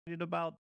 about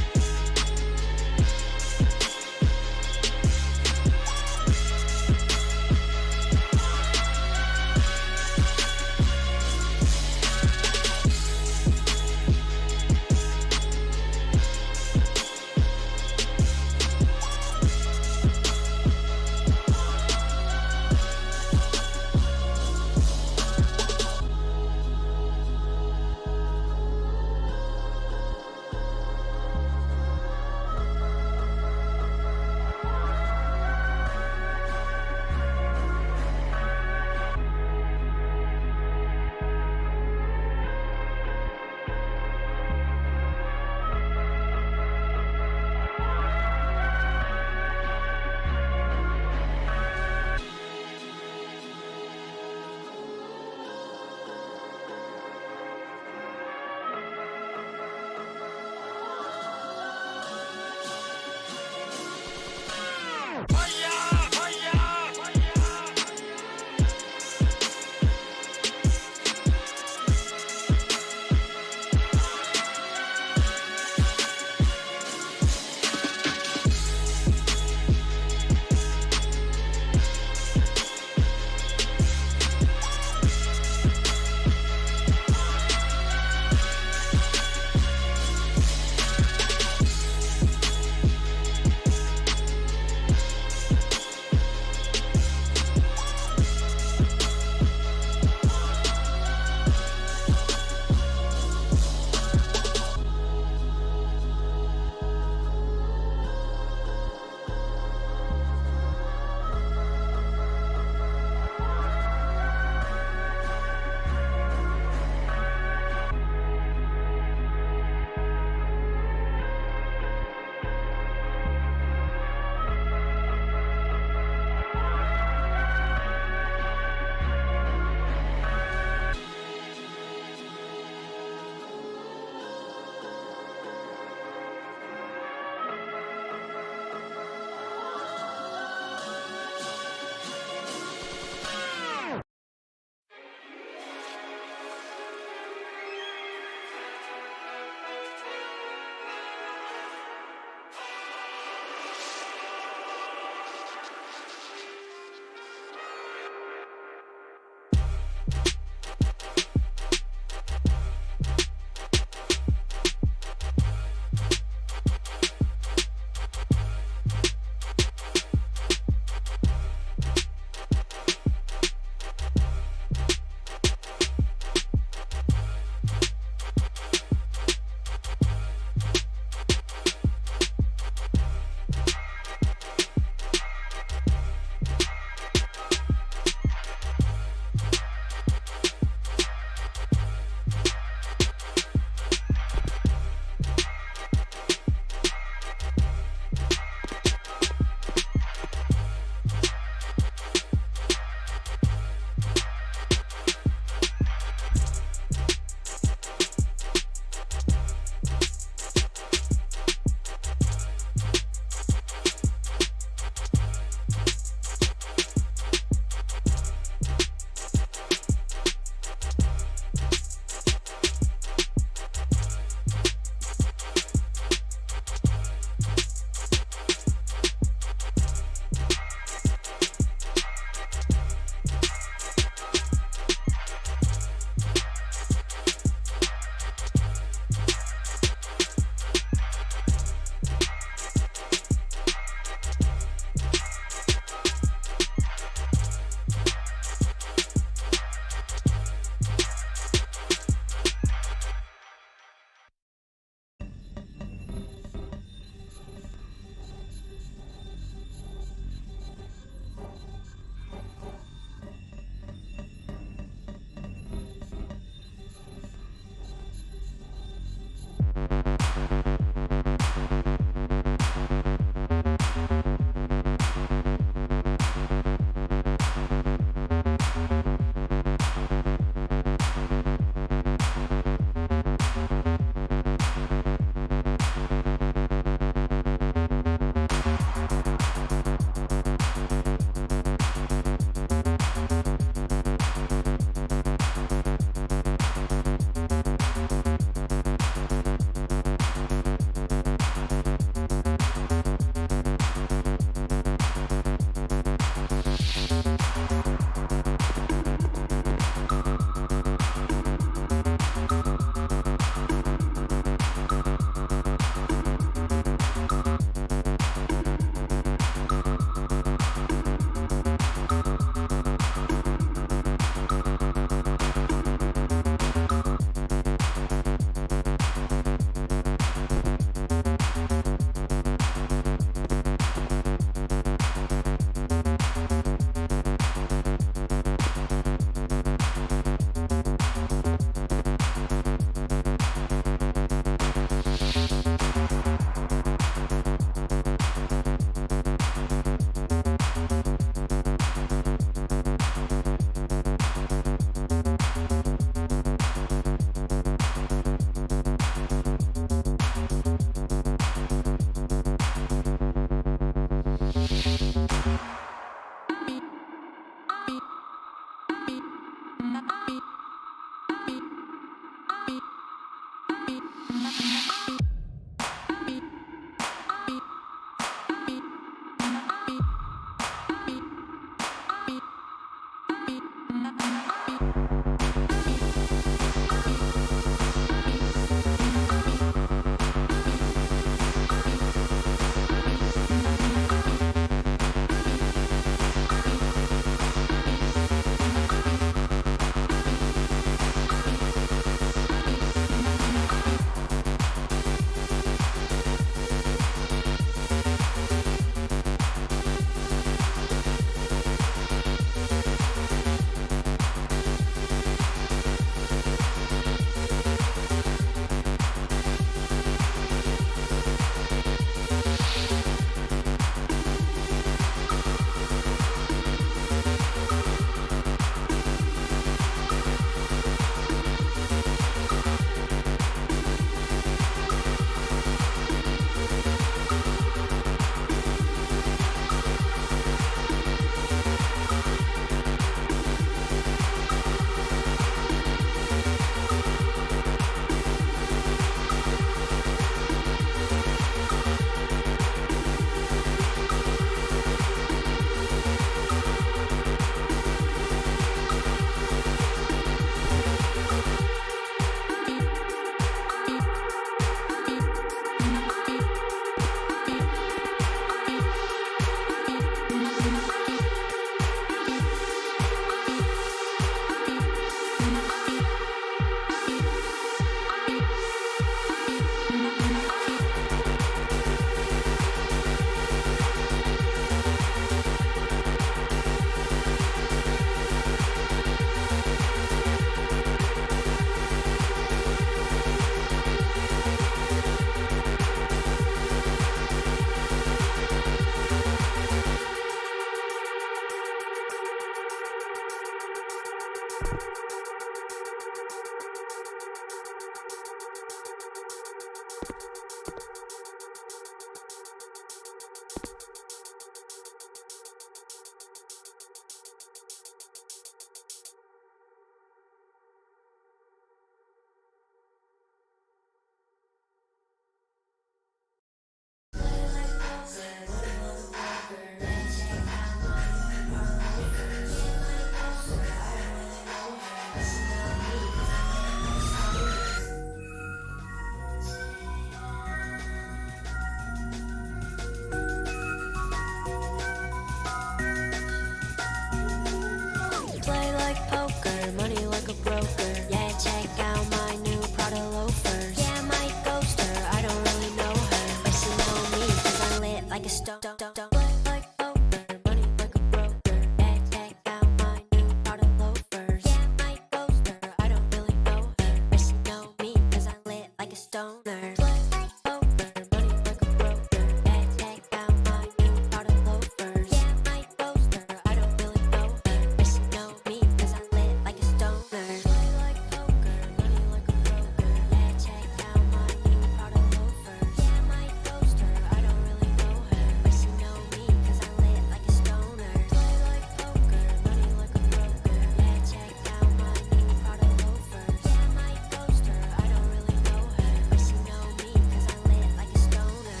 Play like poker, money like a broker. Yeah, check out my new Prada loafers. Yeah, I might ghost her, I don't really know her, but she know me 'cause I'm lit like a stone. Play like poker, money like a broker. Yeah, check out my new Prada loafers. Yeah, I might ghost her, I don't really know her, but she know me 'cause I'm lit like a stoner. Play like poker, money like a broker. Yeah, check out my new Prada loafers. Yeah, I might ghost her, I don't really know her, but she know me 'cause I'm lit like a stoner. Play like poker, money like a broker. Yeah, check out my new Prada loafers. Yeah, I might ghost her, I don't really know her, but she know me 'cause I'm lit like a stoner. Play like poker, money like a broker. Yeah, check out my new Prada loafers. Yeah, I might ghost her, I don't really know her, but she know me 'cause I'm lit like a stoner.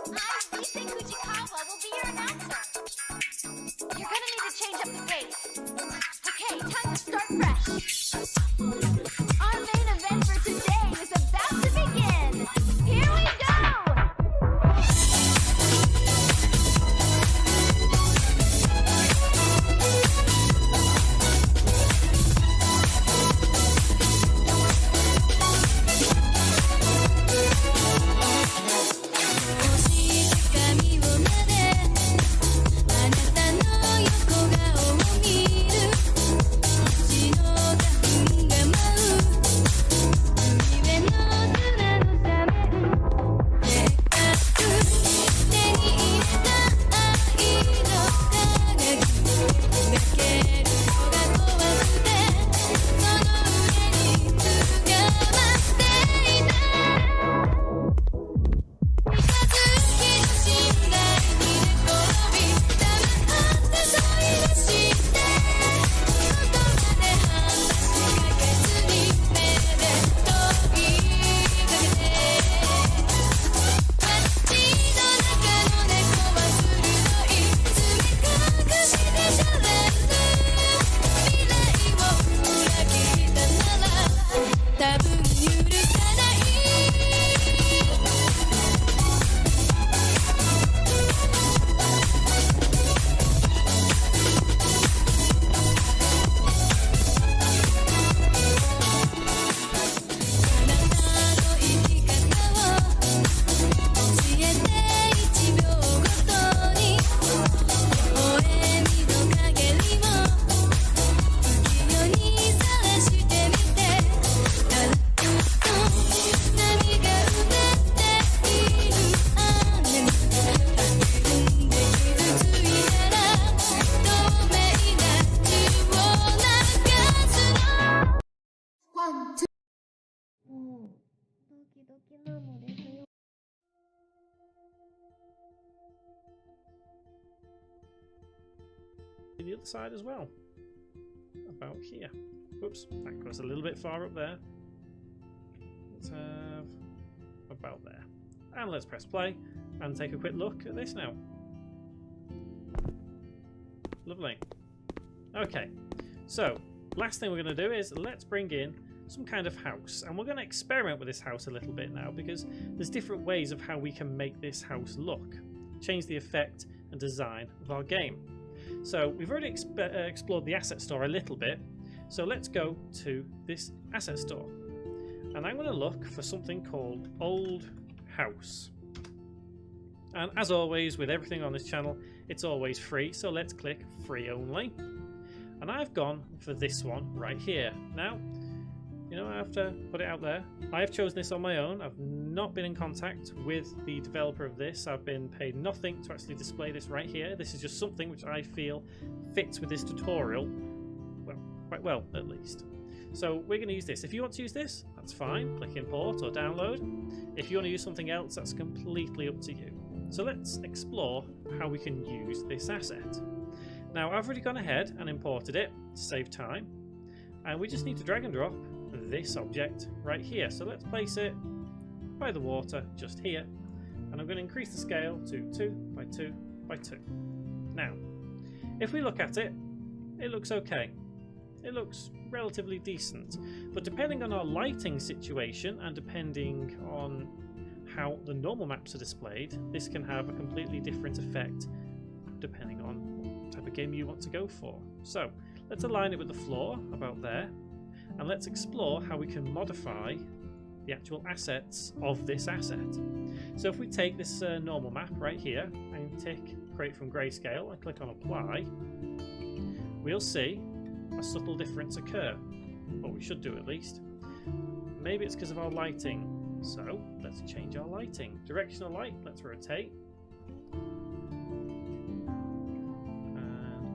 Hi, Lisa Kuchikawa will be your announcer. You're gonna need to change up the pace. Okay, time to start fresh. Our main event for today is about to begin. Here we go! the other side as well. About here. Whoops, that goes a little bit far up there. Let's have about there. And let's press play and take a quick look at this now. Lovely. Okay, so last thing we're going to do is let's bring in some kind of house, and we're going to experiment with this house a little bit now, because there's different ways of how we can make this house look, change the effect and design of our game. So we've already explored the asset store a little bit, so let's go to this asset store, and I'm going to look for something called Old House. And as always with everything on this channel, it's always free, so let's click free only. And I've gone for this one right here. Now, you know, I have to put it out there. I have chosen this on my own. I've not been in contact with the developer of this. I've been paid nothing to actually display this right here. This is just something which I feel fits with this tutorial, well, quite well at least. So we're going to use this. If you want to use this, that's fine. Click import or download. If you want to use something else, that's completely up to you. So let's explore how we can use this asset. Now I've already gone ahead and imported it to save time, and we just need to drag and drop this object right here. So let's place it by the water just here, and I'm going to increase the scale to 2 by 2 by 2. Now if we look at it, it looks okay. It looks relatively decent, but depending on our lighting situation and depending on how the normal maps are displayed, this can have a completely different effect depending on what type of game you want to go for. So let's align it with the floor about there, and let's explore how we can modify the actual assets of this asset. So if we take this normal map right here and tick create from grayscale and click on apply, we'll see a subtle difference occur. Well, we should do at least. Maybe it's because of our lighting. So let's change our lighting. Directional light, let's rotate. And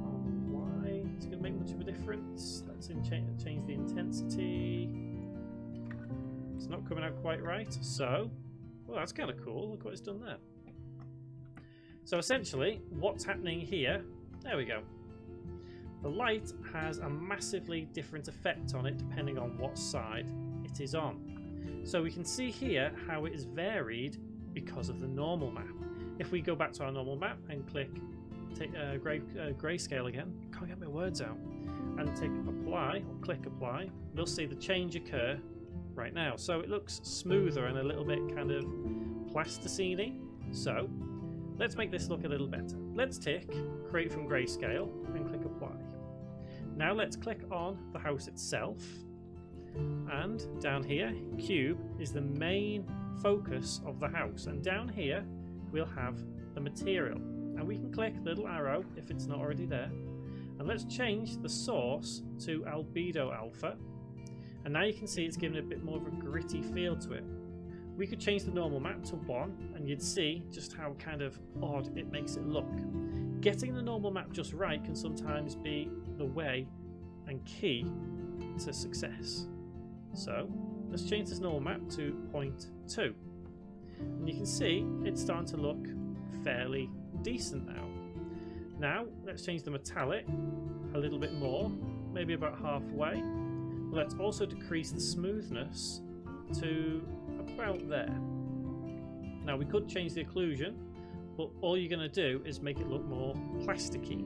on Y, it's going to make much of a difference. Let's change the intensity. It's not coming out quite right. So, well, that's kind of cool. Look what it's done there. So essentially, what's happening here, there we go. The light has a massively different effect on it depending on what side it is on. So we can see here how it is varied because of the normal map. If we go back to our normal map and click grayscale again, can't get my words out, and take apply or click apply, we'll see the change occur right now. So it looks smoother and a little bit kind of plasticine-y. So let's make this look a little better. Let's tick create from grayscale and click apply. Now let's click on the house itself, and down here cube is the main focus of the house, and down here we'll have the material, and we can click the little arrow if it's not already there, and let's change the source to albedo alpha, and now you can see it's given a bit more of a gritty feel to it. We could change the normal map to 1 and you'd see just how kind of odd it makes it look. Getting the normal map just right can sometimes be the way and key to success. So let's change this normal map to 0.2, and you can see it's starting to look fairly decent now. Now let's change the metallic a little bit more, maybe about halfway. Let's also decrease the smoothness to about there. Now we could change the occlusion, but all you're going to do is make it look more plasticky.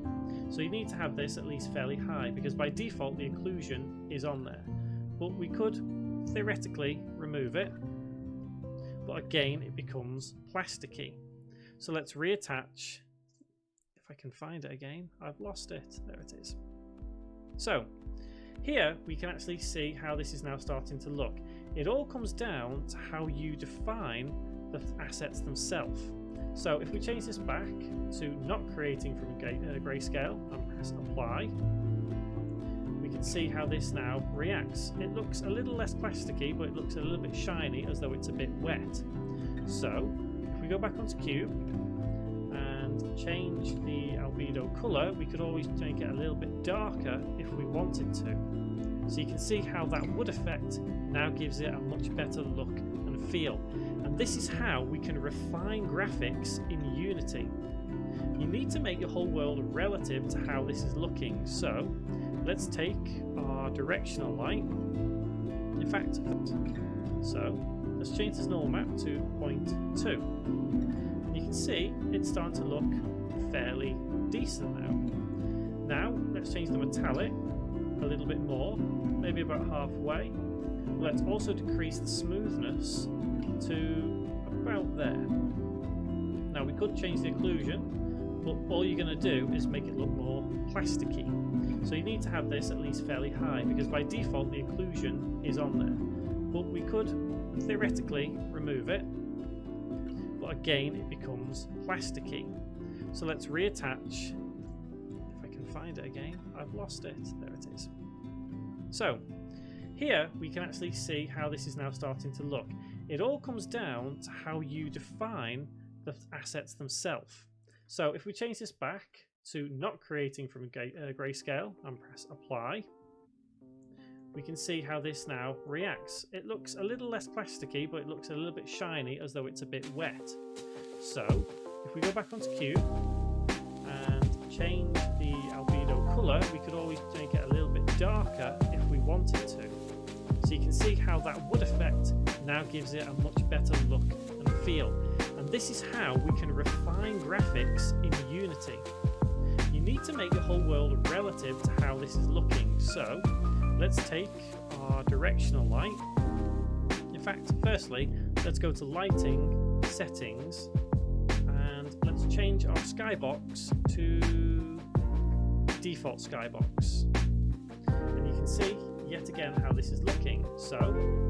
So you need to have this at least fairly high, because by default the occlusion is on there. But we could theoretically remove it, but again it becomes plasticky. So let's reattach. If I can find it again, I've lost it. There it is. So here we can actually see how this is now starting to look. It all comes down to how you define the assets themselves. So if we change this back to not creating from grayscale and press apply, we can see how this now reacts. It looks a little less plasticky, but it looks a little bit shiny, as though it's a bit wet. So if we go back onto cube and change the albedo color, we could always make it a little bit darker if we wanted to. So you can see how that wood effect now gives it a much better look and feel. And this is how we can refine graphics in Unity. You need to make your whole world relative to how this is looking. So let's take our directional light. In fact, so let's change this normal map to 0.2. You can see it's starting to look fairly decent now. Now let's change the metallic a little bit more, maybe about halfway. Let's also decrease the smoothness to about there. Now we could change the occlusion, but all you're going to do is make it look more plasticky. So you need to have this at least fairly high, because by default the occlusion is on there. But we could theoretically remove it, but again it becomes plasticky. So let's reattach. If I can find it again, I've lost it. There it is. So here we can actually see how this is now starting to look. It all comes down to how you define the assets themselves. So if we change this back to not creating from grayscale and press apply, we can see how this now reacts. It looks a little less plasticky, but it looks a little bit shiny, as though it's a bit wet. So if we go back onto Cube and change the albedo color, we could always make it a little bit darker if we wanted to. So you can see how that wood effect now gives it a much better look and feel. And this is how we can refine graphics in Unity. You need to make your whole world relative to how this is looking. So let's take our directional light. In fact, firstly, let's go to lighting, settings, and let's change our skybox to default skybox. And you can see yet again how this is looking. So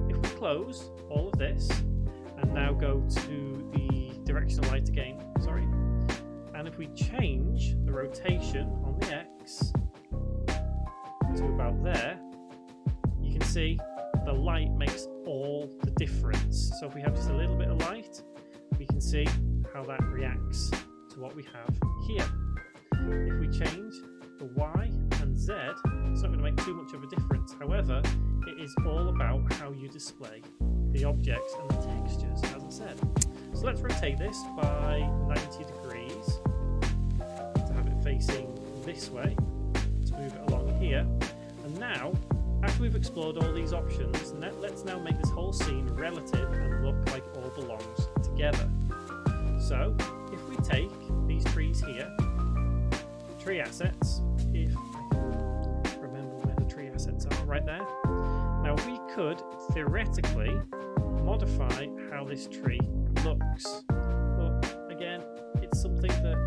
if we close all of this and now go to the directional light again, sorry, and if we change the rotation on the X to about there, you can see the light makes all the difference. So if we have just a little bit of light, we can see how that reacts to what we have here. If we change the Y and Z, it's not going to make too much of a difference. However, it is all about how you display the objects and the textures, as I said. So let's rotate this by 90 degrees to have it facing this way, to move it along here. And now, after we've explored all these options, let's now make this whole scene relative and look like it all belongs together. So if we take these trees here, tree assets, if I can remember where the tree assets are, right there. Now we could theoretically modify how this tree looks, but again, it's something that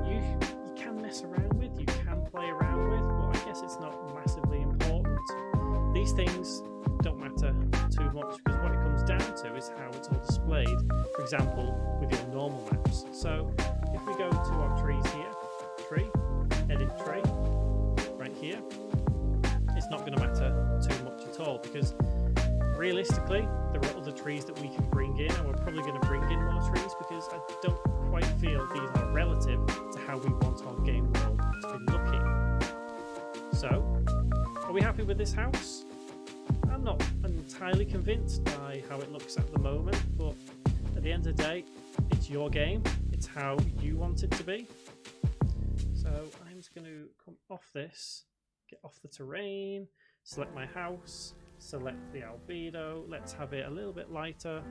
you can mess around with, you can play around with, but I guess it's not massively important. These things don't matter too much, because what it comes down to is how it's all displayed, for example with your normal maps. So if we go to our trees here, tree, edit tree, right here, it's not going to matter too much at all, because realistically there are other trees that we can bring in, and we're probably going to bring in more trees because I don't quite feel these are relative to how we want our game world to be looking. So are we happy with this house? I'm not entirely convinced by how it looks at the moment, but at the end of the day, it's your game, it's how you want it to be. So I'm just going to come off this, get off the terrain, select my house, select the albedo, let's have it a little bit lighter,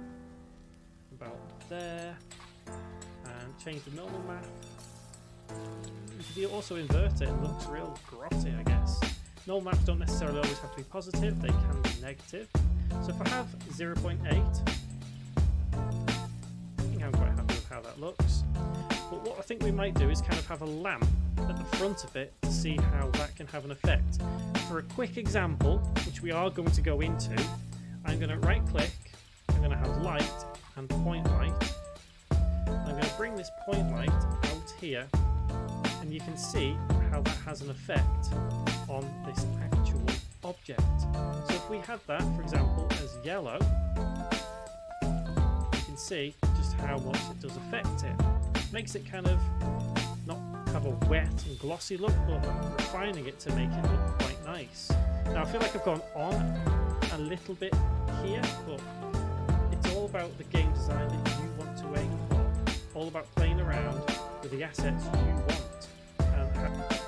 about there, and change the normal map. You can also invert it, it looks real grotty, I guess. Normal maps don't necessarily always have to be positive, they can be negative. So if I have 0.8, I think I'm quite happy with how that looks. But what I think we might do is kind of have a lamp at the front of it to see how that can have an effect. For a quick example, which we are going to go into, I'm going to right click, I'm going to have light and point light. I'm going to bring this point light out here, and you can see how that has an effect on this actual object. So if we had that, for example, as yellow, you can see just how much it does affect it. Makes it kind of not have a wet and glossy look, but refining it to make it look quite nice. Now I feel like I've gone on a little bit here, but it's all about the game design that you want to aim for, all about playing around with the assets you want. And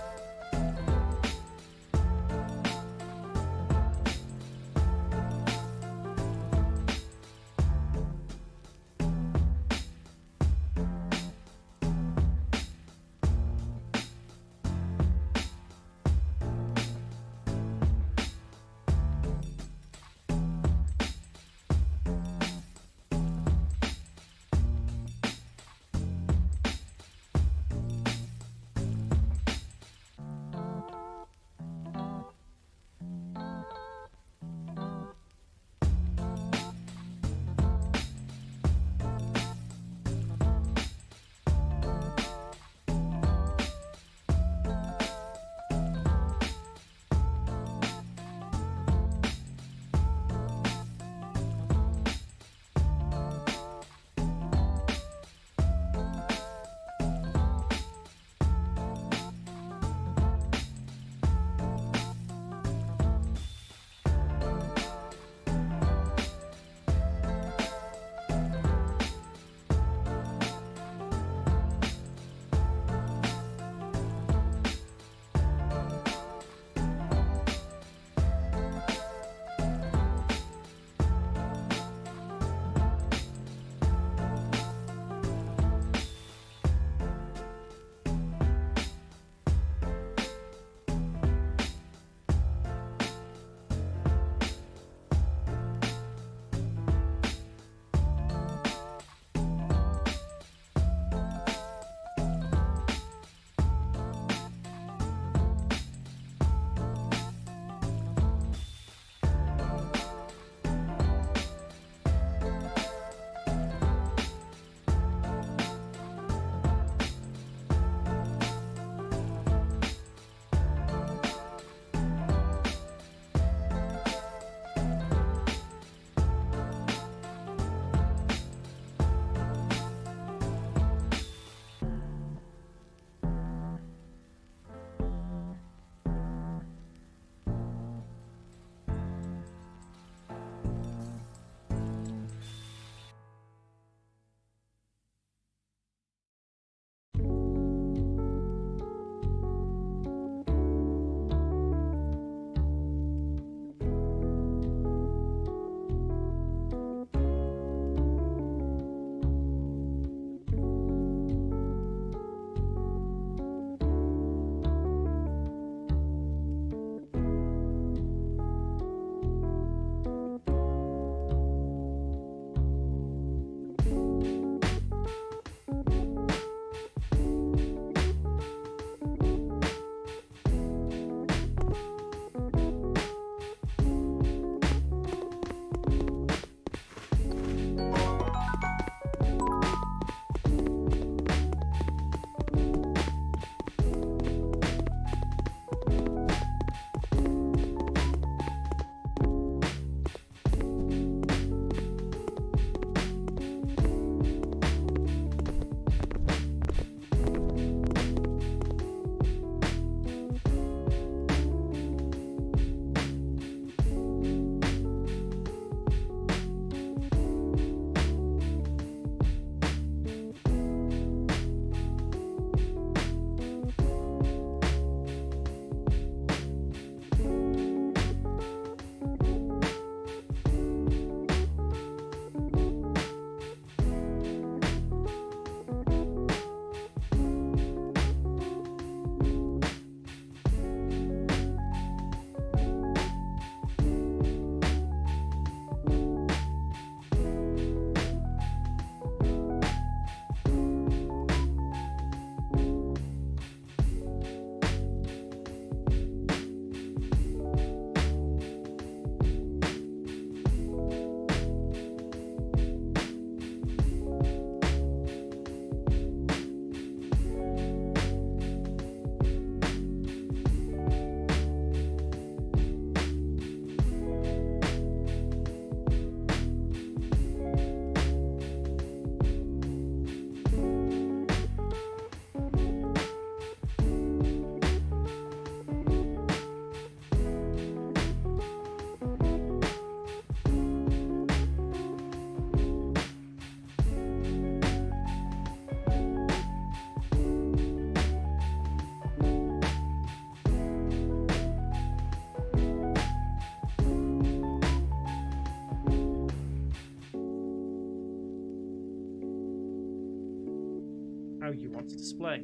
how you want to display.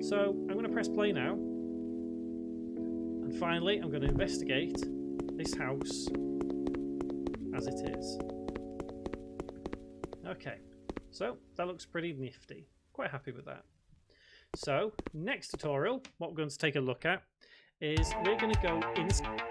So I'm going to press play now, and finally I'm going to investigate this house as it is. Okay, so that looks pretty nifty. Quite happy with that. So next tutorial, what we're going to take a look at is we're going to go inside.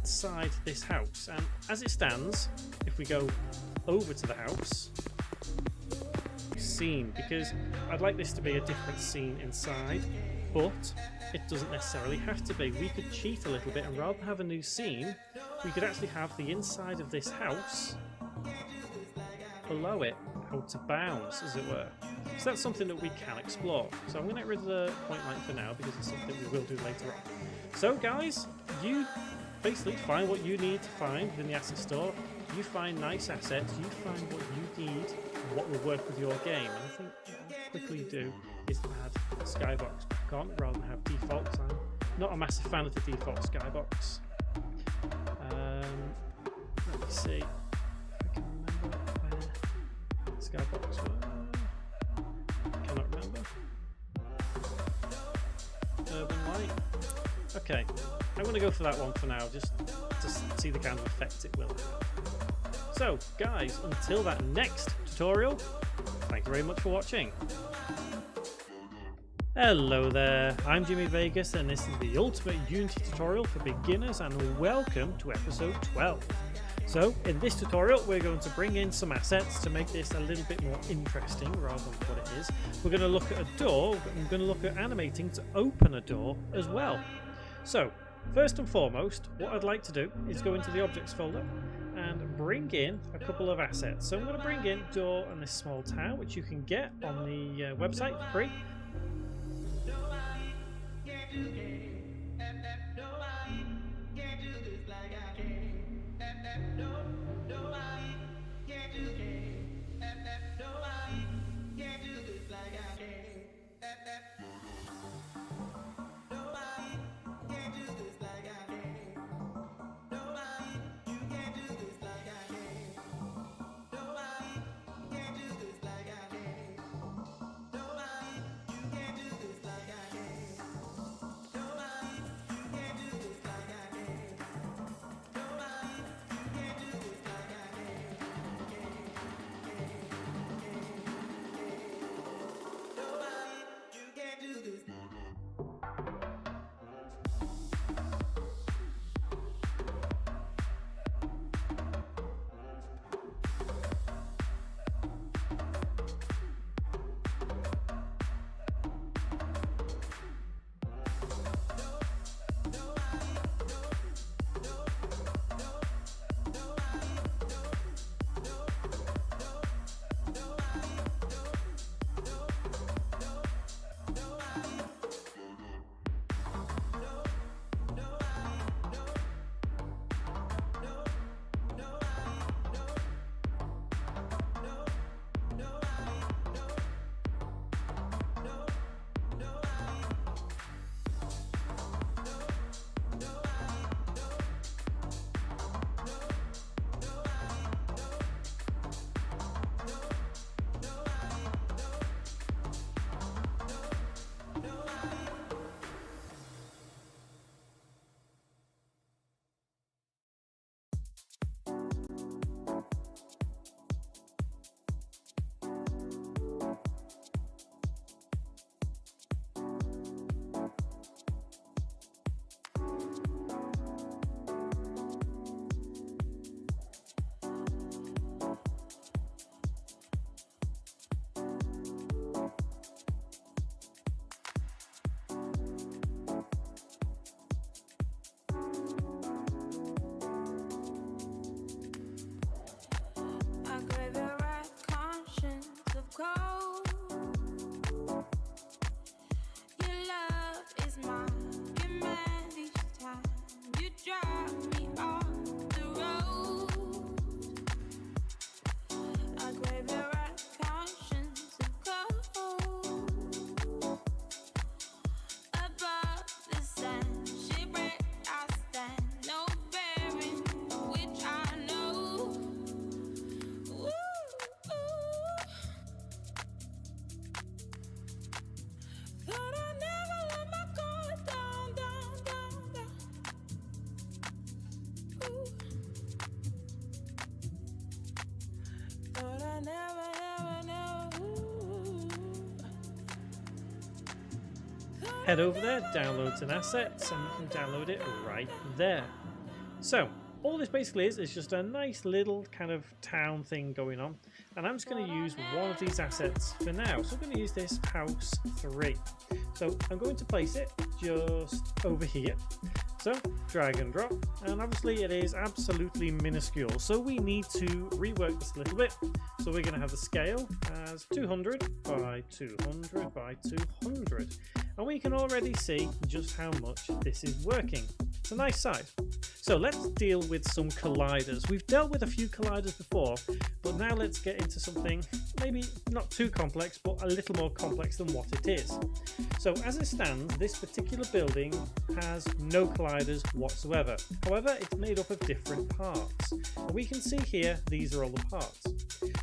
Inside this house, and as it stands, if we go over to the house scene, because I'd like this to be a different scene inside, but it doesn't necessarily have to be. We could cheat a little bit, and rather than have a new scene, we could actually have the inside of this house below it, out of bounds, as it were. So that's something that we can explore. So I'm going to get rid of the point light for now, because it's something we will do later on. So guys, you basically find what you need to find in the asset store. You find nice assets, you find what you need, and what will work with your game. And I think what I'll quickly do is add skybox back on rather than have defaults. I'm not a massive fan of the default skybox. Let me see if I can remember where skybox were. Cannot remember. Urban light. Okay, I'm going to go for that one for now, just to see the kind of effect it will have. So, guys, until that next tutorial, thank you very much for watching. Hello there, I'm Jimmy Vegas and this is the Ultimate Unity tutorial for beginners, and welcome to episode 12. So in this tutorial we're going to bring in some assets to make this a little bit more interesting rather than what it is. We're going to look at a door, but I'm going to look at animating to open a door as well. So first and foremost, what I'd like to do is go into the objects folder and bring in a couple of assets. So I'm going to bring in door and this small town, which you can get on the website for free. Head over there, downloads and assets, and you can download it right there. So all this basically is just a nice little kind of town thing going on, and I'm just going to use one of these assets for now. So I'm going to use this house 3. So I'm going to place it just over here. So drag and drop, and obviously it is absolutely minuscule, so we need to rework this a little bit. So we're going to have the scale as 200 by 200 by 200, and we can already see just how much this is working. It's a nice size. So let's deal with some colliders. We've dealt with a few colliders before, but now let's get into something maybe not too complex, but a little more complex than what it is. So as it stands, this particular building has no colliders whatsoever. However, it's made up of different parts. And we can see here, these are all the parts.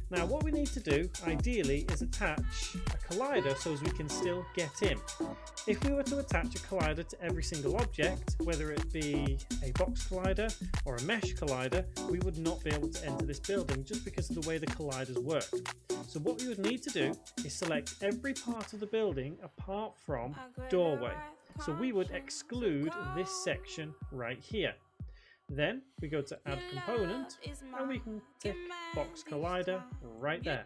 Now what we need to do, ideally, is attach a collider so as we can still get in. If we were to attach a collider to every single object, whether it be a box collider or a mesh collider, we would not be able to enter this building just because of the way the colliders work. So what we would need to do is select every part of the building apart from doorway. So we would exclude this section right here. Then we go to add component and we can tick box collider right there.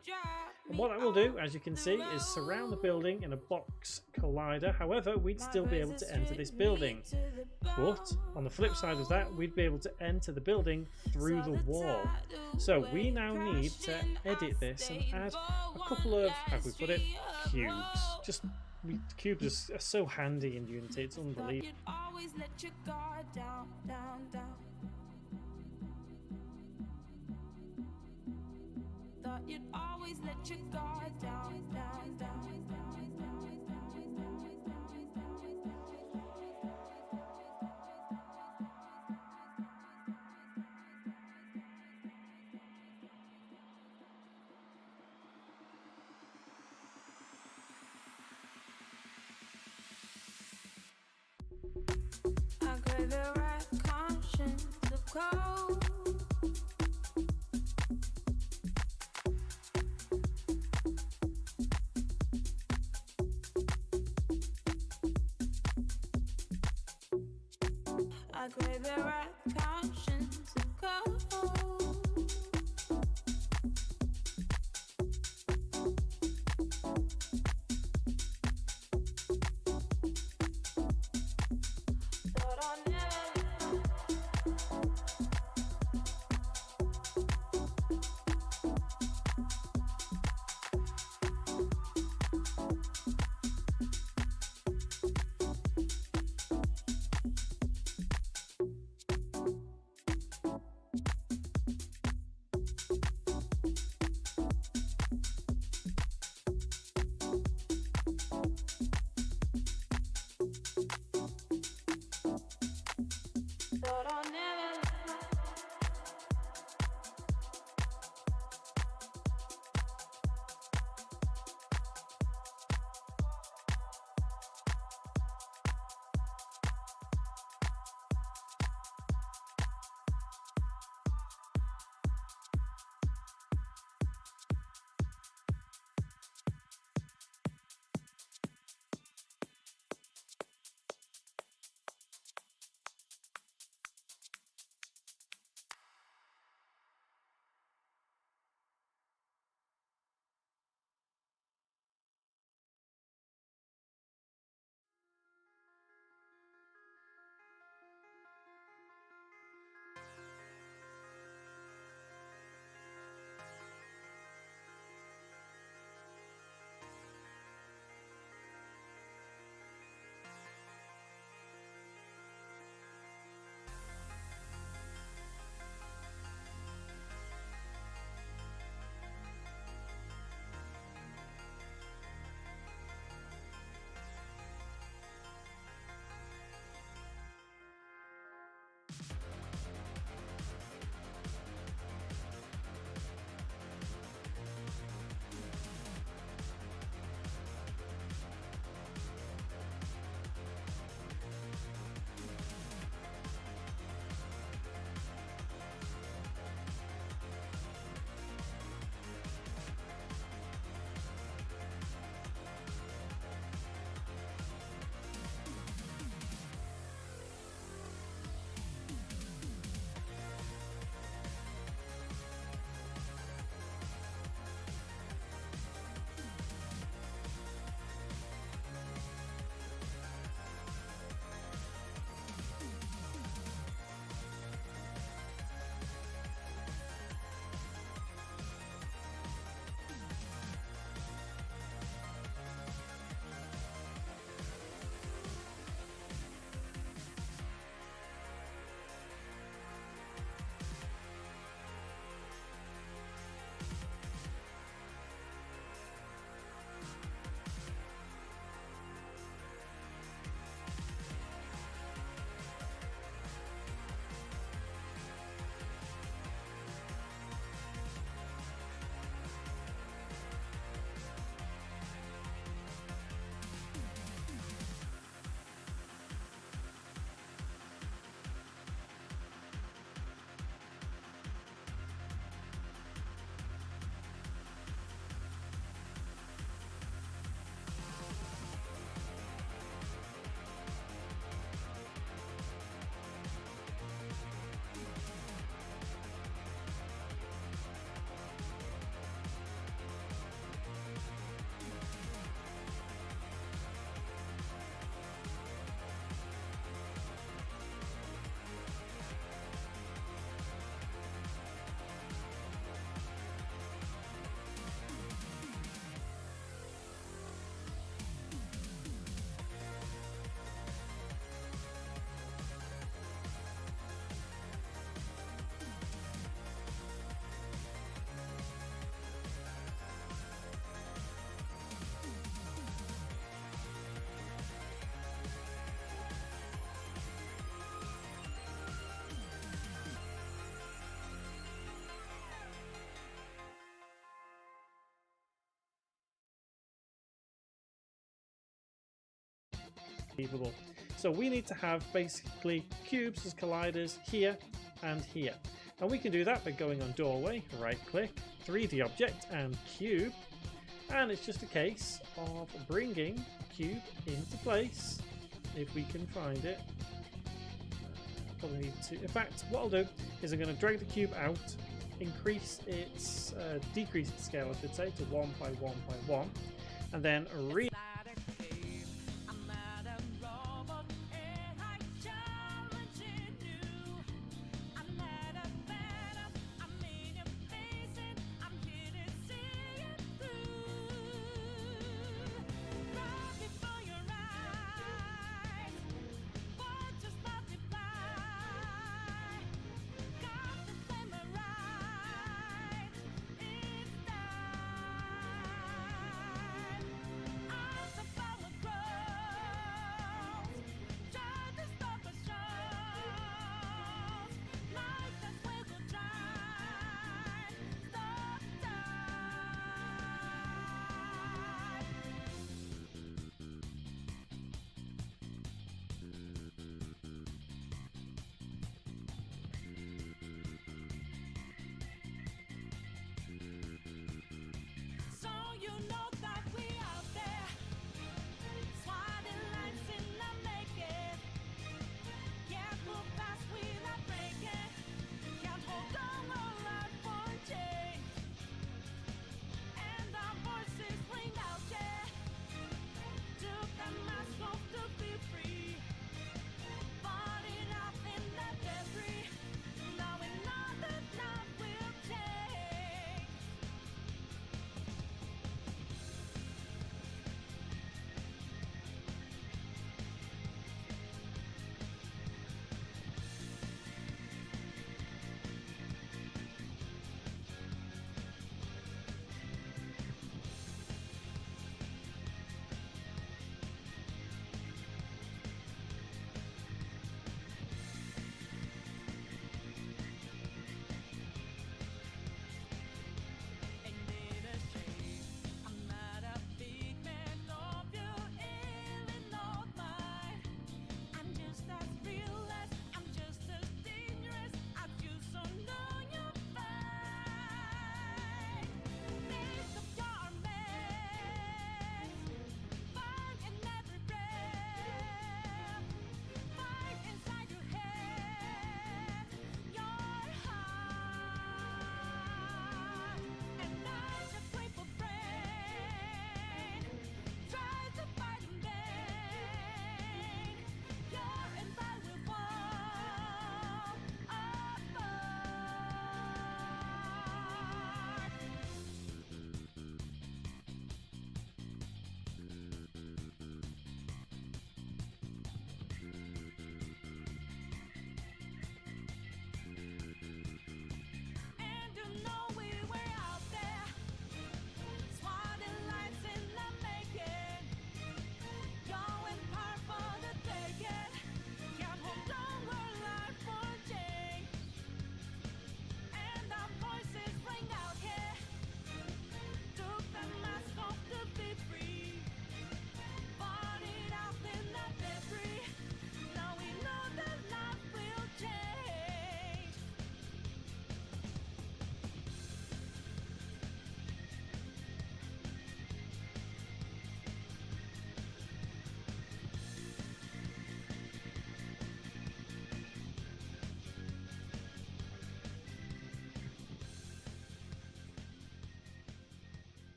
And what that will do, as you can see, is surround the building in a box collider. However, we'd still be able to enter this building. But on the flip side of that, we'd be able to enter the building through the wall. So we now need to edit this and add a couple of, how can we put it, cubes. Cubes are so handy in Unity, it's unbelievable. Thought you'd always let your guard down, down, down, down, down, I crave the right conscience of cold. I crave the right conscience of cold. Thought I'd never unbelievable. So we need to have basically cubes as colliders here and here. And we can do that by going on doorway, right click, 3D object and cube. And it's just a case of bringing cube into place, if we can find it. Probably need to, in fact, what I'll do is I'm going to drag the cube out, increase its, decrease its scale I should say, to 1 by 1 by 1, and then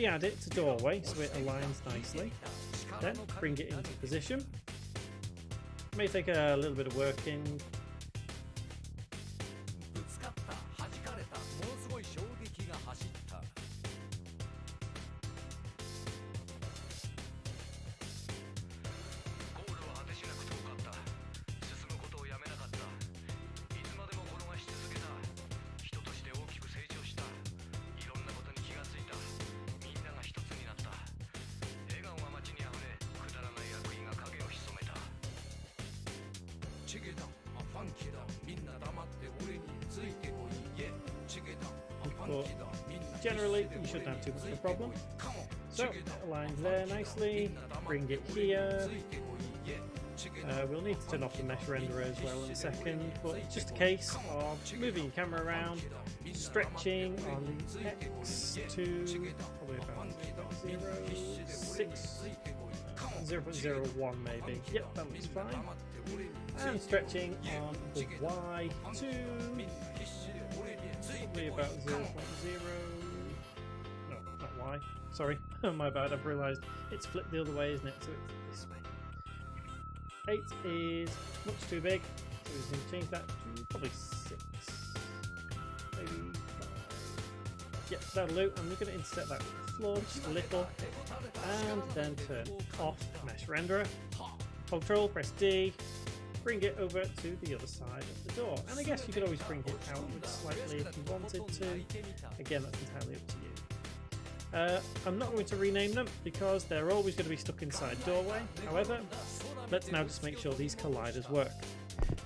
quickly add it to doorway so it aligns nicely. Then bring it into position. May take a little bit of working. ぶつかった弾かれたものすごい衝撃が走ったゴールは果てしなく遠かった進むことをやめなかったいつまでも転がし続けた人として大きく成長したいろんなことに気がついたみんなが一つになった笑顔が街にあふれくだらない悪意が影を潜めたチゲだファンキーだみんな黙って俺についてこいイエチゲだファンキーだみんな Generally, you shouldn't have too much of a problem. So, it aligns there nicely. Bring it here. We'll need to turn off the mesh renderer as well in a second, but it's just a case of moving your camera around, stretching on the X to probably about 0.01 maybe. Yep, that looks fine. And stretching on the Y to probably about 0.0. No, not Y. Sorry, my bad. I've realised it's flipped the other way, isn't it? So it's this way. 8 is much too big, so we can change that to probably 6. Maybe 5. Yep, that'll do. And we're going to intercept that with the floor just a little, and then turn off mesh renderer. Control, press D. Bring it over to the other side of the door, and I guess you could always bring it outwards slightly if you wanted to. Again, that's entirely up to you. I'm not going to rename them because they're always going to be stuck inside doorway. However, let's now just make sure these colliders work.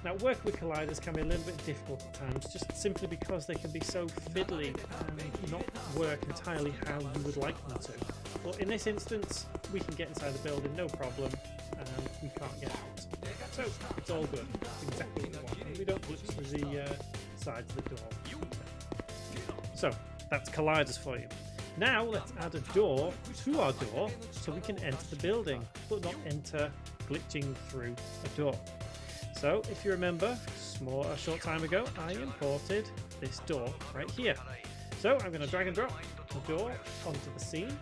Now, working with colliders can be a little bit difficult at times, just simply because they can be so fiddly and not work entirely how you would like them to. But in this instance, we can get inside the building, no problem, and we can't get out. So, it's all good. It's exactly what we want. And we don't glitch through the sides of the door. So, that's colliders for you. Now, let's add a door to our door so we can enter the building, but not enter glitching through a door. So, if you remember, a short time ago, I imported this door right here. So, I'm going to drag and drop the door onto the scene.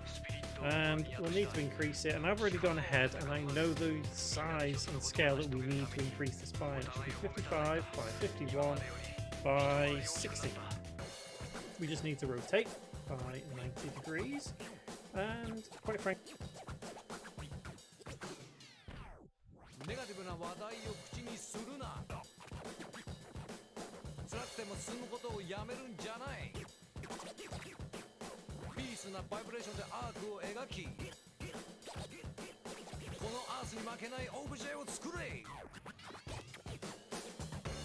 And we'll need to increase it, and I've already gone ahead and I know the size and scale that we need to increase this by. It should be 55 by 51 by 60. We just need to rotate by 90 degrees, and quite frankly, ネガティブな話題を口にするな辛くても進むことをやめるんじゃないピースなバイブレーションでアークを描きこのアースに負けないオブジェを作れ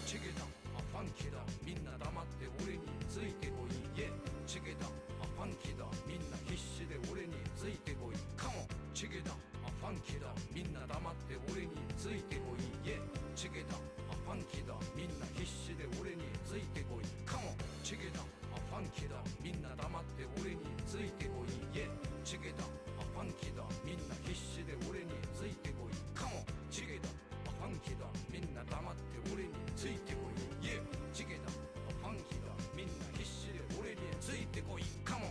チゲだファンキーだみんな黙って俺についてこいイエチゲだファンキーだみんな必死で俺についてこいカモンチゲだファンキーだみんな黙って俺についてこいイエチゲだファンキーだみんな必死で俺についてこいカモンチゲだファンキーだみんな黙って俺についてこいイエチゲだファンキーだみんな必死で俺についてこいカモンチゲだファンキーだみんな黙って俺についてこいイエチゲだファンキーだみんな必死で俺についてこいカモン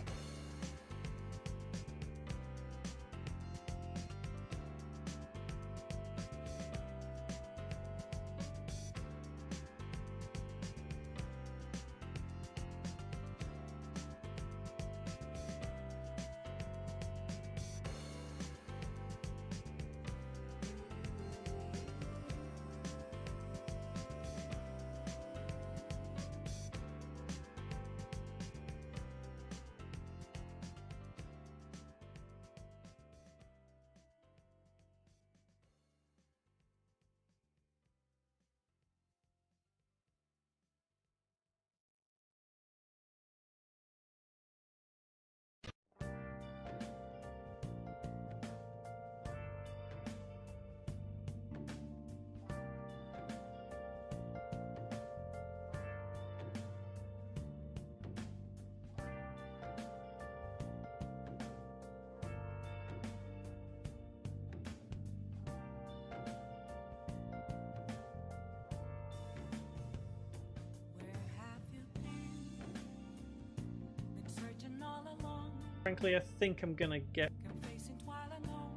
Frankly, I think I'm gonna get Confessing while alone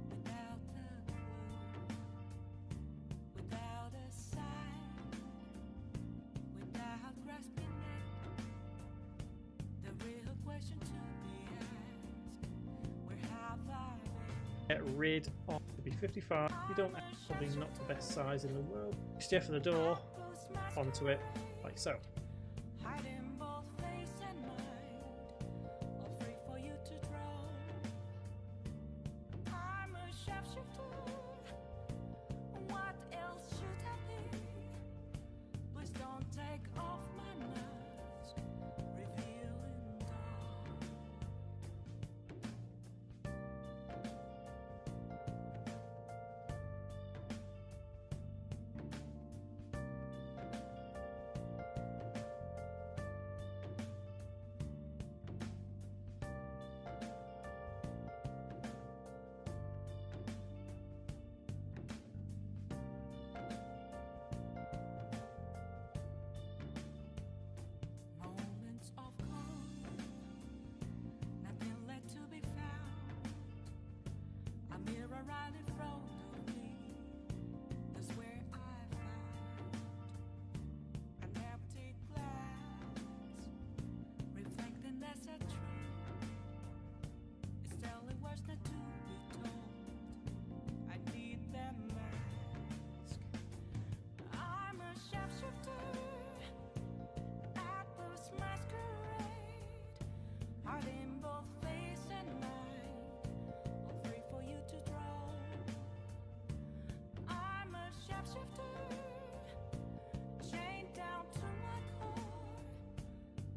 without the clue, without a sign, without grasping it. The real question to be asked: where have I been? get rid of the B55. You don't probably not the best size in the world. Just for the door onto it, like so. Hiding both face and mind, all free for you to draw. I'm a shapeshifter. What else should I be? Please don't take off my mask, revealing dawn. Moments of calm, nothing left to be found. A mirror right in front of me, that's where I found an empty glass, reflecting that's a truth. It's telling words not to be told. I need that mask. I'm a shapeshifter. At this masquerade, hiding both face and mind, all free for you to draw. I'm a shapeshifter, chained down to my core.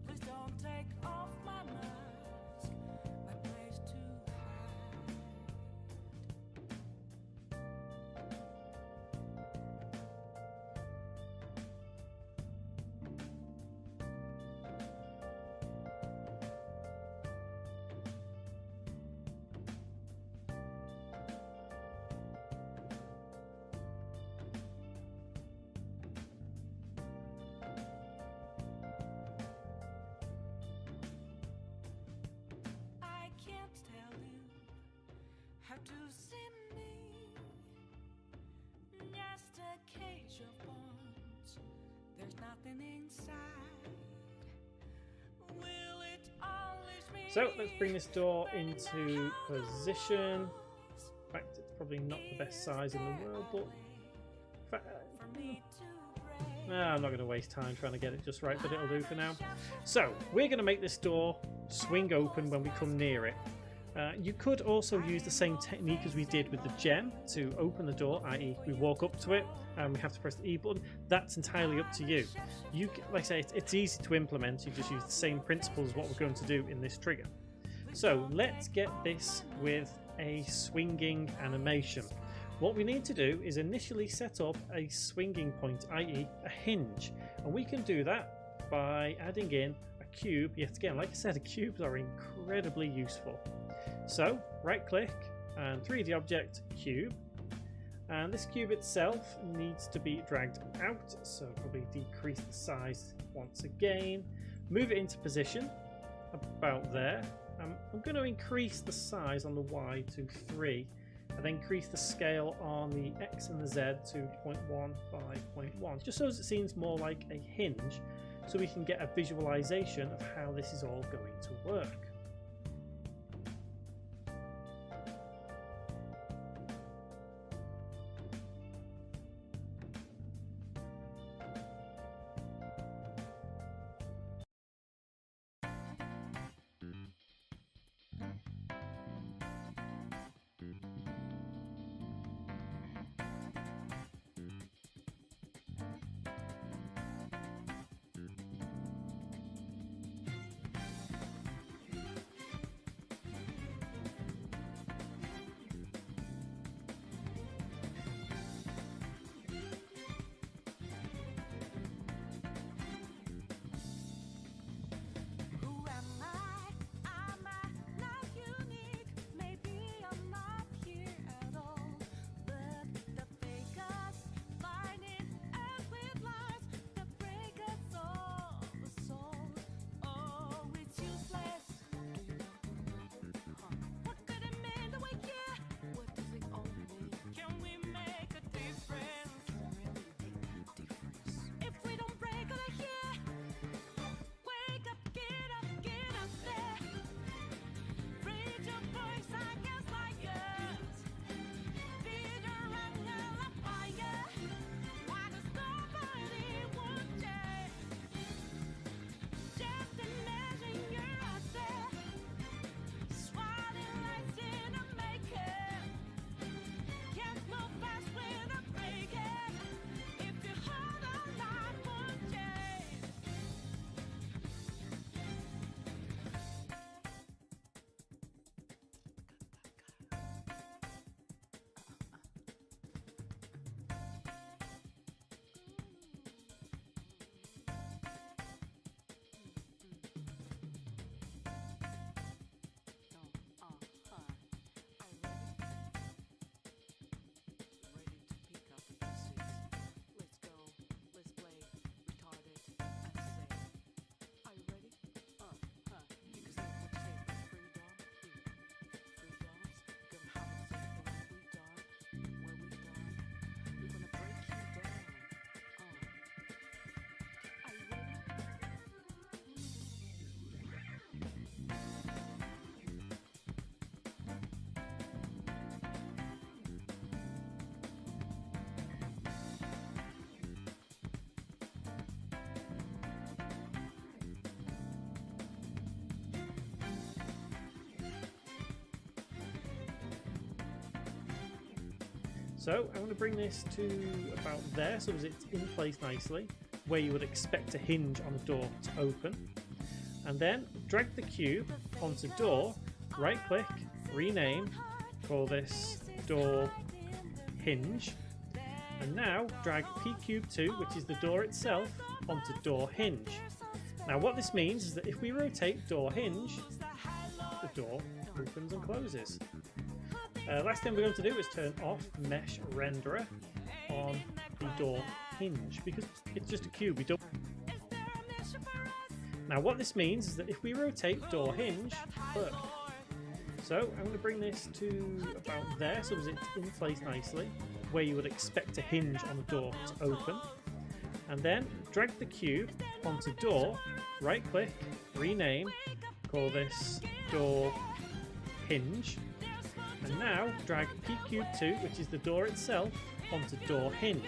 Please don't take off my mask, my place to hide. I can't tell you how to see me. Just a cage of bones. There's nothing inside. Will it always be? So let's bring this door into position. In fact, it's probably not the best size in the world, but For me to break. I'm not going to waste time trying to get it just right, but it'll do for now. So we're going to make this door swing open when we come near it. You could also use the same technique as we did with the gem to open the door, i.e. we walk up to it and we have to press the E button. That's entirely up to you. Like I say, it's easy to implement. You just use the same principle as what we're going to do in this trigger. So let's get this with a swinging animation. What we need to do is initially set up a swinging point, i.e. a hinge, and we can do that by adding in a cube. Yet again, like I said, cubes are incredibly useful. So right click and 3D object cube, and this cube itself needs to be dragged out, so probably decrease the size once again, move it into position about there. I'm going to increase the size on the Y to 3 and then increase the scale on the X and the Z to 0.1 by 0.1, just so it seems more like a hinge, so we can get a visualization of how this is all going to work. So I'm going to bring this to about there, so that it's in place nicely, where you would expect a hinge on a door to open. And then drag the cube onto door, right click, rename, call this door hinge. And now drag pcube2, which is the door itself, onto door hinge. Now what this means is that if we rotate door hinge, the door opens and closes. Last thing we're going to do is turn off mesh renderer on the door hinge, because it's just a cube. We don't. Now what this means is that if we rotate door hinge, look. So I'm going to bring this to about there, so that it's in place nicely, where you would expect a hinge on the door to open. And then drag the cube onto door, right click, rename, call this door hinge. And now drag pcube2, which is the door itself, onto door hinge.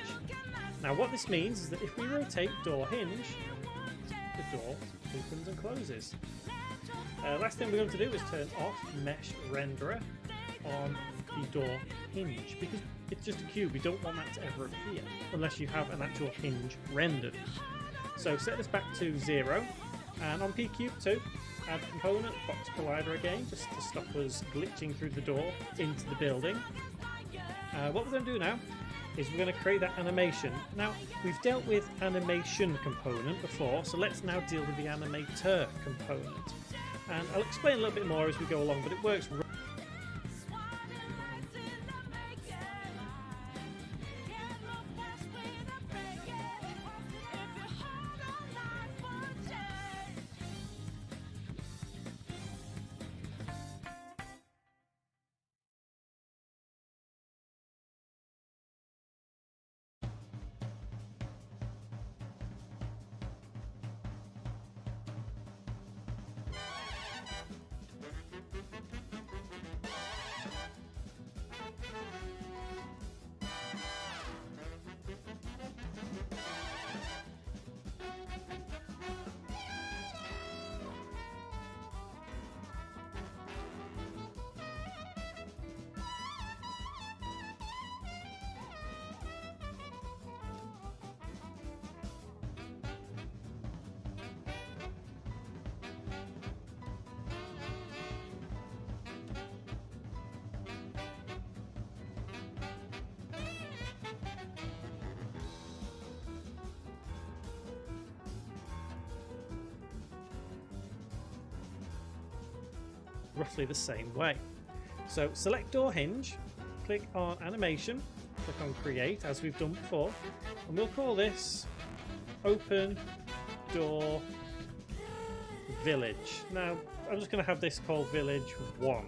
Now what this means is that if we rotate door hinge, the door opens and closes. Last thing we're going to do is turn off mesh renderer on the door hinge, because it's just a cube. We don't want that to ever appear unless you have an actual hinge rendered. So set this back to 0, and on pcube2 add component box collider again, just to stop us glitching through the door into the building. What we're going to do now is we're going to create that animation. Now we've dealt with animation component before, so let's now deal with the animator component. And I'll explain a little bit more as we go along, but it works. Roughly the same way. So select door hinge, click on animation, click on create as we've done before, and we'll call this open door village. Now I'm just going to have this called village 1.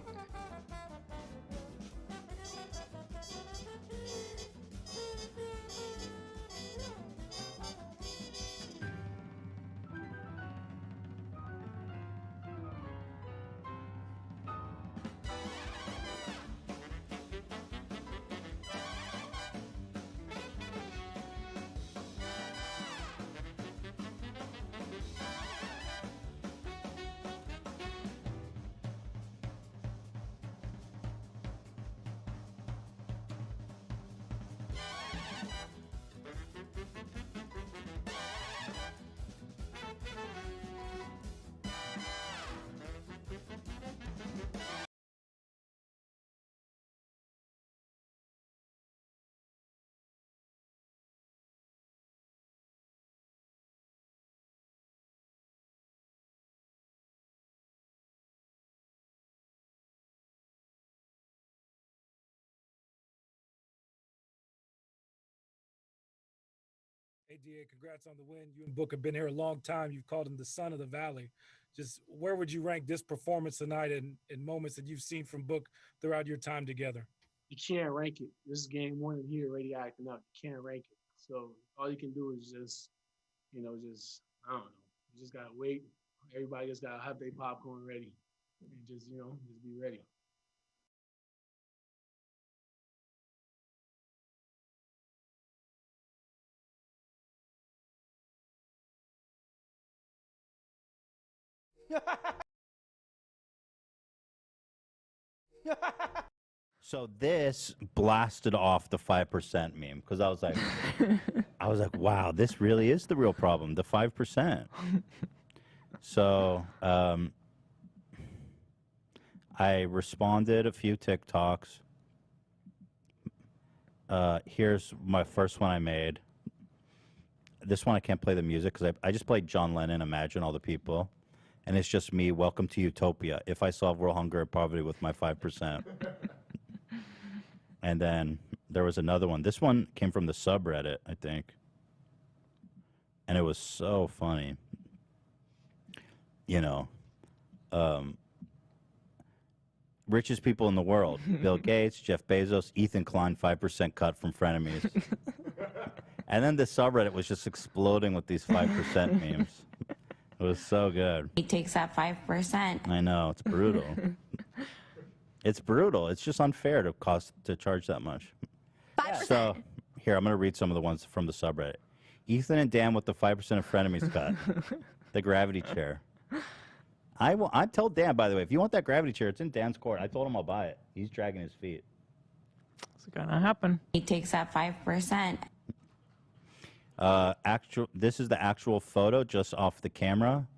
Hey, DA, congrats on the win. You and Book have been here a long time. You've called him the son of the Valley. Just where would you rank this performance tonight in moments that you've seen from Book throughout your time together? You can't rank it. This is game 1 and he already acting up. You can't rank it. So all you can do is just, I don't know. You just gotta wait. Everybody just gotta have their popcorn ready and just be ready. So this blasted off the 5% meme because I was like, wow, this really is the real problem, the 5%. So I responded a few TikToks. Here's my first one I made. This one I can't play the music because I just played John Lennon, Imagine All the People. And it's just me, welcome to utopia. If I solve world hunger and poverty with my 5%. And then there was another one. This one came from the subreddit, I think. And it was so funny. You know, richest people in the world. Bill Gates, Jeff Bezos, Ethan Klein, 5% cut from frenemies. And then the subreddit was just exploding with these 5% memes. It was so good. He takes that 5%. I know, it's brutal. It's brutal. It's just unfair to charge that much. 5%. So, here, I'm going to read some of the ones from the subreddit. Ethan and Dan with the 5% of frenemies cut. The gravity chair. I told Dan, by the way, if you want that gravity chair, it's in Dan's court. I told him I'll buy it. He's dragging his feet. It's gonna happen. He takes that 5%. This is the actual photo just off the camera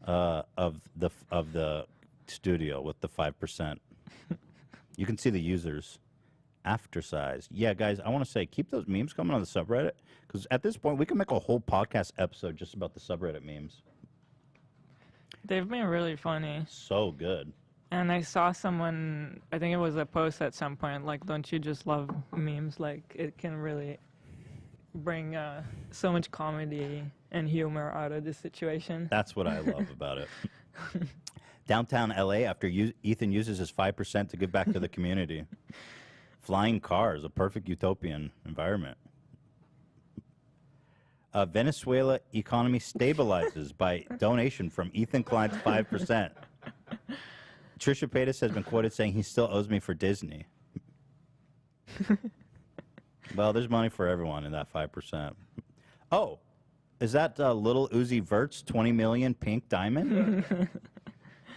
of the studio with the 5%. You can see the users after size. Yeah, guys, I want to say keep those memes coming on the subreddit because at this point we can make a whole podcast episode just about the subreddit memes. They've been really funny. So good. And I saw someone, I think it was a post at some point, like, don't you just love memes? Like, it can really bring so much comedy and humor out of this situation. That's what I love about it. Downtown LA after Ethan uses his 5% to give back to the community. Flying cars, a perfect utopian environment. Venezuela economy stabilizes by donation from Ethan Klein's 5%. Trisha Paytas has been quoted saying he still owes me for Disney. Well, there's money for everyone in that 5%. Oh, is that little Uzi Vert's 20 million pink diamond?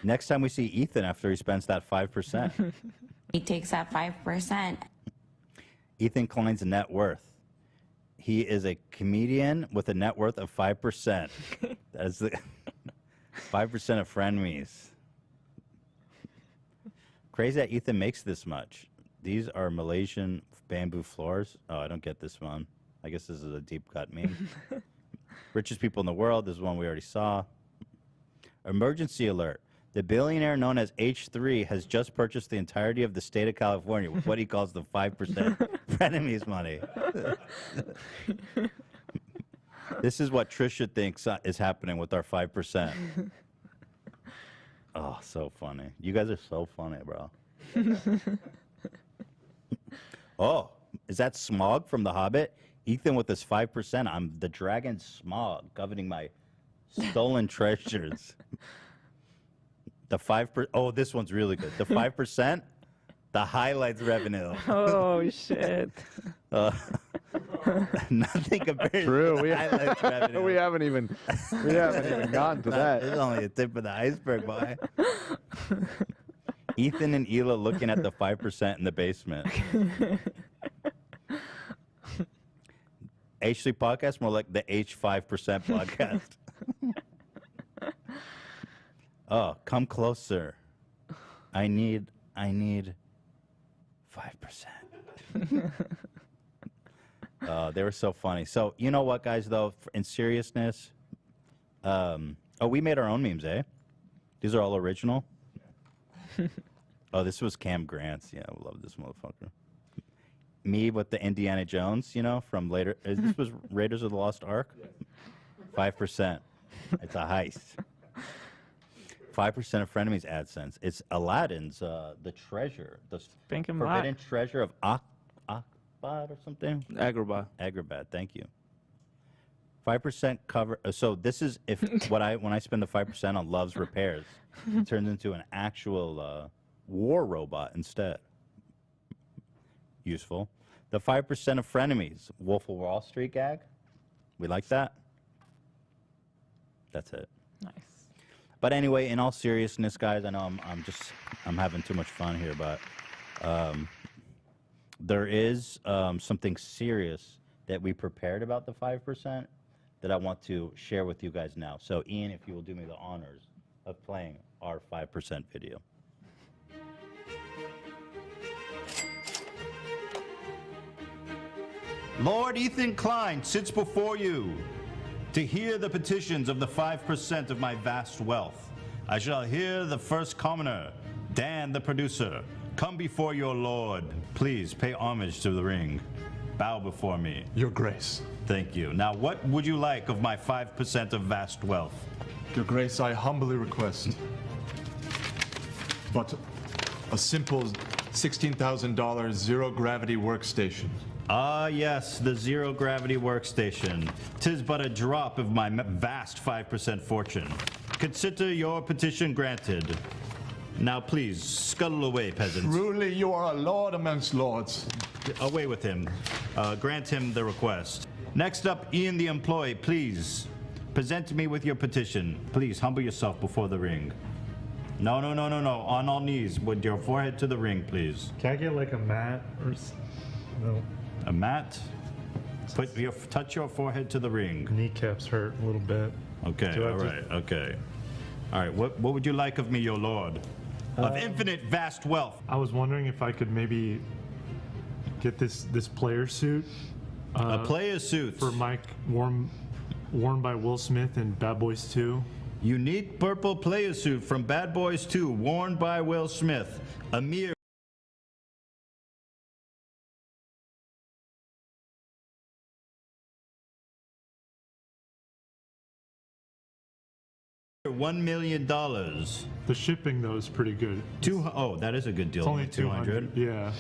Next time we see Ethan after he spends that 5%. He takes that 5%. Ethan Klein's net worth. He is a comedian with a net worth of 5%. That is the 5% of frenemies. Crazy that Ethan makes this much. These are Malaysian bamboo floors. Oh, I don't get this one. I guess this is a deep cut meme. Richest people in the world. This is one we already saw. Emergency alert. The billionaire known as H3 has just purchased the entirety of the state of California with what he calls the 5% frenemies money. This is what Trisha thinks is happening with our 5%. Oh, so funny. You guys are so funny, bro. Oh, is that Smog from The Hobbit? Ethan with his 5%. I'm the dragon Smog, coveting my stolen treasures. The 5%. Oh, this one's really good. The 5%, the highlights revenue. Oh, shit. Nothing compared True. to the highlights revenue. We haven't even gotten to that. This is only the tip of the iceberg, boy. Ethan and Hila looking at the 5% in the basement. H3 podcast, more like the H5% podcast. Oh, come closer. I need 5%. They were so funny. So, you know what, guys, though, in seriousness, we made our own memes, eh? These are all original. Oh, this was Cam Grant's. Yeah, I love this motherfucker. Me with the Indiana Jones, you know, from later. This was Raiders of the Lost Ark. 5%. It's a heist. 5% of frenemies AdSense. It's Aladdin's the treasure, the Pink and forbidden black. treasure of Akbad or something. Agrabah. Agrabah. Thank you. 5% cover. So this is if when I spend the 5% on Love's repairs, it turns into an actual war robot instead. Useful. The 5% of frenemies. Wolf of Wall Street gag. We like that. That's it. Nice. But anyway, in all seriousness, guys, I know I'm having too much fun here, but there is something serious that we prepared about the 5% that I want to share with you guys now. So, Ian, if you will do me the honors of playing our 5% video. Lord Ethan Klein sits before you to hear the petitions of the 5% of my vast wealth. I shall hear the first commoner, Dan the producer, come before your lord. Please pay homage to the ring. Bow before me. Your Grace. Thank you. Now, what would you like of my 5% of vast wealth? Your Grace, I humbly request. But a simple $16,000 zero-gravity workstation. Ah, yes, the zero-gravity workstation. 'Tis but a drop of my vast 5% fortune. Consider your petition granted. Now, please, scuttle away, peasant. Truly, you are a lord amongst lords. Away with him. Grant him the request. Next up, Ian the employee, please. Present me with your petition. Please, humble yourself before the ring. No. On all knees, with your forehead to the ring, please. Can I get like a mat or no? A mat? Touch your forehead to the ring. Kneecaps hurt a little bit. Okay, all right, okay. All right, what would you like of me, your lord? Of infinite vast wealth. I was wondering if I could maybe get this player suit. A player suit? For Mike, worn by Will Smith in Bad Boys 2. Unique purple player suit from Bad Boys 2, worn by Will Smith. A mere $1 million. The shipping though is pretty good. Oh, that is a good deal. It's only 200. Yeah.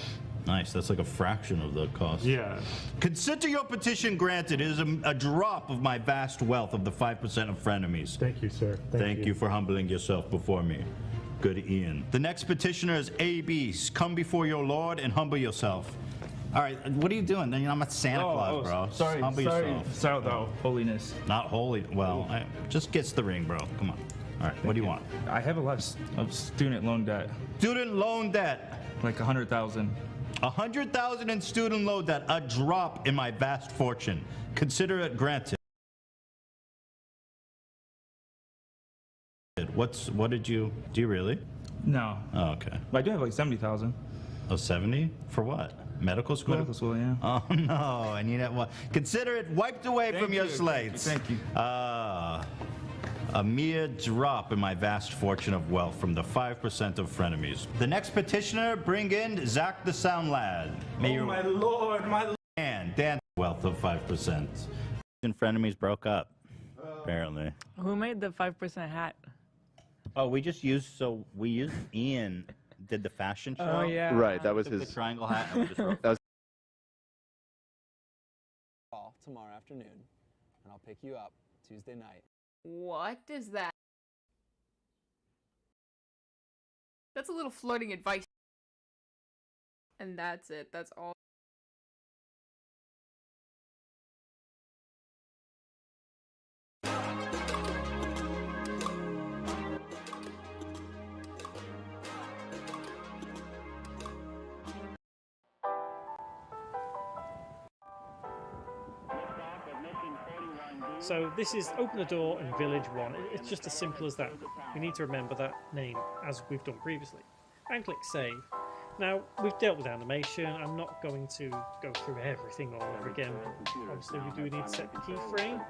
Nice. That's like a fraction of the cost. Yeah. Consider your petition granted. It is a drop of my vast wealth of the 5% of frenemies. Thank you, sir. Thank you for humbling yourself before me. Good Ian. The next petitioner is AB. Come before your lord and humble yourself. All right, what are you doing? I'm a Santa Claus, bro. Sorry, humble yourself. sorry though, holiness. Not holy. Well, just gets the ring, bro. Come on. All right, what do you want? I have a lot of student loan debt. Student loan debt. Like 100,000. 100,000 in student loan debt. A drop in my vast fortune. Consider it granted. What did you? Do you really? No. Oh, okay. But I do have like 70,000. Oh, 70? For what? Medical school? Medical school, yeah. Oh no! And you know what? Consider it wiped away from your slates. Thank you. A mere drop in my vast fortune of wealth from the 5% of frenemies. The next petitioner, bring in Zach the Sound Lad. My lord, my lord. And Dan, wealth of 5%. And frenemies broke up, apparently. Who made the 5% hat? Oh, we used Ian. Did the fashion show? Oh yeah. Right, that was Took his the triangle hat. And we just wrote that was tomorrow afternoon, and I'll pick you up Tuesday night. What is that? That's a little flirting advice. And that's it. That's all. So this is Open the Door in Village 1. It's just as simple as that. We need to remember that name, as we've done previously. And click Save. Now, we've dealt with animation. I'm not going to go through everything all over again. Obviously, we do need to set the keyframe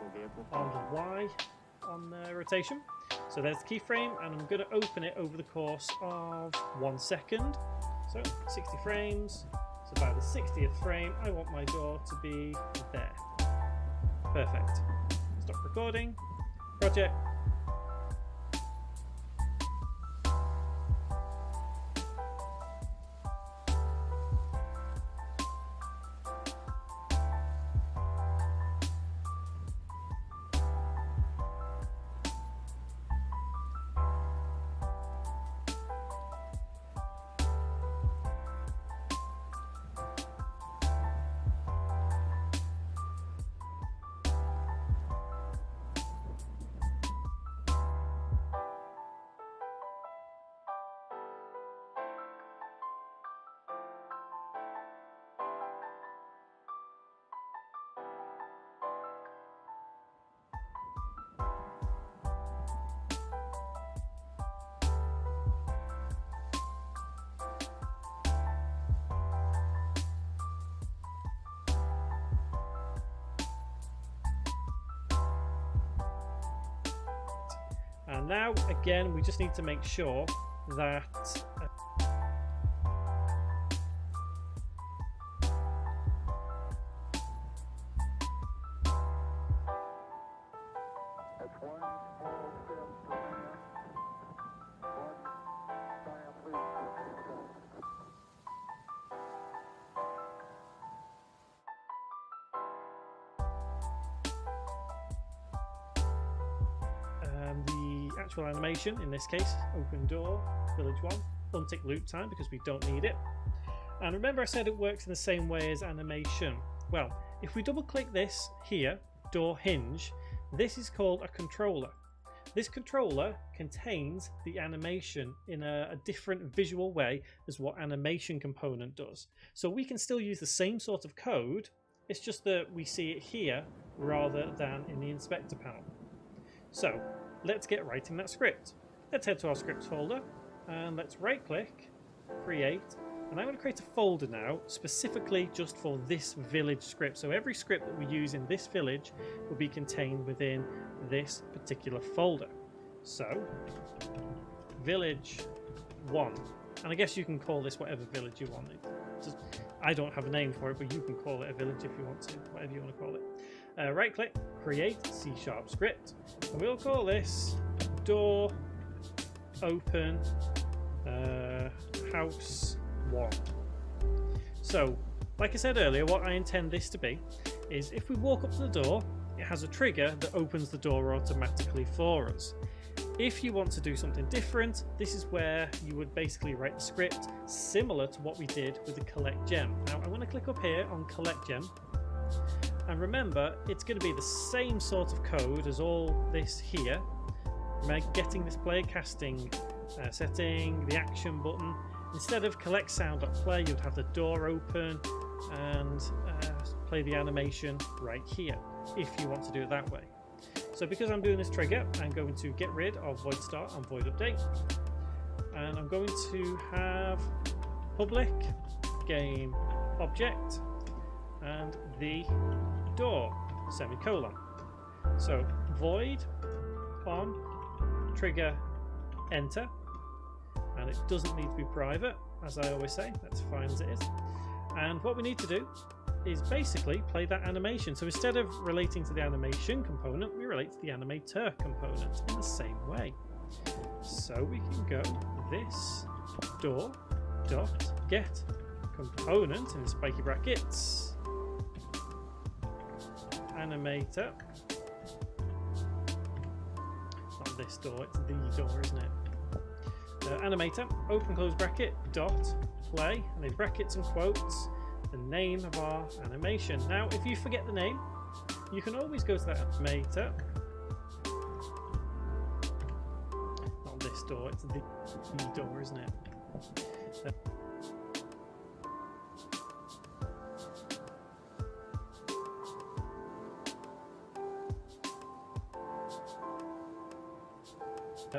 on the Y on the rotation. So there's the keyframe, and I'm going to open it over the course of 1 second. So 60 frames. So by the 60th frame, I want my door to be there. Perfect. Stop recording. Project. now, again, we just need to make sure that the actual animation, in this case, open door, village 1, untick loop time because we don't need it. And remember I said it works in the same way as animation. Well, if we double click this here, door hinge, this is called a controller. This controller contains the animation in a different visual way as what animation component does. So we can still use the same sort of code, it's just that we see it here rather than in the inspector panel. So let's get writing that script. Let's head to our scripts folder and let's right click, create, and I'm going to create a folder now specifically just for this village script. So every script that we use in this village will be contained within this particular folder. So village 1, and I guess you can call this whatever village you want. I don't have a name for it, but you can call it a village if you want to, whatever you want to call it. Right click, create C# script, and we'll call this door open house 1. So like I said earlier, what I intend this to be is if we walk up to the door, it has a trigger that opens the door automatically for us. If you want to do something different, this is where you would basically write the script similar to what we did with the collect gem. Now I'm going to click up here on collect gem, and remember it's going to be the same sort of code as all this here. Remember, getting this player casting setting, the action button. Instead of collect sound.play, you'd have the door open and play the animation right here if you want to do it that way. So because I'm doing this trigger, I'm going to get rid of void start and void update, and I'm going to have public game object and the door semicolon. So void on trigger enter, and it doesn't need to be private, as I always say, that's fine as it is. And what we need to do is basically play that animation. So instead of relating to the animation component, we relate to the animator component in the same way. So we can go this door dot get component in spiky brackets animator. Not this door, it's the door, isn't it? Animator open close bracket dot play, and in brackets and quotes the name of our animation. Now if you forget the name, you can always go to that animator. Not this door, it's the door, isn't it?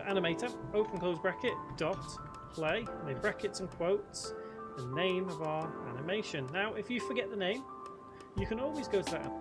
Animator open close bracket dot play, and in brackets and quotes the name of our animation. Now if you forget the name, you can always go to that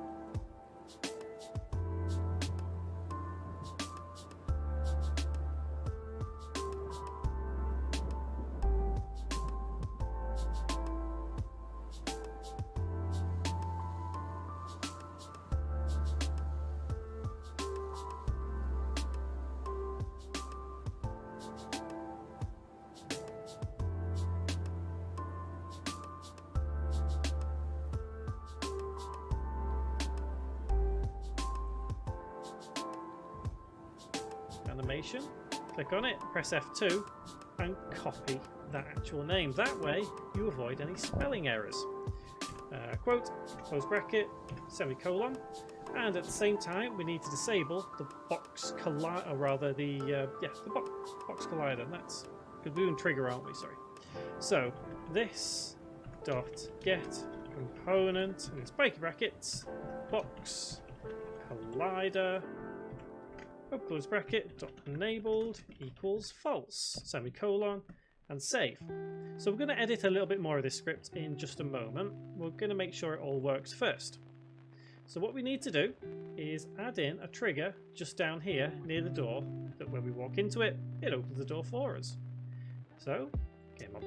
animation, click on it, press F2 and copy that actual name. That way you avoid any spelling errors. Quote, close bracket, semicolon, and at the same time we need to disable the box collider, or rather the box collider. That's because we're doing trigger, aren't we? Sorry. So this dot get component in spiky brackets box collider open close bracket dot enabled equals false semicolon and save. So we're going to edit a little bit more of this script in just a moment. We're going to make sure it all works first. So what we need to do is add in a trigger just down here near the door, that when we walk into it, it opens the door for us. So, game on.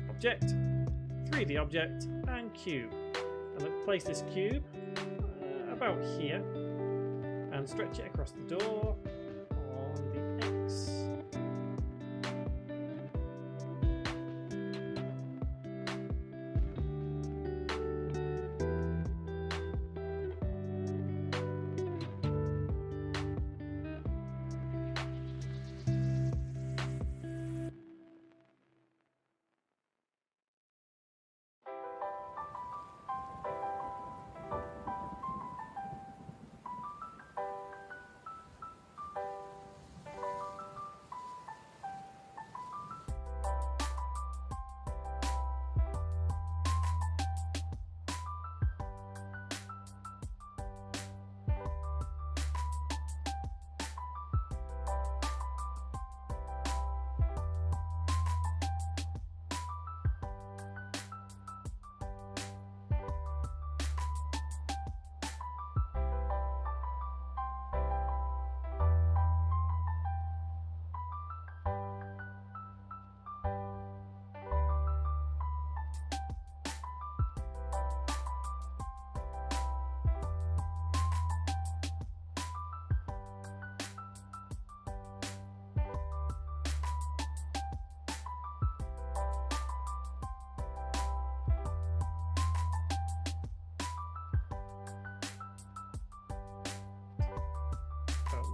Object, 3D object, and cube. And let's place this cube about here and stretch it across the door on the X.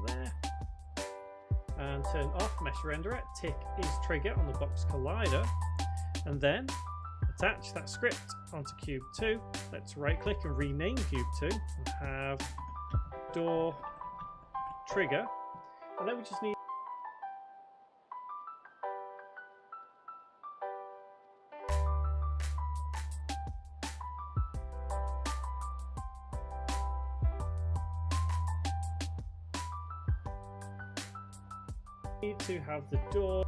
There. And turn off mesh renderer, tick is trigger on the box collider, and then attach that script onto cube 2. Let's right click and rename cube 2 and have door trigger, and then we just need to have the door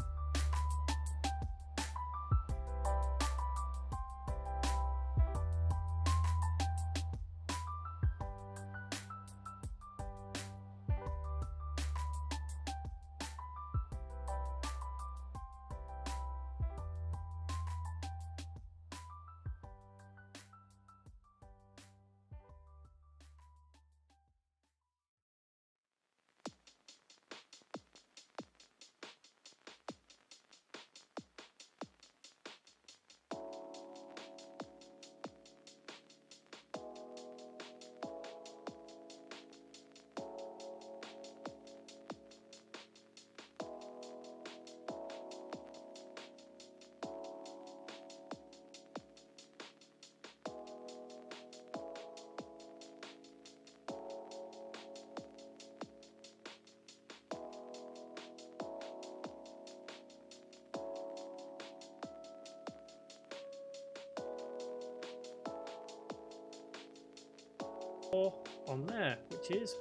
door on there, which is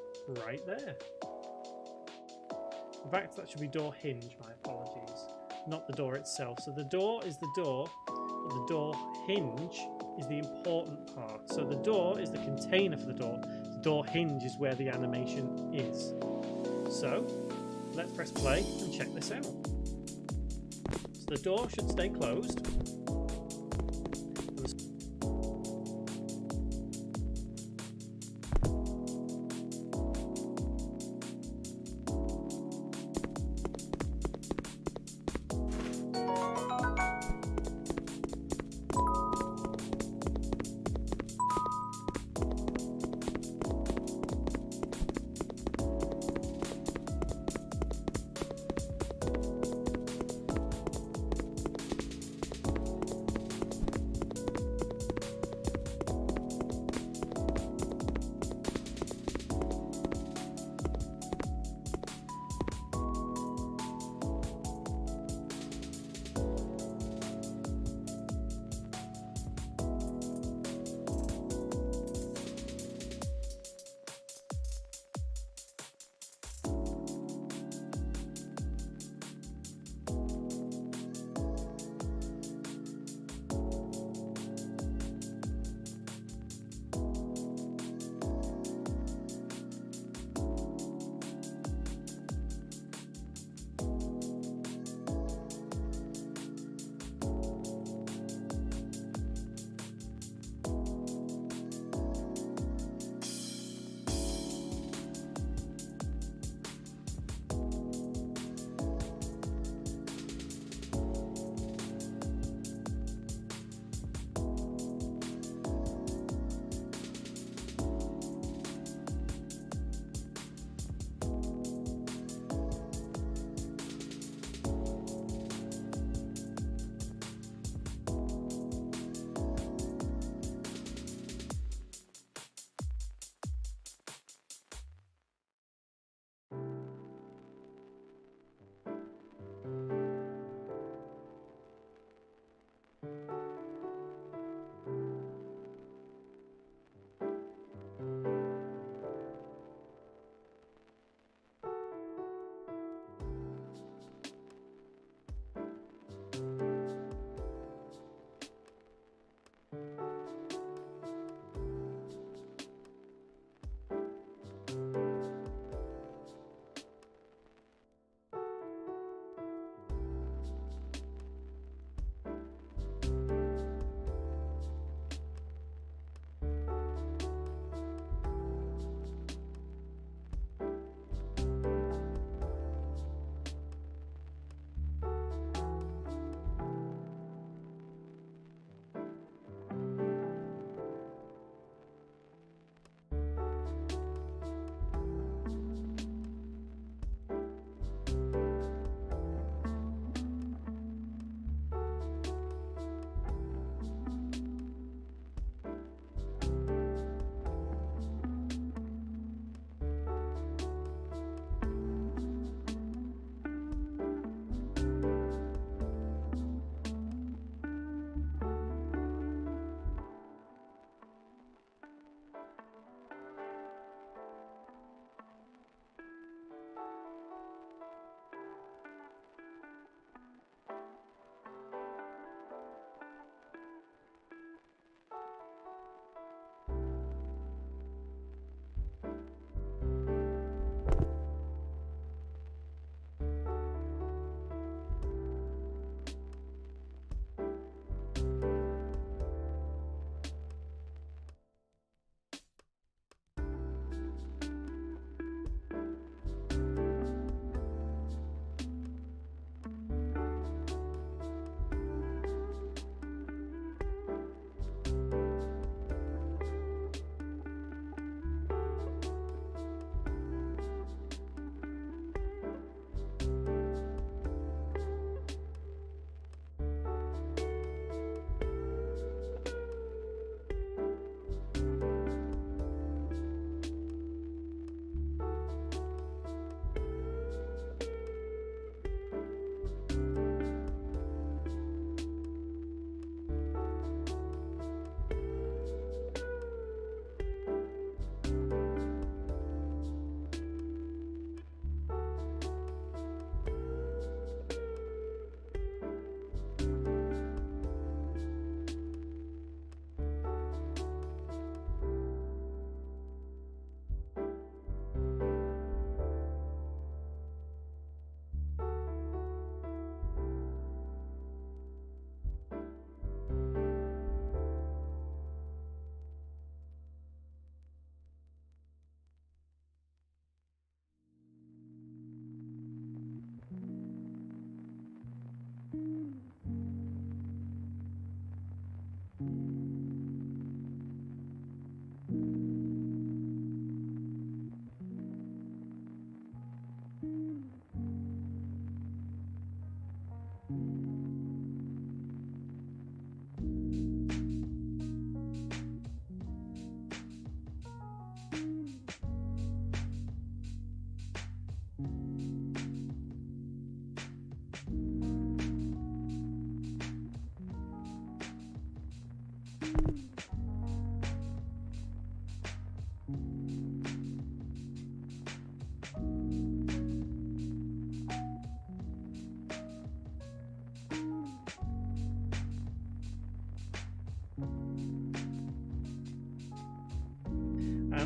right there. In fact, that should be door hinge, my apologies. Not the door itself. So the door is the door, but the door hinge is the important part. So the door is the container for the door. The door hinge is where the animation is. So let's press play and check this out. So the door should stay closed.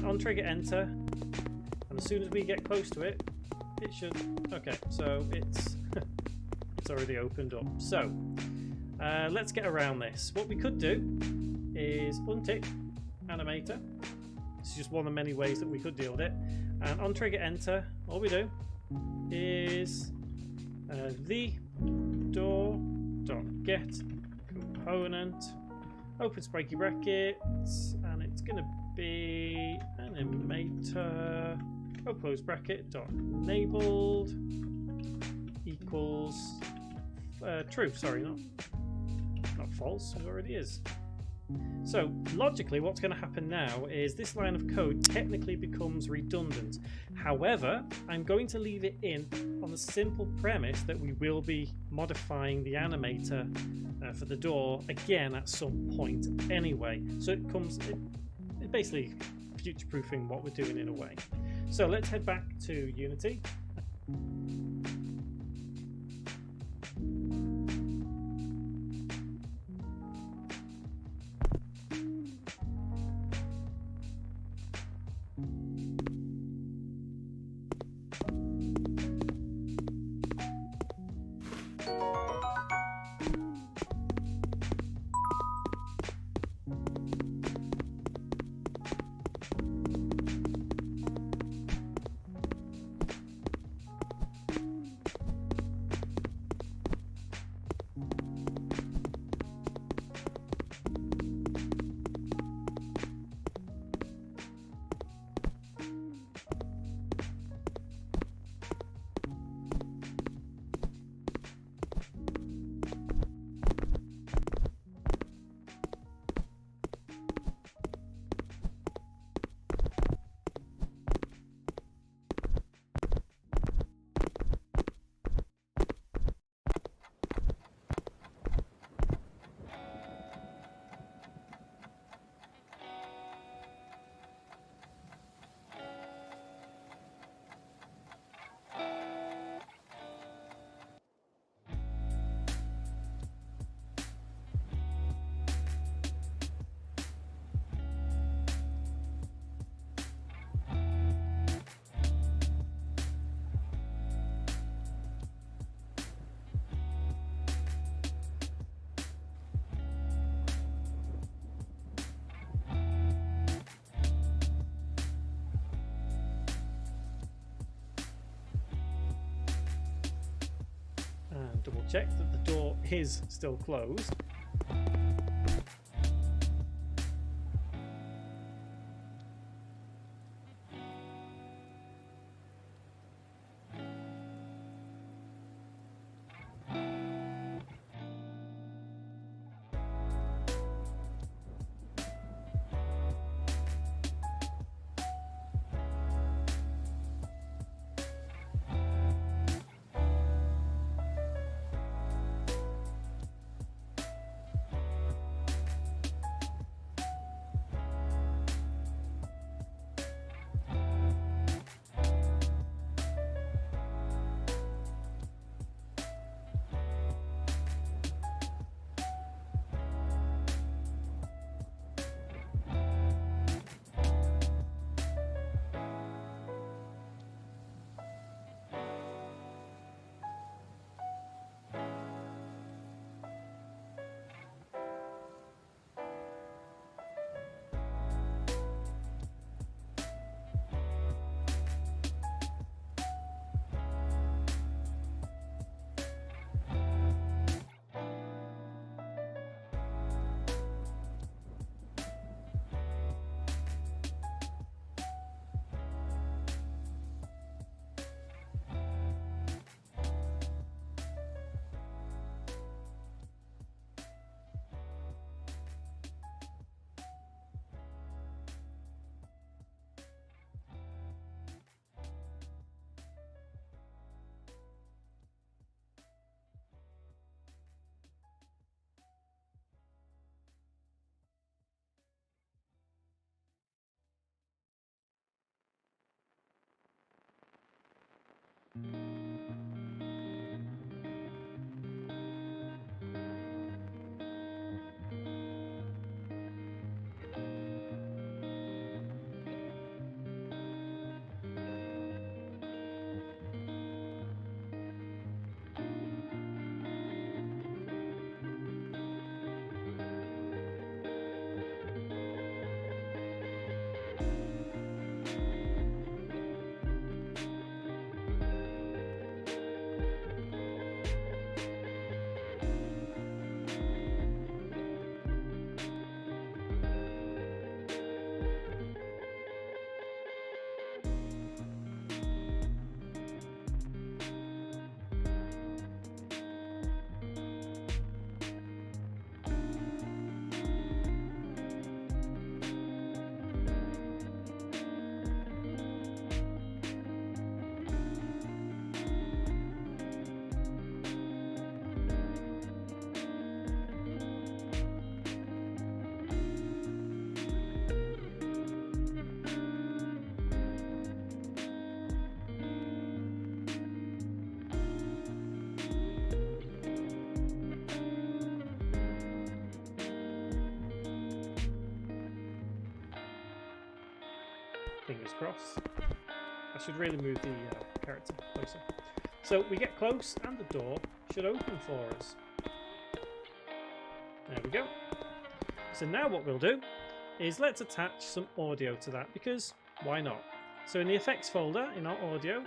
And on trigger enter, and as soon as we get close to it, it should. Okay, so it's it's already opened up. So let's get around this. What we could do is untick animator. This is just one of many ways that we could deal with it. And on trigger enter, all we do is the door.get component, open spiky brackets, and it's going to be animator, close bracket dot enabled equals true. Sorry, not false. It already is. So logically, what's going to happen now is this line of code technically becomes redundant. However, I'm going to leave it in on the simple premise that we will be modifying the animator for the door again at some point anyway. So it basically future-proofing what we're doing in a way. So let's head back to Unity. Double check that the door is still closed. Fingers crossed. I should really move the character closer. So we get close and the door should open for us. There we go. So now what we'll do is let's attach some audio to that, because why not? So in the effects folder in our audio,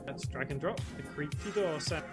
let's drag and drop the creaky door sound.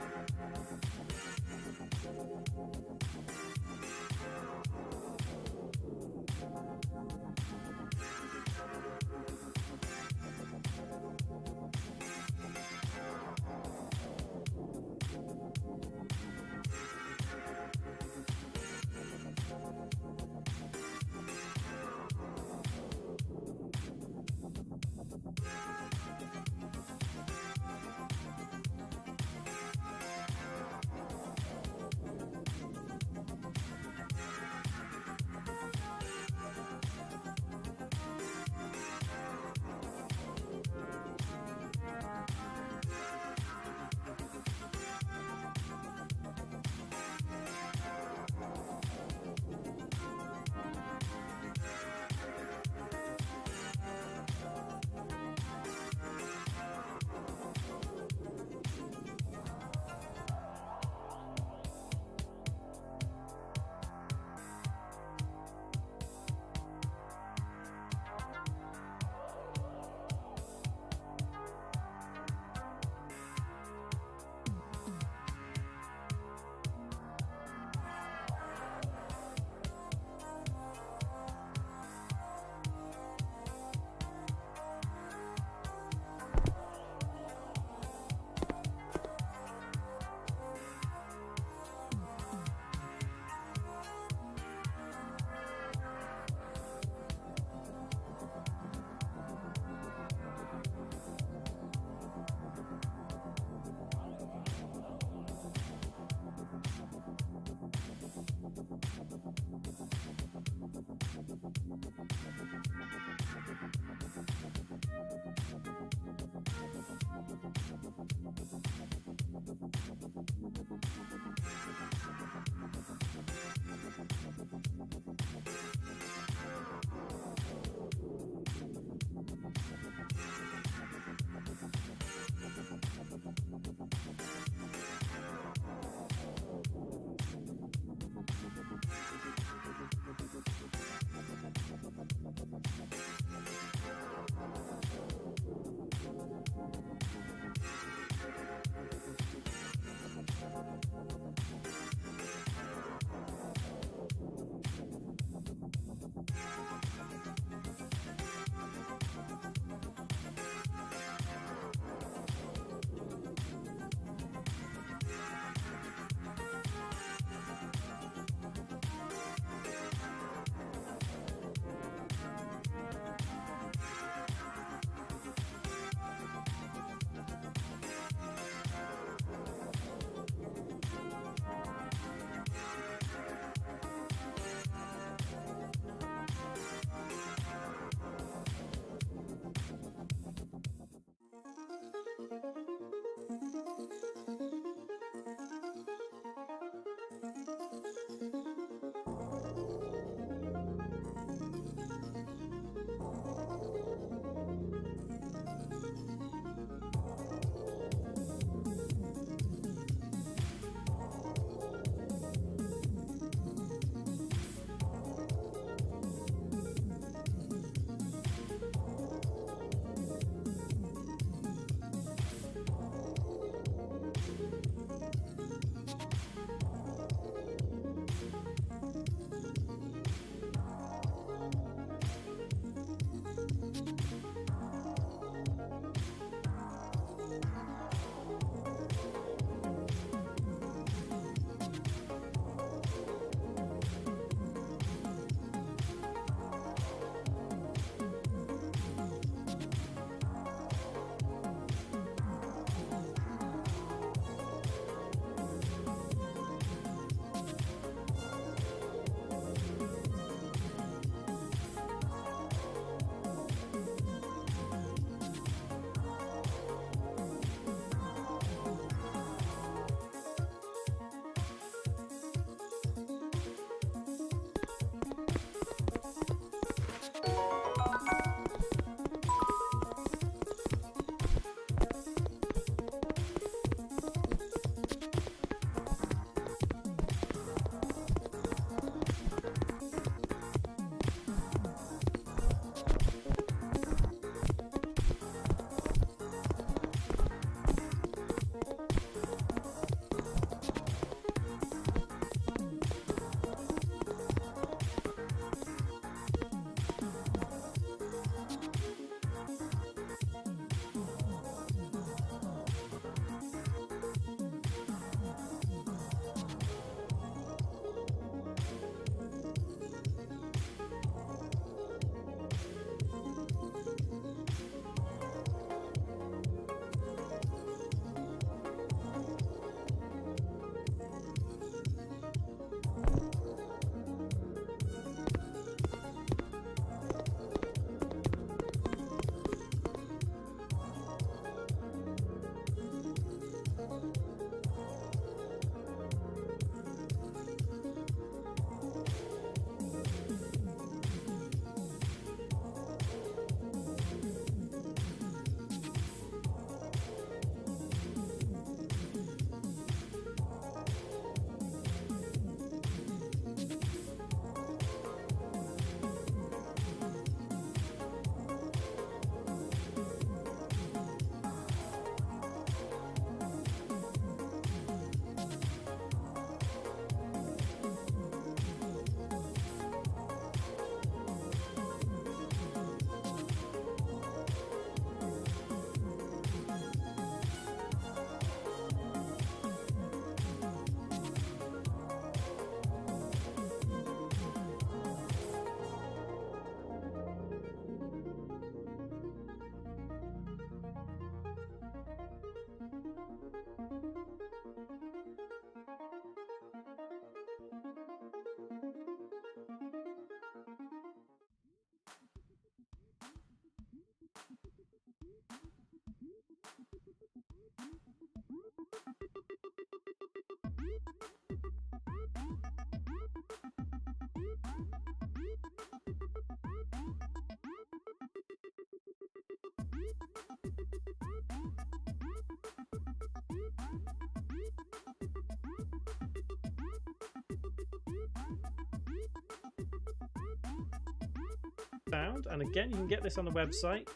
Sound, and again, you can get this on the website.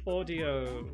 Audio.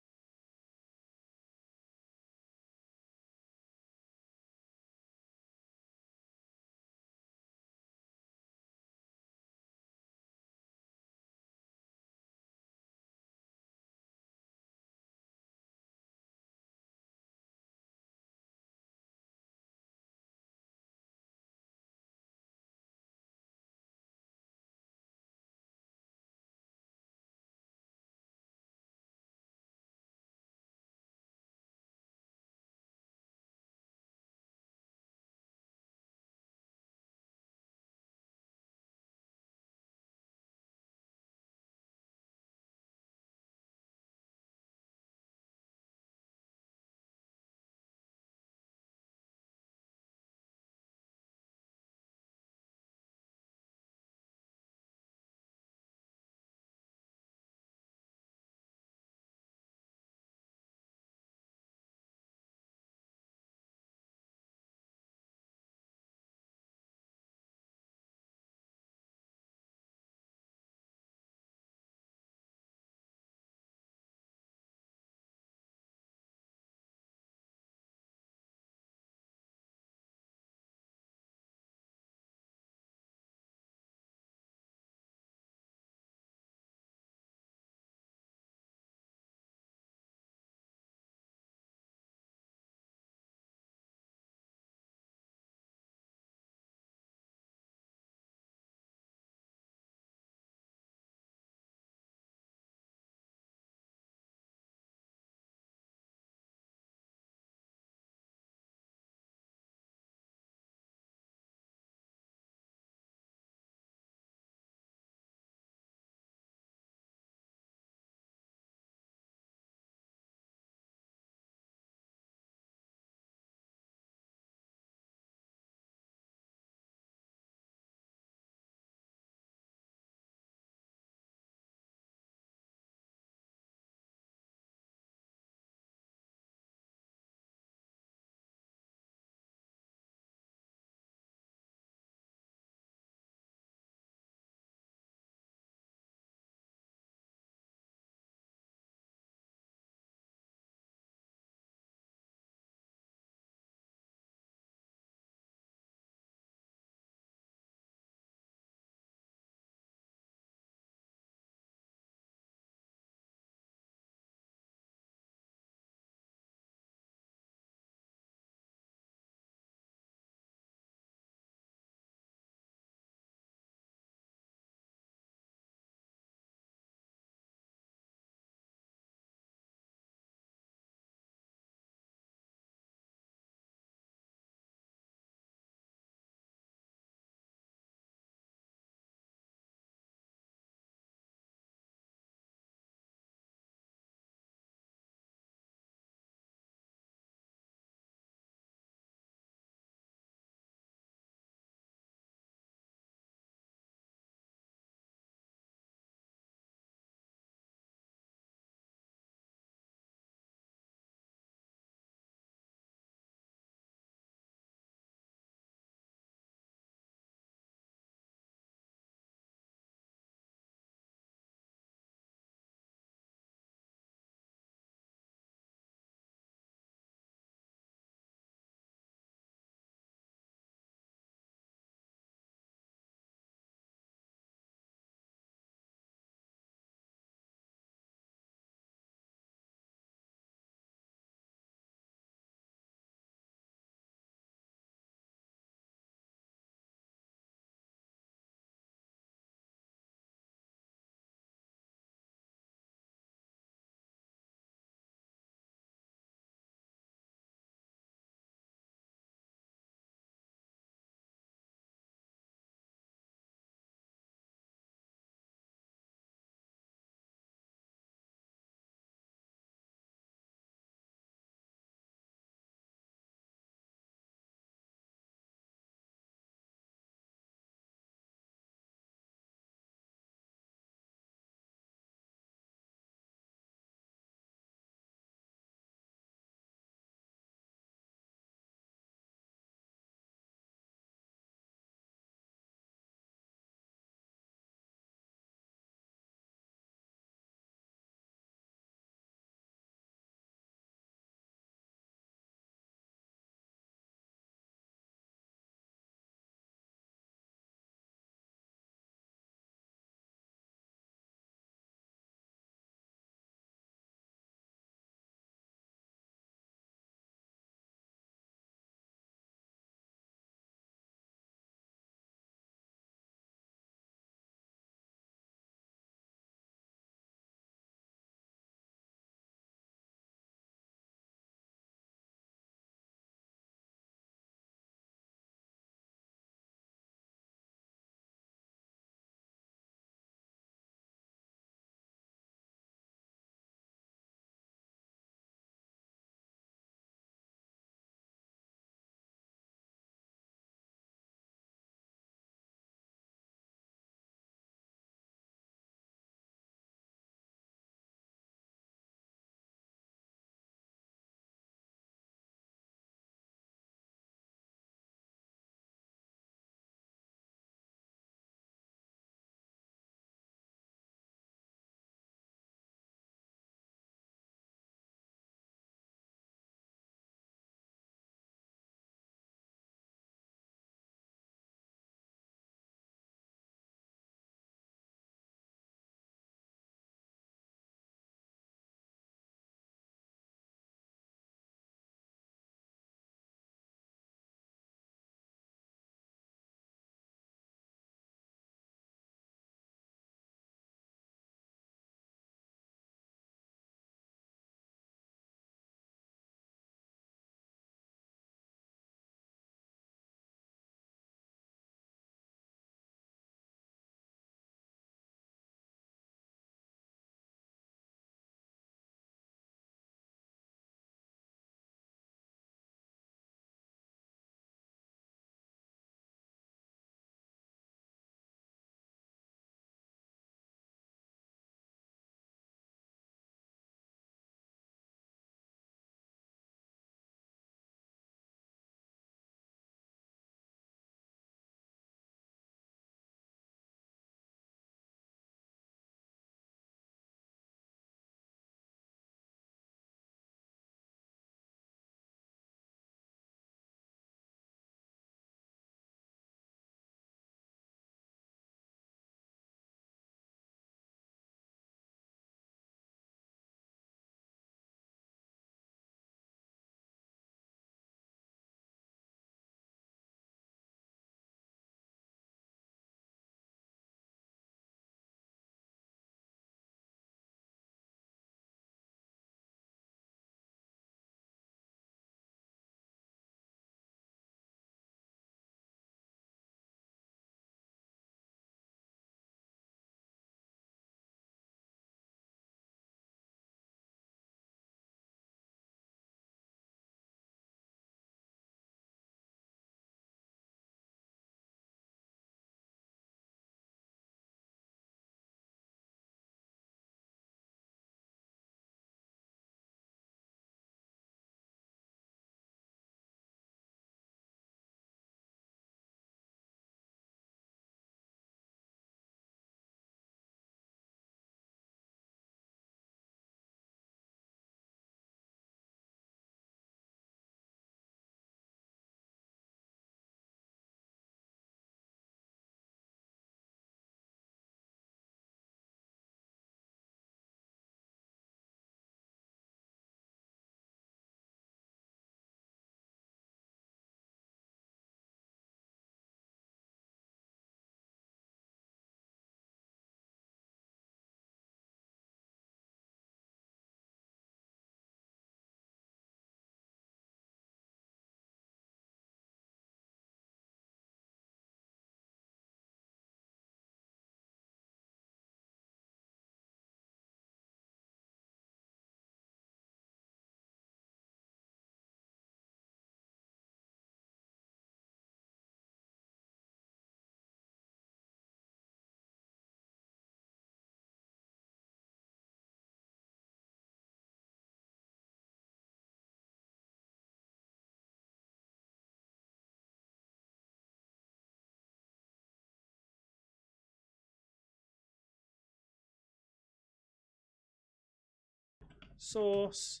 source,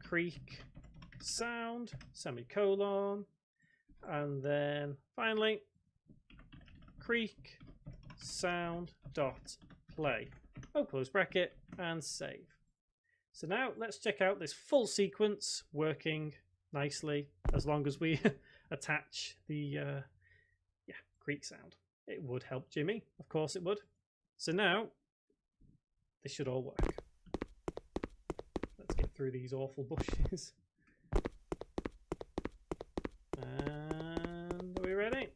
Creek, sound, semicolon, and then finally Creek, sound dot play. Close bracket and save. So now let's check out this full sequence working nicely as long as we attach the Creek sound. It would help Jimmy, of course it would. So now this should all work. Let's get through these awful bushes. And are we ready?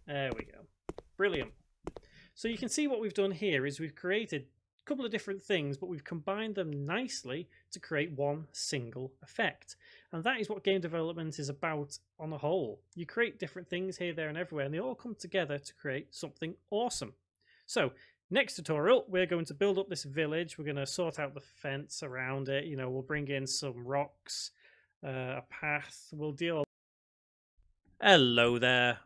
There we go. Brilliant. So you can see what we've done here is we've created a couple of different things, but we've combined them nicely to create one single effect. And that is what game development is about on a whole. You create different things here, there, and everywhere, and they all come together to create something awesome. So next tutorial, we're going to build up this village. We're going to sort out the fence around it. You know, we'll bring in some rocks, a path. We'll deal. Hello there.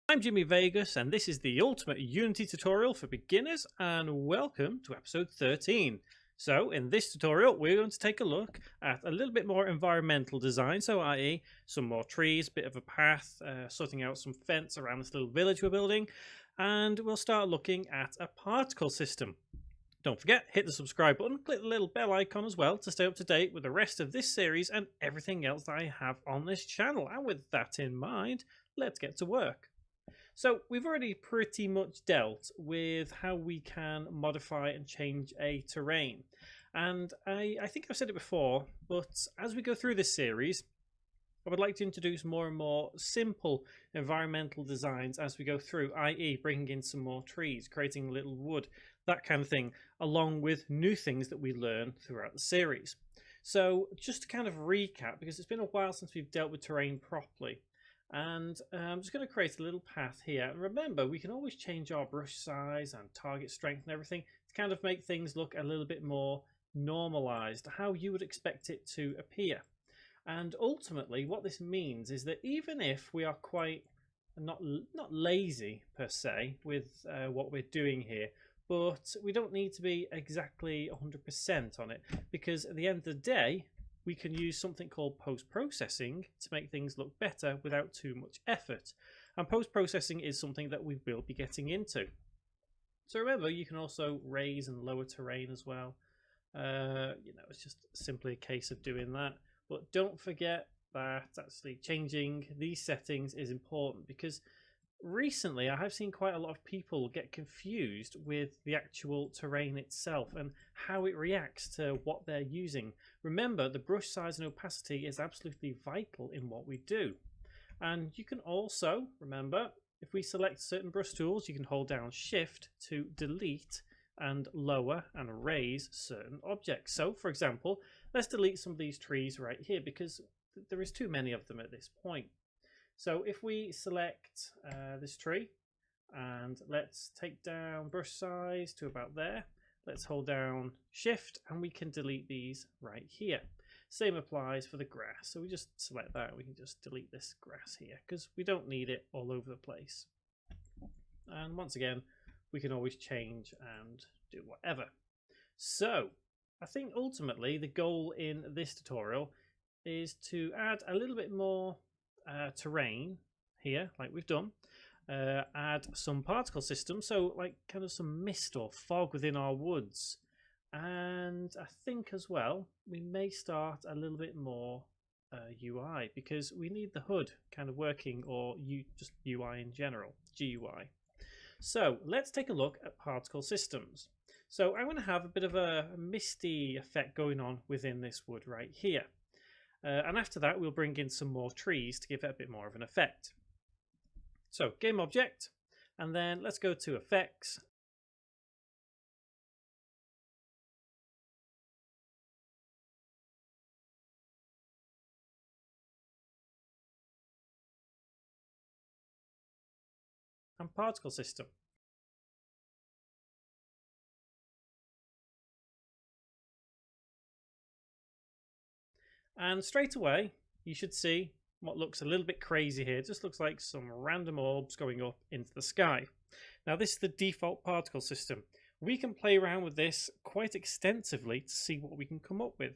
I'm Jimmy Vegas, and this is the Ultimate Unity tutorial for beginners, and welcome to episode 13. So in this tutorial, we're going to take a look at a little bit more environmental design, so i.e. some more trees, bit of a path, sorting out some fence around this little village we're building, and we'll start looking at a particle system. Don't forget, hit the subscribe button, click the little bell icon as well to stay up to date with the rest of this series and everything else that I have on this channel. And with that in mind, let's get to work. So we've already pretty much dealt with how we can modify and change a terrain. And I think I've said it before, but as we go through this series, I would like to introduce more and more simple environmental designs as we go through, i.e. bringing in some more trees, creating a little wood, that kind of thing, along with new things that we learn throughout the series. So just to kind of recap, because it's been a while since we've dealt with terrain properly, and I'm just going to create a little path here. And remember, we can always change our brush size and target strength and everything to kind of make things look a little bit more normalized, how you would expect it to appear. And ultimately, what this means is that even if we are quite not lazy per se with what we're doing here, but we don't need to be exactly 100% on it, because at the end of the day, we can use something called post-processing to make things look better without too much effort. And post-processing is something that we will be getting into. So remember, you can also raise and lower terrain as well. It's just simply a case of doing that. But don't forget that actually changing these settings is important, because recently I have seen quite a lot of people get confused with the actual terrain itself and how it reacts to what they're using. Remember, the brush size and opacity is absolutely vital in what we do. And you can also, remember, if we select certain brush tools, you can hold down Shift to delete and lower and raise certain objects. So, for example, let's delete some of these trees right here because there is too many of them at this point. So if we select this tree and let's take down brush size to about there, let's hold down Shift and we can delete these right here. Same applies for the grass. So we just select that and we can just delete this grass here because we don't need it all over the place. And once again, we can always change and do whatever. So I think ultimately the goal in this tutorial is to add a little bit more terrain here, like we've done, add some particle systems, so like kind of some mist or fog within our woods, and I think as well we may start a little bit more UI, because we need the hood kind of working, or just UI in general, GUI. So let's take a look at particle systems. So I'm going to have a bit of a misty effect going on within this wood right here. And after that, we'll bring in some more trees to give it a bit more of an effect. So game object, and then let's go to effects. And particle system. And straight away, you should see what looks a little bit crazy here. It just looks like some random orbs going up into the sky. Now, this is the default particle system. We can play around with this quite extensively to see what we can come up with.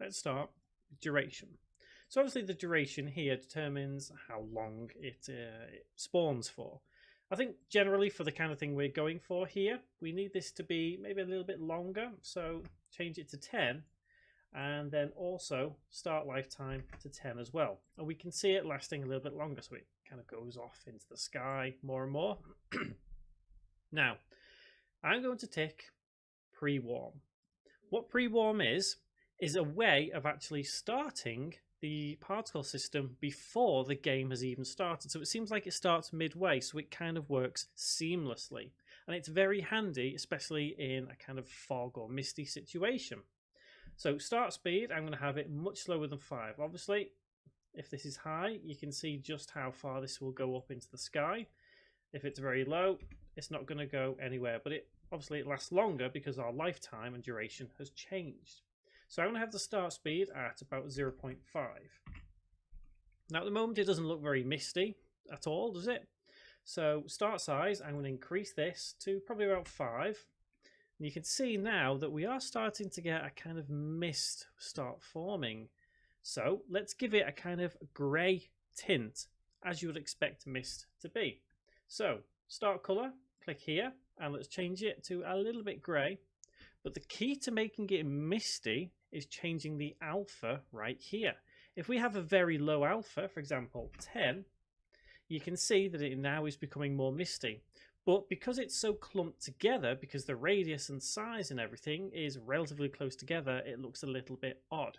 let's start with duration. So obviously the duration here determines how long it spawns for. I think generally for the kind of thing we're going for here, we need this to be maybe a little bit longer. So change it to 10 and then also start lifetime to 10 as well. And we can see it lasting a little bit longer. So it kind of goes off into the sky more and more. Now, I'm going to tick pre-warm. What pre-warm is a way of actually starting the particle system before the game has even started. So it seems like it starts midway, so it kind of works seamlessly. And it's very handy, especially in a kind of fog or misty situation. So start speed, I'm going to have it much slower than 5. Obviously, if this is high, you can see just how far this will go up into the sky. If it's very low, it's not going to go anywhere, but obviously it lasts longer because our lifetime and duration has changed. So I'm going to have the start speed at about 0.5. Now at the moment it doesn't look very misty at all, does it? So start size, I'm going to increase this to probably about 5. And you can see now that we are starting to get a kind of mist start forming. So let's give it a kind of grey tint, as you would expect mist to be. So start colour, click here, and let's change it to a little bit grey. But the key to making it misty is changing the alpha right here. If we have a very low alpha, for example 10, you can see that it now is becoming more misty. But because it's so clumped together, because the radius and size and everything is relatively close together, it looks a little bit odd.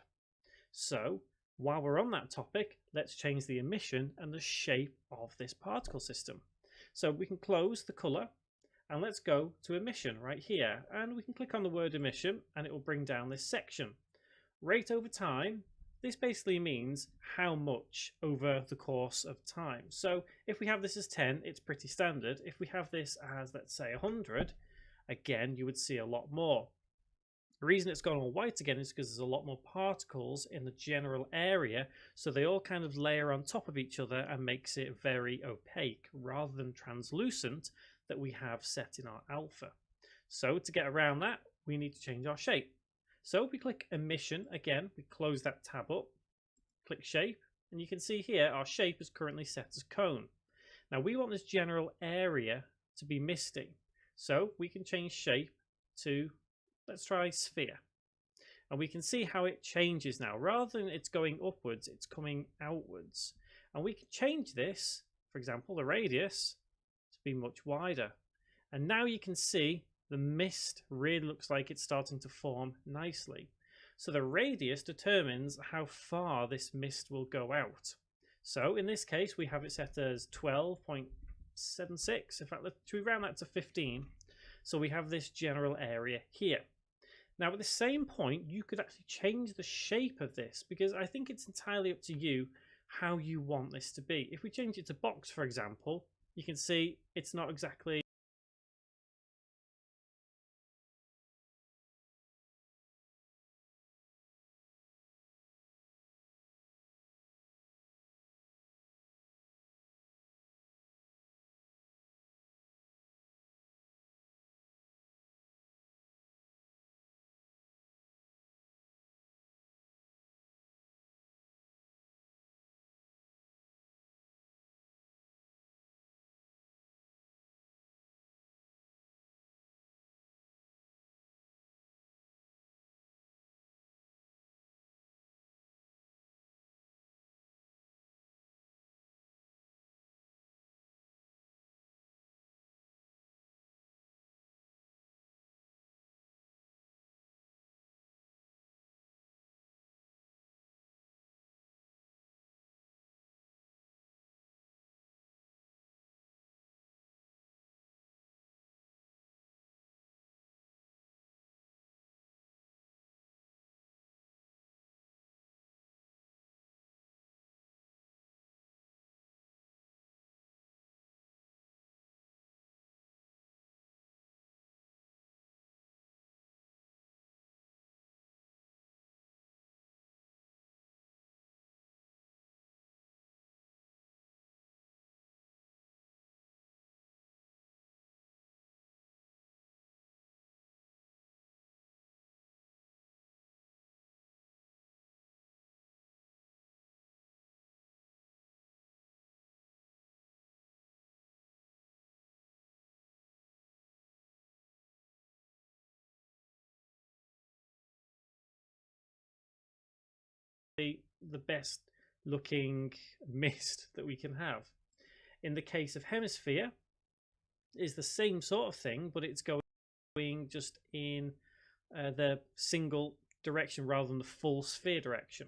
So while we're on that topic, let's change the emission and the shape of this particle system. So we can close the colour and let's go to emission right here, and we can click on the word emission and it will bring down this section. Rate over time, this basically means how much over the course of time. So if we have this as 10, it's pretty standard. If we have this as, let's say, 100, again, you would see a lot more. The reason it's gone all white again is because there's a lot more particles in the general area, so they all kind of layer on top of each other and makes it very opaque rather than translucent that we have set in our alpha. So to get around that, we need to change our shape. So we click emission again, we close that tab up, click shape, and you can see here our shape is currently set as cone. Now we want this general area to be misty, so we can change shape to, let's try sphere. And we can see how it changes now. Rather than it's going upwards, it's coming outwards. And we can change this, for example, the radius, to be much wider. And now you can see the mist really looks like it's starting to form nicely. So the radius determines how far this mist will go out. So in this case, we have it set as 12.76. In fact, let's round that to 15. So we have this general area here. Now at the same point, you could actually change the shape of this, because I think it's entirely up to you how you want this to be. If we change it to box, for example, you can see it's not exactly the best looking mist that we can have. In the case of hemisphere, is the same sort of thing, but it's going just in the single direction rather than the full sphere direction.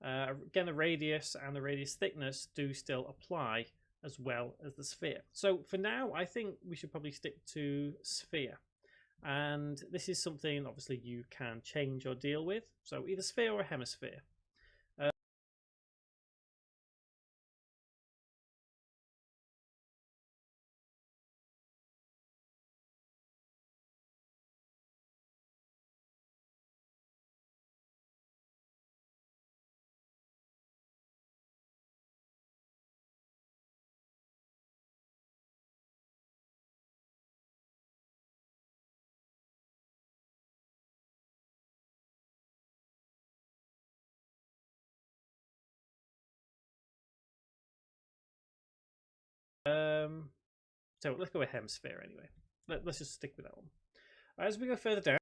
Again, the radius and the radius thickness do still apply as well as the sphere. So for now, I think we should probably stick to sphere. And this is something obviously you can change or deal with. So either sphere or hemisphere. So let's go with hemisphere anyway. Let's just stick with that one. As we go further down,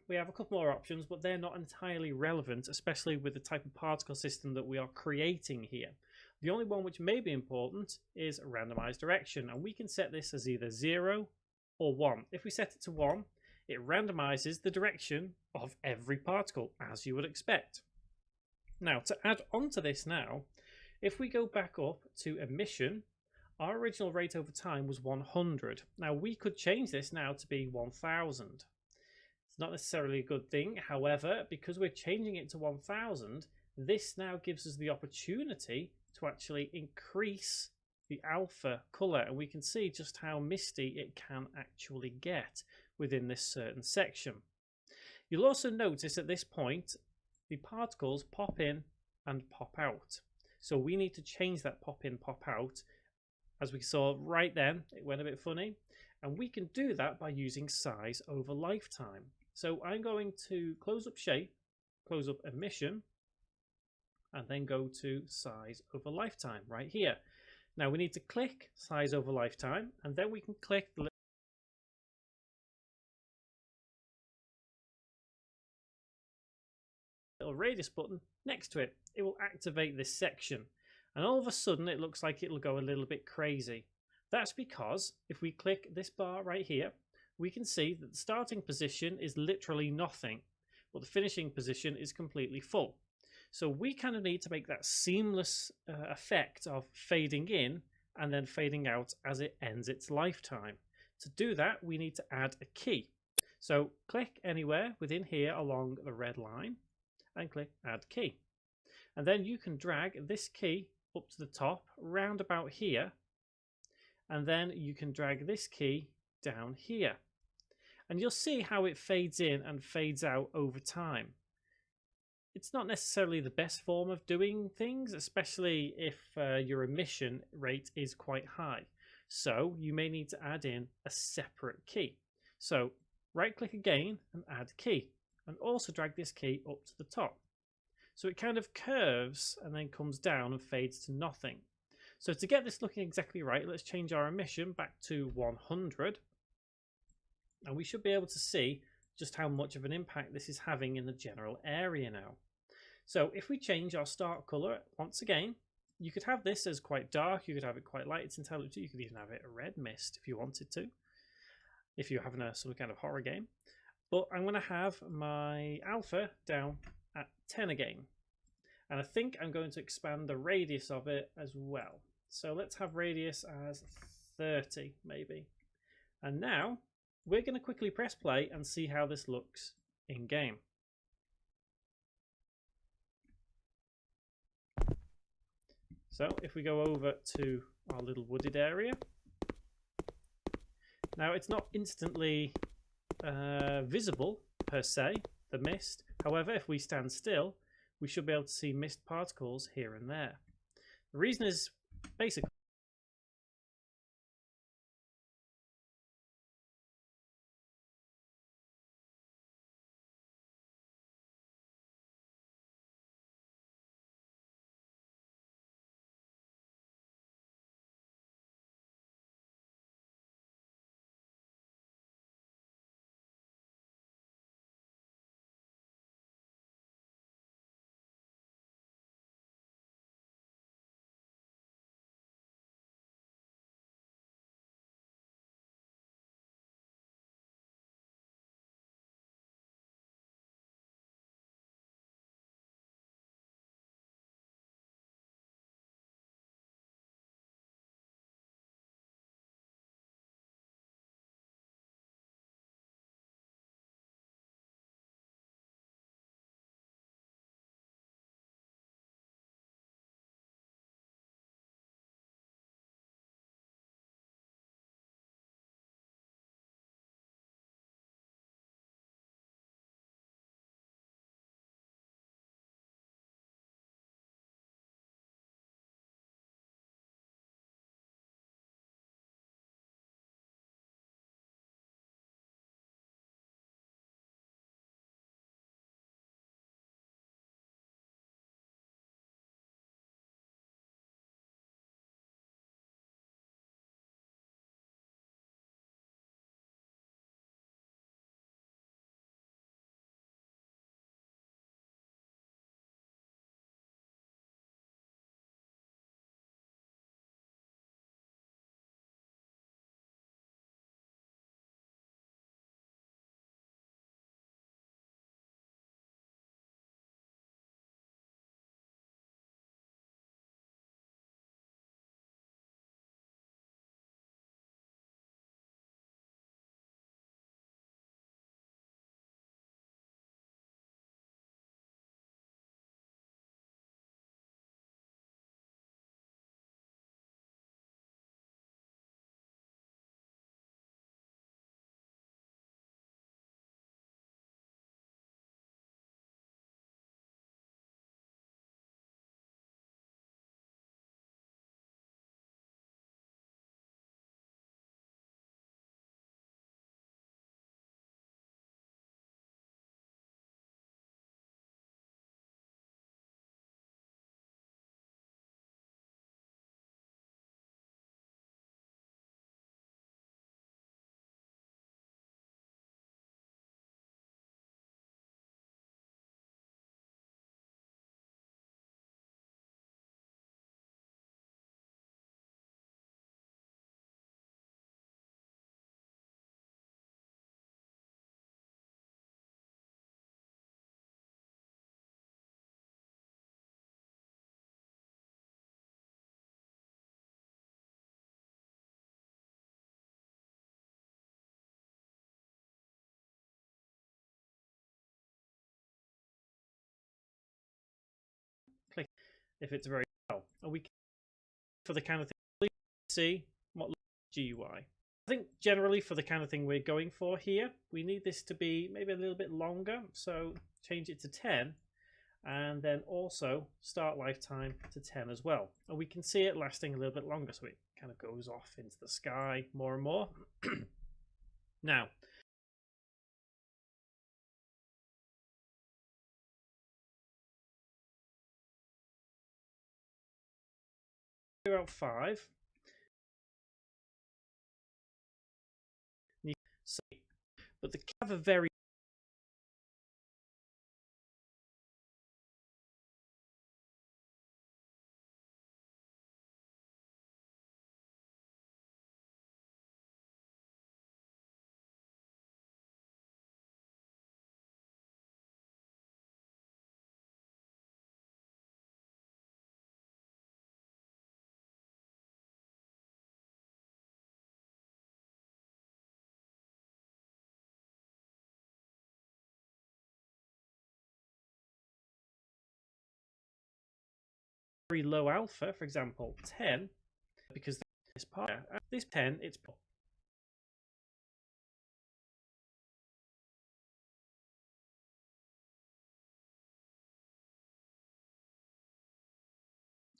we have a couple more options, but they're not entirely relevant, especially with the type of particle system that we are creating here. The only one which may be important is randomized direction, and we can set this as either 0 or 1. If we set it to 1, it randomizes the direction of every particle, as you would expect. Now, to add on to this now, if we go back up to emission, our original rate over time was 100. Now, we could change this now to be 1000. It's not necessarily a good thing. However, because we're changing it to 1000, this now gives us the opportunity to actually increase the alpha color, and we can see just how misty it can actually get within this certain section. You'll also notice at this point the particles pop in and pop out. So we need to change that pop in, pop out. As we saw right then, it went a bit funny, and we can do that by using size over lifetime. So I'm going to close up shape, close up emission, and then go to size over lifetime right here. Now we need to click size over lifetime, and then we can click the little radius button next to it. It will activate this section, and all of a sudden it looks like it'll go a little bit crazy. That's because if we click this bar right here, we can see that the starting position is literally nothing, but the finishing position is completely full. So we kind of need to make that seamless effect of fading in and then fading out as it ends its lifetime. To do that, we need to add a key. So click anywhere within here along the red line and click add key. And then you can drag this key up to the top round about here, and then you can drag this key down here. And you'll see how it fades in and fades out over time. It's not necessarily the best form of doing things, especially if your emission rate is quite high. So you may need to add in a separate key. So right click again and add key, and also drag this key up to the top. So it kind of curves and then comes down and fades to nothing. So to get this looking exactly right, let's change our emission back to 100. And we should be able to see just how much of an impact this is having in the general area now. So if we change our start color once again, you could have this as quite dark, you could have it quite light, it's entirely up to you. You could even have it a red mist if you wanted to, if you're having some kind of horror game. But I'm going to have my alpha down at 10 again. And I think I'm going to expand the radius of it as well. So let's have radius as 30 maybe. And now we're going to quickly press play and see how this looks in game. So if we go over to our little wooded area, now it's not instantly visible per se, the mist. However, if we stand still, we should be able to see mist particles here and there. The reason is basically click if it's very well. And we can, for the kind of thing, see what GUI. I think generally for the kind of thing we're going for here, we need this to be maybe a little bit longer. So change it to 10 and then also start lifetime to 10 as well. And we can see it lasting a little bit longer. So it kind of goes off into the sky more and more. Now, out 5. But the have a very very low alpha, for example, 10, because this part, at this 10, it's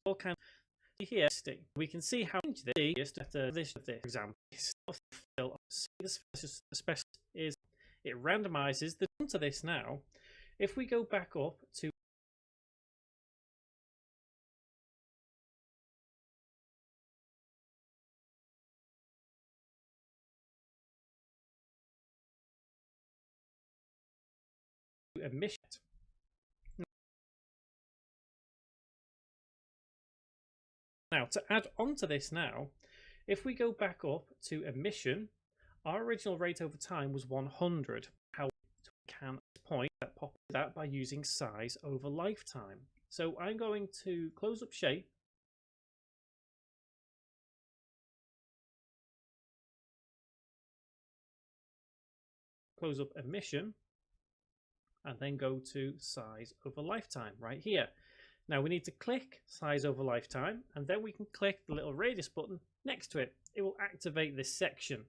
all kind of here. We can see how this, for example, is still this especially is it randomizes the to this now. If we go back up to emission. Now, to add on to this now, if we go back up to emission, our original rate over time was 100. How we can point that by using size over lifetime. So I'm going to close up shape. Close up emission. And then go to size over lifetime right here. Now we need to click size over lifetime, and then we can click the little radius button next to it. It will activate this section,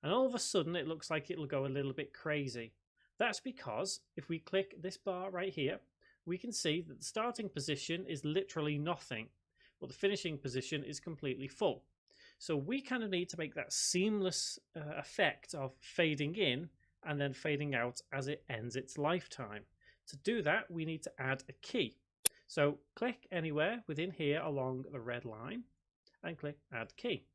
and all of a sudden it looks like it'll go a little bit crazy. That's because if we click this bar right here, we can see that the starting position is literally nothing, but the finishing position is completely full. So we kind of need to make that seamless effect of fading in and then fading out as it ends its lifetime. To do that, we need to add a key. So click anywhere within here along the red line and click add key.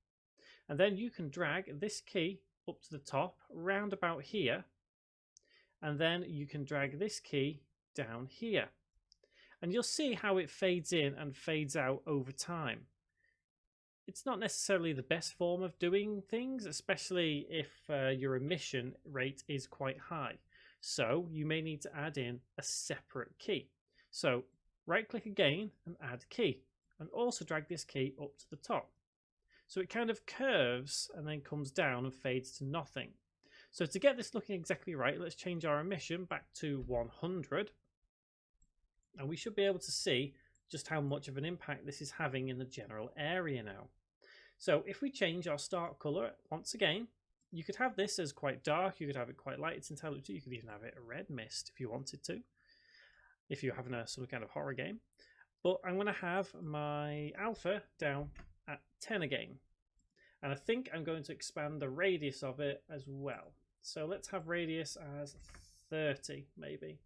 And then you can drag this key up to the top round about here, and then you can drag this key down here. And you'll see how it fades in and fades out over time. It's not necessarily the best form of doing things, especially if your emission rate is quite high. So you may need to add in a separate key. So right click again and add key, and also drag this key up to the top. So it kind of curves and then comes down and fades to nothing. So to get this looking exactly right, let's change our emission back to 100. And we should be able to see just how much of an impact this is having in the general area now. So if we change our start color once again, you could have this as quite dark, you could have it quite light, it's entirely up to you. You could even have it a red mist if you wanted to, if you're having some kind of horror game. But I'm going to have my alpha down at 10 again. And I think I'm going to expand the radius of it as well. So let's have radius as 30 maybe.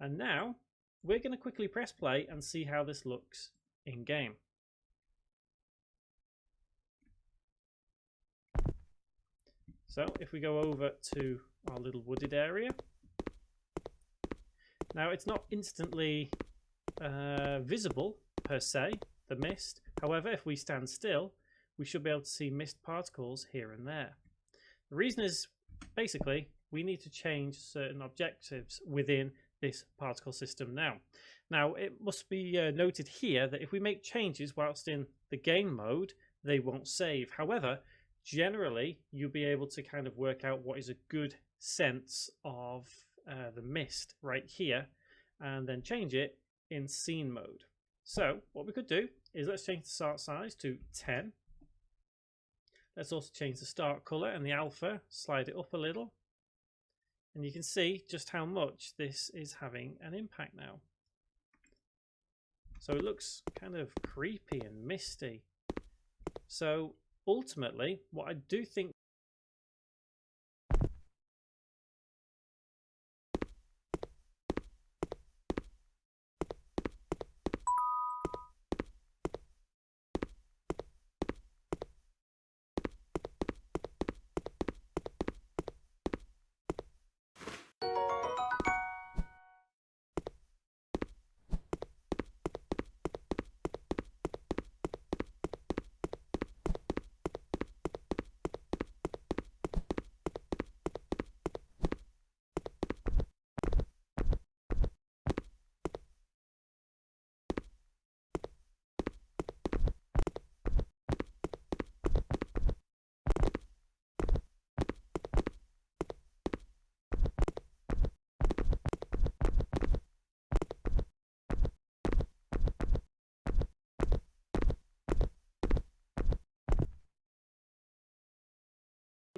And now we're going to quickly press play and see how this looks in game. So if we go over to our little wooded area, now it's not instantly visible per se, the mist. However, if we stand still, we should be able to see mist particles here and there. The reason is basically we need to change certain objectives within this particle system now. Now it must be noted here that if we make changes whilst in the game mode, they won't save. However, generally you'll be able to kind of work out what is a good sense of the mist right here, and then change it in scene mode. So what we could do is let's change the start size to 10. Let's also change the start color and the alpha, slide it up a little, and you can see just how much this is having an impact now. So it looks kind of creepy and misty. So ultimately, what I do think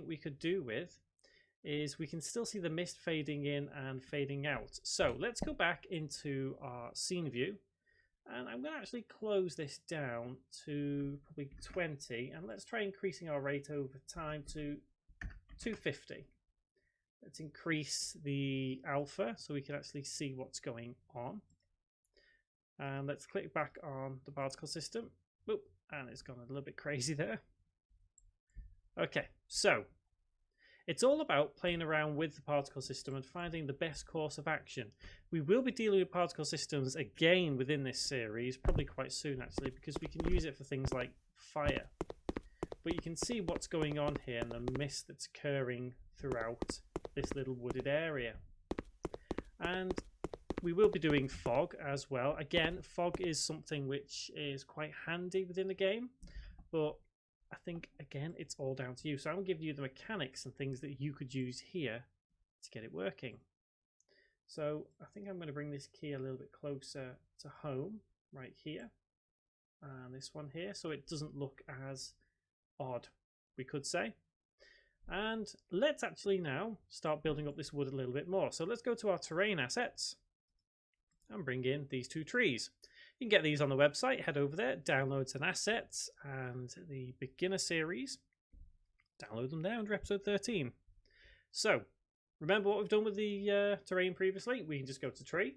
something we could do with is we can still see the mist fading in and fading out. So let's go back into our scene view, and I'm going to actually close this down to probably 20, and let's try increasing our rate over time to 250. Let's increase the alpha so we can actually see what's going on. And let's click back on the particle system. Oop, and it's gone a little bit crazy there. Okay, so it's all about playing around with the particle system and finding the best course of action. We will be dealing with particle systems again within this series, probably quite soon actually, because we can use it for things like fire. But you can see what's going on here and the mist that's occurring throughout this little wooded area. And we will be doing fog as well. Again, fog is something which is quite handy within the game, but I think, again, it's all down to you. So I'm going to give you the mechanics and things that you could use here to get it working. So I think I'm going to bring this key a little bit closer to home, right here. And this one here, so it doesn't look as odd, we could say. And let's actually now start building up this wood a little bit more. So let's go to our terrain assets and bring in these two trees. You can get these on the website. Head over there, downloads and assets, and the beginner series. Download them there under episode 13. So remember what we've done with the terrain previously? We can just go to tree,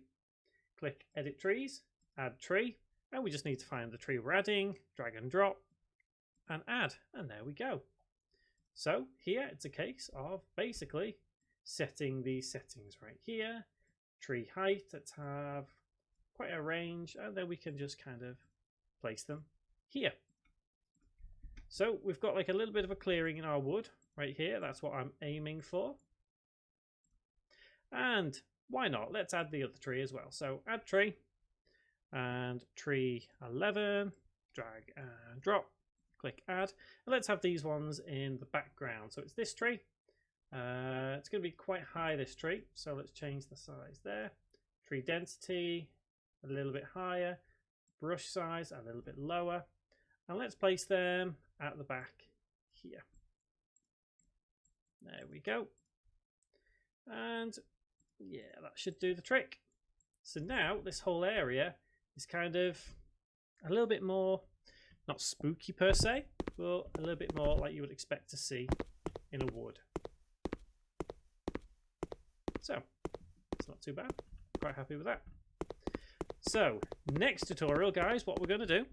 click edit trees, add tree, and we just need to find the tree we're adding, drag and drop, and add, and there we go. So here it's a case of basically setting these settings right here, tree height that have quite a range, and then we can just kind of place them here. So we've got like a little bit of a clearing in our wood right here. That's what I'm aiming for. And why not? Let's add the other tree as well. So add tree and tree 11, drag and drop, click add, and let's have these ones in the background. So it's this tree. It's going to be quite high, this tree, so let's change the size there. Tree density a little bit higher, brush size a little bit lower, and let's place them at the back here. There we go. And yeah, that should do the trick. So now this whole area is kind of a little bit more, not spooky per se, but a little bit more like you would expect to see in a wood. So it's not too bad. Quite happy with that. So next tutorial, guys, what we're going to do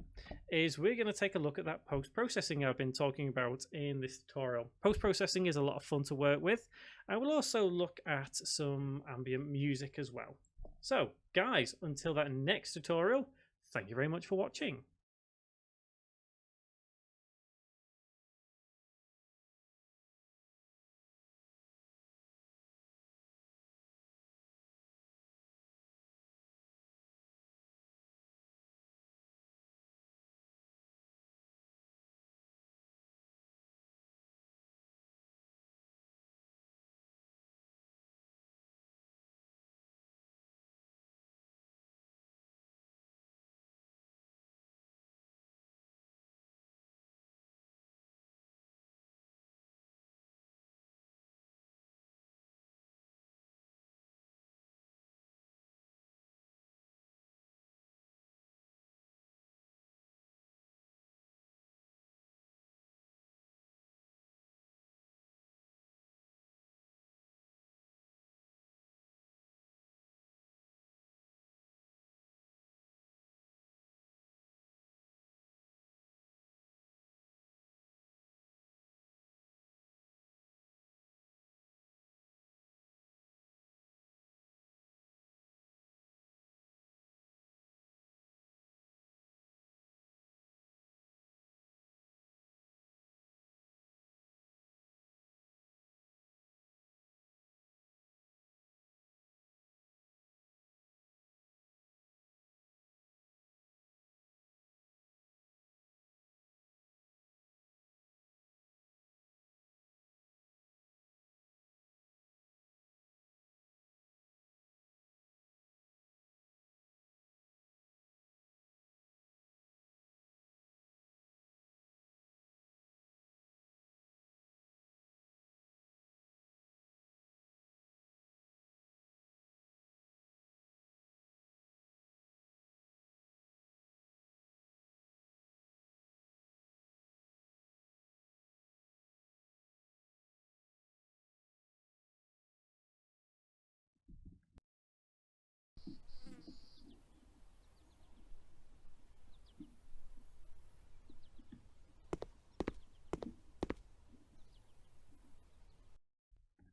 is we're going to take a look at that post-processing I've been talking about in this tutorial. Post-processing is a lot of fun to work with, and we'll also look at some ambient music as well. So guys, until that next tutorial, thank you very much for watching.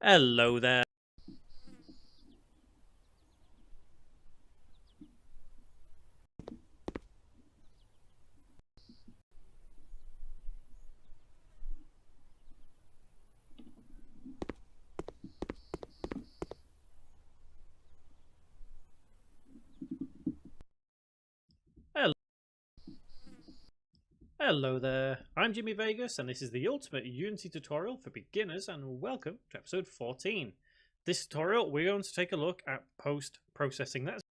Hello there. Hello there, I'm Jimmy Vegas and this is the ultimate Unity tutorial for beginners, and welcome to episode 14. This tutorial we're going to take a look at post-processing. That's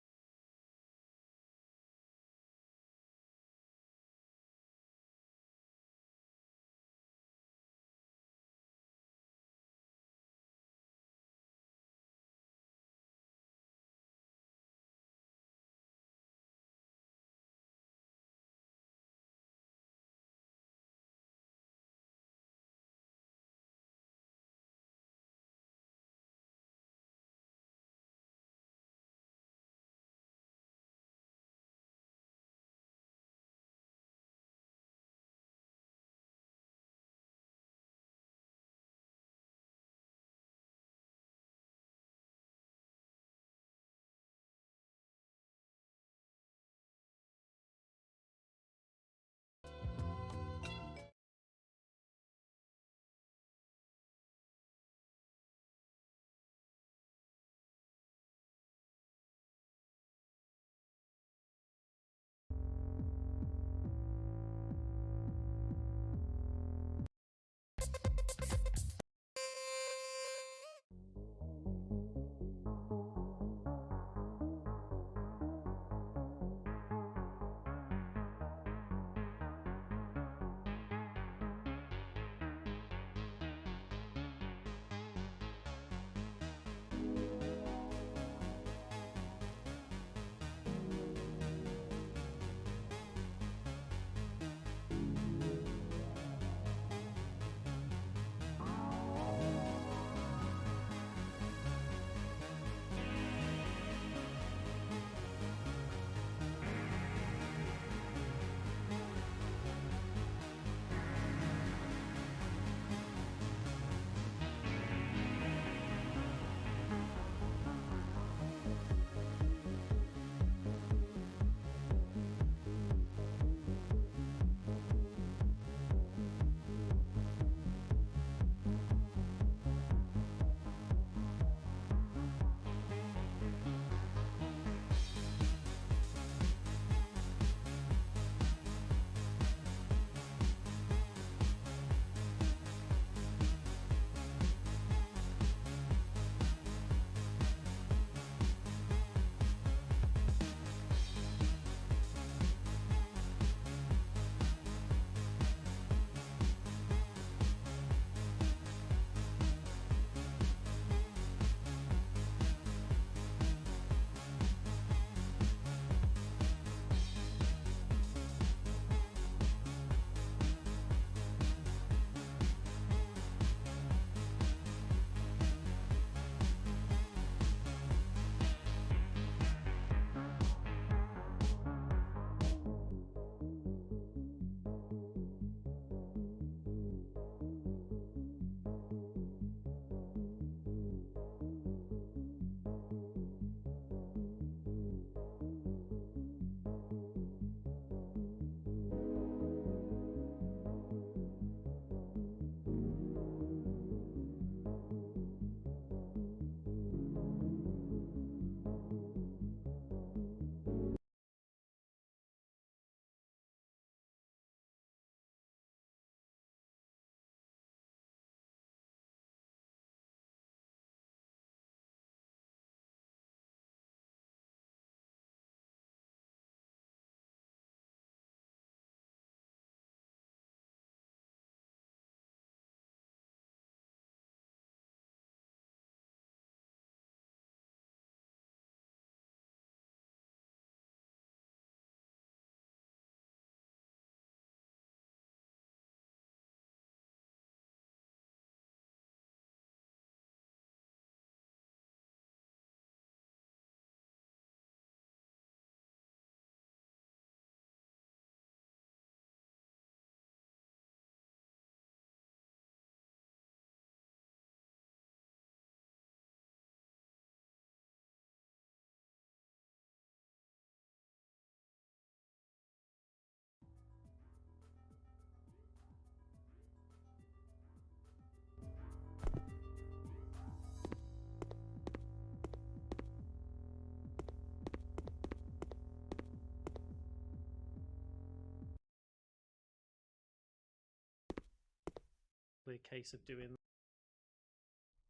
a case of doing,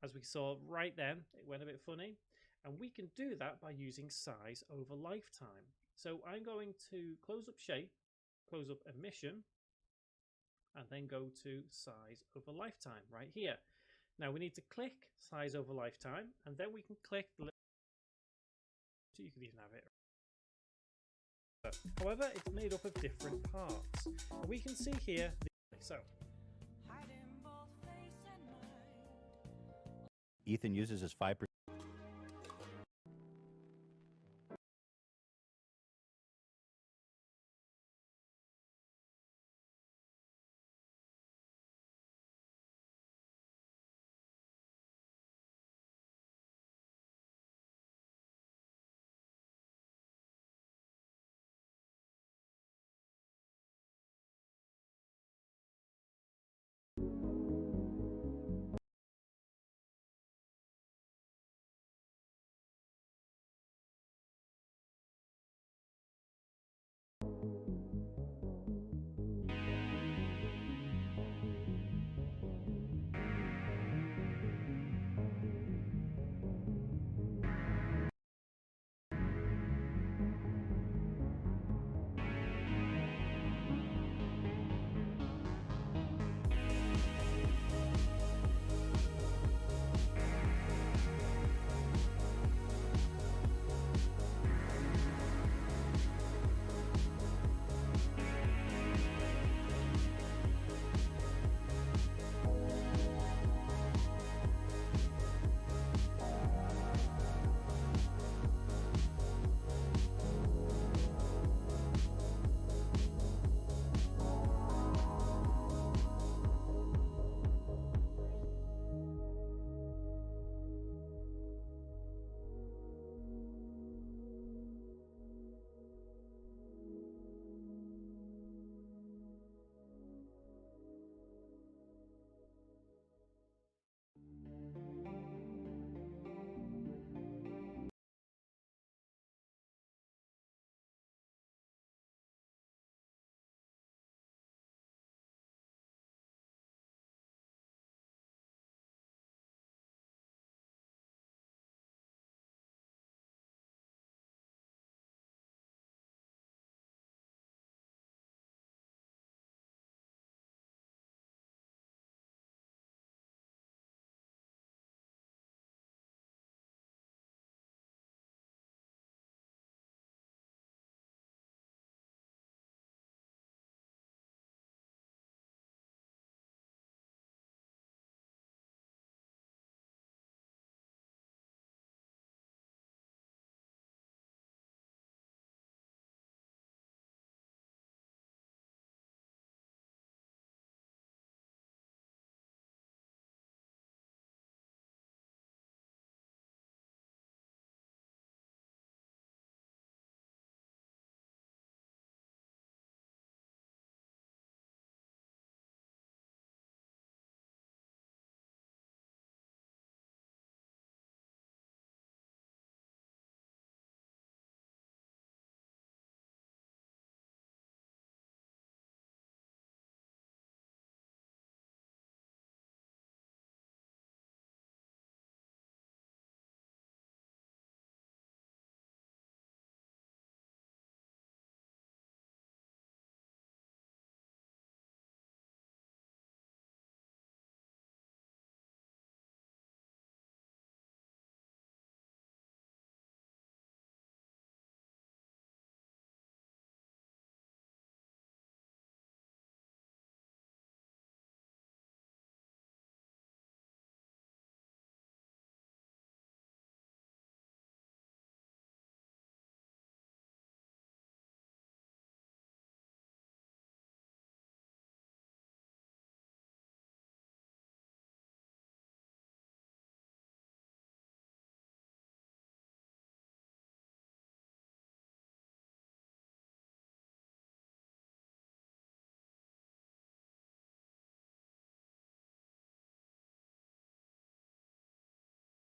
as we saw right then, it went a bit funny, and we can do that by using size over lifetime. So I'm going to close up shape, close up emission, and then go to size over lifetime right here. Now we need to click size over lifetime, and then we can click the little, so you can even have it. However, it's made up of different parts, and we can see here. So Ethan uses his 5%.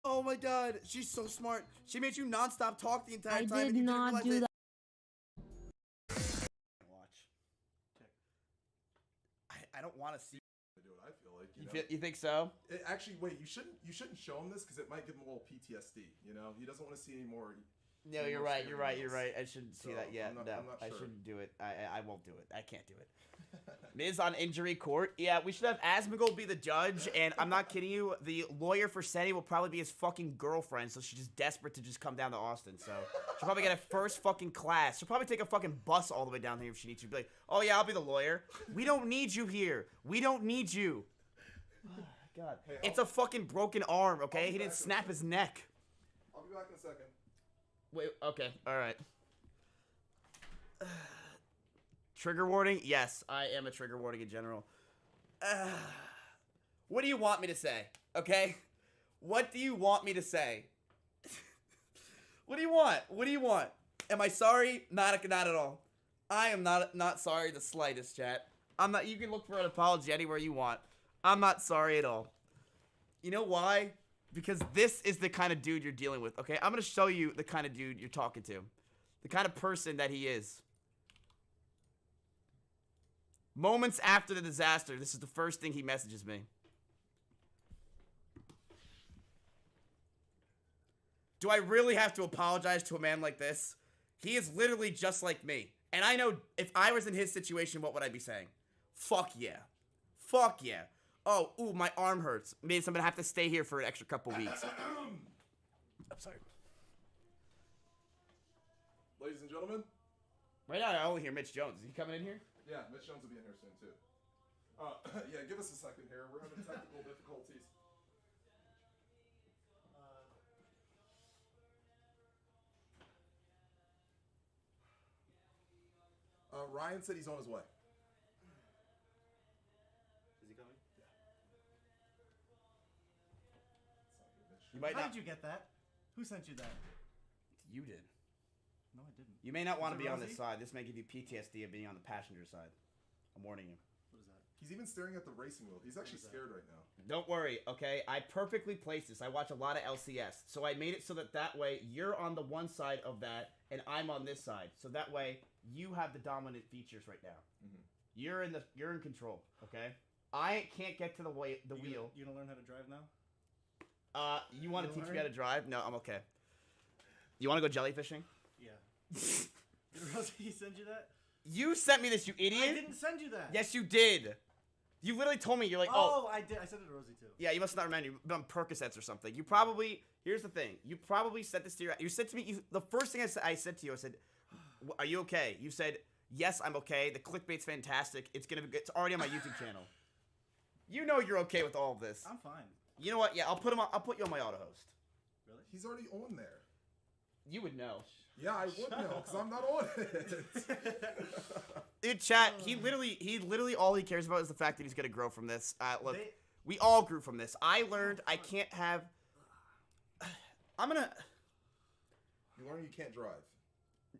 Oh my god, she's so smart. She made you non-stop talk the entire time. I did not do that. Watch. I don't want to see. do it. I feel like You think so? Actually, wait. You shouldn't show him this because it might give him a little PTSD. You know, he doesn't want to see any more. No, you're right. You're right. You're right. I shouldn't see that yet. I'm not I sure. shouldn't do it. I won't do it. I can't do it. Miz on injury court. Yeah, we should have Asmongold be the judge, and I'm not kidding you. The lawyer for Senny will probably be his fucking girlfriend, so she's just desperate to just come down to Austin. So she'll probably get a first fucking class. She'll probably take a fucking bus all the way down here if she needs to. Be like, oh yeah, I'll be the lawyer. We don't need you here. We don't need you. Oh, God, it's a fucking broken arm. Okay, he didn't snap his neck. I'll be back in a second. Wait. Okay. All right. Trigger warning? Yes, I am a trigger warning in general. What do you want me to say? Okay? What do you want me to say? What do you want? What do you want? Am I sorry? Not at all. I am not sorry the slightest, chat. I'm not. You can look for an apology anywhere you want. I'm not sorry at all. You know why? Because this is the kind of dude you're dealing with, okay? I'm gonna show you the kind of dude you're talking to. The kind of person that he is. Moments after the disaster, this is the first thing he messages me. Do I really have to apologize to a man like this? He is literally just like me. And I know if I was in his situation, what would I be saying? Fuck yeah. Fuck yeah. Oh, ooh, my arm hurts. Means I'm gonna have to stay here for an extra couple weeks. I'm sorry. Ladies and gentlemen. Right now, I only hear Mitch Jones. Is he coming in here? Yeah, Mitch Jones will be in here soon too. Yeah, give us a second here. We're having technical difficulties. Ryan said he's on his way. Is he coming? You might How not. did you get that? Who sent you that? You did. No, I didn't. You may not want to Is it be on Rosie? this side. This may give you PTSD of being on the passenger side. I'm warning you. What is that? He's even staring at the racing wheel. He's actually scared right now. Don't worry, okay? I perfectly placed this. I watch a lot of LCS. So I made it so that way you're on the one side of that and I'm on this side. So that way you have the dominant features right now. Mm-hmm. You're in control, okay? I can't get to the wheel. You gonna learn how to drive now? You want to You teach learn? me how to drive? No, I'm okay. You want to go jellyfishing? Yeah. Did Rosie send you that? You sent me this, you idiot. I didn't send you that. Yes, you did. You literally told me. You're like, oh. I did. I sent it to Rosie too. Yeah, you must not remember. You've been on Percocets or something. You probably. Here's the thing. You probably sent this to your. You said to me. The first thing I said to you, I said, "Are you okay?" You said, "Yes, I'm okay. The clickbait's fantastic. It's gonna be good. It's already on my YouTube channel." You know you're okay with all of this. I'm fine. You know what? Yeah, I'll put him on. I'll put you on my auto host. Really? He's already on there. You would know. Yeah, I would know because I'm not on it. Dude, chat. He literally all he cares about is the fact that he's gonna grow from this. Look, we all grew from this. I learned I can't have. I'm gonna. You learn you can't drive.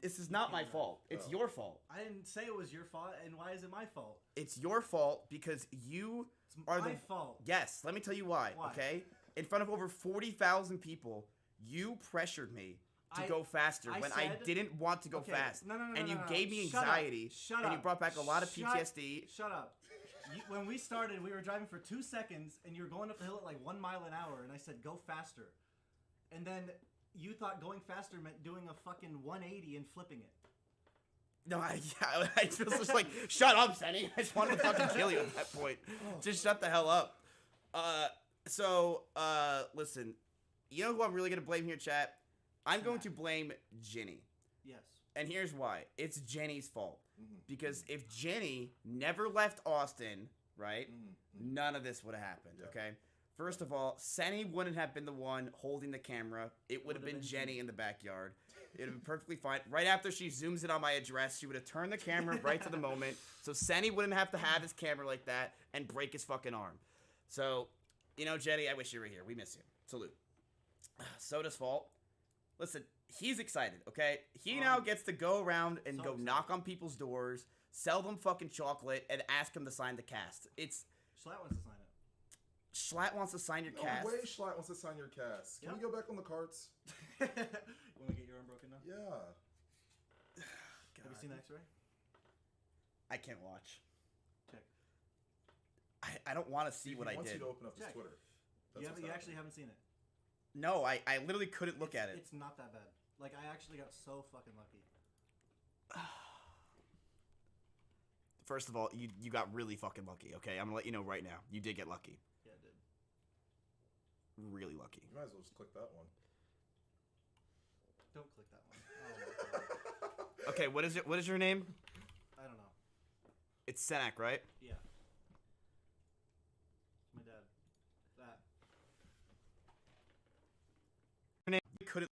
This is not my fault. It's your fault. I didn't say it was your fault, and why is it my fault? It's your fault because you are my the fault. Yes, let me tell you why. Why? Okay, in front of over 40,000 people, you pressured me to go faster when I said- didn't want to go Okay, fast. No, and you no. gave me Shut up. anxiety. Shut and up. you brought back a lot of PTSD. Shut up. When we started, we were driving for 2 seconds, and you were going up the hill at like 1 mile an hour, and I said, go faster. And then you thought going faster meant doing a fucking 180 and flipping it. No, I was just like, shut up, Senny. I just wanted to fucking kill you at that point. Just shut the hell up. Listen. You know who I'm really going to blame here, chat? I'm going to blame Jenny. Yes. And here's why. It's Jenny's fault. Because if Jenny never left Austin, right, none of this would have happened, okay? First of all, Senny wouldn't have been the one holding the camera. It would have been Jenny in the backyard. It would have been perfectly fine. Right after she zooms in on my address, she would have turned the camera right to the moment. So Senny wouldn't have to have his camera like that and break his fucking arm. So, you know, Jenny, I wish you were here. We miss you. Salute. Soda's fault. Listen, he's excited, okay? He now gets to go around and go knock on people's doors, sell them fucking chocolate, and ask them to sign the cast. It's... Schlatt wants to sign it. Schlatt wants to sign your cast. No way Schlatt wants to sign your cast. Can we go back on the carts? You want to get your arm broken now? Yeah. Have you seen the x-ray? I can't watch. Check. I don't want to see He what I wants did. you to open up his Check. Twitter. You, what's you happening. actually haven't seen it. No, I literally couldn't look at it. It's not that bad. Like, I actually got so fucking lucky. First of all, you got really fucking lucky, okay? I'm gonna let you know right now. You did get lucky. Yeah, I did. Really lucky. You might as well just click that one. Don't click that one. Oh, my God. Okay, what is it? What is your name? I don't know. It's Senak, right? Yeah. My dad. That. Your name? You couldn't.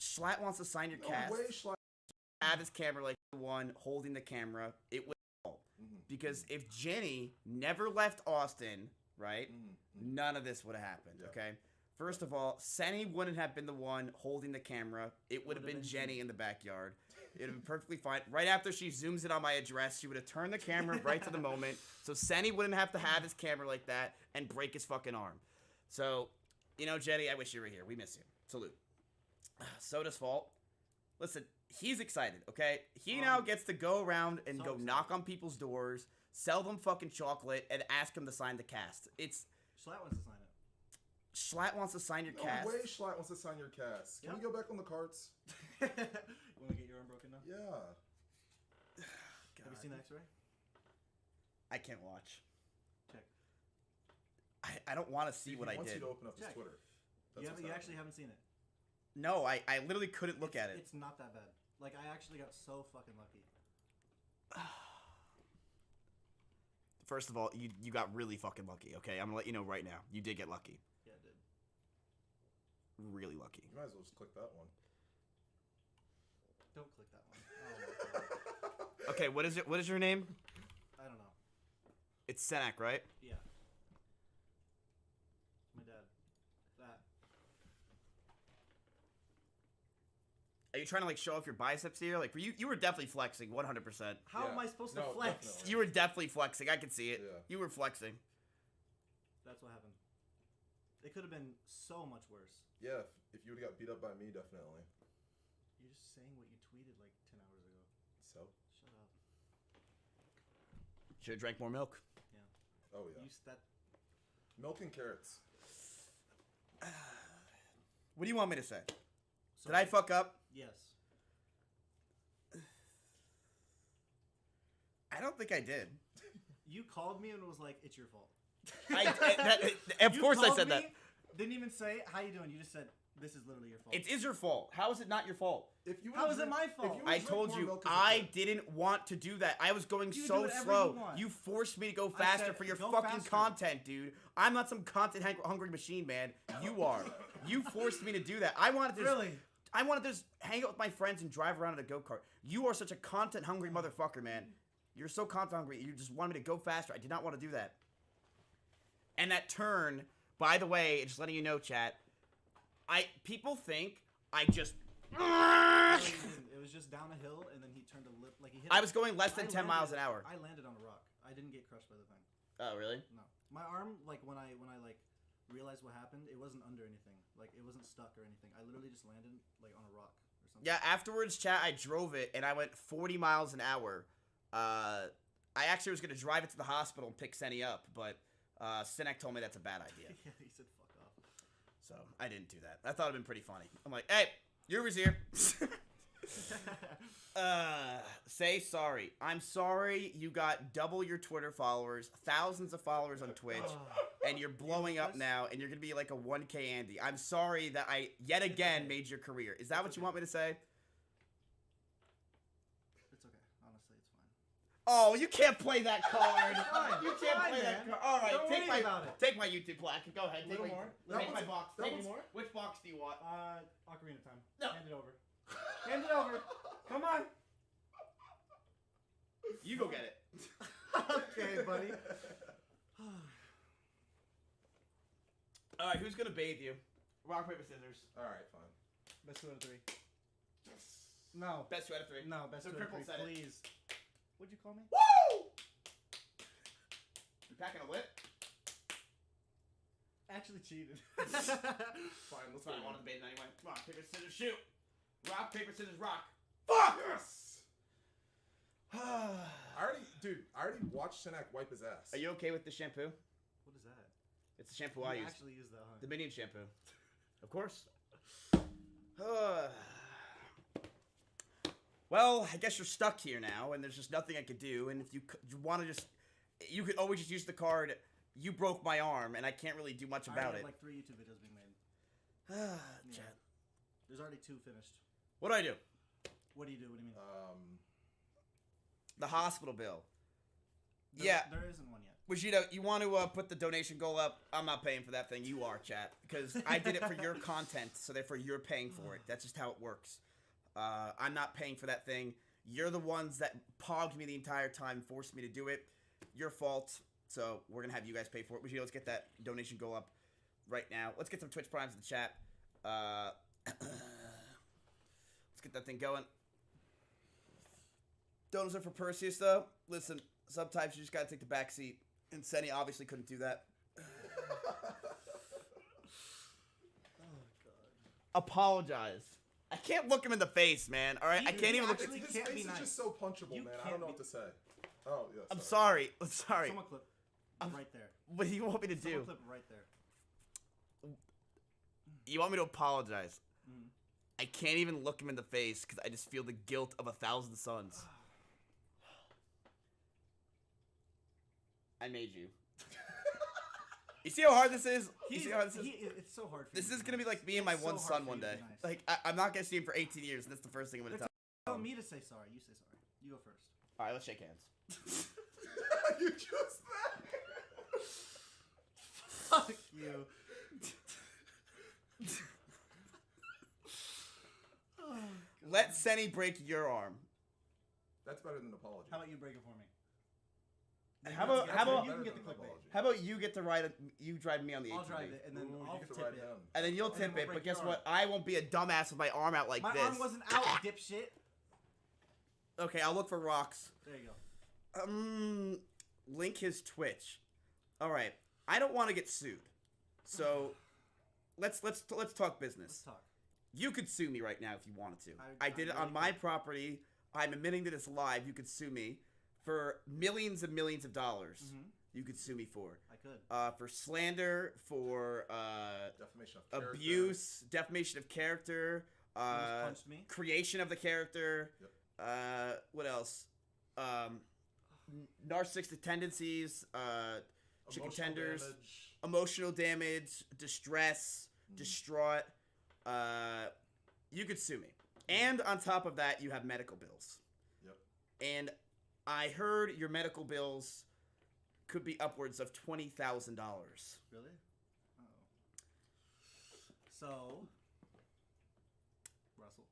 Schlatt wants to sign your cast. way, Schlatt. Have his camera like the one holding the camera. It would fall. Because if Jenny never left Austin, right, none of this would have happened, okay? First of all, Senny wouldn't have been the one holding the camera. It would have been Jenny in the backyard. It would have been perfectly fine. Right after she zooms in on my address, she would have turned the camera right to the moment. So Senny wouldn't have to have his camera like that and break his fucking arm. So, you know, Jenny, I wish you were here. We miss you. Salute. Soda's fault. Listen, he's excited, okay? He now gets to go around and go knock on people's doors, sell them fucking chocolate, and ask them to sign the cast. It's... Schlatt wants to sign it. Schlatt wants to sign your No cast. way Schlatt wants to sign your cast. Can we go back on the carts? You want to get your arm broken now? Yeah. Have you seen the X-ray? I can't watch. Check. I don't want to see what I He wants did. you to open up his Check. Twitter. You actually haven't seen it. No, I literally couldn't look at it. It's not that bad. Like, I actually got so fucking lucky. First of all, you got really fucking lucky, okay? I'm gonna let you know right now. You did get lucky. Yeah, I did. Really lucky. You might as well just click that one. Don't click that one. Oh, my God. Okay, what is it? What is your name? I don't know. It's Senak, right? Yeah. My dad. That. Are you trying to like show off your biceps here? Like, you were definitely flexing, 100%. How am I supposed to flex? You were definitely flexing. I could see it. You were flexing. That's what happened. It could have been so much worse. Yeah, if you would have got beat up by me, definitely. You're just saying what you tweeted like 10 hours ago. So? Shut up. Should have drank more milk. Yeah. Oh, yeah. You that. Milk and carrots. What do you want me to say? Did I fuck up? Yes. I don't think I did. You called me and was like, "It's your fault." Of You course I called said me, that. Didn't even say, "How you doing?" You just said, "This is literally your fault." It is your fault. How is it not your fault? If you How is it my fault? I told you I didn't want to do that. I was going You do so whatever slow. you want. You forced me to go I faster said, for your "Go fucking faster." content, dude. I'm not some content hungry machine, man. You are. You forced me to do that. I wanted to I wanted to just hang out with my friends and drive around in a go-kart. You are such a content hungry motherfucker, man. You're so content hungry. You just wanted me to go faster. I did not want to do that. And that turn, by the way, just letting you know, chat. People think I just. It was just down a hill, and then he turned a lip like he hit. I was going less than I 10 miles an hour. I landed on a rock. I didn't get crushed by the thing. Oh, really? No, my arm, like when I like realized what happened, it wasn't under anything. Like it wasn't stuck or anything. I literally just landed like on a rock or something. Yeah, afterwards, chat, I drove it, and I went 40 miles an hour. I actually was going to drive it to the hospital and pick Senny up, but Sinek told me that's a bad idea. Yeah, he said fuck off. So I didn't do that. I thought it would have been pretty funny. I'm like, hey, Uber's here. Say sorry. I'm sorry you got double your Twitter followers, thousands of followers on Twitch, and you're blowing up now, and you're going to be like a 1K Andy. I'm sorry that I, yet again, made your career. Is that what you want me to say? It's okay. Honestly, it's fine. Oh, you can't play that card. Fine. You It's can't fine, play man. that card. All right, Don't worry about it. take my YouTube plaque. Go ahead. Little Take more. Take my box. That Take one's- more. Which box do you want? Ocarina of Time. No. Hand it over. Hand it over. Come on. You go get it. Okay, buddy. All right, who's gonna bathe you? Rock, paper, scissors. All right, fine. Best 2 out of 3. No. Best 2 out of 3. No, best So 2 out of Cripple 3, said it. please. What'd you call me? Woo! You packing a whip? Actually cheated. Fine, let's not. I wanted to bathe anyway. Rock, paper, scissors, shoot. Rock, paper, scissors, rock. Fuck! Yes. I already. Dude, I already watched Senak wipe his ass. Are you okay with the shampoo? What is that? It's the shampoo You I use. actually use that, huh? The Minion shampoo. Of course. Well, I guess you're stuck here now, and there's just nothing I could do. And if you want to you could always just use the card. You broke my arm, and I can't really do much I about already it. have like 3 YouTube videos being made. Chat. There's already 2 finished. What do I do? What do you do? What do you mean? The hospital bill. There isn't one yet. Vegeta, you want to put the donation goal up? I'm not paying for that thing. You are, chat. Because I did it for your content, so therefore you're paying for it. That's just how it works. I'm not paying for that thing. You're the ones that pogged me the entire time, forced me to do it. Your fault. So we're going to have you guys pay for it. Vegeta, let's get that donation goal up right now. Let's get some Twitch Primes in the chat. Let's get that thing going. Donuts are for Perseus, though. Listen, sometimes you just gotta take the back seat. And Senny obviously couldn't do that. Apologize. I can't look him in the face, man. All right, I can't even look at His face is just so punchable, man. I don't know what to say. Oh, yeah. I'm sorry. I'm sorry. Someone clip right there. What do you want me to do? Someone clip right there. You want me to apologize? I can't even look him in the face because I just feel the guilt of 1,000 suns. I made you. You see how hard this is? You see how hard this is? It's so hard for This you is to be gonna be like nice. me and my It's so one hard son for one you to day. be nice. Like I'm not gonna see him for 18 years, and that's the first thing I'm gonna tell. Tell me to say sorry. You say sorry. You go first. All right, let's shake hands. You just Fuck you. Let Senny break your arm. That's better than an apology. How about you break it for me? How about you can get the clickbait? How about you get to ride you drive me on the ATV? I'll drive it and then I'll tip it. And then you'll And then tip we'll it, break but guess your what? I won't be a dumbass with my arm out like My this. arm wasn't out, dipshit. Okay, I'll look for rocks. There you go. Link his Twitch. All right, I don't want to get sued, so let's talk business. Let's talk. You could sue me right now if you wanted to. I I did it really on my property. I'm admitting that it's live. You could sue me for millions and millions of dollars. You could sue me for. I could. For slander, for defamation of character. abuse, defamation of character, almost punched me. creation of the character. What else? Narcissistic tendencies, chicken Emotional tenders, damage. emotional damage, distress, distraught. You could sue me. And on top of that, you have medical bills. Yep. And I heard your medical bills could be upwards of $20,000. Really? Oh. So, Russell.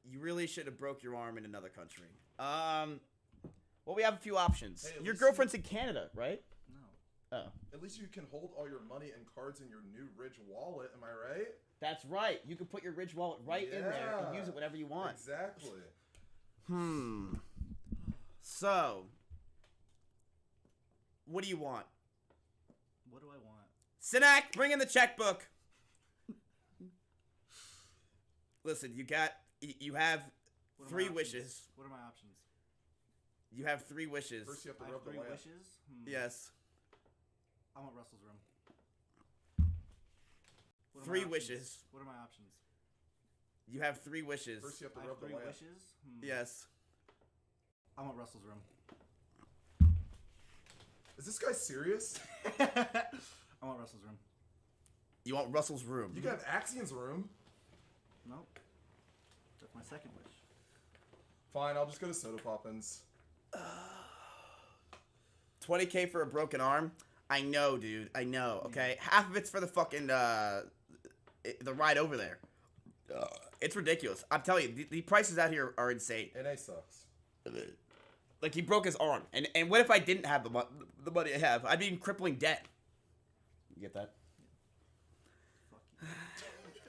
You really should have broke your arm in another country. Well, we have a few options. Hey, at Your least girlfriend's in Canada, right? No. Oh. At least you can hold all your money and cards in your new Ridge wallet. Am I right? That's right. You can put your Ridge wallet right in there and use it whenever you want. Exactly. So, what do you want? What do I want? Sinak, bring in the checkbook. Listen, you have What are my 3 options? wishes. What are my options? You have 3 wishes. First, you have to I have rub the 3 lamp. wishes? Yes. I want Russell's room. What are my 3 options? wishes. What are my options? You have 3 wishes. First, you have to I have rub the 3 lamp. wishes? Yes. I want Russell's room. Is this guy serious? I want Russell's room. You want Russell's room. You can have Axion's room. Nope. That's my second wish. Fine, I'll just go to Soda Poppins. 20K for a broken arm? I know, dude. I know, okay? Half of it's for the fucking, the ride over there. It's ridiculous. I'm telling you, the prices out here are insane. NA sucks. Like, he broke his arm. And what if I didn't have the money I have? I'd be in crippling debt. You get that?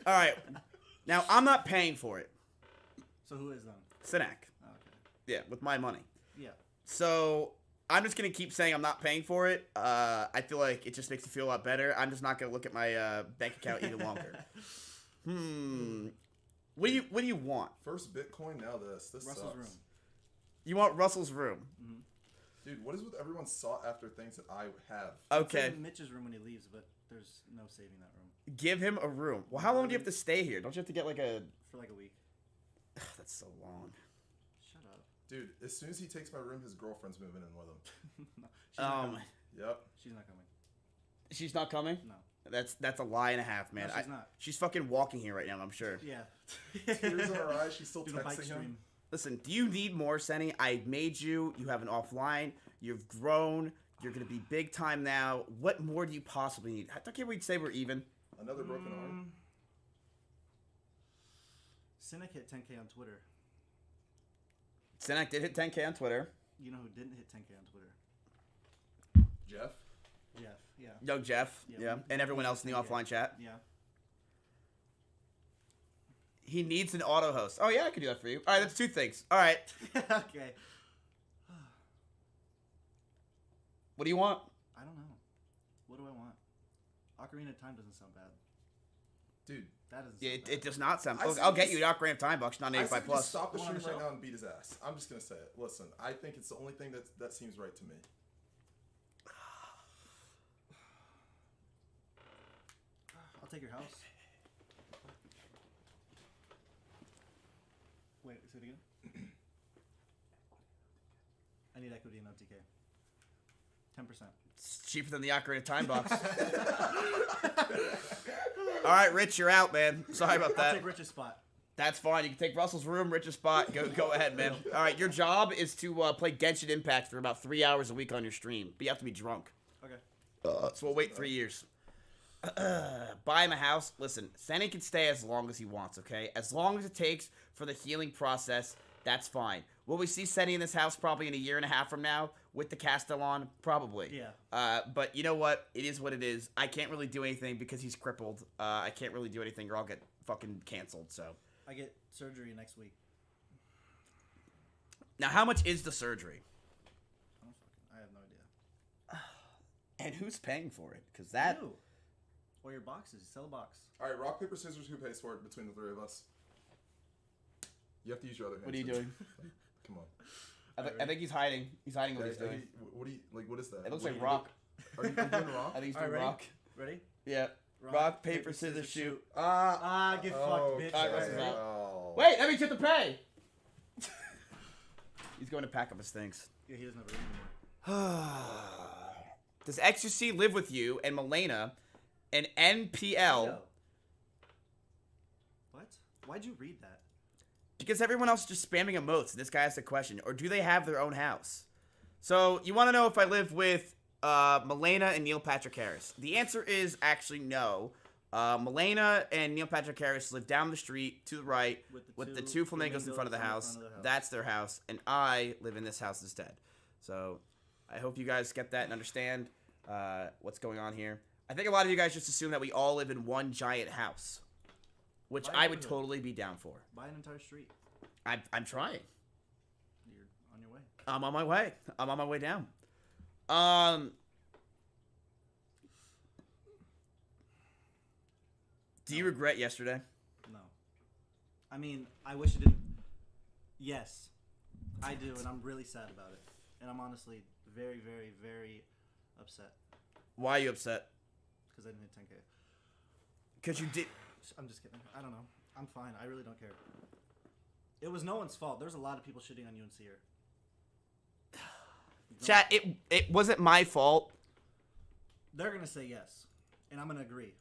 All right. Now, I'm not paying for it. So who is then? Sinak. Okay. Yeah, with my money. Yeah. So, I'm just going to keep saying I'm not paying for it. I feel like it just makes me feel a lot better. I'm just not going to look at my bank account any longer. What do you want? First Bitcoin, now this. This Russell's sucks. room. You want Russell's room? Dude, what is with everyone sought after things that I have? It's Okay. in Mitch's room when he leaves, but there's no saving that room Give him a room. Well, how long do you have to stay here? Don't you have to get like a... for like a week. That's so long. Shut up. Dude, as soon as he takes my room, his girlfriend's moving in with him. No, she's not coming. Yep. She's not coming. She's not coming? No. That's a lie and a half, man. No, she's not. She's fucking walking here right now, I'm sure. Yeah. Tears in her eyes. She's still Doing a bike texting him. stream. Listen, do you need more, Senny? I made you. You have an offline. You've grown. You're going to be big time now. What more do you possibly need? I can't we say we're even? Another broken arm. Cynic hit 10K on Twitter. Cynic did hit 10K on Twitter. You know who didn't hit 10K on Twitter? Jeff? Jeff, yeah. Yo, Jeff. Yeah. And everyone else in the offline chat. Yeah. He needs an auto host. Oh, yeah, I can do that for you. All right, that's two things. All right. Okay. What do you want? I don't know. What do I want? Ocarina of Time doesn't sound bad. Dude. That doesn't Yeah, sound bad. it does not sound... I Look, said I'll get just- you an Ocarina of Time box, not I 85 said plus. just stop the You want stream a right show? now and beat his ass. I'm just gonna say it. Listen, I think it's the only thing that seems right to me. I'll take your house. Wait, say it again. I need equity in OTK. 10%. It's cheaper than the Ocarina of Time box. All right, Rich, you're out, man. Sorry about I'll that. take Rich's spot. That's fine. You can take Russell's room, Rich's spot. Go ahead, man. All right, your job is to play Genshin Impact for about 3 hours a week on your stream, but you have to be drunk. Okay. So we'll wait 3 years. Buy him a house. Listen, Senny can stay as long as he wants, okay? As long as it takes for the healing process, that's fine. Will we see Senny in this house probably in a year and a half from now with the Castellan? Probably. Yeah. But you know what? It is what it is. I can't really do anything because he's crippled. I can't really do anything or I'll get fucking canceled, so. I get surgery next week. Now, how much is the surgery? I have no idea. And who's paying for it? Because that... You. Or your boxes. Sell a box. All right, rock, paper, scissors. Who pays for it between the three of us? You have to use your other hand. What are you doing? Come on. I think he's hiding. He's hiding what he's Yeah, doing. What do you like? What is that? It looks What like are you rock. Are you doing rock? I think he's All right, doing ready? rock. Ready? Yeah. Rock, paper, scissors, shoot. Get fucked, bitch. All right, Russell's out. Oh. Wait, that means you have to pay. He's going to pack up his things. Yeah, he doesn't have a room anymore. Does Ecstasy live with you and Milena and NPL? Yo. What? Why'd you read that? Because everyone else is just spamming emotes. This guy asked a question. Or do they have their own house? So, you want to know if I live with Milena and Neil Patrick Harris? The answer is actually no. Milena and Neil Patrick Harris live down the street to the right with the two flamingos in front of the house. That's their house. And I live in this house instead. So, I hope you guys get that and understand what's going on here. I think a lot of you guys just assume that we all live in one giant house. Which Buy I a would neighborhood. totally be down for. Buy an entire street. I'm trying. You're on your way. I'm on my way. I'm on my way down. Do you regret yesterday? No. I mean, I wish it didn't. Yes, I do, and I'm really sad about it. And I'm honestly very, very, very upset Why are you upset? because I didn't hit 10K. Because you did. I'm just kidding. I don't know. I'm fine. I really don't care. It was no one's fault. There's a lot of people shitting on you and Seer. Chat, it wasn't my fault. They're gonna say yes, and I'm gonna agree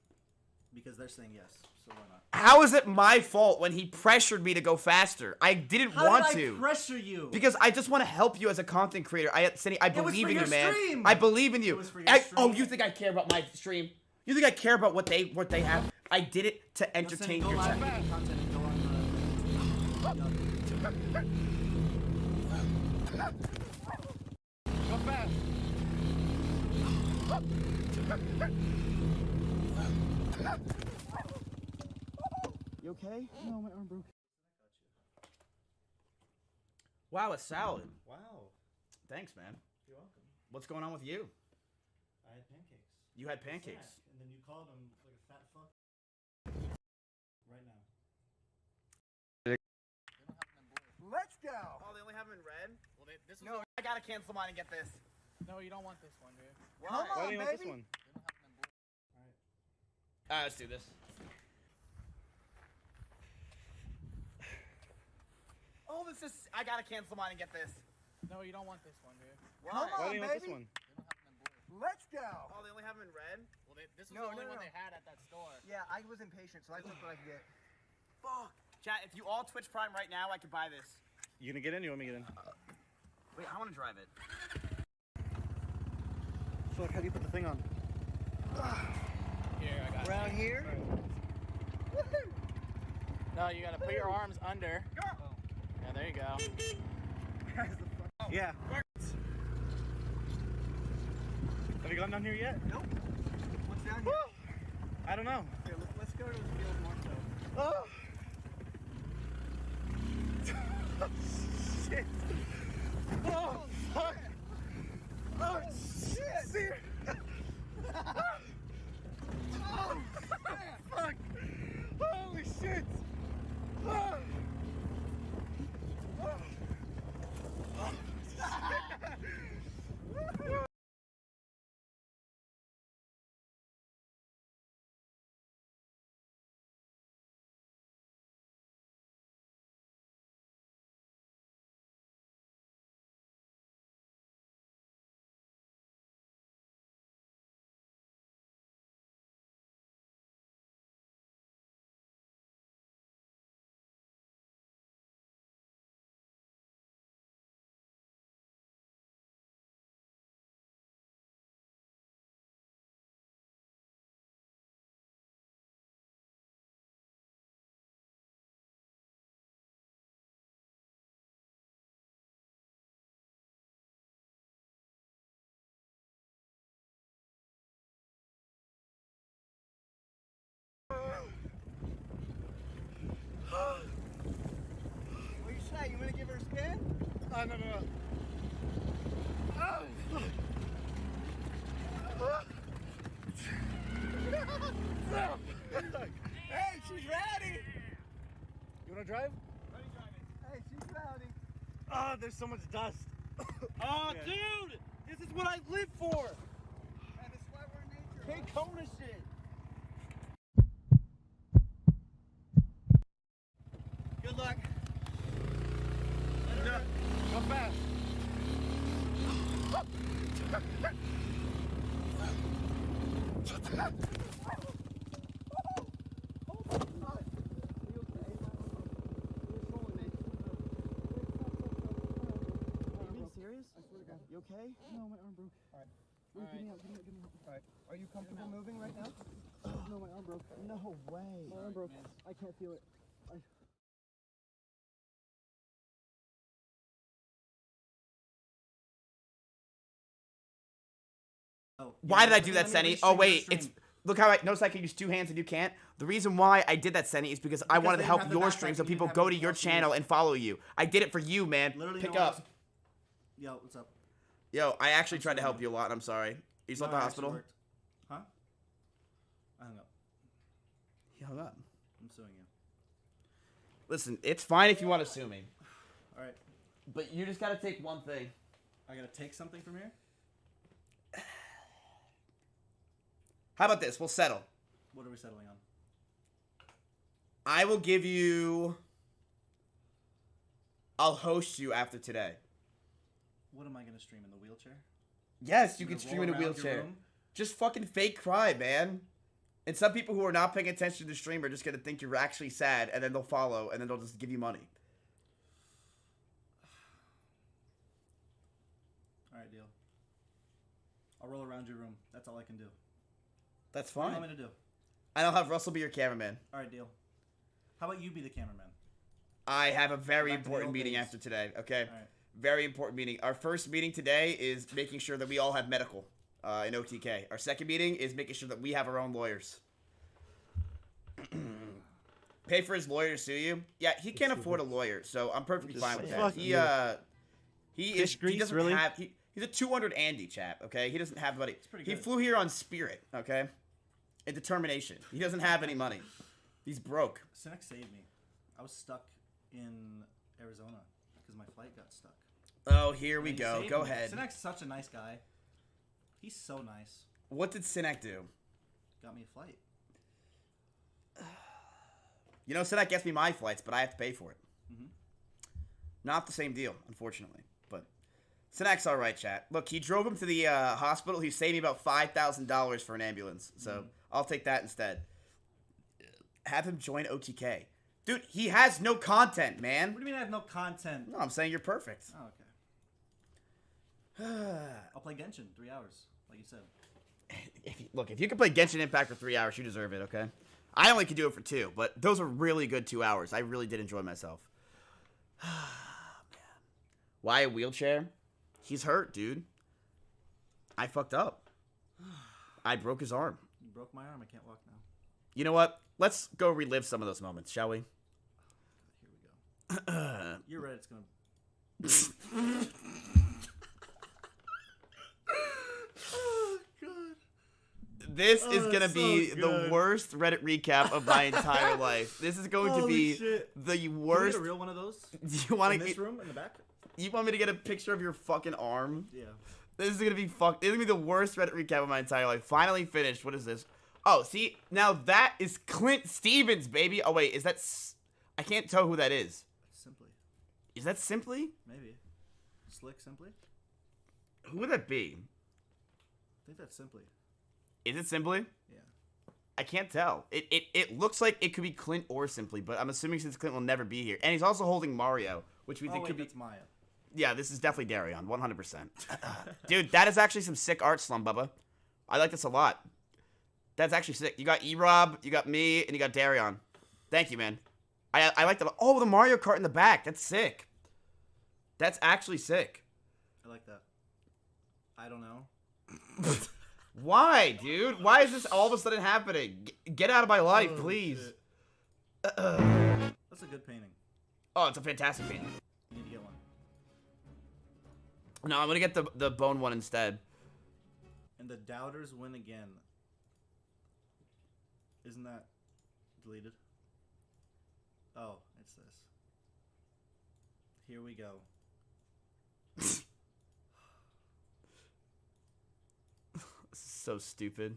because they're saying yes. So why not? How is it my fault when he pressured me to go faster? I didn't How want did I to. pressure you? Because I just want to help you as a content creator. Cindy, I It was believe for in you, your man. stream. I believe in you. It was for your Oh, stream. you think I care about my stream? You think I care about what they have? I did it to entertain your chat. Content and go on Go fast. You okay? No, my arm broke. Wow, a salad. Wow. Thanks, man. You're welcome. What's going on with you? I had pancakes. You had pancakes. Snack, and then you called them like a fat fuck. Right now. Let's go. Oh, they only have them in red? Well, No, I gotta cancel mine and get this. No, you don't want this one, dude. Why? Why do you want this one? Alright, let's do this. Oh, this is. I gotta cancel mine and get this. No, you don't want this one, dude. Why? Why do you want this one? Let's go. Oh, they only have them in red? Well, this was No, the only no, one no. they had at that store. Yeah, I was impatient, so I took what I could get. Fuck. Chat, if you all Twitch Prime right now, I could buy this. You gonna get in? You want me to get in? Wait, I wanna drive it. Fuck, how do you put the thing on? Here, I got Around you. here? No, you gotta put your arms under. Yeah, there you go. Yeah. Have you gone down here yet? Nope. What's down here? I don't know. Here, let's go to the field more so. Oh! Shit! Oh, fuck! Oh, shit! Oh, fuck! Holy shit! Oh! Oh! Oh, shit! What do you say? You want to give her a spin? Oh, no. Hey, she's ready! You wanna drive? Hey, she's ready. Oh, there's so much dust. Oh, Yeah. dude! This is what I live for! And it's why we're in nature. Big Kona shit! Good luck. Go fast. Serious? I swear to God. You okay? No, my arm broke. Alright. Give me help. Alright. Are you comfortable moving right now? No, my arm broke. No way. My arm broke. I can't feel it. Why did I do that, Senny? Oh, wait. It's. Look how I notice I can use two hands and you can't. The reason why I did that, Senny, is because I wanted to help your stream so people go to your channel and follow you. I did it for you, man. Literally Pick no one up. else- Yo, what's up? Yo, I actually tried to help you a lot. I'm sorry. You still at the it actually hospital? worked. Huh? I hung up. He hung up. I'm suing you. Listen, it's fine if you want to sue me. All right. But you just gotta take one thing. I gotta take something from here? How about this? We'll settle. What are we settling on? I will give you. I'll host you after today. What am I gonna stream in the wheelchair? Yes, you You're can gonna stream in a roll around your wheelchair. room? Just fucking fake cry, man. And some people who are not paying attention to the stream are just gonna think you're actually sad, and then they'll follow, and then they'll just give you money. All right, deal. I'll roll around your room. That's all I can do. That's What do fine. you want me to do? And I'll have Russell be your cameraman. All right, deal. How about you be the cameraman? I have a very Back to the important old meeting days. after today, okay? All right. Very important meeting. Our first meeting today is making sure that we all have medical in OTK. Our second meeting is making sure that we have our own lawyers. Pay for his lawyer to sue you? Yeah, he can't afford a lawyer, so I'm perfectly fine with that. Fuck He you. he Fish is grease, he doesn't really? have he's a 200 Andy chap, okay? He doesn't have money. pretty He good. flew here on Spirit, okay? And determination. He doesn't have any money. He's broke. Sinex saved me. I was stuck in Arizona because my flight got stuck. Oh, here we And he go. saved Go me. ahead. Sinek's such a nice guy. He's so nice. What did Sinek do? Got me a flight. You know, Sinek gets me my flights, but I have to pay for it. Mhm. Not the same deal, unfortunately. But Sinek's all right, chat. Look, he drove him to the hospital. He saved me about $5,000 for an ambulance. So I'll take that instead. Have him join OTK. Dude, he has no content, man. What do you mean I have no content? No, I'm saying you're perfect. Oh, okay. I'll play Genshin 3 hours, like you said. Look, if you can play Genshin Impact for 3 hours, you deserve it, okay? I only could do it for 2, but those are really good 2 hours. I really did enjoy myself. Man. Why a wheelchair? He's hurt, dude. I fucked up. I broke his arm. You broke my arm. I can't walk now. You know what? Let's go relive some of those moments, shall we? Here we go. You're right. It's gonna. Oh god. This is gonna so be the good. worst Reddit recap of my entire life. This is going to Holy be shit. the Can we worst. get a real one of those? You want in to this room in the back? You want me to get a picture of your fucking arm? Yeah. This is gonna be fucked. This is gonna be the worst Reddit recap of my entire life. Finally finished. What is this? Oh, see, now that is Clint Stevens, baby. Oh wait, is that? I can't tell who that is. Simply. Is that Simply? Maybe. Slick Simply. Who would that be? I think that's Simply. Is it Simply? Yeah. I can't tell. It looks like it could be Clint or Simply, but I'm assuming since Clint will never be here, and he's also holding Mario, which we think could be. That's Maya. Yeah, this is definitely Darion, 100%. Dude, that is actually some sick art, Slum Bubba. I like this a lot. That's actually sick. You got E-Rob, you got me, and you got Darion. Thank you, man. I like that. Oh, the Mario Kart in the back. That's sick. That's actually sick. I like that. I don't know. Why, dude? Why is this all of a sudden happening? Get out of my life, Oh, please. shit. That's a good painting. Oh, it's a fantastic painting. You need to get one. No, I'm gonna get the bone one instead. And the doubters win again. Isn't that deleted? Oh, it's this. Here we go. So stupid.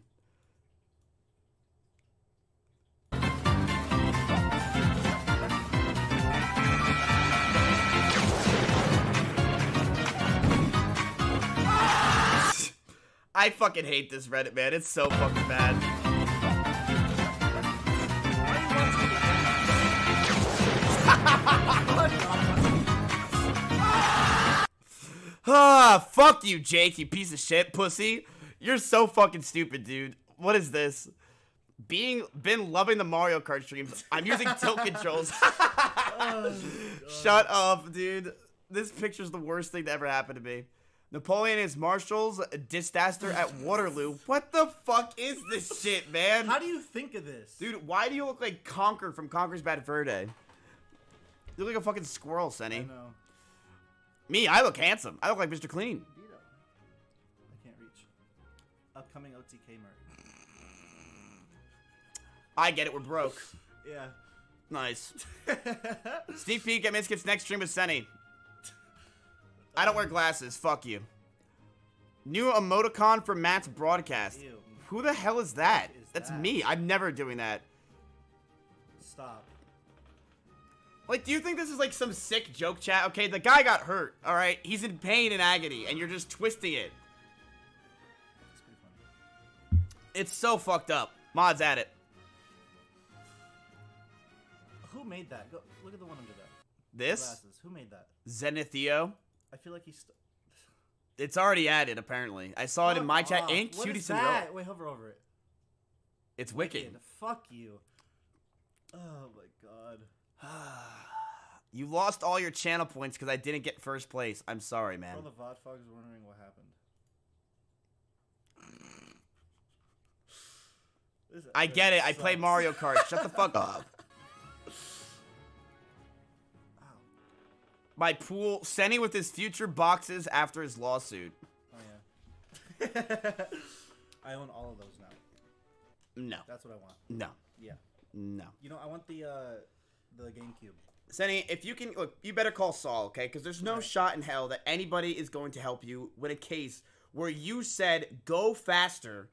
I fucking hate this Reddit, man. It's so fucking bad. Ah, fuck you, Jake, you piece of shit, pussy. You're so fucking stupid, dude. What is this? Been loving the Mario Kart streams. I'm using tilt controls. Shut up, dude. This picture's the worst thing to ever happen to me. Napoleon is Marshall's disaster at Waterloo. What the fuck is this shit, man? How do you think of this? Dude, why do you look like Conker from Conker's Bad Fur Day? You look like a fucking squirrel, Senny. I know. Me, I look handsome. I look like Mr. Clean. I can't reach. Upcoming OTK merch. I get it, we're broke. Yeah. Nice. Sneak peek at Miskit's next stream with Senny. I don't wear glasses. Fuck you. New emoticon for Matt's broadcast. Ew. Who the hell is that? What is That's that? me. I'm never doing that. Stop. Like, do you think this is like some sick joke chat? Okay, the guy got hurt. All right, he's in pain and agony, and you're just twisting it. That's pretty funny. It's so fucked up. Mods at it. Who made that? Go look at the one under that. This? Glasses. Who made that? Zenithio. I feel like he's. It's already added, apparently. I saw it in my chat. Fuck Ain't off. What Cutie is Cinderella. that? Wait, hover over it. It's wicked. Fuck you. Oh my god. You lost all your channel points because I didn't get first place. I'm sorry, man. All the VOD fogs wondering what happened. I get it. I play Mario Kart. Shut the fuck up. My pool, Senny with his future boxes after his lawsuit. Oh yeah. I own all of those now. No. That's what I want. No. Yeah. No. You know, I want the GameCube. Senny, if you can, look, you better call Saul, okay? Because there's no shot in hell that anybody is going to help you with a case where you said, go faster.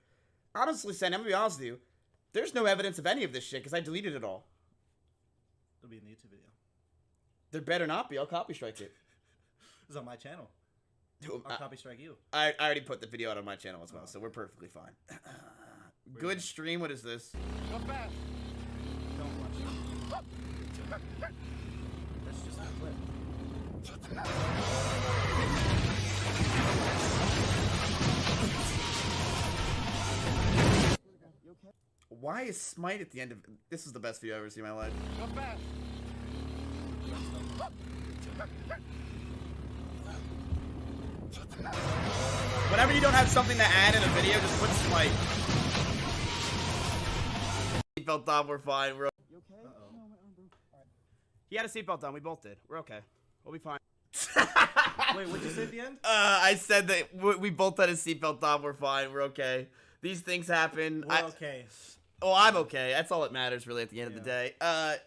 Honestly, Senny, I'm going to be honest with you. There's no evidence of any of this shit because I deleted it all. It'll be in the YouTube video. There better not be. I'll copy strike it. It's on my channel. Dude, I'll copy strike you. I already put the video out on my channel as well, so we're perfectly fine. Good stream. What is this? Go fast. Don't watch it. That's just a clip. Why is Smite at the end of this? Is the best video I've ever seen in my life. Go fast. Whenever you don't have something to add in a video, just put Smite. Seatbelt on, we're fine. We're He had a seatbelt on. We both did. We're okay. We'll be fine. Wait, what'd you say at the end? I said that we both had a seatbelt on. We're fine. We're okay. These things happen. We're okay. Oh, I'm okay. That's all that matters, really, at the end of the day.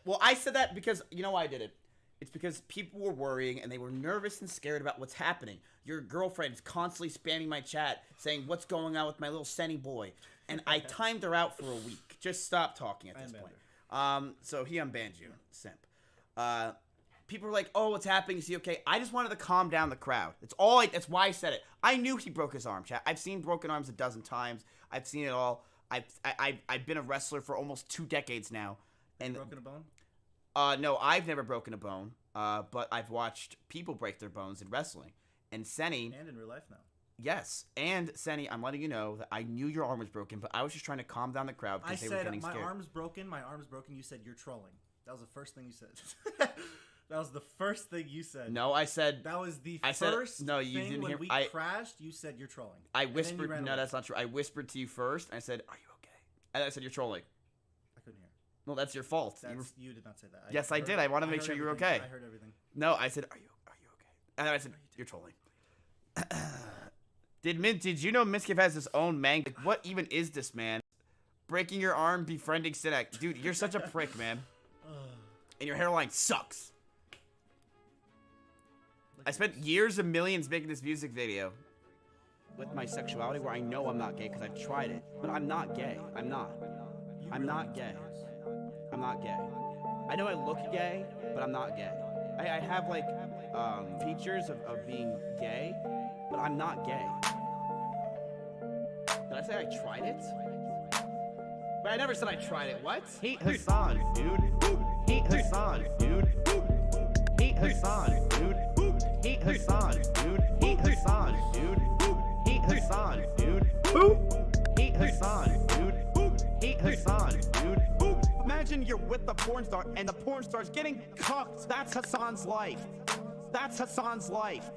Well, I said that because, you know why I did it? It's because people were worrying and they were nervous and scared about what's happening. Your girlfriend's constantly spamming my chat saying, what's going on with my little Senny boy? And I timed her out for a week. Just stop talking at this point. So he unbanned you, simp. People were like, oh, what's happening? Is he okay? I just wanted to calm down the crowd. That's why I said it. I knew he broke his arm, chat. I've seen broken arms a dozen times. I've seen it all. I've been a wrestler for almost 2 decades now. And Broken a bone? No, I've never broken a bone. But I've watched people break their bones in wrestling. And Senny. And in real life now. Yes, and Senny, I'm letting you know that I knew your arm was broken, but I was just trying to calm down the crowd because they were getting scared. I said, my arm's broken. You said, you're trolling. That was the first thing you said. That was the first thing you said. No, I said... That was the first thing didn't when hear, we crashed, you said you're trolling. I whispered... No, that's not true. I whispered to you first, and I said, are you okay? And I said, you're trolling. I couldn't hear. Well, that's your fault. You did not say that. Yes, I did. I want to make sure you were okay. I heard everything. No, I said, are you okay? And then I said, you're trolling. Did you know Miskiff has his own manga? What even is this, man? Breaking your arm, befriending Sinek. Dude, you're such a prick, man. And your hairline sucks. I spent years and millions making this music video with my sexuality where I know I'm not gay because I've tried it. But I'm not gay. I'm not. I'm not gay. I'm not gay. I know I look gay, but I'm not gay. I have like features of being gay, but I'm not gay. Did I say I tried it? But I never said I tried it. What? Hate Hassan, dude. Hate Hassan, dude. Hate Hassan, dude. Hate Hassan, dude. Hate Hassan, dude. Hate Hassan, dude. Hate Hassan, dude. Hate Hassan, dude. Imagine you're with the porn star and the porn star's getting cucked. That's Hassan's life. That's Hassan's life.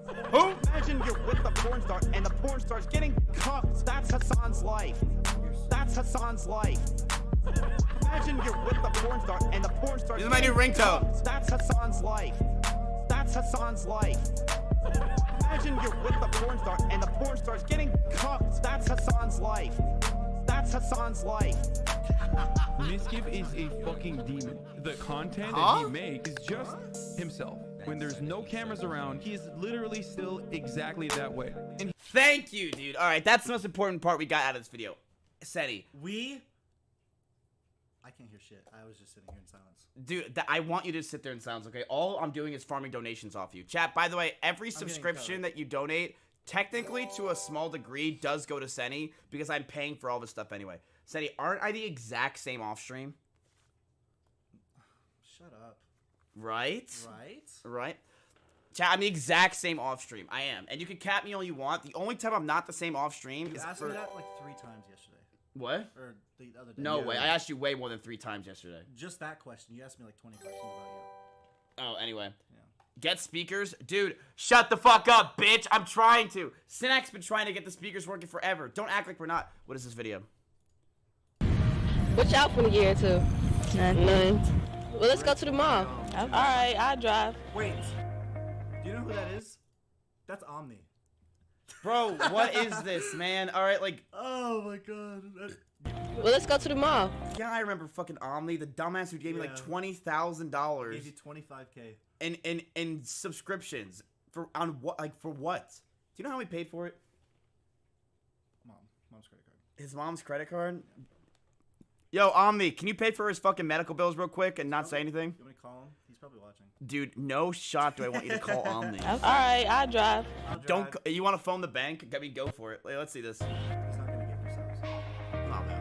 Imagine you're with the porn star and the porn star's getting cucked. That's Hassan's life. That's Hassan's life. Imagine you're with the porn star and the porn star's This is my new ringtone. That's Hassan's life. That's Hassan's life. Imagine you're with the porn star and the porn star's getting cucked. That's Hassan's life. That's Hassan's life. Miskiff is a fucking demon. The content that he makes is just himself. When there's no cameras around, he is literally still exactly that way. And Thank you, dude. All right, that's the most important part we got out of this video. Seti. I can't hear shit. I was just sitting here in silence. Dude, I want you to sit there in silence, okay? All I'm doing is farming donations off you. Chat, by the way, every subscription that you donate, technically to a small degree, does go to Senny because I'm paying for all this stuff anyway. Senny, aren't I the exact same off stream? Shut up. Right? Right? Right? Chat, I'm the exact same off stream. I am. And you can cap me all you want. The only time I'm not the same off stream You is asked for... me that like 3 times yesterday. What? Or the other day. No way. I asked you way more than 3 times yesterday. Just that question. You asked me like 20 questions about you. Oh, anyway. Get speakers? Dude, shut the fuck up, bitch. I'm trying to. Sinak's been trying to get the speakers working forever. Don't act like we're not. What is this video? What y'all finna get into? None. Well, let's go to the mall. All right, I'll drive. Wait. Do you know who that is? That's Omni. Bro, what is this, man? All right, like... Oh my god. Well, let's go to the mall. Yeah, I remember fucking Omni, the dumbass who gave me like Yeah. $20,000 Gave you 25K. in subscriptions for on what for what? Do you know how he paid for it? Mom's credit card. His mom's credit card. Yo, Omni, can you pay for his fucking medical bills real quick and not say anything? You want me to call him? He's probably watching. Dude, no shot do I want you to call Omni. All right, I'll drive. Don't. You want to phone the bank? Let me go for it. Let's see this. He's not gonna get yourselves. Oh man.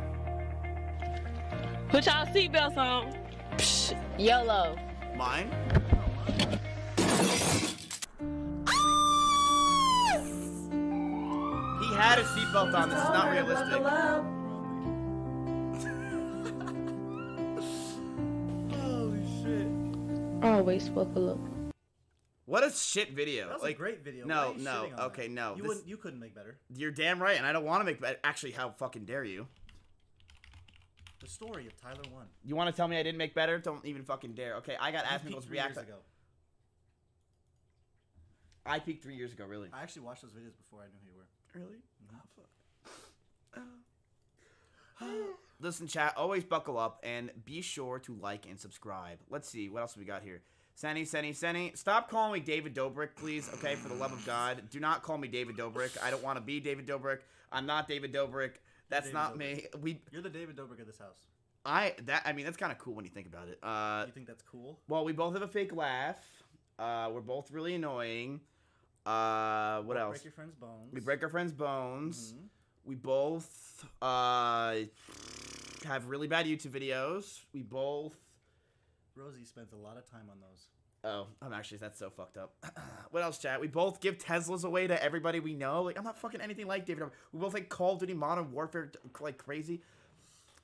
Put y'all seatbelts on. Psh, YOLO. Mine? He had a seatbelt on. This is not realistic. Holy shit. Always buckle up. What a shit video. That was like, a great video. No, Why are you no. shitting on Okay, that? no. You couldn't make better. You're damn right, and I don't want to make better. Actually, how fucking dare you? The story of Tyler 1. You want to tell me I didn't make better? Don't even fucking dare. Okay, I got You Ask peaked Nichols 3 years react. ago. I peaked 3 years ago, really. I actually watched those videos before I knew who you were. Really? Listen, chat, always buckle up and be sure to like and subscribe. Let's see, what else we got here? Senny. Stop calling me David Dobrik, please, okay, for the love of God. Do not call me David Dobrik. I don't want to be David Dobrik. I'm not David Dobrik. That's David not Dobrik. me. You're the David Dobrik of this house. I mean, that's kind of cool when you think about it. You think that's cool? Well, we both have a fake laugh. We're both really annoying. What else? Break your friend's bones. We break our friends' bones. Mhm. We both have really bad YouTube videos. We both. Rosie spends a lot of time on those. Oh, that's so fucked up. What else, chat? We both give Teslas away to everybody we know. Like, I'm not fucking anything like David Dobrik. We both like Call of Duty Modern Warfare like crazy.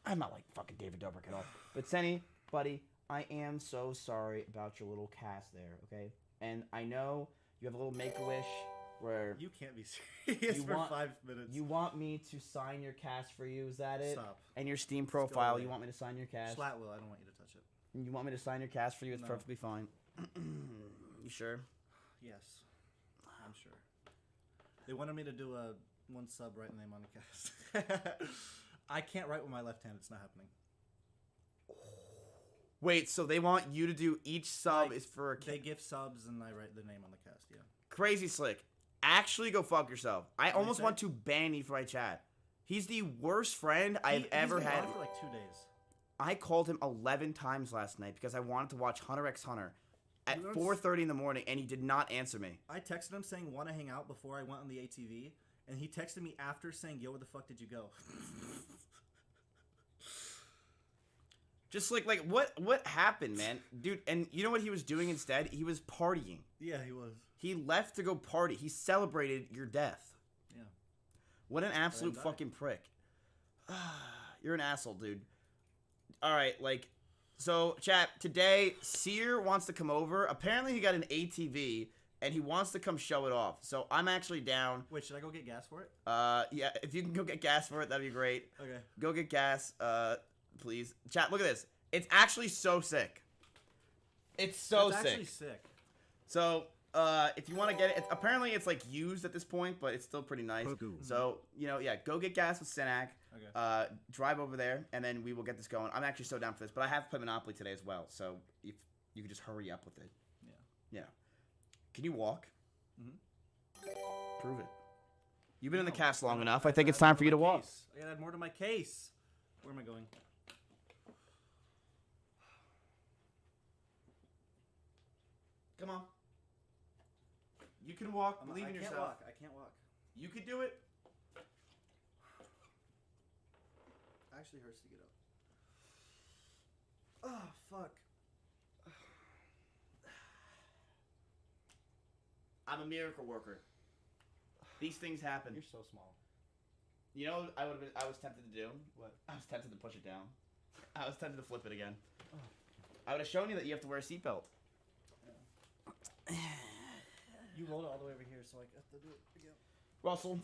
I'm not like fucking David Dobrik at all. But Senny, buddy, I am so sorry about your little cast there, okay? And I know you have a little Make-A-Wish where You can't be serious for 5 minutes. You want me to sign your cast for you? Is that it? Stop. And your Steam Let's go profile, away. you want me to sign your cast? Slat will. I don't want you to touch it. You want me to sign your cast for you? It's No. perfectly fine. You sure? Yes, I'm sure. They wanted me to do a one sub right name on the cast. I can't write with my left hand. It's not happening. Wait, so they want you to do each sub is for a They give subs and I write the name on the cast. Yeah. Crazy Slick. Actually, go fuck yourself. I What'd you almost say? want to ban you from my chat. He's the worst friend I've He's ever been had. gone for like 2 days. I called him 11 times last night because I wanted to watch Hunter x Hunter at You know, 4:30 in the morning, and he did not answer me. I texted him saying want to hang out before I went on the ATV, and he texted me after saying, "Yo, where the fuck did you go?" Just like what happened, man, dude? And you know what he was doing instead? He was partying. Yeah, he was. He left to go party. He celebrated your death. Yeah. What an absolute die. fucking prick. You're an asshole, dude. All right, like, so chat today. Seer wants to come over. Apparently, he got an ATV and he wants to come show it off. So I'm actually down. Wait, should I go get gas for it? Yeah, if you can go get gas for it, that'd be great. Okay. Go get gas, please. Chat, look at this. It's actually so sick. It's so That's sick. actually sick. So, if you want to get it, apparently it's like used at this point, but it's still pretty nice. So, you know, yeah, go get gas with Senak. Okay. Drive over there, and then we will get this going. I'm actually so down for this, but I have to play Monopoly today as well. So if you could just hurry up with it. Yeah. Yeah. Can you walk? Mhm. Prove it. You've been in the cast long enough. I think it's time for you to walk. I gotta add more to my case. Where am I going? Come on. You can walk. Believe I in can't yourself. walk. I can't walk. You can do it. Actually hurts to get up. Oh, fuck. I'm a miracle worker. These things happen. You're so small. You know, I was tempted to do. What? I was tempted to push it down. I was tempted to flip it again. I would have shown you that you have to wear a seatbelt. You rolled it all the way over here, so I have to do it again. Russell.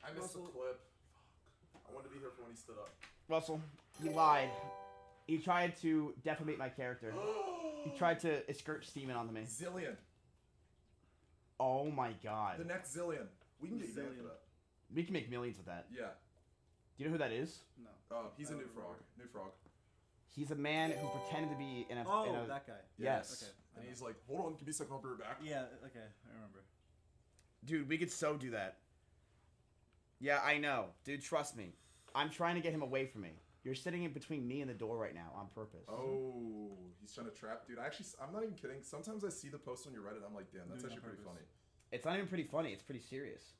I missed the clip. I wanted to be here for when he stood up. Russell, he lied. He tried to defamate my character. He tried to skirt steaming onto me. Zillion. Oh my god. The next Zillion. We can get you banned for that. We can make millions with that. Yeah. Do you know who that is? No. He's a new frog. New frog. He's a man who pretended to be in a. Oh, in a, that guy. Yes. Okay. And he's like, hold on, give me a second, I'll be right back. Yeah. Okay. I remember. Dude, we could so do that. Yeah, I know. Dude, trust me. I'm trying to get him away from me. You're sitting in between me and the door right now on purpose. Oh, he's trying to trap. Dude, I'm not even kidding. Sometimes I see the post on your Reddit, I'm like, damn, that's actually pretty funny. It's not even pretty funny. It's pretty serious.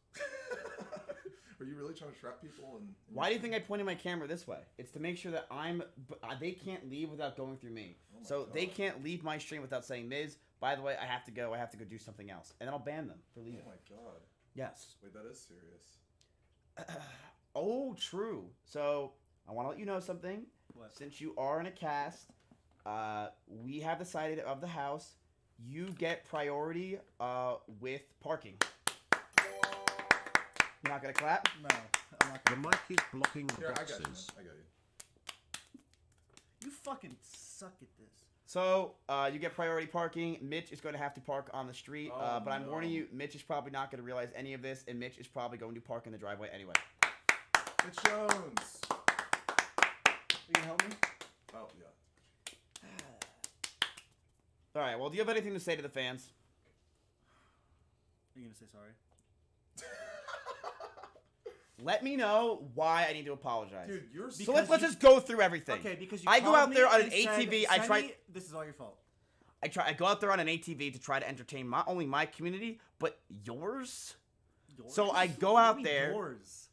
Are you really trying to trap people? And Why do you think I pointed my camera this way? It's to make sure that they can't leave without going through me. So they can't leave my stream without saying, Miz, by the way, I have to go do something else. And then I'll ban them for leaving. Oh my god. Yes. Wait, that is serious. Oh, true. So I want to let you know something. What? Since you are in a cast, we have decided of the house, you get priority with parking. You're not gonna clap? No, I'm not The mic is blocking the Here, I got you, man. boxes. I got you. You fucking suck at this. So, you get priority parking. Mitch is going to have to park on the street, Oh, but I'm no. warning you, Mitch is probably not going to realize any of this, and Mitch is probably going to park in the driveway anyway. Mitch Jones. You can help me? Oh, yeah. All right, well, do you have anything to say to the fans? Are you gonna say sorry? Let me know why I need to apologize. Dude, you're so let's just go through everything. Okay, because you I go called out there me on an and said, ATV. I try. "Sonny, this is all your fault." I go out there on an ATV to try to entertain not only my community but yours. So I go What do out you mean there. yours?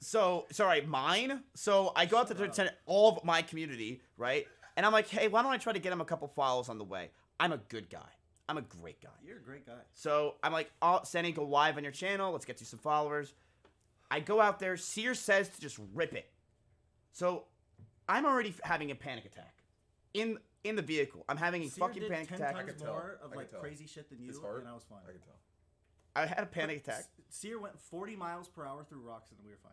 So sorry, mine. So I go out there to entertain all of my community, right? And I'm like, hey, why don't I try to get him a couple follows on the way? I'm a good guy. I'm a great guy. You're a great guy. So I'm like, oh, Senny, go live on your channel. Let's get you some followers. I go out there. Sears says to just rip it. So I'm already having a panic attack in the vehicle. I'm having a Seer fucking did panic 10 attack. times more of like crazy shit than you, and I was fine. I can tell. I had a panic attack. Seer went 40 miles per hour through rocks, and we were fine.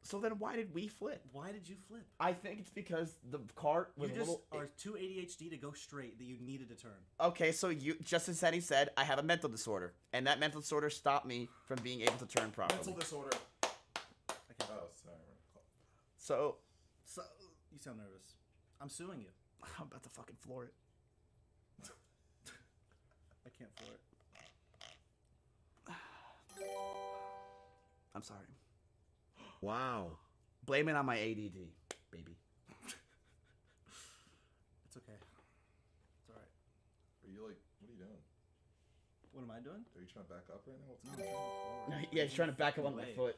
So then why did we flip? Why did you flip? I think it's because the cart was You a just little. are too ADHD to go straight that you needed to turn. Okay, so you, just as Senny said, I have a mental disorder, and that mental disorder stopped me from being able to turn properly. Mental disorder. Okay. Oh, sorry. So You sound nervous. I'm suing you. I'm about to fucking floor it. I can't floor it. I'm sorry. Wow. Blame it on my ADD, baby. It's okay. It's alright. Are you like, what are you doing? What am I doing? Are you trying to back up right now? What's No, going I'm on? trying to floor. Yeah, he's trying to back up on my Away. foot.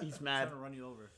He's I'm mad. trying to run you over.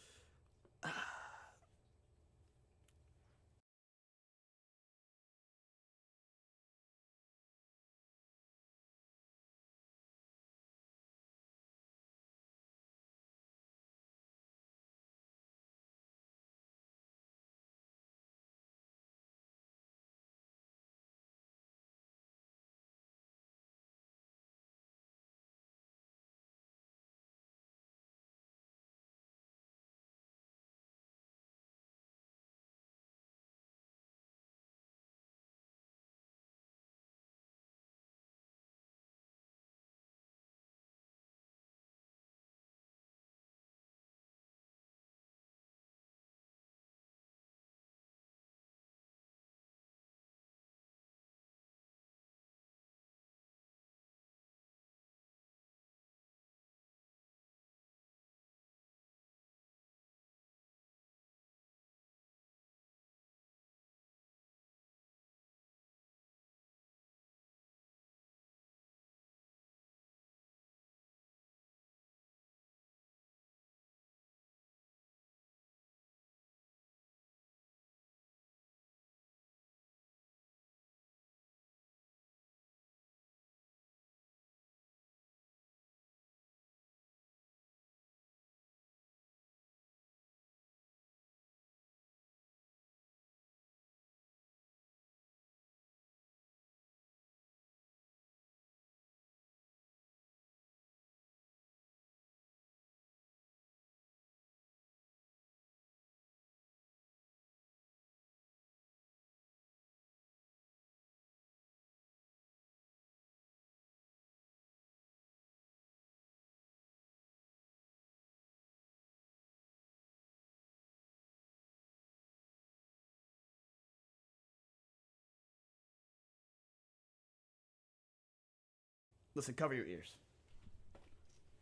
Listen, cover your ears.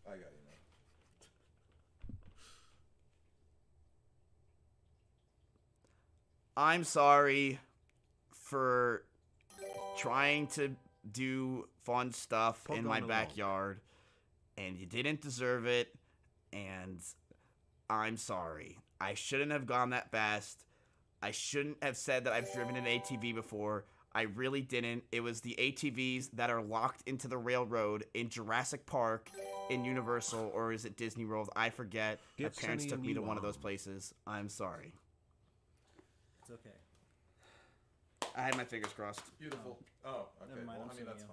I got you, man. I'm sorry for trying to do fun stuff in my backyard, and you didn't deserve it, and I'm sorry. I shouldn't have gone that fast. I shouldn't have said that I've driven an ATV before. I really didn't. It was the ATVs that are locked into the railroad in Jurassic Park, in Universal, or is it Disney World? I forget. My Get parents Sunny took a me new to one of arm. those places. I'm sorry. It's okay. I had my fingers crossed. Beautiful. Oh, okay. Never mind, Well, I'm I mean, that's suing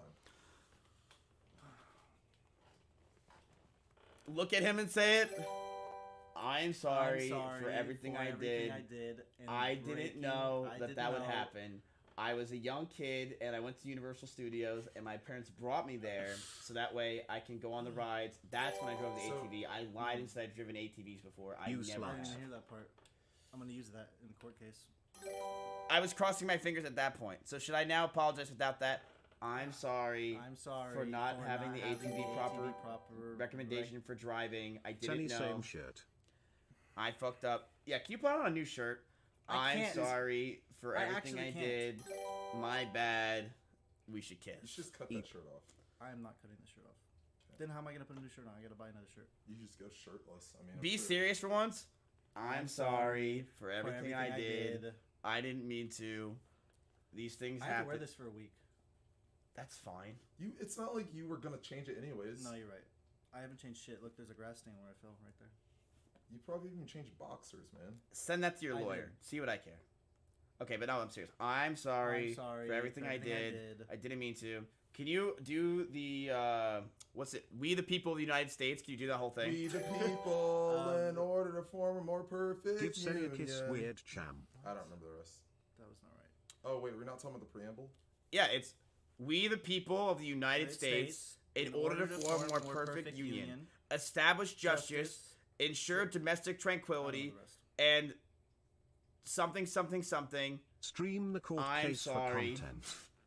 fine. Look at him and say it. I'm sorry, sorry for everything I everything did. I did and I didn't breaking- know I that didn't that would know. happen. I was a young kid, and I went to Universal Studios, and my parents brought me there, so that way I can go on the rides. That's when I drove the ATV. I lied and said I'd driven ATVs before. I never I didn't have. hear that part. I'm gonna use that in the court case. I was crossing my fingers at that point. So should I now apologize without that? I'm sorry. I'm sorry for not having the ATV proper recommendation rec- for driving. I didn't Sunny, know. same shirt. I fucked up. Yeah, can you put on a new shirt? I I'm can't. sorry for I everything actually I can't. did. My bad. We should kiss. You should just cut that shirt off. I am not cutting the shirt off. Then how am I gonna put a new shirt on? I gotta buy another shirt. You just go shirtless. I mean, Be I'm sure- serious for once. I'm I'm sorry sorry for everything I did. did. I didn't mean to. These things I have to happen. wear this for a week. That's fine. It's not like you were gonna change it anyways. No, you're right. I haven't changed shit. Look, there's a grass stain where I fell right there. You probably even changed boxers, man. Send that to your I lawyer. did. See what I care. Okay, but no, I'm serious. I'm sorry, sorry for everything I did. I didn't mean to. Can you do the what's it? We the people of the United States. Can you do that whole thing? We the people, in order to form a more perfect Give Sunny a union. kiss, weird cham. I don't remember the rest. That was not right. Oh wait, we're not talking about the preamble. Yeah, it's we the people of the United States, in order to form a more perfect union, establish justice, ensure domestic tranquility, and something, something, something. Stream the court I'm case sorry. for content.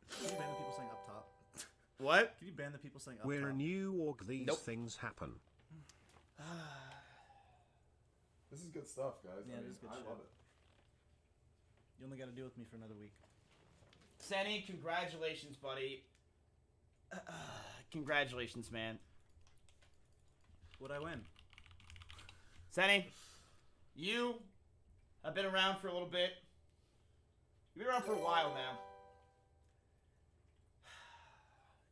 Can you ban the people saying up top? What? Can you ban the people saying up We're top? a new org. These Nope. things happen. This is good stuff, guys. Yeah, I it mean, is good I shit. love it. You only got to deal with me for another week. Senny, congratulations, buddy. Congratulations, man. Would I win? Senny, you have been around for a little bit. You've been around for a while now.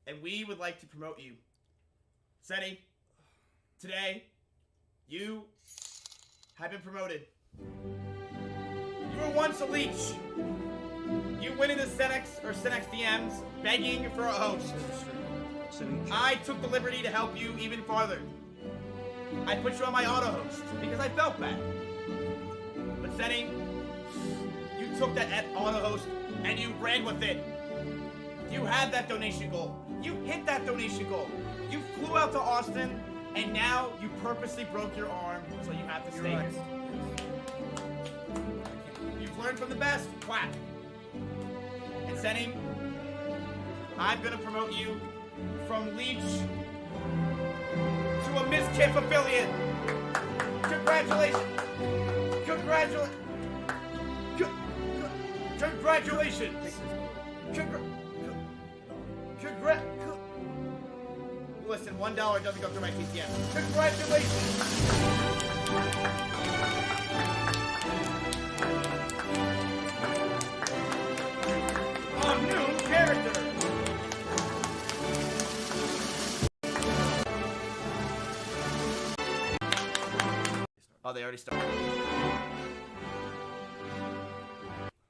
And we would like to promote you. Senny, today, you have been promoted. You were once a leech. You went into Senex or Senex DMs begging for a host. I took the liberty to help you even farther. I put you on my auto host because I felt bad. But Senny, you took that auto host and you ran with it. You had that donation goal. You hit that donation goal. You flew out to Austin and now you purposely broke your arm so you have to stay here. You've learned from the best. Clap. And Senny, I'm gonna promote you from Leech to a Miss Kiff affiliate. Congratulations. Congratulations. Listen, $1 doesn't go through my TTM. Congratulations. A new character. Oh, they already started.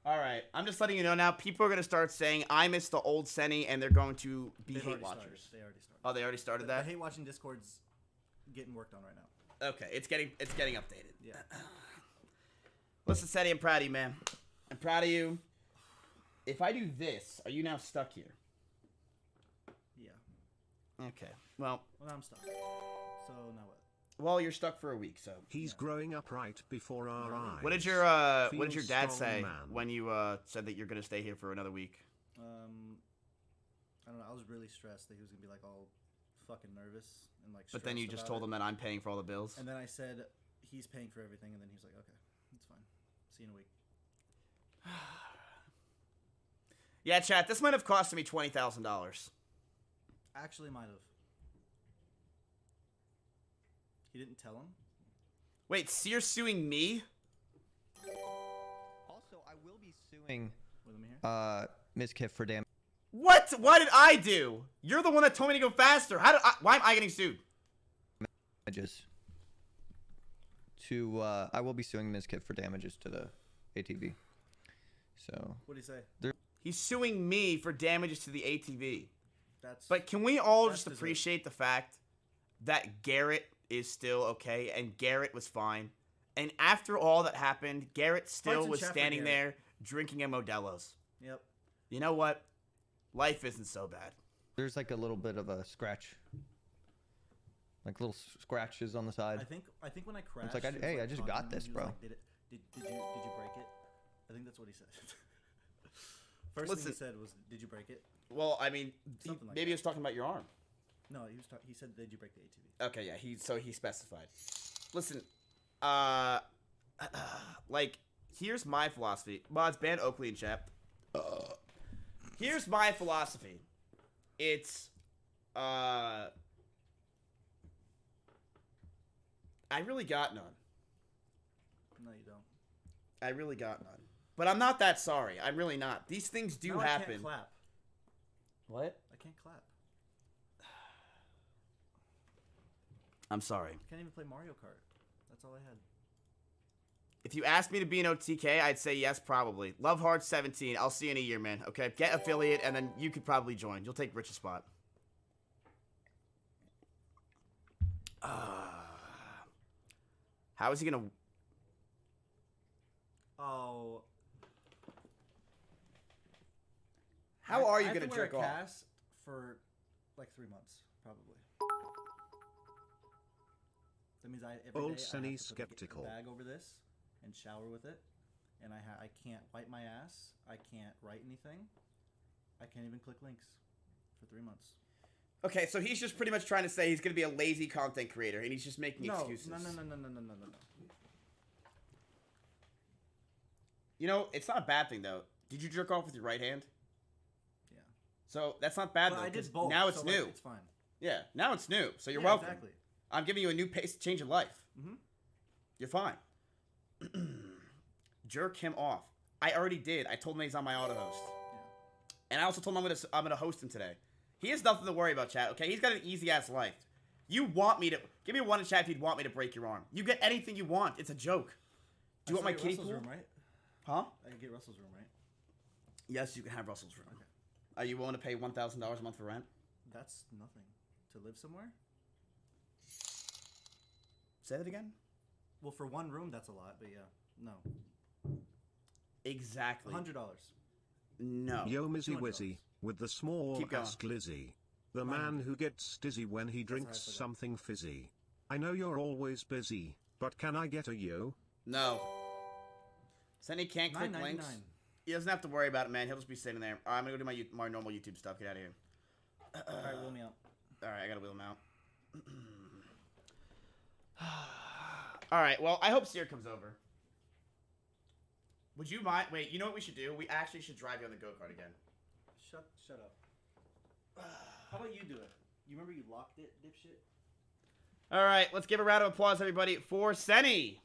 Alright, I'm just letting you know now, people are going to start saying, I miss the old Senny, and they're going to be They've hate already watchers. started. They already started. Oh, they already started that? The hate watching Discord's getting worked on right now. Okay, it's getting updated. Yeah. Listen, Senny, I'm proud of you, man. I'm proud of you. If I do this, are you now stuck here? Yeah. Okay, well... Well, now I'm stuck. So now what? Well, you're stuck for a week, so... He's growing up right before our eyes. What did your Feels dad strong, say man. when you said that you're gonna stay here for another week? I don't know. I was really stressed that he was gonna be like all fucking nervous and like. But then you just told him that I'm paying for all the bills. And then I said he's paying for everything, and then he's like, okay, that's fine. See you in a week. Yeah, chat. This might have cost me $20,000. Actually, might have. He didn't tell him. Wait, so you're suing me? Also, I will be suing With him here. Ms. Kiff for damage. What? What did I do? You're the one that told me to go faster. Why am I getting sued? Damages. I will be suing Ms. Kiff for damages to the ATV. So. What did he say? He's suing me for damages to the ATV. That's. But can we all just appreciate the fact that Garrett is still okay and Garrett was fine? And after all that happened, Garrett still was standing there drinking a Modelo's. Yep. You know what? Life isn't so bad. There's like a little bit of a scratch. Like little scratches on the side. I think when I crashed, It's like, he was, hey, I just talking got to me, this, he was bro. like, did you break it? I think that's what he said. First thing he said was, "Did you break it?" Well, I mean, Something like maybe he was talking about your arm. No, he said, "Did you break the ATV?" Okay, yeah, he specified. Listen, like, here's my philosophy. Mods, ban Oakley in chat. Here's my philosophy. It's, I really got none. No, you don't. I really got none. But I'm not that sorry. I'm really not. These things do Now happen. I can't clap. What? I can't clap. I'm sorry. I can't even play Mario Kart. That's all I had. If you asked me to be an OTK, I'd say yes, probably. Love Hard 17. I'll see you in a year, man. Okay, get affiliate, and then you could probably join. You'll take Rich's spot. How is he gonna? Oh. How are you I have gonna to wear jerk a off? cast for like 3 months, probably. That means every Old day I Sunny have to put skeptical. a bag over this and shower with it, and I can't wipe my ass. I can't write anything. I can't even click links for 3 months. Okay, so he's just pretty much trying to say he's gonna be a lazy content creator, and he's just making excuses. No. You know, it's not a bad thing though. Did you jerk off with your right hand? Yeah. So that's not bad But though. I did 'cause both, Now it's so, like, new. it's fine. Yeah, now it's new. So you're Yeah, welcome. exactly. I'm giving you a new pace, change of life. Mhm. You're fine. Jerk him off. I already did. I told him he's on my auto host. Yeah. And I also told him I'm gonna host him today. He has nothing to worry about, chat. Okay, he's got an easy ass life. You want me to give me one in chat if you'd want me to break your arm. You get anything you want. It's a joke. Do you want my kiddie Russell's pool? room, right? Huh? I can get Russell's room, right? Yes, you can have Russell's room. Okay. Are you willing to pay $1,000 a month for rent? That's nothing. To live somewhere? Say that again. Well, for one room, that's a lot, but yeah. No. Exactly. $100. No. Yo, Mizzy $200. Wizzy, with the small Keep going. ask Lizzy. The man who gets dizzy when he drinks forgot. something fizzy. I know you're always busy, but can I get a yo? No. Senny can't click links. $9.99. He doesn't have to worry about it, man. He'll just be sitting there. All right, I'm gonna go do my normal YouTube stuff. Get out of here. All right, wheel me out. All right, I gotta wheel him out. All right. Well, I hope Sear comes over. Would you mind? Wait. You know what we should do? We actually should drive you on the go-kart again. Shut up. How about you do it? You remember you locked it, dipshit? All right. Let's give a round of applause, everybody, for Senny.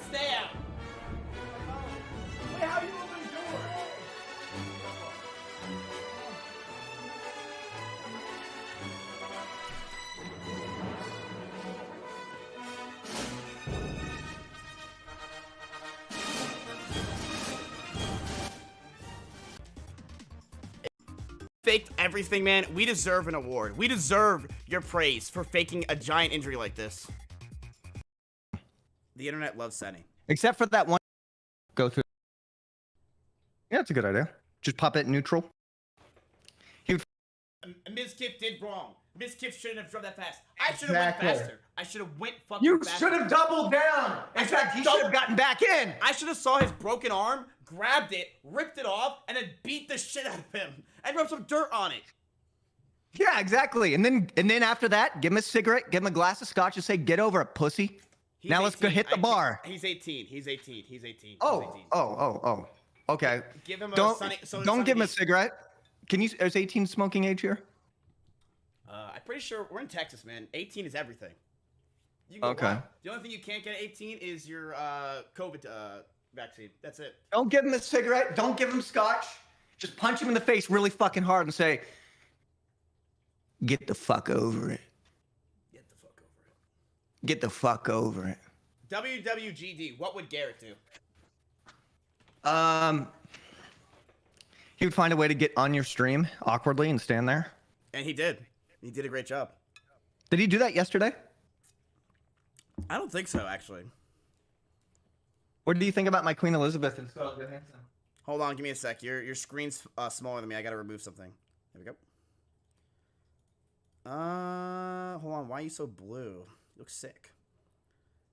Stay out. Wait, how are you opening the door? faked everything, man. We deserve an award. We deserve your praise for faking a giant injury like this. The internet loves Senny. Except for that one. Go through. Yeah, that's a good idea. Just pop it neutral. Ms. Kip did wrong. Ms. Kip shouldn't have drove that fast. I should have went faster. I should have went fucking You faster. should have doubled down. In fact, he should have gotten back in. I should have saw his broken arm, grabbed it, ripped it off, and then beat the shit out of him and rubbed some dirt on it. Yeah, exactly. And then after that, give him a cigarette, give him a glass of scotch, and say, "Get over it, pussy." He's now let's go 18. hit the bar. He's 18. He's 18. He's 18. Oh. Okay. Give him a don't sunny give him a beach. cigarette. Can you? Is 18 smoking age here? I'm pretty sure we're in Texas, man. 18 is everything. You can go Okay. wild. The only thing you can't get at 18 is your COVID vaccine. That's it. Don't give him a cigarette. Don't give him scotch. Just punch him in the face really fucking hard and say, "Get the fuck over it. Get the fuck over it. Get the fuck over it." WWGD. What would Garrett do? He would find a way to get on your stream awkwardly and stand there. And he did. He did a great job. Did he do that yesterday? I don't think so, actually. What do you think about my Queen Elizabeth and Scarlett Johansson? Hold on, give me a sec. Your screen's smaller than me. I gotta remove something. There we go. Hold on. Why are you so blue? You look sick.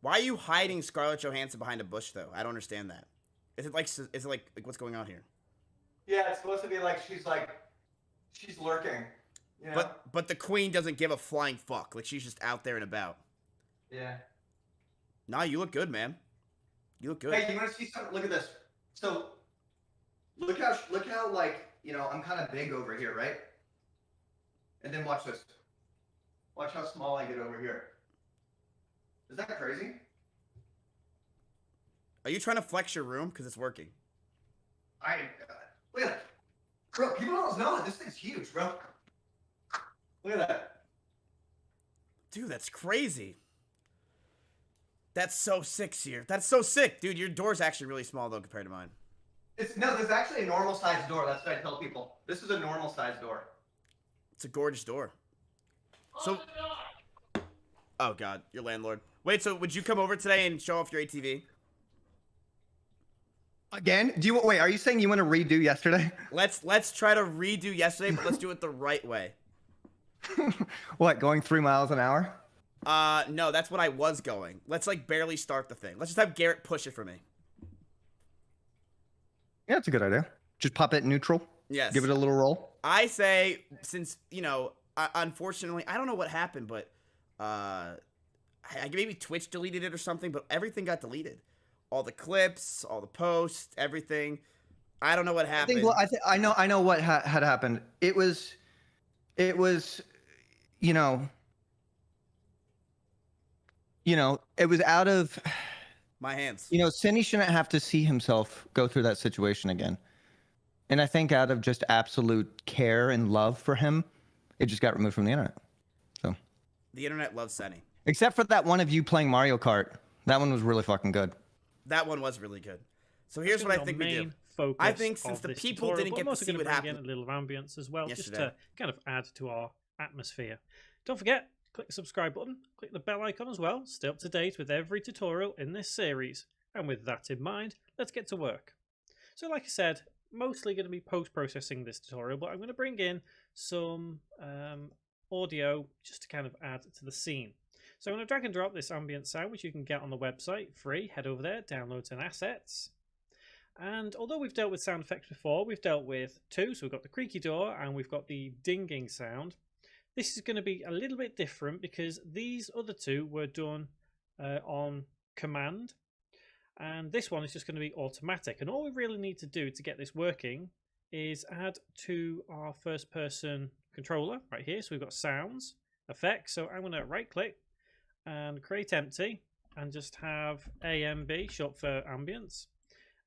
Why are you hiding Scarlett Johansson behind a bush, though? I don't understand that. Is it like what's going on here? Yeah, it's supposed to be like she's lurking. You know? But the Queen doesn't give a flying fuck. Like she's just out there and about. Yeah. Nah, you look good, man. You look good. Hey, you want to see something? Look at this. So, look how like, you know, I'm kind of big over here, right? And then watch this. Watch how small I get over here. Is that crazy? Are you trying to flex your room? Because it's working. Look at that. Bro, people don't know it. This thing's huge, bro. Look at that. Dude, that's crazy. That's so sick, Seer. That's so sick. Dude, your door's actually really small, though, compared to mine. No, there's actually a normal sized door. That's what I tell people. This is a normal sized door. It's a gorgeous door. So, oh God, your landlord. Wait, so would you come over today and show off your ATV? Again? Wait, are you saying you want to redo yesterday? Let's try to redo yesterday, but let's do it the right way. What, going 3 miles an hour? No, that's what I was going. Let's like barely start the thing. Let's just have Garrett push it for me. Yeah, that's a good idea. Just pop it neutral. Yes. Give it a little roll. I say, since, you know, unfortunately, I don't know what happened, but maybe Twitch deleted it or something, but everything got deleted. All the clips, all the posts, everything. I don't know what happened. I know what had happened. It was, you know, it was out of my hands. You know, Cindy shouldn't have to see himself go through that situation again. And I think out of just absolute care and love for him, it just got removed from the internet. So the internet loves Senny. Except for that one of you playing Mario Kart. That one was really fucking good. That one was really good. So here's what I think we do. I think since the people didn't get to see what happened, a little ambience as well, yesterday. just to kind of add to our atmosphere. Don't forget, click the subscribe button, click the bell icon as well. Stay up to date with every tutorial in this series. And with that in mind, let's get to work. So like I said, mostly going to be post-processing this tutorial, but I'm going to bring in some audio just to kind of add to the scene. So I'm going to drag and drop this ambient sound, which you can get on the website, free. Head over there, downloads and assets. And although we've dealt with sound effects before, we've dealt with two. So we've got the creaky door and we've got the dinging sound. This is going to be a little bit different because these other two were done on command. And this one is just going to be automatic. And all we really need to do to get this working is add to our first person controller right here. So we've got sounds, effects. So I'm going to right click and create empty and just have AMB, short for ambience.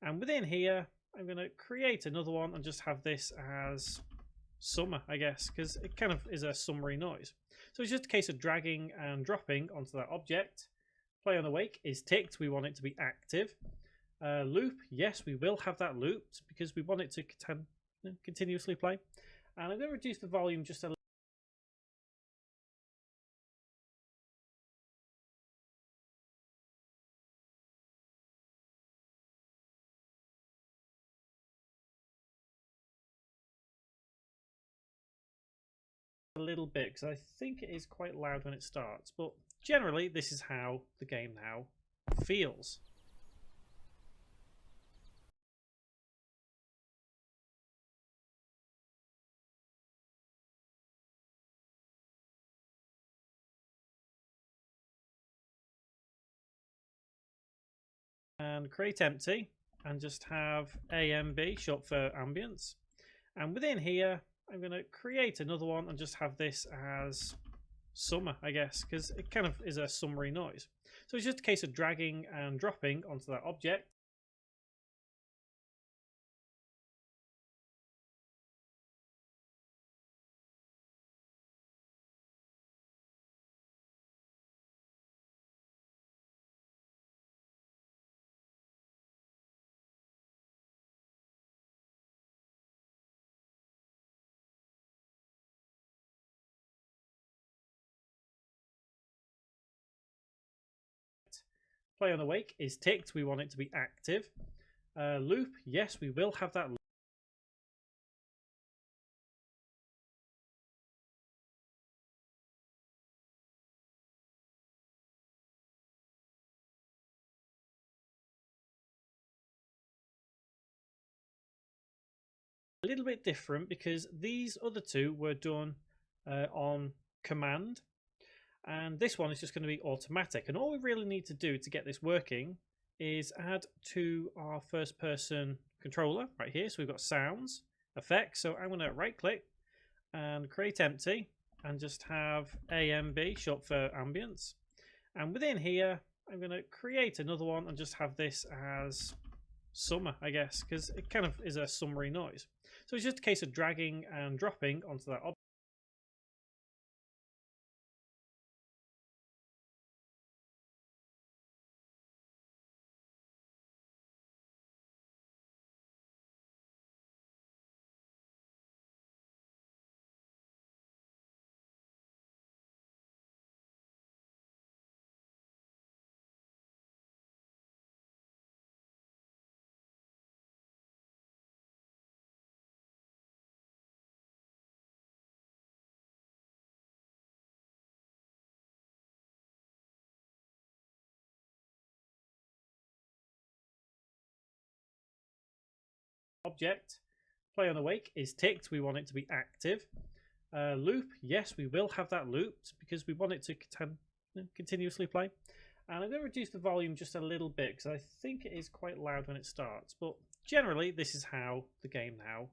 And within here, I'm going to create another one and just have this as summer, I guess, because it kind of is a summery noise. So it's just a case of dragging and dropping onto that object. Play on awake is ticked. We want it to be active. Loop, yes, we will have that looped because we want it to continuously play. And I'm going to reduce the volume just a little bit because I think it is quite loud when it starts, but generally this is how the game now feels. And create empty and just have AMB, short for ambience. And within here, I'm going to create another one and just have this as summer, I guess, because it kind of is a summery noise. So it's just a case of dragging and dropping onto that object. Play on awake is ticked. We want it to be active. Loop, yes, we will have that loop. A little bit different because these other two were done on command. And this one is just going to be automatic. And all we really need to do to get this working is add to our first person controller right here. So we've got sounds, effects. So I'm going to right click and create empty and just have AMB, short for ambience. And within here, I'm going to create another one and just have this as summer, I guess, because it kind of is a summery noise. So it's just a case of dragging and dropping onto that object. Object, play on awake is ticked. We want it to be active. Loop, yes, we will have that looped because we want it to continuously play. And I'm going to reduce the volume just a little bit because I think it is quite loud when it starts. But generally, this is how the game now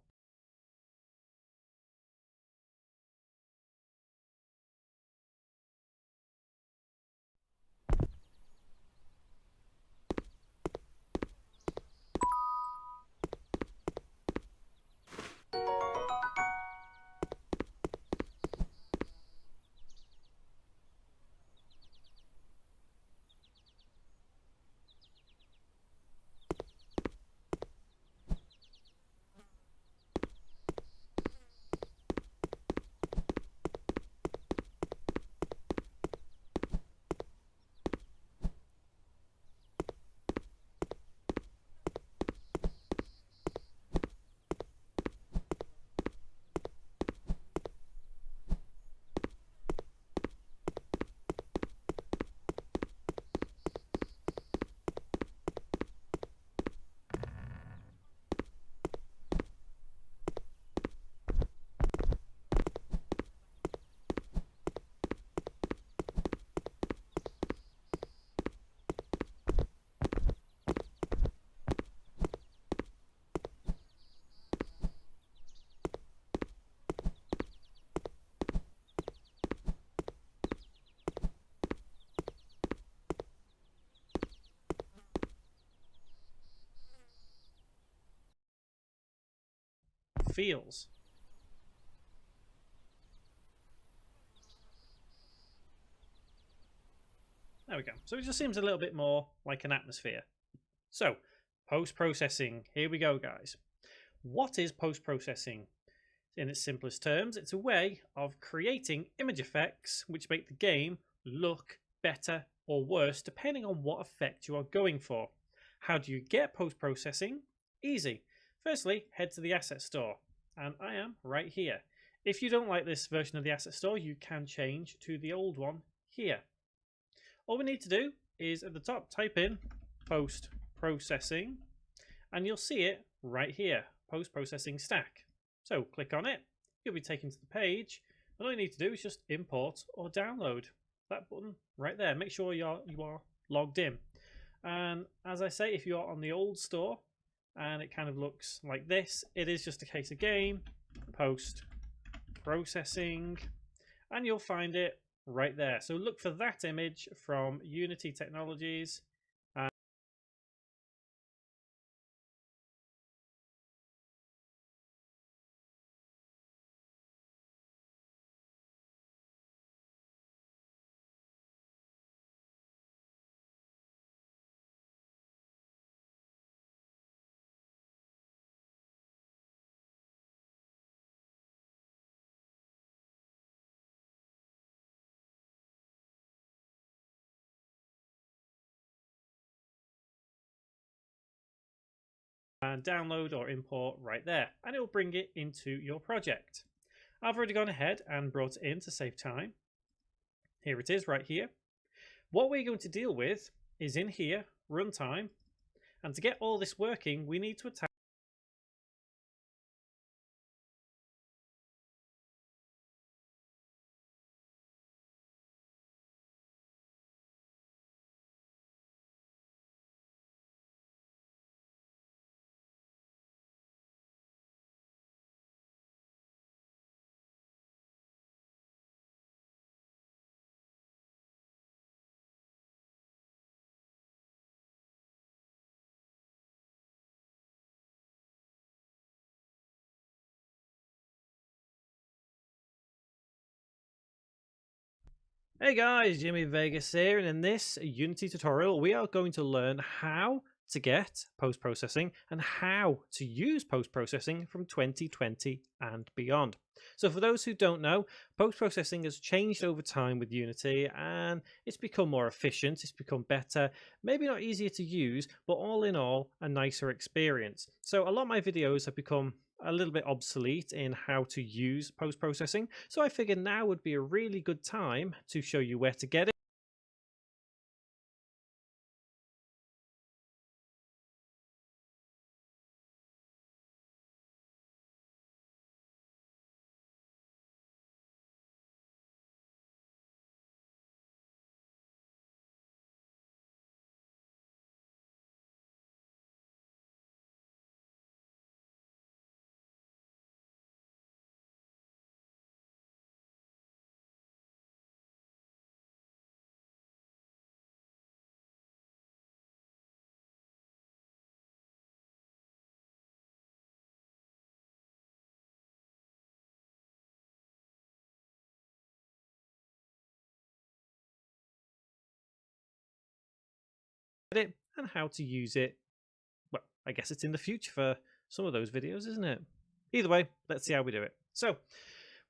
feels. There we go. So it just seems a little bit more like an atmosphere. So, post-processing. Here we go, guys. What is post-processing? In its simplest terms, it's a way of creating image effects which make the game look better or worse depending on what effect you are going for. How do you get post-processing? Easy. Firstly, head to the asset store, and I am right here. If you don't like this version of the asset store, you can change to the old one here. All we need to do is at the top type in post-processing, and you'll see it right here, post-processing stack. So click on it, you'll be taken to the page, and all you need to do is just import or download that button right there. Make sure you are logged in. And as I say, if you're on the old store and it kind of looks like this, it is just a case of game, post-processing, and you'll find it right there. So look for that image from Unity Technologies. And download or import right there, and it will bring it into your project. I've already gone ahead and brought it in to save time. Here it is right here. What we're going to deal with is in here, runtime, and to get all this working, we need to attach Hey guys, Jimmy Vegas here, and in this Unity tutorial we are going to learn how to get post-processing and how to use post-processing from 2020 and beyond. So for those who don't know, post-processing has changed over time with Unity and it's become more efficient, it's become better, maybe not easier to use, but all in all a nicer experience. So a lot of my videos have become a little bit obsolete in how to use post-processing, so I figured now would be a really good time to show you where to get it. It and how to use it. Well, I guess it's in the future for some of those videos, isn't it? Either way, let's see how we do it. So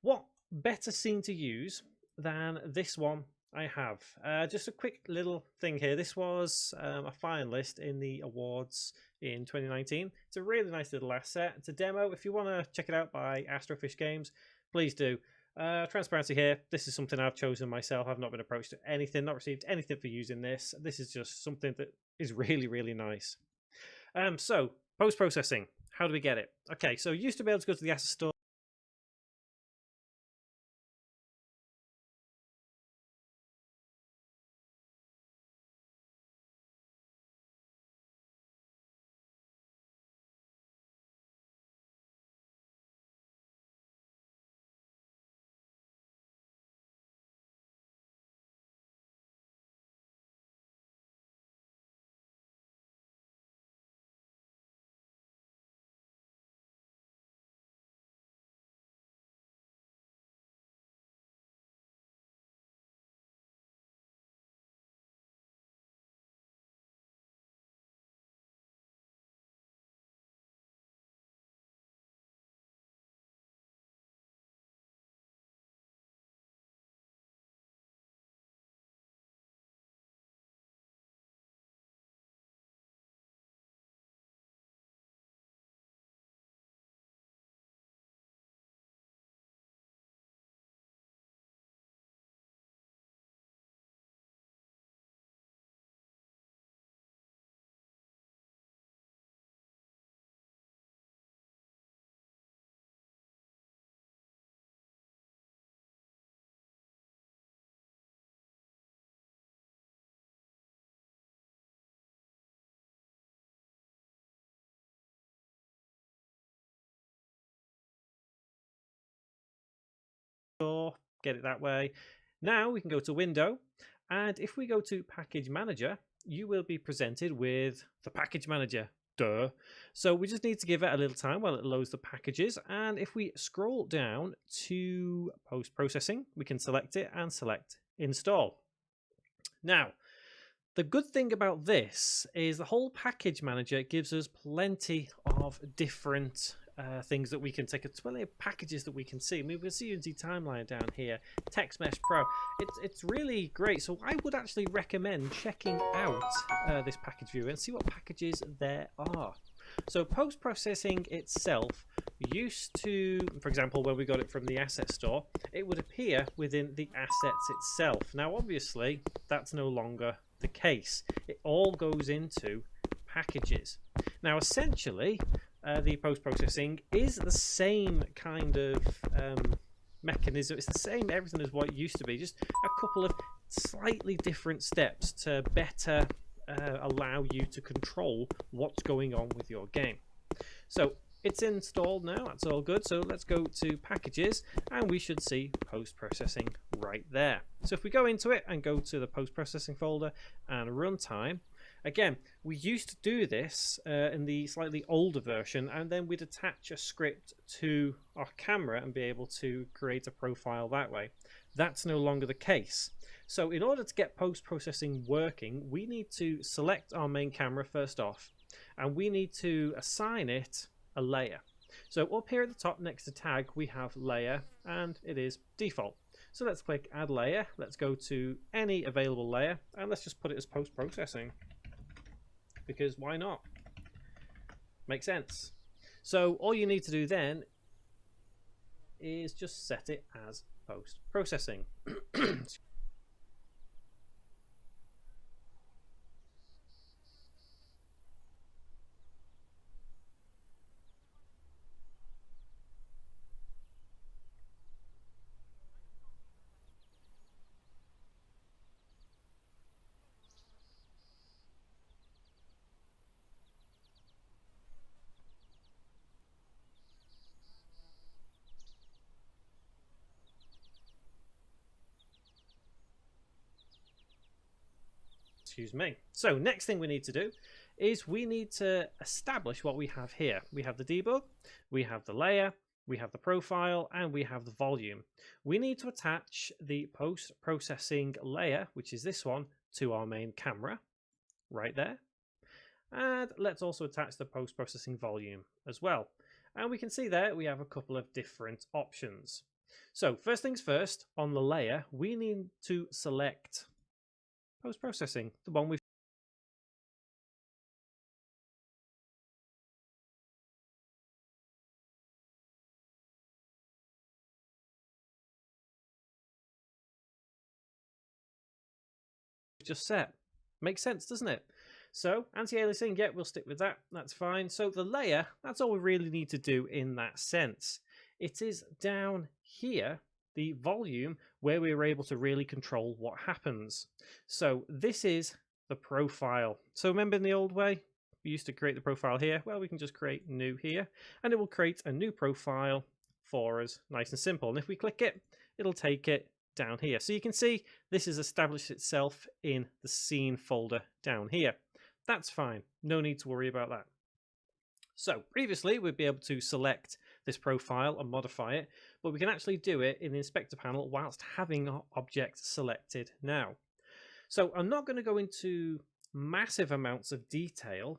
what better scene to use than this one I have? Just a quick little thing here. This was a finalist in the awards in 2019. It's a really nice little asset. It's a demo. If you want to check it out by Astrofish Games, please do. Transparency here, this is something I've chosen myself. I've not been approached to anything, not received anything for using this. This is just something that is really, really nice. So, post-processing, how do we get it? Okay, so you used to be able to go to the asset store. get it that way. Now we can go to Window, and if we go to Package Manager, you will be presented with the Package Manager. Duh. So we just need to give it a little time while it loads the packages, and if we scroll down to Post-Processing, we can select it and select Install. Now, the good thing about this is the whole Package Manager gives us plenty of different things that we can take. It's plenty of packages that we can see. I mean, we can see Unity Timeline down here, TextMesh Pro. It's really great. So I would actually recommend checking out this package viewer and see what packages there are. So post-processing itself used to, for example, when we got it from the asset store, it would appear within the assets itself. Now, obviously, that's no longer the case. It all goes into packages. Now, essentially, the post-processing is the same kind of mechanism. It's the same everything as what it used to be, just a couple of slightly different steps to better allow you to control what's going on with your game. So it's installed now, that's all good. So let's go to packages, and we should see post-processing right there. So if we go into it and go to the post-processing folder and runtime, again, we used to do this in the slightly older version, and then we'd attach a script to our camera and be able to create a profile that way. That's no longer the case. So in order to get post-processing working, we need to select our main camera first off, and we need to assign it a layer. So up here at the top next to tag, we have layer, and it is default. So let's click add layer. Let's go to any available layer, and let's just put it as post-processing, because why not? Makes sense. So all you need to do then is just set it as post-processing. Excuse me. So next thing we need to do is we need to establish what we have here. We have the debug, we have the layer, we have the profile, and we have the volume. We need to attach the post-processing layer, which is this one, to our main camera right there. And let's also attach the post-processing volume as well. And we can see there we have a couple of different options. So first things first, on the layer, we need to select post-processing, the one we've just set. Makes sense, doesn't it? So anti-aliasing, yeah, we'll stick with that. That's fine. So the layer, that's all we really need to do in that sense. It is down here, the volume, where we were able to really control what happens. So this is the profile. So remember in the old way, we used to create the profile here. Well, we can just create new here, and it will create a new profile for us, nice and simple. And if we click it, it'll take it down here. So you can see this has established itself in the scene folder down here. That's fine. No need to worry about that. So previously we'd be able to select this profile and modify it, but we can actually do it in the inspector panel whilst having our object selected now. So I'm not going to go into massive amounts of detail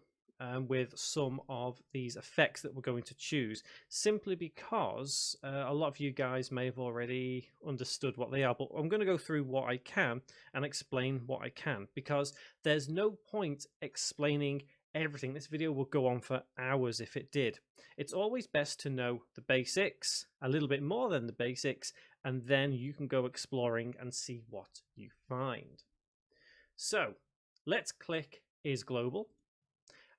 with some of these effects that we're going to choose, simply because a lot of you guys may have already understood what they are, but I'm going to go through what I can and explain what I can, because there's no point explaining everything. This video will go on for hours if it did. It's always best to know the basics, a little bit more than the basics, and then you can go exploring and see what you find. So let's click is global.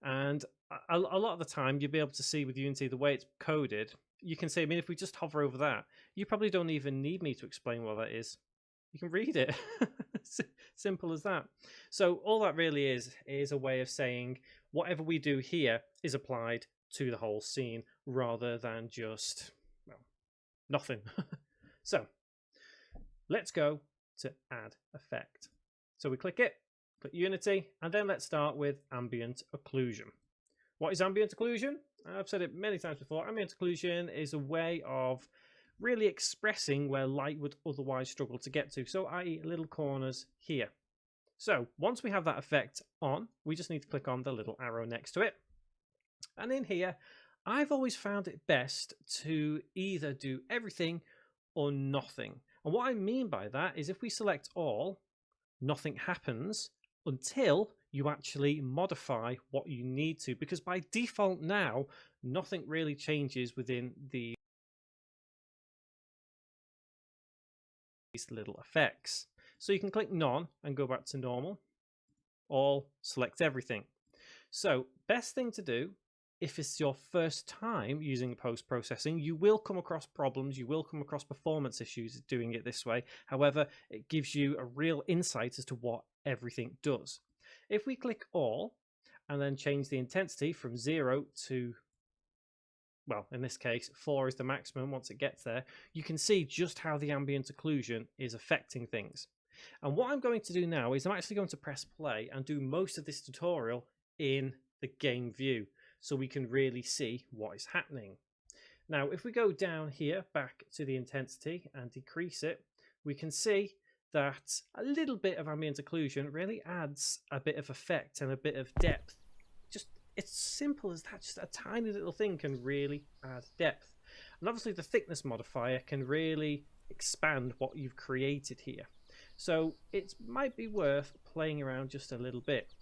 And a lot of the time you'll be able to see with Unity the way it's coded. You can see, I mean, if we just hover over that, you probably don't even need me to explain what that is. You can read it. Simple as that. So all that really is a way of saying whatever we do here is applied to the whole scene rather than just, well, nothing. So let's go to add effect. So we click it, click Unity, and then let's start with ambient occlusion. What is ambient occlusion? I've said it many times before. Ambient occlusion is a way of really expressing where light would otherwise struggle to get to, so i.e. little corners here. So once we have that effect on, we just need to click on the little arrow next to it. And in here, I've always found it best to either do everything or nothing. And what I mean by that is if we select all, nothing happens until you actually modify what you need to, because by default now, nothing really changes within these little effects. So you can click none and go back to normal, all, select everything. So best thing to do, if it's your first time using post-processing, you will come across problems, you will come across performance issues doing it this way. However, it gives you a real insight as to what everything does. If we click all and then change the intensity from 0 to, well, in this case, 4 is the maximum once it gets there, you can see just how the ambient occlusion is affecting things. And what I'm going to do now is I'm actually going to press play and do most of this tutorial in the game view, so we can really see what is happening. Now, if we go down here back to the intensity and decrease it, we can see that a little bit of ambient occlusion really adds a bit of effect and a bit of depth. Just, it's simple as that. Just a tiny little thing can really add depth. And obviously the thickness modifier can really expand what you've created here. So it might be worth playing around just a little bit.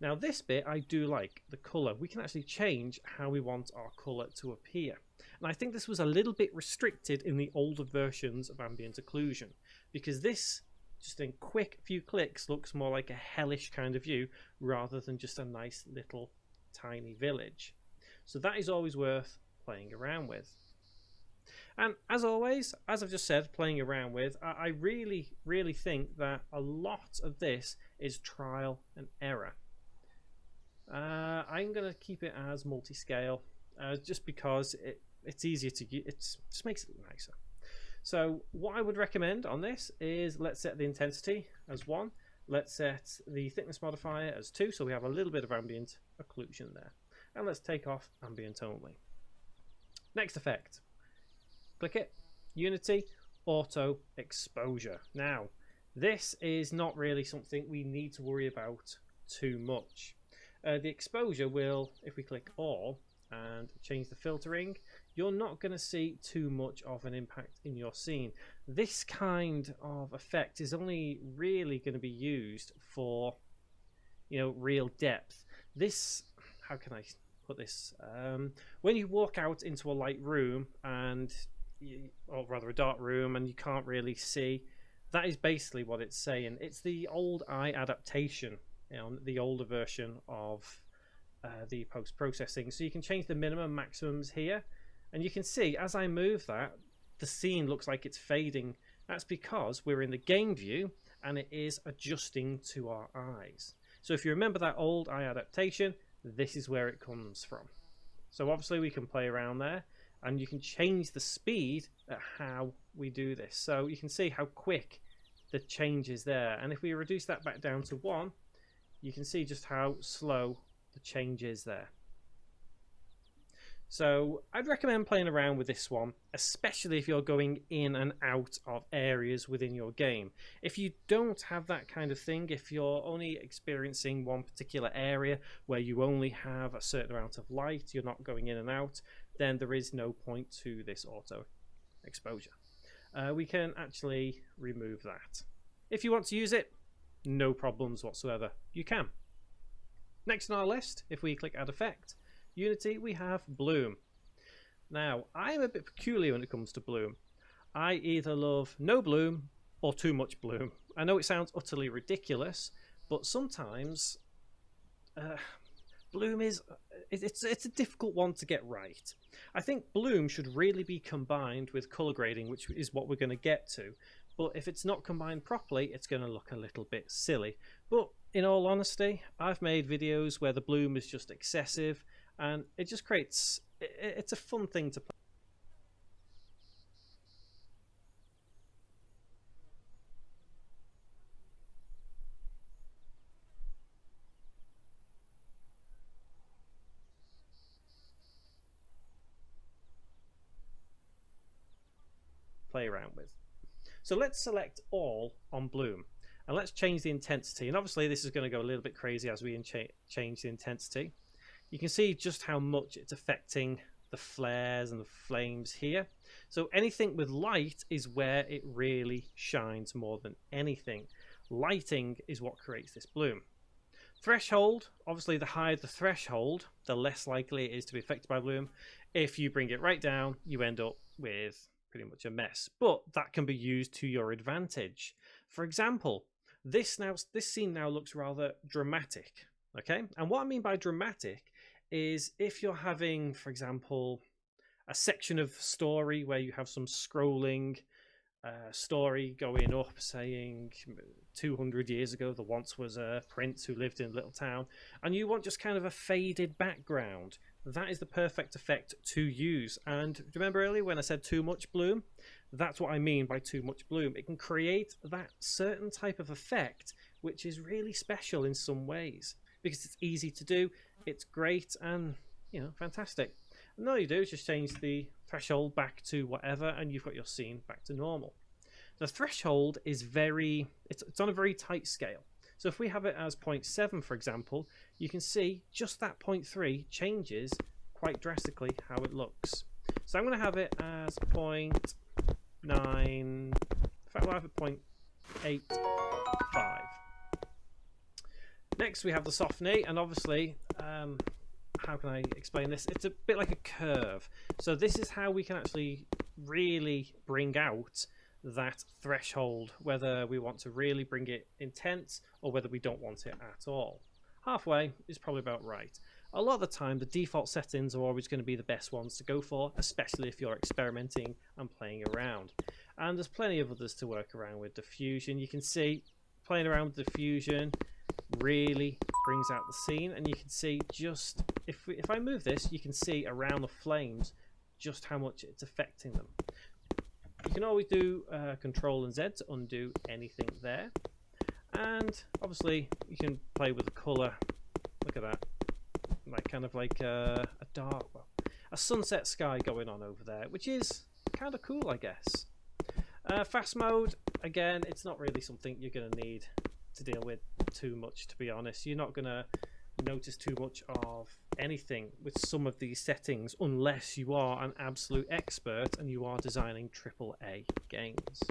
Now this bit I do like, the colour. We can actually change how we want our colour to appear. And I think this was a little bit restricted in the older versions of ambient occlusion, because this, just in quick few clicks, looks more like a hellish kind of view rather than just a nice little tiny village. So that is always worth playing around with. And as always, as I've just said, playing around with, I really, really think that a lot of this is trial and error. I'm going to keep it as multi-scale just because it's easier to use. It just makes it nicer. So what I would recommend on this is let's set the intensity as 1. Let's set the thickness modifier as 2, so we have a little bit of ambient occlusion there. And let's take off ambient only. Next effect. Click it. Unity, auto exposure. Now, this is not really something we need to worry about too much. The exposure will, if we click all and change the filtering, you're not going to see too much of an impact in your scene. This kind of effect is only really going to be used for, you know, real depth. This, how can I put this? When you walk out into a light room and, or rather a dark room, and you can't really see, that is basically what it's saying. It's the old eye adaptation, you know, the older version of the post-processing. So you can change the minimum maximums here, and you can see as I move that, the scene looks like it's fading. That's because we're in the game view and it is adjusting to our eyes. So if you remember that old eye adaptation, this is where it comes from. So obviously we can play around there, and you can change the speed at how we do this. So you can see how quick the change is there, and if we reduce that back down to 1, you can see just how slow the change is there. So I'd recommend playing around with this one, especially if you're going in and out of areas within your game. If you don't have that kind of thing, if you're only experiencing one particular area where you only have a certain amount of light, you're not going in and out, then there is no point to this auto exposure. We can actually remove that. If you want to use it, no problems whatsoever, you can. Next on our list, if we click add effect, Unity, we have bloom. Now, I am a bit peculiar when it comes to bloom. I either love no bloom or too much bloom. I know it sounds utterly ridiculous, but sometimes bloom is it's a difficult one to get right. I think bloom should really be combined with color grading, which is what we're going to get to. But if it's not combined properly, it's going to look a little bit silly. But in all honesty, I've made videos where the bloom is just excessive, and it just creates, it's a fun thing to play. play around with. So let's select all on bloom, and let's change the intensity. And obviously this is going to go a little bit crazy as we change the intensity. You can see just how much it's affecting the flares and the flames here. So anything with light is where it really shines more than anything. Lighting is what creates this bloom. Threshold, obviously the higher the threshold, the less likely it is to be affected by bloom. If you bring it right down, you end up with pretty much a mess. But that can be used to your advantage. For example, this scene now looks rather dramatic. Okay, and what I mean by dramatic is if you're having, for example, a section of story where you have some scrolling story going up saying 200 years ago there once was a prince who lived in a little town, and you want just kind of a faded background, that is the perfect effect to use. And remember earlier when I said too much bloom? That's what I mean by too much bloom. It can create that certain type of effect which is really special in some ways because it's easy to do, it's great, and you know, fantastic. And all you do is just change the threshold back to whatever, and you've got your scene back to normal. The threshold is it's on a very tight scale. So if we have it as 0.7, for example, you can see just that 0.3 changes quite drastically how it looks. So I'm going to have it as 0.9. In fact, we'll have it 0.85. Next, we have the softening, and obviously, how can I explain this? It's a bit like a curve. So this is how we can actually really bring out that threshold, whether we want to really bring it intense or whether we don't want it at all. Halfway is probably about right. A lot of the time, the default settings are always going to be the best ones to go for, especially if you're experimenting and playing around. And there's plenty of others to work around with. Diffusion, you can see playing around with diffusion really brings out the scene, and you can see just if I move this, you can see around the flames just how much it's affecting them. You can always do Control and Z to undo anything there, and obviously you can play with the color. Look at that, like kind of like a sunset sky going on over there, which is kind of cool, I guess. Fast mode, again, it's not really something you're going to need to deal with too much, to be honest. You're not going to notice too much of anything with some of these settings unless you are an absolute expert and you are designing AAA games.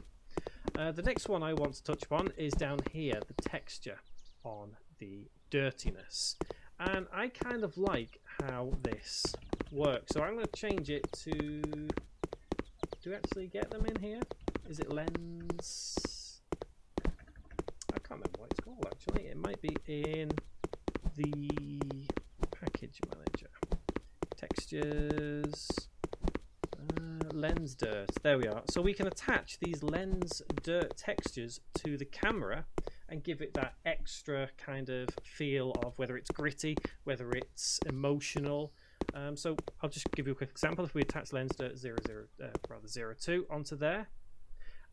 The next one I want to touch upon is down here, the texture on the dirtiness, and I kind of like how this works, so I'm going to change it to, do we actually get them in here? Is it lens? I can't remember what it's called actually. It might be in the package manager. Textures, lens dirt. There we are. So we can attach these lens dirt textures to the camera and give it that extra kind of feel of whether it's gritty, whether it's emotional. So I'll just give you a quick example. If we attach lens dirt 02 onto there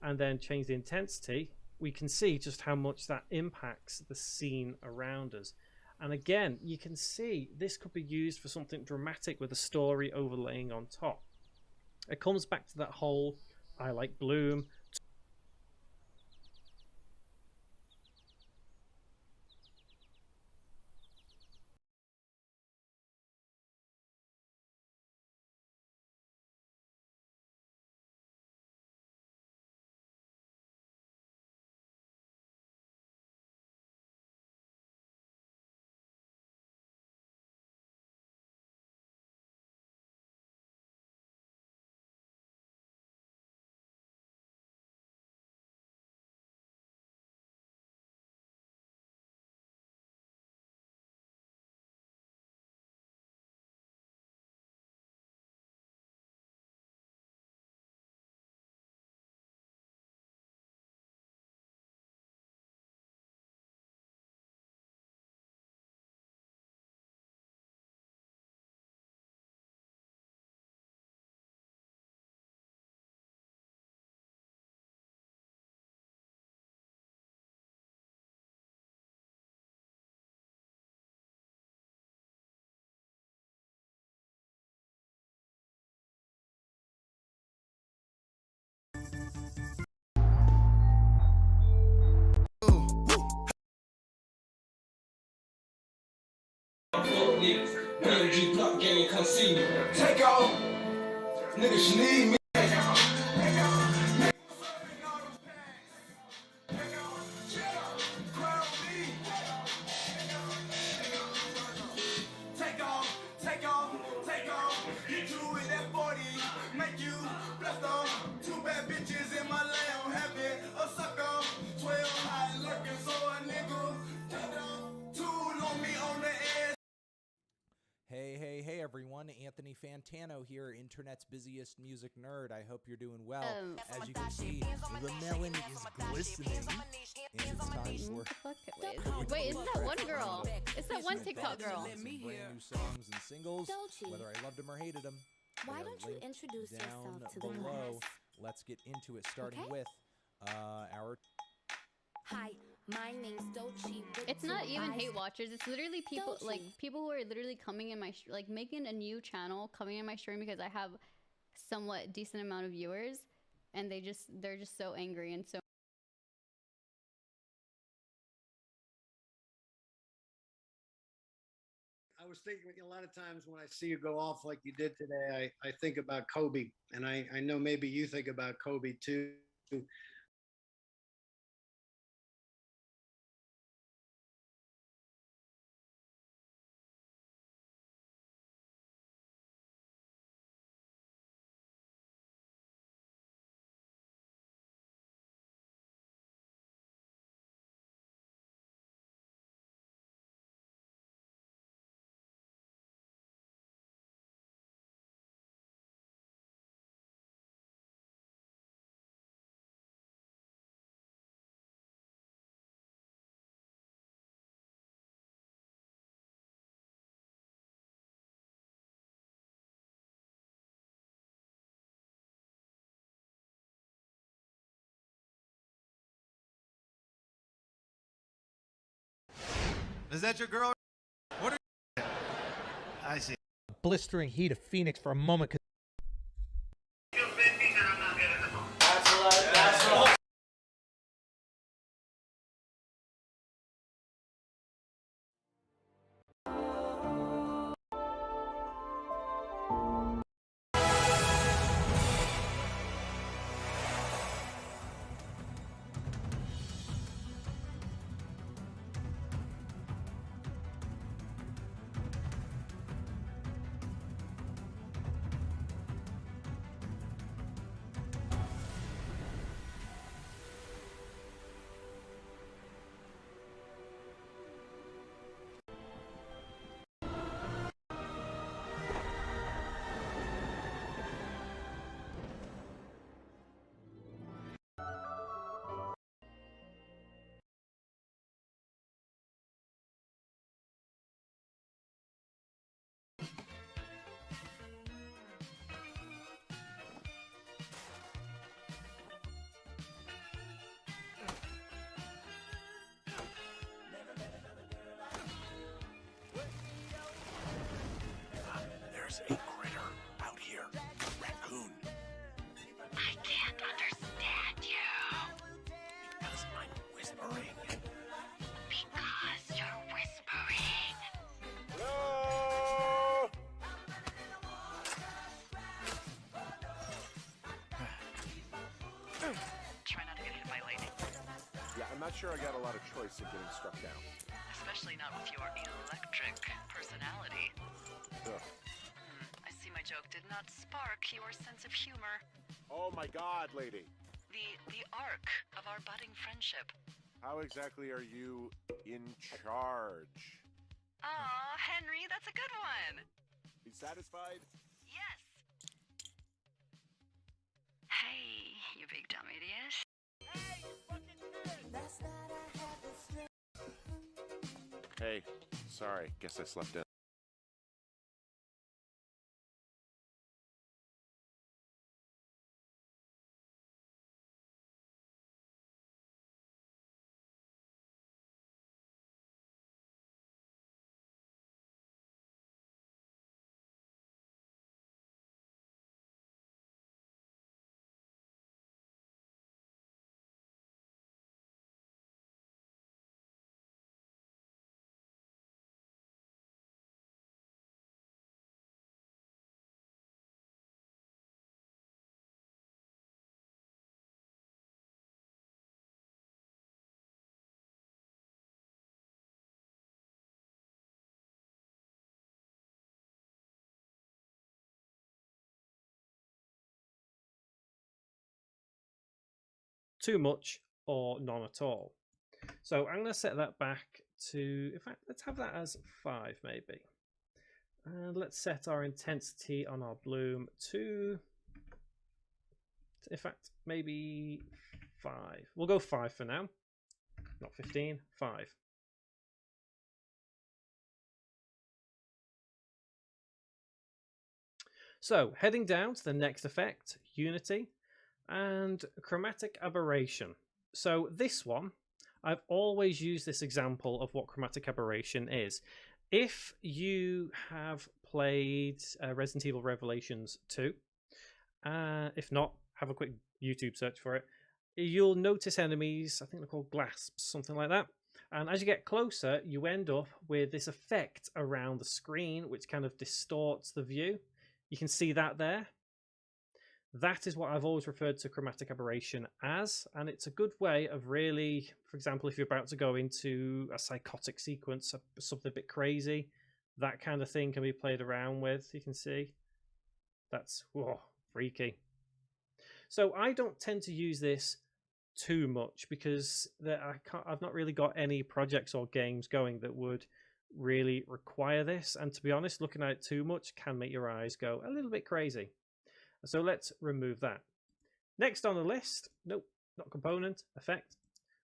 and then change the intensity, we can see just how much that impacts the scene around us. And again, you can see this could be used for something dramatic with a story overlaying on top. It comes back to that whole I like bloom, and come see me. Take off, niggas, you need me. Take off, take off, take off. Hit you with that 40, make you blessed off. 2 bad bitches in my lap, having a suck off. 12 hot lurking, so a nigga. Two on me on the ass. Hey, everyone. Anthony Fantano here, internet's busiest music nerd. I hope you're doing well. As you can see, the melon is glistening. And it's time for... Wait, isn't that one girl? It's that one TikTok girl. Some brand new songs and singles, whether I loved them or hated them. Why don't you introduce down yourself to below. the class? Let's get into it, starting Okay. with our... Hi, my name's Dochi. It's not even hate watchers. It's literally people like people who are literally coming in my like making a new channel, coming in my stream because I have somewhat decent amount of viewers, and they're just so angry and so. I was thinking a lot of times when I see you go off like you did today, I think about Kobe, and I know maybe you think about Kobe too. Is that your girl? What are I see. Blistering heat of Phoenix for a moment. There's a critter out here, raccoon. I can't understand you. Because I'm whispering. Because you're whispering. Hello? Try not to get hit by lightning. Yeah, I'm not sure I got a lot of choice in getting struck down. Especially not with your electric personality. Ugh. I see my joke did not spark your sense of humor. Oh my God, lady. The arc of our budding friendship. How exactly are you in charge? Aw, Henry, that's a good one. You satisfied? Yes. Hey, you big dumb idiot. Hey, sorry. Guess I slept in. too much, or none at all. So I'm going to set that back to, in fact, let's have that as 5 maybe. And let's set our intensity on our bloom to, in fact, maybe 5. We'll go 5 for now. Not 15, 5. So heading down to the next effect, Unity, and Chromatic Aberration. So this one, I've always used this example of what Chromatic Aberration is. If you have played Resident Evil Revelations 2, if not, have a quick YouTube search for it, you'll notice enemies, I think they're called Glasps, something like that. And as you get closer, you end up with this effect around the screen, which kind of distorts the view. You can see that there. That is what I've always referred to Chromatic Aberration as, and it's a good way of really, for example, if you're about to go into a psychotic sequence, something a bit crazy, that kind of thing can be played around with. You can see that's freaky. So I don't tend to use this too much because I've not really got any projects or games going that would really require this, and to be honest, looking at it too much can make your eyes go a little bit crazy. So let's remove that. Next on the list, nope, not component, effect,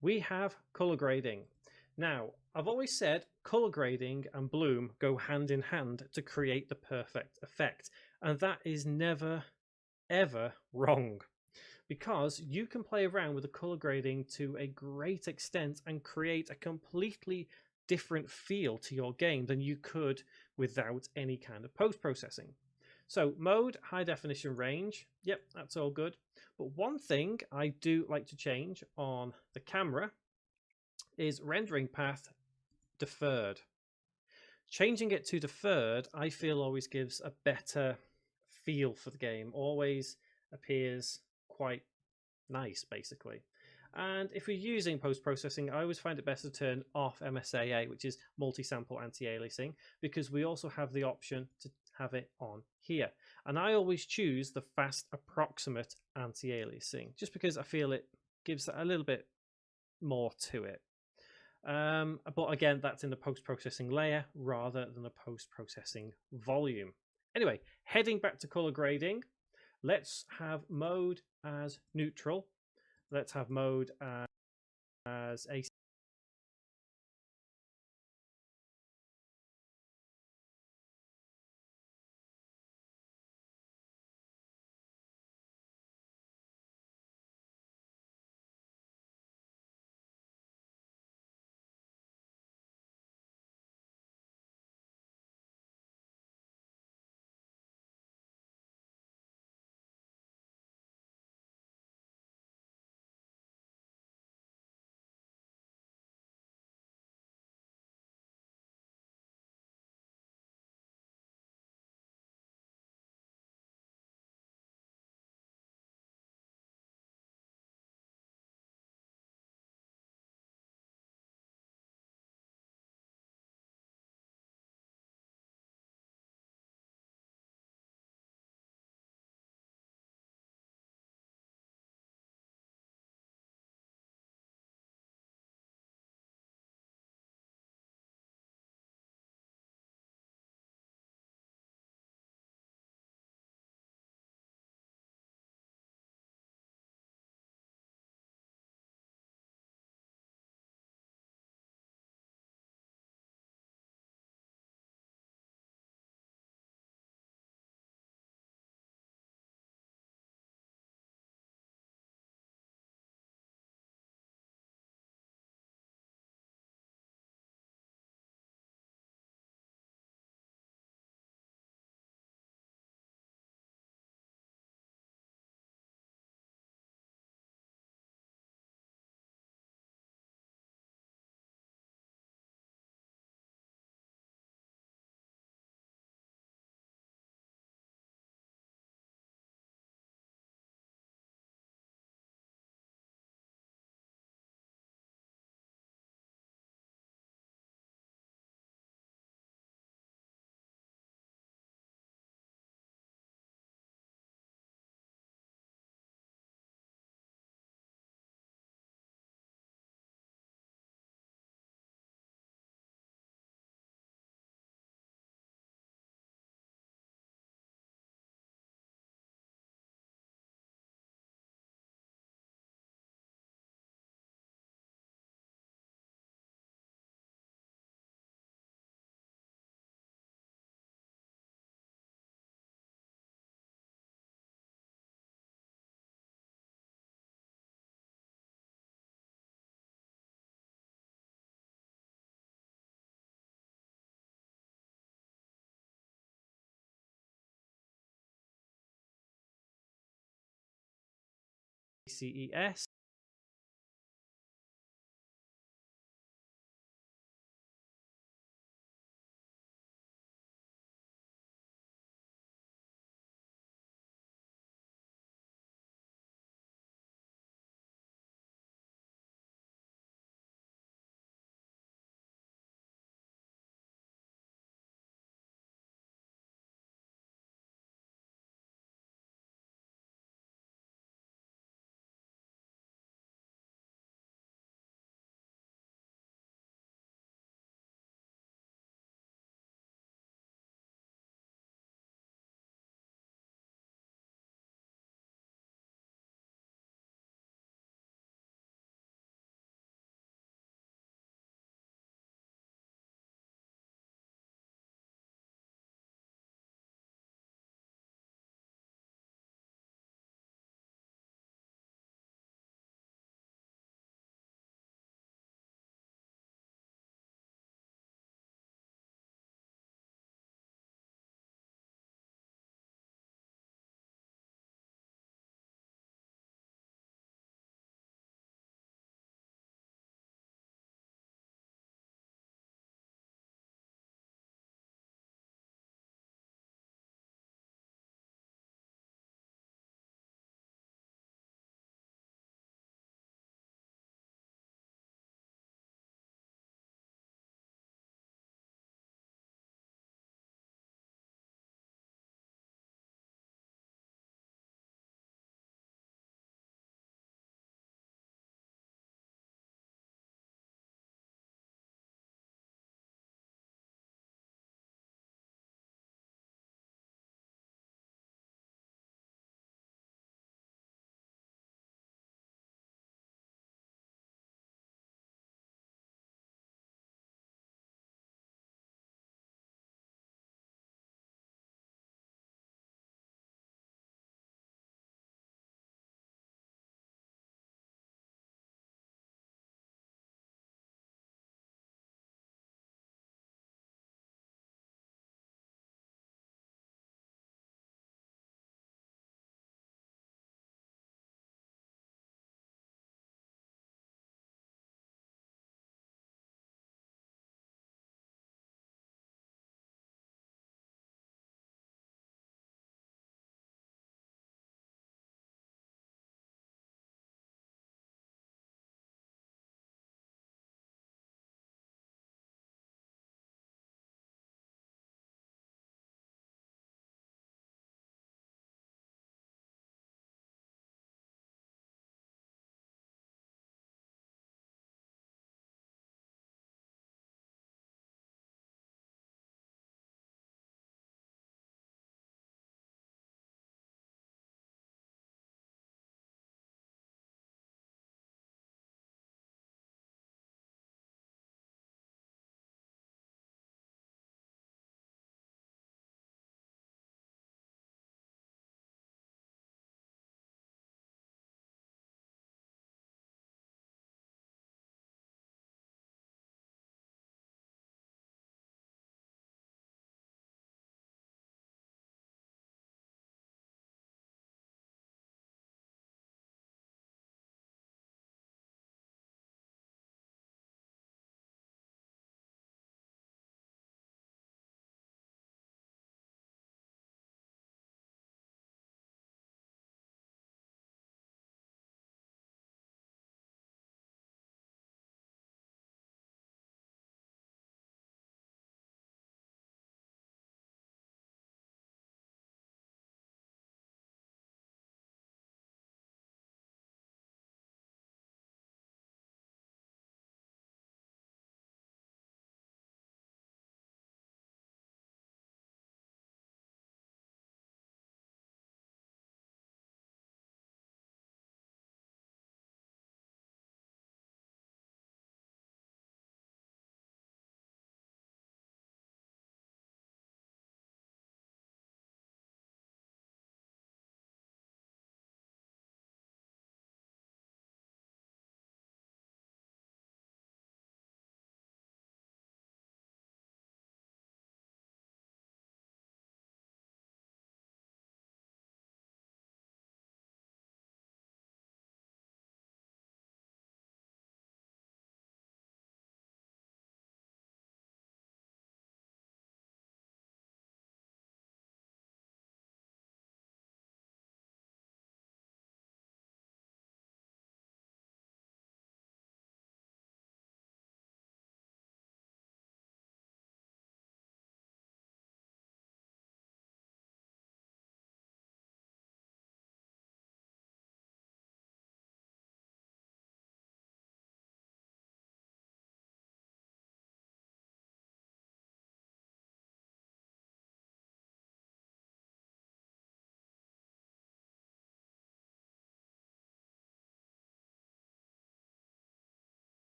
we have color grading. Now, I've always said color grading and bloom go hand in hand to create the perfect effect, and that is never ever wrong, because you can play around with the color grading to a great extent and create a completely different feel to your game than you could without any kind of post-processing. So mode, high definition range, yep, that's all good. But one thing I do like to change on the camera is rendering path deferred. Changing it to deferred, I feel always gives a better feel for the game, always appears quite nice basically. And if we're using post-processing, I always find it best to turn off MSAA, which is multi-sample anti-aliasing, because we also have the option to have it on here. And I always choose the fast approximate anti-aliasing, just because I feel it gives a little bit more to it. But again, that's in the post-processing layer rather than the post-processing volume. Anyway, heading back to color grading, let's have mode as neutral. Let's have mode as a CES.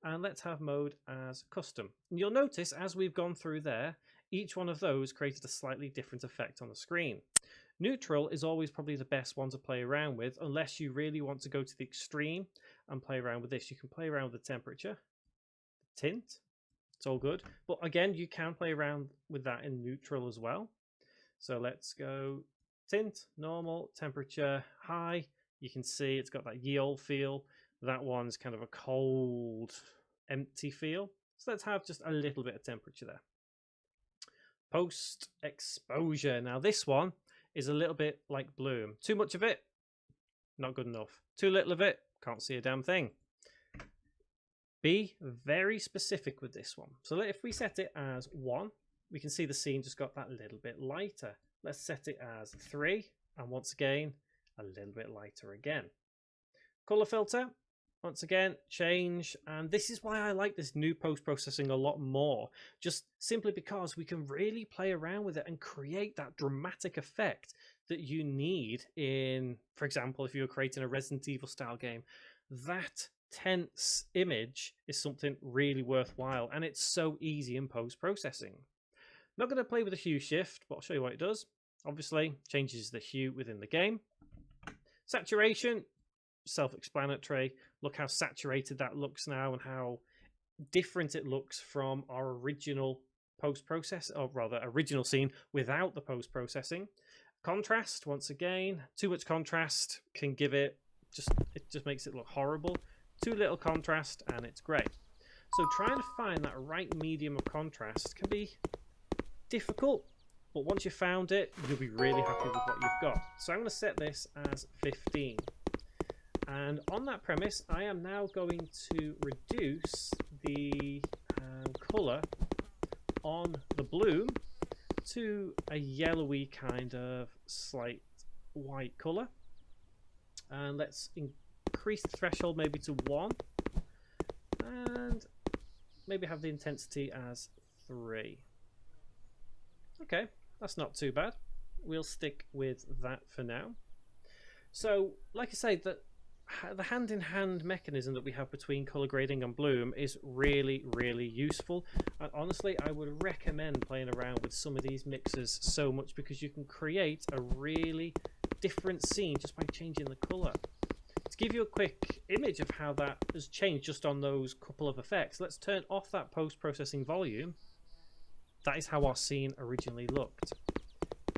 And let's have mode as custom. And you'll notice as we've gone through there, each one of those created a slightly different effect on the screen. Neutral is always probably the best one to play around with, unless you really want to go to the extreme and play around with this. You can play around with the temperature, the tint, it's all good. But again, you can play around with that in neutral as well. So let's go tint, normal, temperature, high. You can see it's got that ye olde feel. That one's kind of a cold, empty feel. So let's have just a little bit of temperature there. Post exposure. Now this one is a little bit like Bloom. Too much of it, not good enough. Too little of it, can't see a damn thing. Be very specific with this one. So if we set it as 1, we can see the scene just got that little bit lighter. Let's set it as 3, and once again, a little bit lighter again. Color filter, once again, change, and this is why I like this new post-processing a lot more, just simply because we can really play around with it and create that dramatic effect that you need in, for example, if you're creating a Resident Evil style game. That tense image is something really worthwhile, and it's so easy in post-processing. Not going to play with the hue shift, but I'll show you what it does. Obviously, changes the hue within the game. Saturation, self-explanatory. Look how saturated that looks now and how different it looks from our original post-process, or rather original scene without the post-processing. Contrast, once again, too much contrast can give it just makes it look horrible. Too little contrast and it's great. So trying to find that right medium of contrast can be difficult, but once you've found it, you'll be really happy with what you've got. So I'm going to set this as 15. And on that premise, I am now going to reduce the colour on the Bloom to a yellowy kind of slight white colour. And let's increase the threshold maybe to 1. And maybe have the intensity as 3. Okay, that's not too bad. We'll stick with that for now. So, like I say, the hand-in-hand mechanism that we have between color grading and Bloom is really, really useful. And honestly, I would recommend playing around with some of these mixers so much because you can create a really different scene just by changing the color. To give you a quick image of how that has changed just on those couple of effects, let's turn off that post-processing volume. That is how our scene originally looked.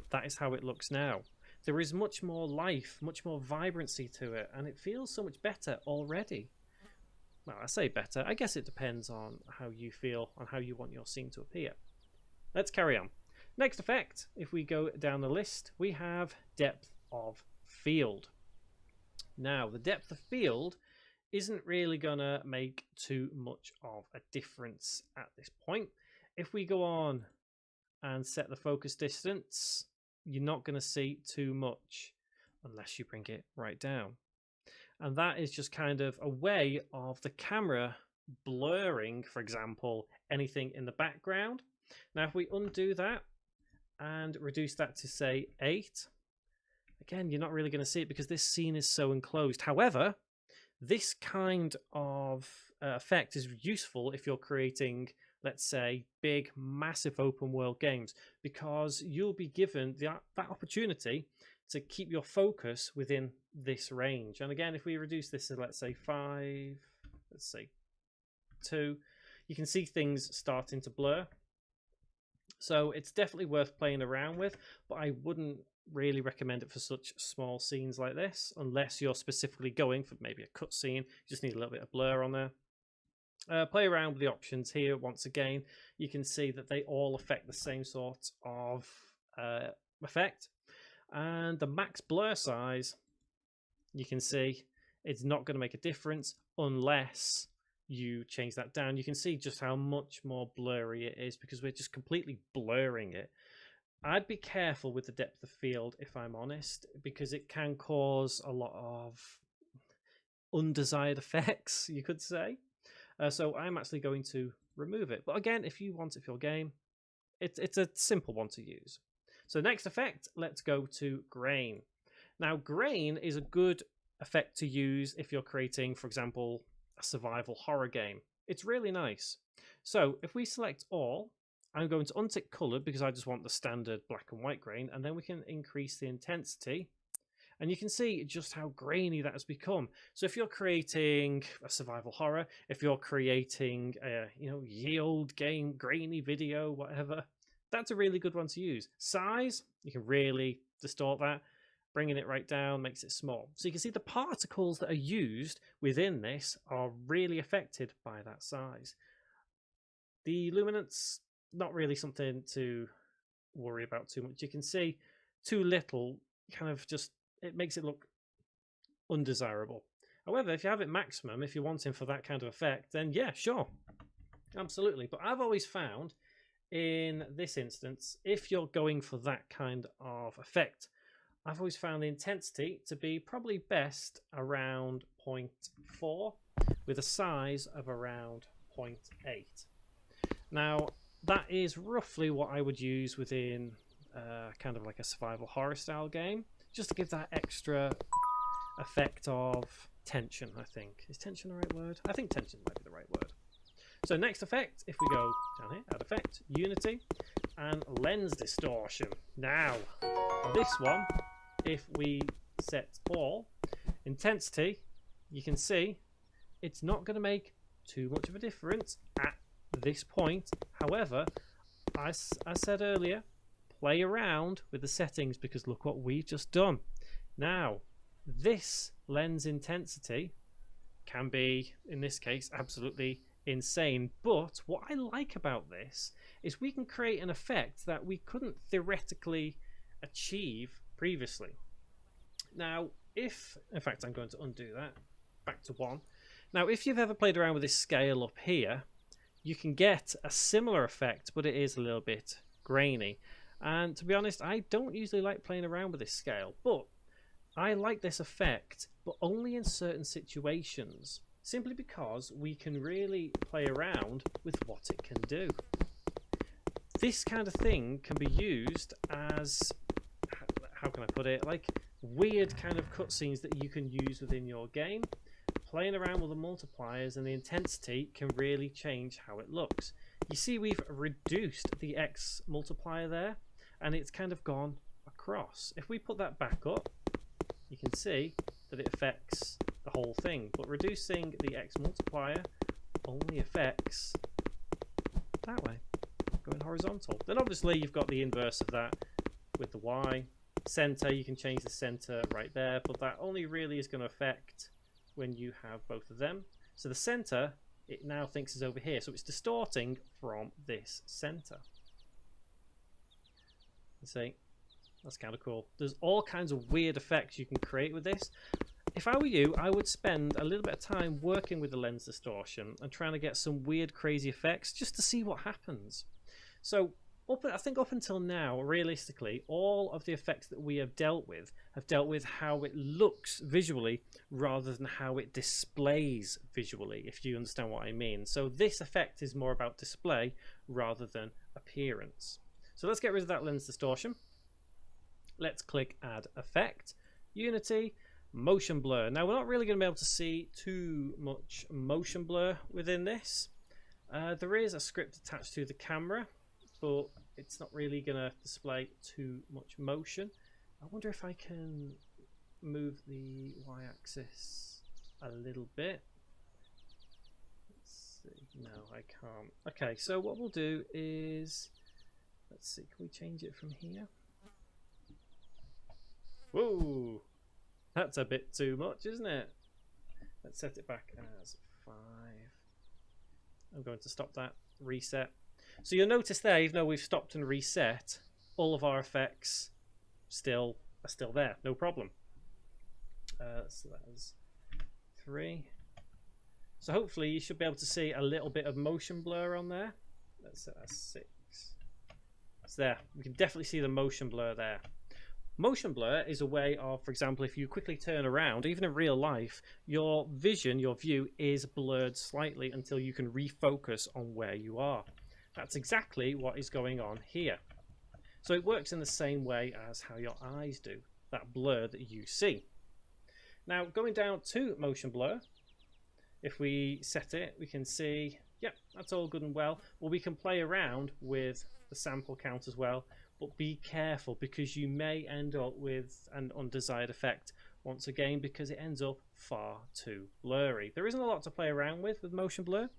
That is how it looks now. There is much more life, much more vibrancy to it, and it feels so much better already. Well, I say better. I guess it depends on how you feel and how you want your scene to appear. Let's carry on. Next effect, if we go down the list, we have depth of field. Now, the depth of field isn't really going to make too much of a difference at this point. If we go on and set the focus distance, you're not going to see too much unless you bring it right down. And that is just kind of a way of the camera blurring, for example, anything in the background. Now, if we undo that and reduce that to, say, 8, again, you're not really going to see it because this scene is so enclosed. However, this kind of effect is useful if you're creating, let's say, big, massive open world games, because you'll be given that opportunity to keep your focus within this range. And again, if we reduce this to, let's say, 5, let's say 2, you can see things starting to blur. So it's definitely worth playing around with, but I wouldn't really recommend it for such small scenes like this, unless you're specifically going for maybe a cut scene. You just need a little bit of blur on there. Play around with the options here. Once again, you can see that they all affect the same sort of effect. And the max blur size, you can see it's not going to make a difference unless you change that down. You can see just how much more blurry it is because we're just completely blurring it. I'd be careful with the depth of field, if I'm honest, because it can cause a lot of undesired effects, you could say. So I'm actually going to remove it. But again, if you want it for your game, it's a simple one to use. So next effect, let's go to grain. Now, grain is a good effect to use if you're creating, for example, a survival horror game. It's really nice. So if we select all, I'm going to untick color because I just want the standard black and white grain, and then we can increase the intensity. And you can see just how grainy that has become. So if you're creating a survival horror, if you're creating a ye old game, grainy video, whatever, that's a really good one to use. Size, you can really distort that. Bringing it right down makes it small. So you can see the particles that are used within this are really affected by that size. The luminance, not really something to worry about too much. You can see too little kind of just, it makes it look undesirable. However, if you have it maximum, if you're wanting for that kind of effect, then yeah, sure, absolutely. But I've always found in this instance, if you're going for that kind of effect, I've always found the intensity to be probably best around 0.4 with a size of around 0.8. Now, that is roughly what I would use within kind of like a survival horror style game, just to give that extra effect of tension, I think. Is tension the right word? I think tension might be the right word. So next effect, if we go down here, add effect, unity, and lens distortion. Now, this one, if we set all, intensity, you can see it's not going to make too much of a difference at this point. However, as I said earlier, play around with the settings because look what we've just done. Now, this lens intensity can be, in this case, absolutely insane, but what I like about this is we can create an effect that we couldn't theoretically achieve previously. Now, if, in fact, I'm going to undo that, back to 1. Now, if you've ever played around with this scale up here, you can get a similar effect, but it is a little bit grainy. And to be honest, I don't usually like playing around with this scale, but I like this effect, but only in certain situations, simply because we can really play around with what it can do. This kind of thing can be used as, how can I put it, like weird kind of cutscenes that you can use within your game. Playing around with the multipliers and the intensity can really change how it looks. You see we've reduced the X multiplier there, and it's kind of gone across. If we put that back up, you can see that it affects the whole thing, but reducing the X multiplier only affects that way, going horizontal. Then obviously you've got the inverse of that with the Y. Center, you can change the center right there, but that only really is going to affect when you have both of them. So the center, it now thinks is over here, so it's distorting from this center. You see, that's kind of cool. There's all kinds of weird effects you can create with this. If I were you, I would spend a little bit of time working with the lens distortion and trying to get some weird, crazy effects just to see what happens. So I think up until now, realistically, all of the effects that we have dealt with how it looks visually rather than how it displays visually, if you understand what I mean. So this effect is more about display rather than appearance. So let's get rid of that lens distortion. Let's click Add Effect, Unity, Motion Blur. Now we're not really going to be able to see too much motion blur within this. There is a script attached to the camera, but it's not really going to display too much motion. I wonder if I can move the y-axis a little bit. Let's see. No, I can't. Okay, so what we'll do is, let's see, can we change it from here? Whoa, that's a bit too much, isn't it? Let's set it back as 5. I'm going to stop that, reset. So you'll notice there, even though we've stopped and reset, all of our effects are still there, no problem. So that was 3. So hopefully you should be able to see a little bit of motion blur on there. Let's set that 6. It's there. We can definitely see the motion blur there. Motion blur is a way of, for example, if you quickly turn around, even in real life, your vision, your view is blurred slightly until you can refocus on where you are. That's exactly what is going on here. So it works in the same way as how your eyes do, that blur that you see. Now, going down to motion blur, If we set it, we can see, yep, that's all good and well. Well, we can play around with the sample count as well, but be careful because you may end up with an undesired effect once again because it ends up far too blurry. There isn't a lot to play around with motion blur,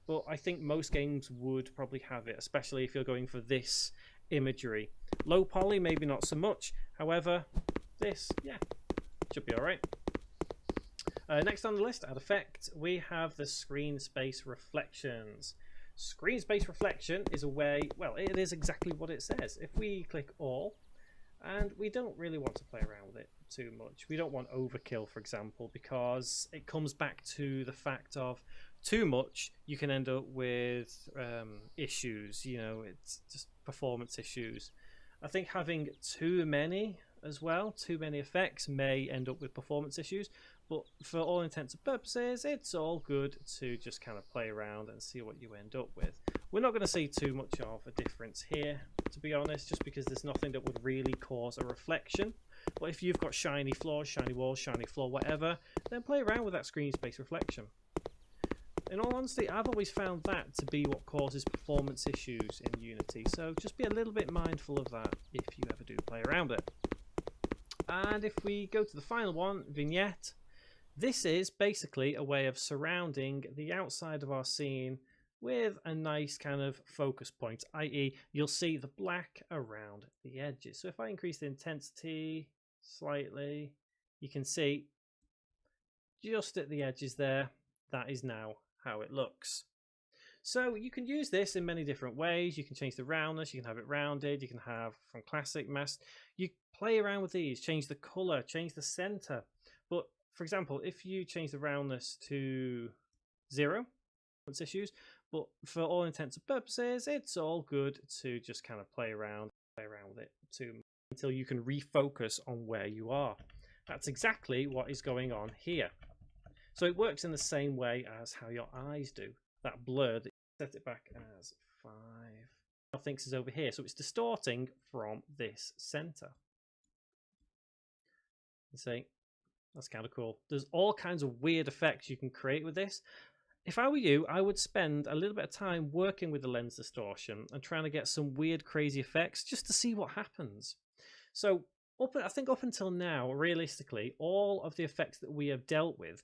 but I think most games would probably have it, especially if you're going for this imagery. Low poly, maybe not so much. However, this, yeah, should be all right. Next on the list, add effect, we have the screen space reflections. Screen space reflection is a way, well, it is exactly what it says. If we click all, and we don't really want to play around with it too much. We don't want overkill, for example, because it comes back to the fact of too much, you can end up with issues, you know, it's just performance issues. I think having too many as well, too many effects may end up with performance issues, but for all intents and purposes, it's all good to just kind of play around and see what you end up with. We're not going to see too much of a difference here, to be honest, just because there's nothing that would really cause a reflection. But if you've got shiny floors, shiny walls, shiny floor, whatever, then play around with that screen space reflection. In all honesty, I've always found that to be what causes performance issues in Unity, so just be a little bit mindful of that if you ever do play around with it. And if we go to the final one, vignette, this is basically a way of surrounding the outside of our scene with a nice kind of focus point, i.e. you'll see the black around the edges. So if I increase the intensity slightly, you can see just at the edges there, that is now how it looks. So you can use this in many different ways. You can change the roundness, you can have it rounded, you can have from classic, masked. You play around with these, change the color, change the center. But for example, if you change the roundness to 0, it's issues, but for all intents and purposes, it's all good to just kind of play around with it until you can refocus on where you are. That's exactly what is going on here. So it works in the same way as how your eyes do. That blur, that you set it back as 5, now thinks is over here, so it's distorting from this center. You see, that's kind of cool. There's all kinds of weird effects you can create with this. If I were you, I would spend a little bit of time working with the lens distortion and trying to get some weird, crazy effects just to see what happens. So I think up until now, realistically, all of the effects that we have dealt with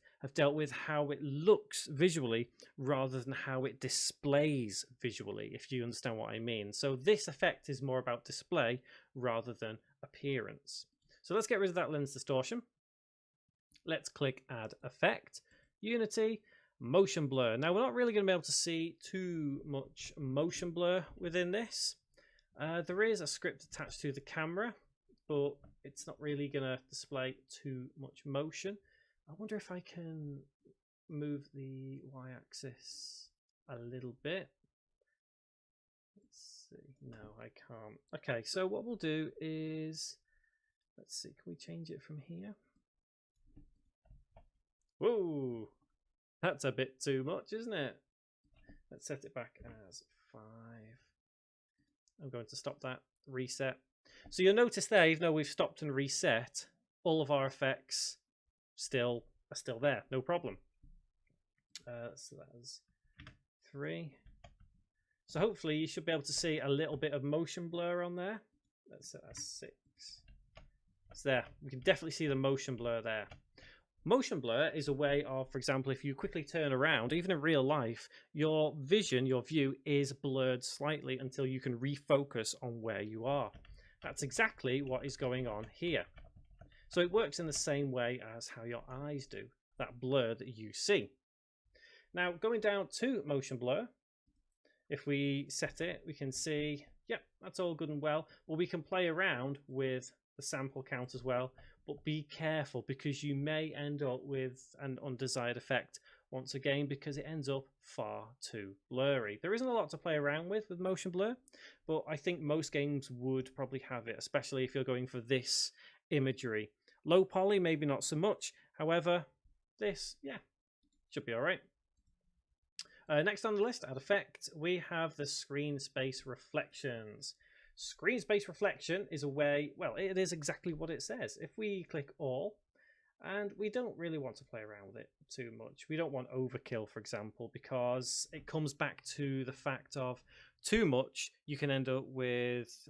how it looks visually rather than how it displays visually, if you understand what I mean. So this effect is more about display rather than appearance. So let's get rid of that lens distortion. Let's click Add Effect, Unity, Motion Blur. Now we're not really going to be able to see too much motion blur within this. There is a script attached to the camera, but it's not really going to display too much motion. I wonder if I can move the y-axis a little bit. Let's see. No, I can't. Okay, so what we'll do is, let's see, can we change it from here? Whoa, that's a bit too much, isn't it? Let's set it back as 5. I'm going to stop that, reset. So you'll notice there, even though we've stopped and reset, all of our effects are still there, no problem. So that's 3. So hopefully you should be able to see a little bit of motion blur on there. Let's set that 6. It's there. We can definitely see the motion blur there. Motion blur is a way of, for example, if you quickly turn around, even in real life, your vision, your view is blurred slightly until you can refocus on where you are. That's exactly what is going on here. So it works in the same way as how your eyes do, that blur that you see. Now, going down to motion blur, if we set it, we can see, yep, that's all good and well. Well, we can play around with the sample count as well, but be careful because you may end up with an undesired effect once again because it ends up far too blurry. There isn't a lot to play around with motion blur, but I think most games would probably have it, especially if you're going for this imagery. Low poly, maybe not so much. However, this, yeah, should be all right. Next on the list, add effect, we have the screen space reflections. Screen space reflection is a way, well, it is exactly what it says. If we click all, And we don't really want to play around with it too much. We don't want overkill, for example, because it comes back to the fact of too much, you can end up with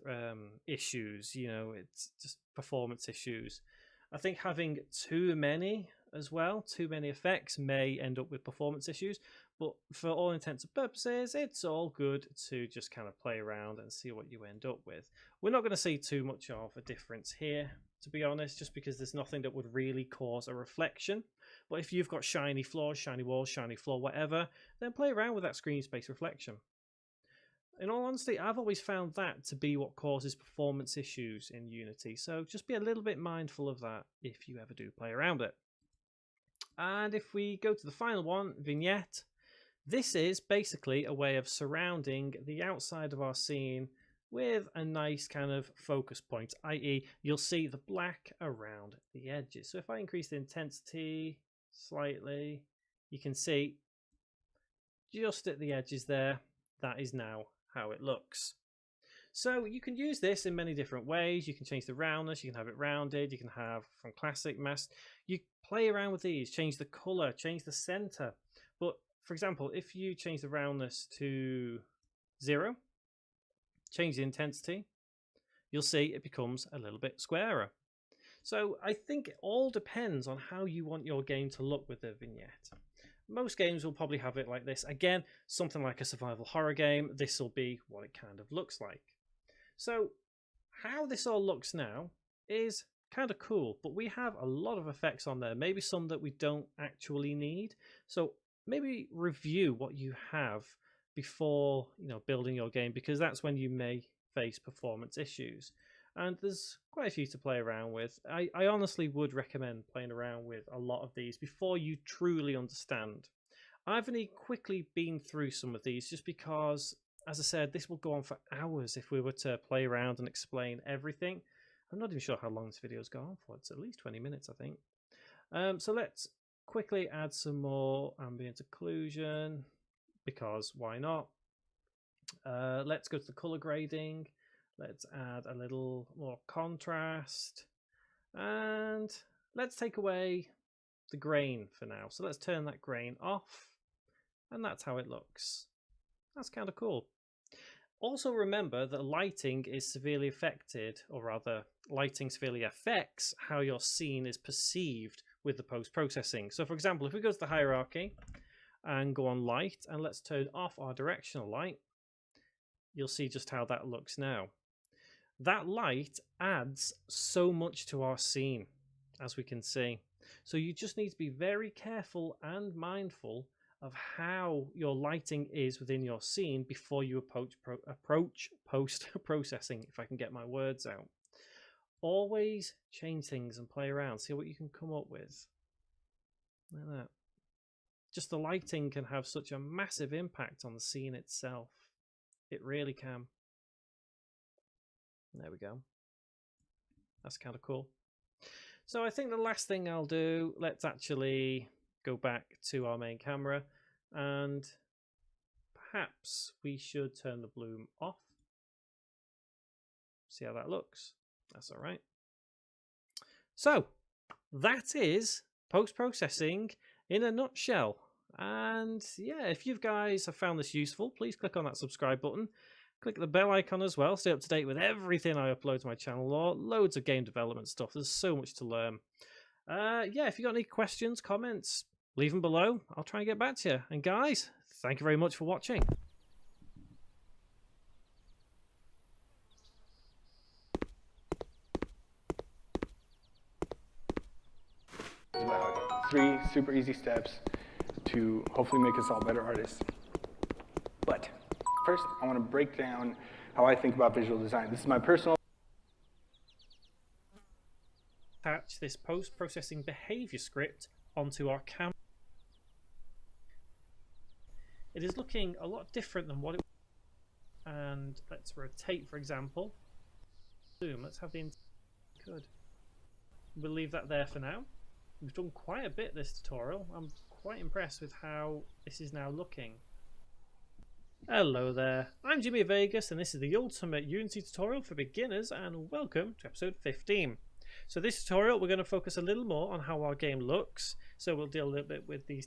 issues. You know, it's just performance issues. I think having too many as well, too many effects may end up with performance issues. But for all intents and purposes, it's all good to just kind of play around and see what you end up with. We're not going to see too much of a difference here, to be honest, just because there's nothing that would really cause a reflection. But if you've got shiny floors, shiny walls, shiny floor, whatever, then play around with that screen space reflection. In all honesty, I've always found that to be what causes performance issues in Unity. So just be a little bit mindful of that if you ever do play around it. And if we go to the final one, vignette, this is basically a way of surrounding the outside of our scene with a nice kind of focus point, i.e. you'll see the black around the edges. So if I increase the intensity slightly, you can see just at the edges there, that is now how it looks. So you can use this in many different ways. You can change the roundness, you can have it rounded, you can have from classic mask. You play around with these, change the color, change the center. But for example, if you change the roundness to 0, change the intensity, you'll see it becomes a little bit squarer. So I think it all depends on how you want your game to look with the vignette. Most games will probably have it like this. Again, something like a survival horror game, this will be what it kind of looks like. So how this all looks now is kind of cool, but we have a lot of effects on there, maybe some that we don't actually need. So maybe review what you have before, you know, building your game, because that's when you may face performance issues. And there's quite a few to play around with. I honestly would recommend playing around with a lot of these before you truly understand. I've only quickly been through some of these just because, as I said, this will go on for hours if we were to play around and explain everything. I'm not even sure how long this video's gone on for. It's at least 20 minutes, I think. So let's quickly add some more ambient occlusion, because why not? Let's go to the color grading. Let's add a little more contrast, and let's take away the grain for now. So let's turn that grain off, and that's how it looks. That's kind of cool. Also remember that lighting is severely affected, or rather lighting severely affects how your scene is perceived with the post-processing. So for example, if we go to the hierarchy and go on light, and let's turn off our directional light, you'll see just how that looks now. That light adds so much to our scene, as we can see. So you just need to be very careful and mindful of how your lighting is within your scene before you approach post-processing, if I can get my words out. Always change things and play around, see what you can come up with. Like that. Just the lighting can have such a massive impact on the scene itself. It really can. There we go. That's kind of cool. So I think the last thing I'll do, let's actually go back to our main camera, and perhaps we should turn the bloom off. See how that looks. That's all right. So that is post-processing in a nutshell. And yeah, if you guys have found this useful, please click on that subscribe button. Click the bell icon as well. Stay up to date with everything I upload to my channel, or loads of game development stuff. There's so much to learn. Yeah, if you got any questions, comments, leave them below. I'll try and get back to you. And guys, thank you very much for watching. About 3 super easy steps to hopefully make us all better artists. But first, I want to break down how I think about visual design. This is my personal. Attach this post-processing behavior script onto our camera. It is looking a lot different than what it was. And let's rotate, for example. Zoom. Let's have the good. We'll leave that there for now. We've done quite a bit this tutorial. I'm quite impressed with how this is now looking. Hello there, I'm Jimmy Vegas, and this is the ultimate Unity tutorial for beginners, and welcome to episode 15. So this tutorial, we're going to focus a little more on how our game looks. So we'll deal a little bit with these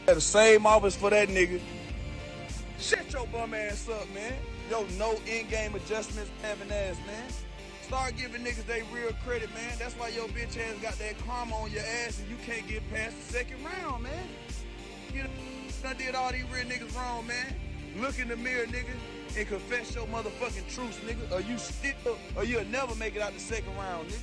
At the same office for that nigga. Shut your bum ass up, man. Yo, no in-game adjustments having ass, man. Start giving niggas they real credit, man. That's why your bitch ass got that karma on your ass and you can't get past the second round, man. You done did all these real niggas wrong, man. Look in the mirror, nigga, and confess your motherfucking truth, nigga. Or you'll never make it out the second round, nigga.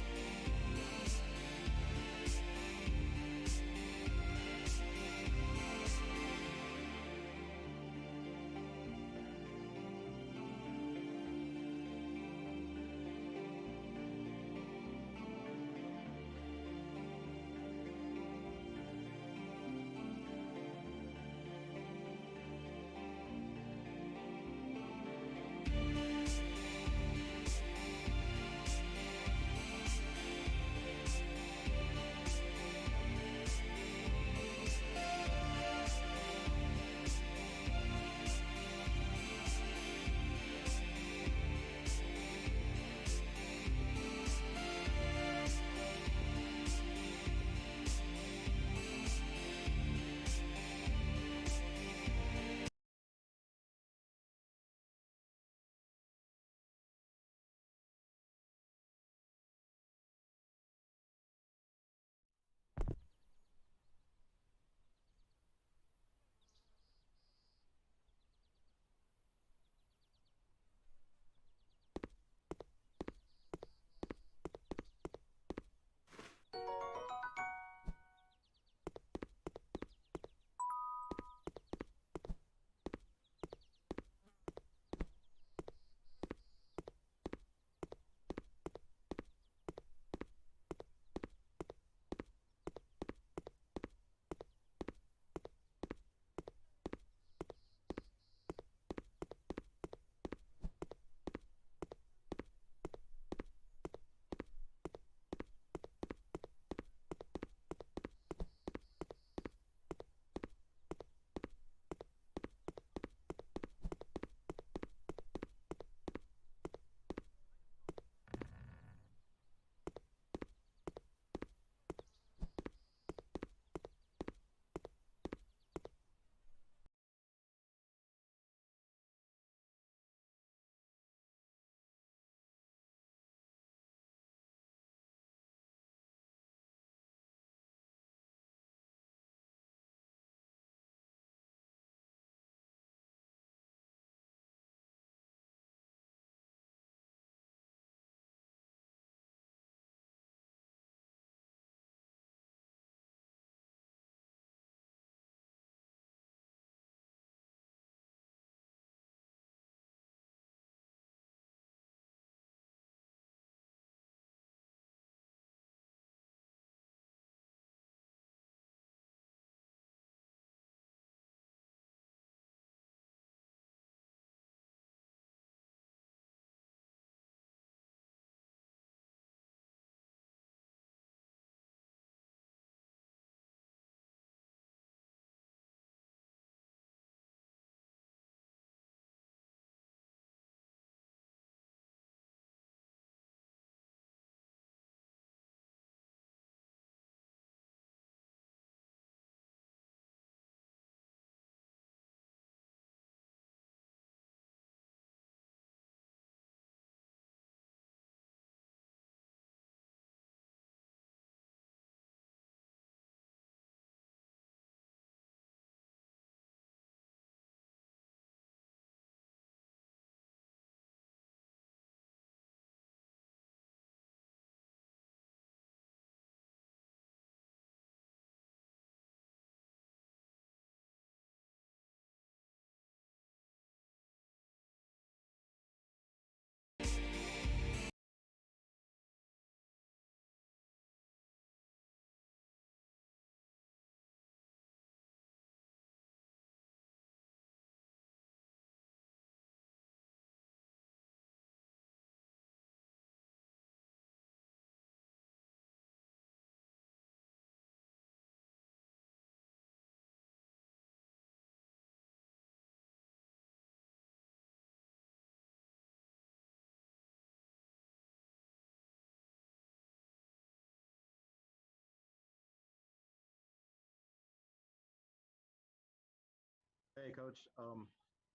Hey, coach.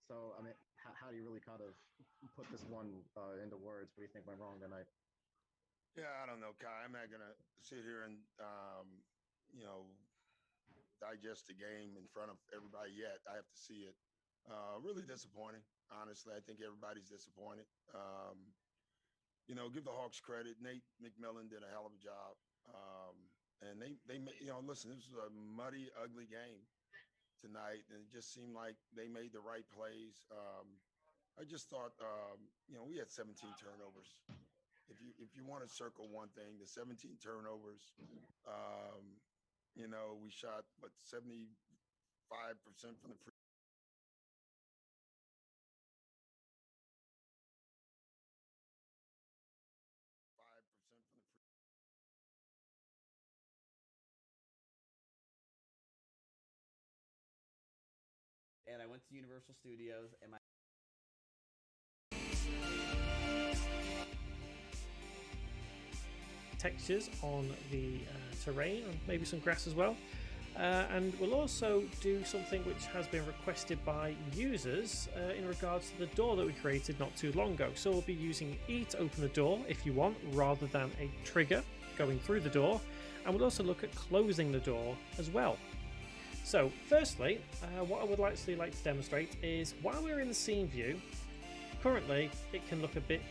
So I mean, how do you really kind of put this one into words? What do you think went wrong tonight? Yeah, I don't know, Kai. I'm not gonna sit here and you know, digest the game in front of everybody yet. I have to see it. Really disappointing. Honestly, I think everybody's disappointed. You know, give the Hawks credit. Nate McMillan did a hell of a job. And they you know, listen, this was a muddy, ugly game tonight, and it just seemed like they made the right plays. I just thought, you know, we had 17 turnovers. If you want to circle one thing, the 17 turnovers. You know, we shot 75% from the free. And I went to Universal Studios, and my textures on the terrain and maybe some grass as well. And we'll also do something which has been requested by users in regards to the door that we created not too long ago. So we'll be using E to open the door if you want, rather than a trigger going through the door. And we'll also look at closing the door as well. So firstly, what I would actually like to demonstrate is while we're in the scene view, currently it can look a bit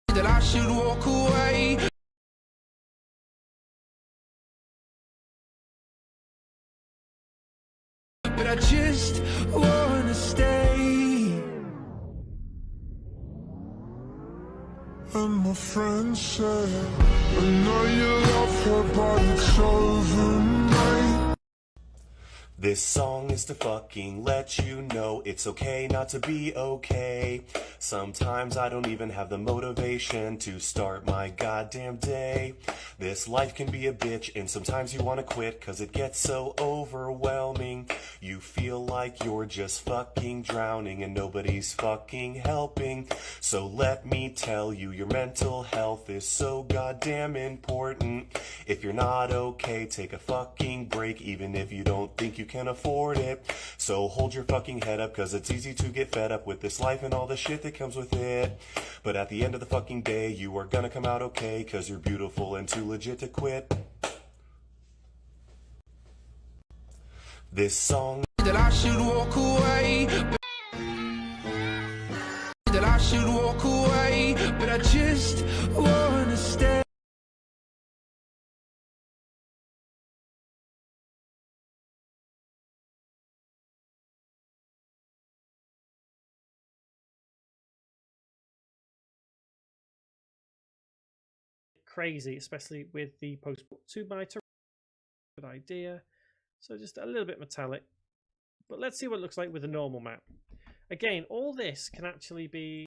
that I should walk away. But I just wanna stay. And my friend said, I know you love her, but it's over, mate. This song is to fucking let you know it's okay not to be okay. Sometimes I don't even have the motivation to start my goddamn day. This life can be a bitch and sometimes you want to quit cause it gets so overwhelming. You feel like you're just fucking drowning and nobody's fucking helping. So let me tell you, your mental health is so goddamn important. If you're not okay, take a fucking break even if you don't think you can afford it. So hold your fucking head up cause it's easy to get fed up with this life and all the shit that comes with it. But at the end of the fucking day, you are gonna come out okay cause you're beautiful and too legit to quit. This song That I should walk away. That I should walk away. But I just wanna stay. crazy, especially with the post 2x2. Good idea. So just a little bit metallic. But let's see what it looks like with a normal map. Again, all this can actually be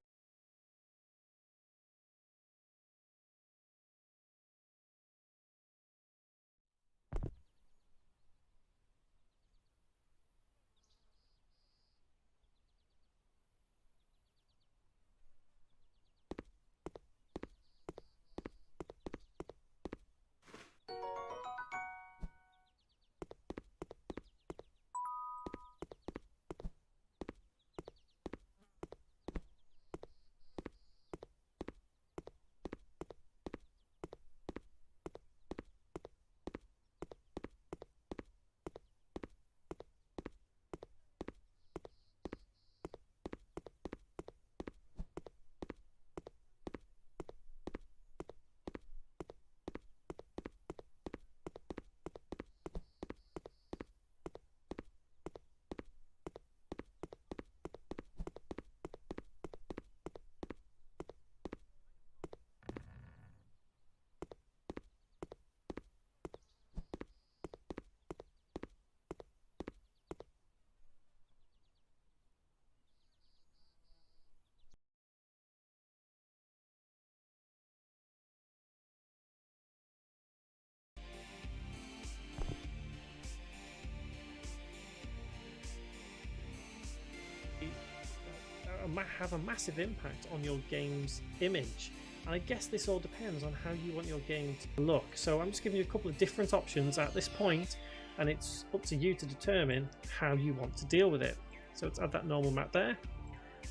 have a massive impact on your game's image. And I guess this all depends on how you want your game to look. So I'm just giving you a couple of different options at this point, and it's up to you to determine how you want to deal with it. So let's add that normal map there,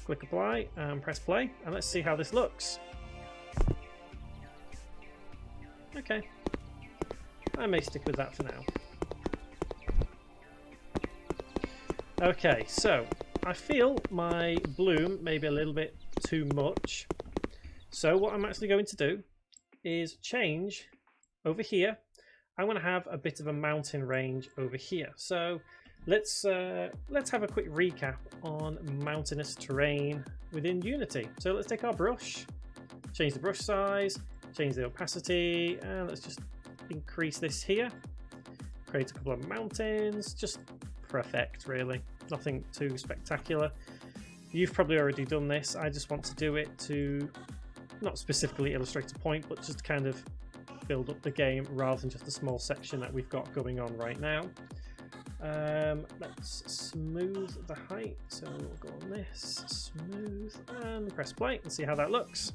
click apply and press play, and let's see how this looks. Okay, I may stick with that for now. Okay, so I feel my bloom may be a little bit too much. So what I'm actually going to do is change over here. I'm going to have a bit of a mountain range over here. So let's have a quick recap on mountainous terrain within Unity. So let's take our brush, change the brush size, change the opacity, and let's just increase this here. Create a couple of mountains, just for effect really, nothing too spectacular. You've probably already done this. I just want to do it to not specifically illustrate a point, but just kind of build up the game rather than just a small section that we've got going on right now. Let's smooth the height, so we'll go on this, smooth, and press play and see how that looks.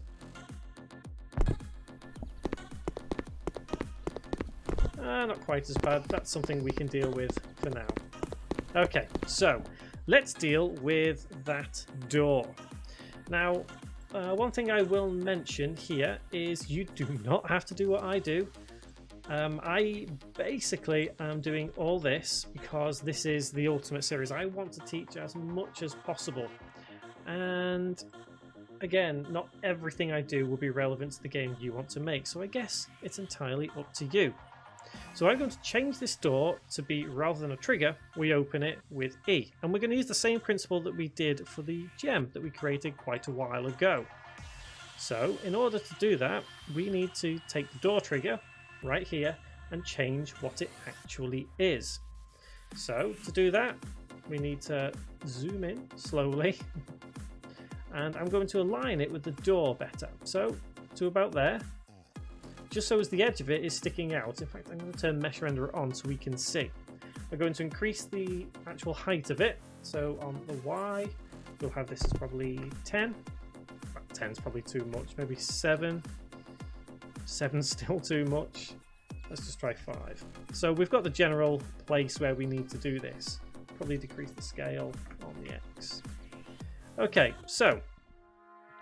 Not quite as bad. That's something we can deal with for now. Okay, so let's deal with that door. Now, one thing I will mention here is you do not have to do what I do. I basically am doing all this because this is the Ultimate series. I want to teach as much as possible. And again, not everything I do will be relevant to the game you want to make. So I guess it's entirely up to you. So I'm going to change this door to be, rather than a trigger, we open it with E. And we're going to use the same principle that we did for the gem that we created quite a while ago. So in order to do that, we need to take the door trigger right here and change what it actually is. So to do that, we need to zoom in slowly. And I'm going to align it with the door better. So to about there. Just so as the edge of it is sticking out. In fact, I'm going to turn Mesh Renderer on so we can see. We're going to increase the actual height of it. So on the Y, we'll have this as probably 10. Well, 10 is probably too much. Maybe 7. 7's still too much. Let's just try 5. So we've got the general place where we need to do this. Probably decrease the scale on the X. Okay, so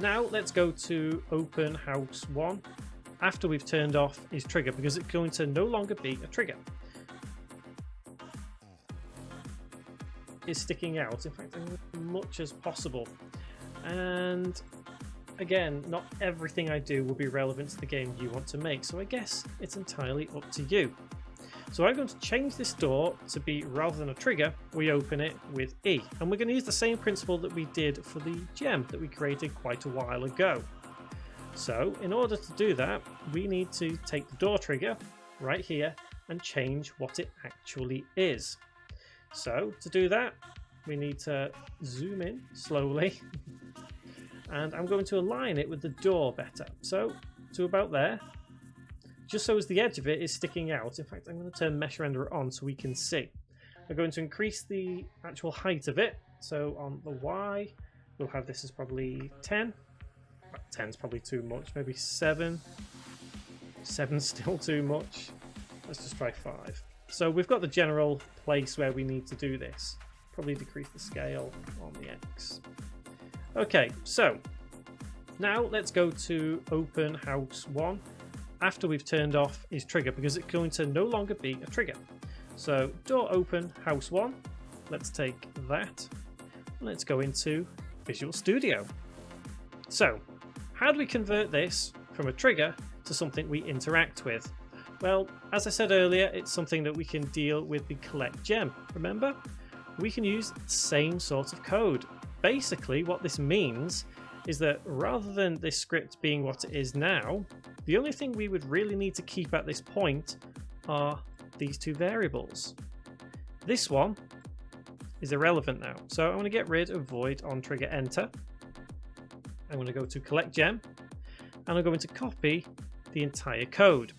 now let's go to Open House 1. After we've turned off his trigger, because it's going to no longer be a trigger. It's sticking out, in fact, as much as possible. And again, not everything I do will be relevant to the game you want to make, so I guess it's entirely up to you. So I'm going to change this door to be, rather than a trigger, we open it with E. And we're going to use the same principle that we did for the gem that we created quite a while ago. So in order to do that, we need to take the door trigger right here and change what it actually is. So to do that, we need to zoom in slowly. And I'm going to align it with the door better. So to about there. Just so as the edge of it is sticking out. In fact, I'm going to turn Mesh Renderer on so we can see. We're going to increase the actual height of it. So on the Y, we'll have this as probably 10. 10's probably too much, maybe 7. 7's still too much. Let's just try 5. So we've got the general place where we need to do this. Probably decrease the scale on the X. Okay, so now let's go to Open House 1 after we've turned off his trigger, because it's going to no longer be a trigger. So door open House 1. Let's take that. Let's go into Visual Studio. So how do we convert this from a trigger to something we interact with? Well, as I said earlier, it's something that we can deal with the collect gem. Remember? We can use the same sort of code. Basically, what this means is that rather than this script being what it is now, the only thing we would really need to keep at this point are these two variables. This one is irrelevant now. So I'm going to get rid of void on trigger enter. I'm going to go to collect gem and I'm going to copy the entire code.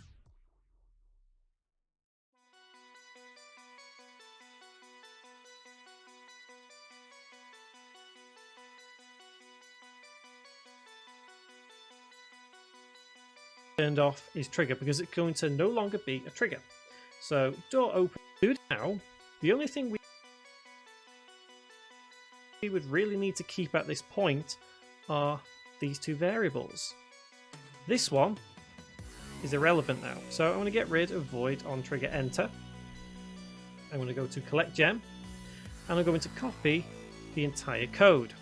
turned off is trigger because it's going to no longer be a trigger. So door open. Now, the only thing we would really need to keep at this point are these two variables. This one is irrelevant now. So I'm going to get rid of void on trigger enter. I'm going to go to collect gem and I'm going to copy the entire code.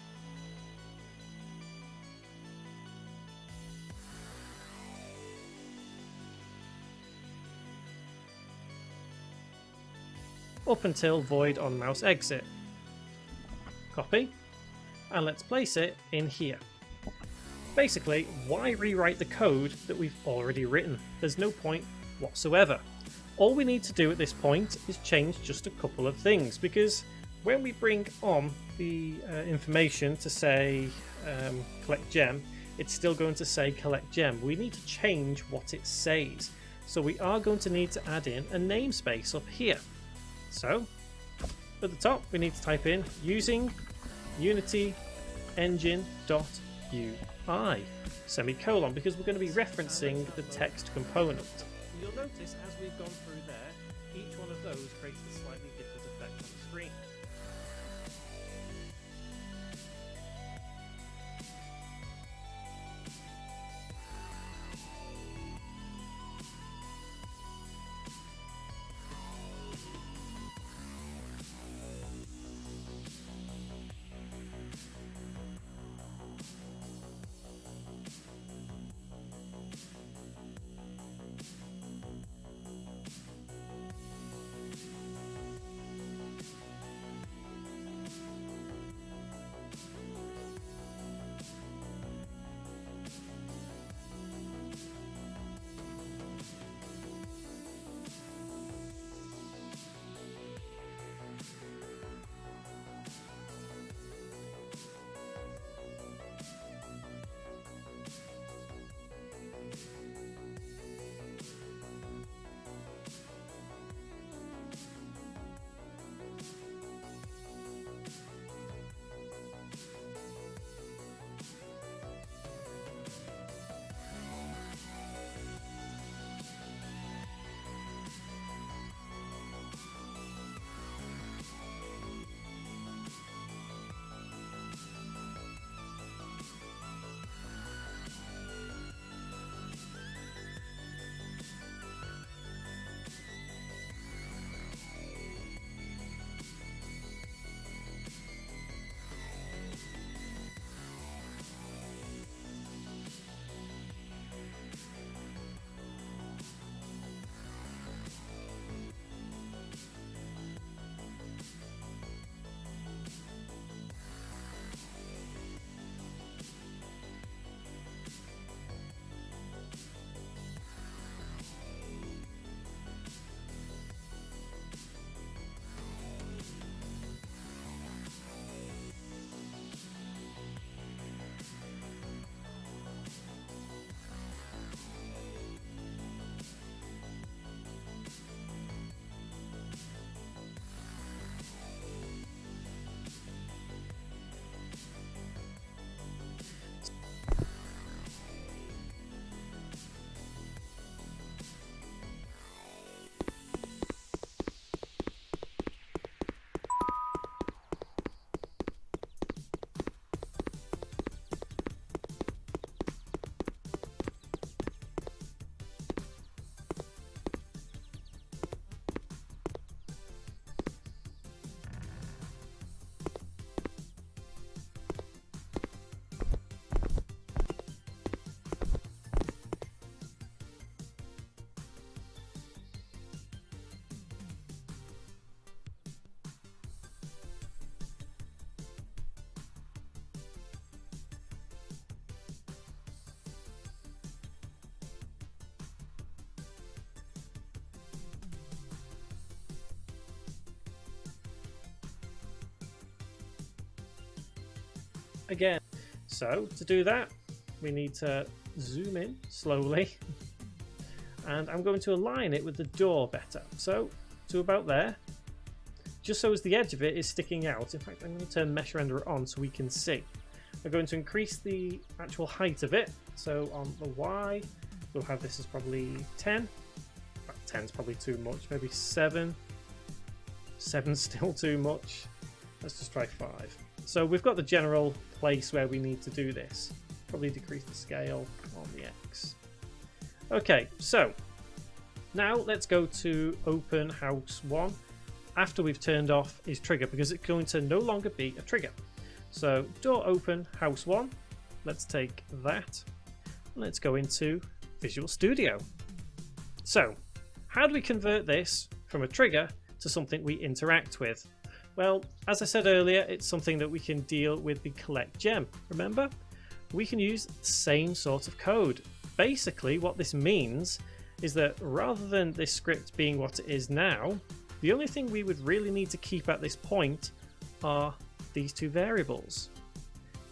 Up until void on mouse exit. Copy, and let's place it in here. Basically, why rewrite the code that we've already written? There's no point whatsoever. All we need to do at this point is change just a couple of things, because when we bring on the information to say collect gem, it's still going to say collect gem. We need to change what it says. So we are going to need to add in a namespace up here. So at the top we need to type in using Unity engine.ui semicolon, because we're going to be referencing the text component. You'll notice as we've gone through there, each one of those creates a slightly different effect on the screen. Again, so to do that we need to zoom in slowly and I'm going to align it with the door better, so to about there, just so as the edge of it is sticking out. In fact, I'm going to turn mesh renderer on so we can see. I'm going to increase the actual height of it, so on the Y we'll have this as probably 10. 10's probably too much, maybe 7. 7's still too much. Let's just try 5. So we've got the general place where we need to do this. Probably decrease the scale on the X. Okay, so now let's go to open house 1 after we've turned off his trigger, because it's going to no longer be a trigger. So door open house 1. Let's take that. Let's go into Visual Studio. So how do we convert this from a trigger to something we interact with? Well, as I said earlier, it's something that we can deal with the collect gem. Remember? We can use the same sort of code. Basically, what this means is that rather than this script being what it is now, the only thing we would really need to keep at this point are these 2 variables.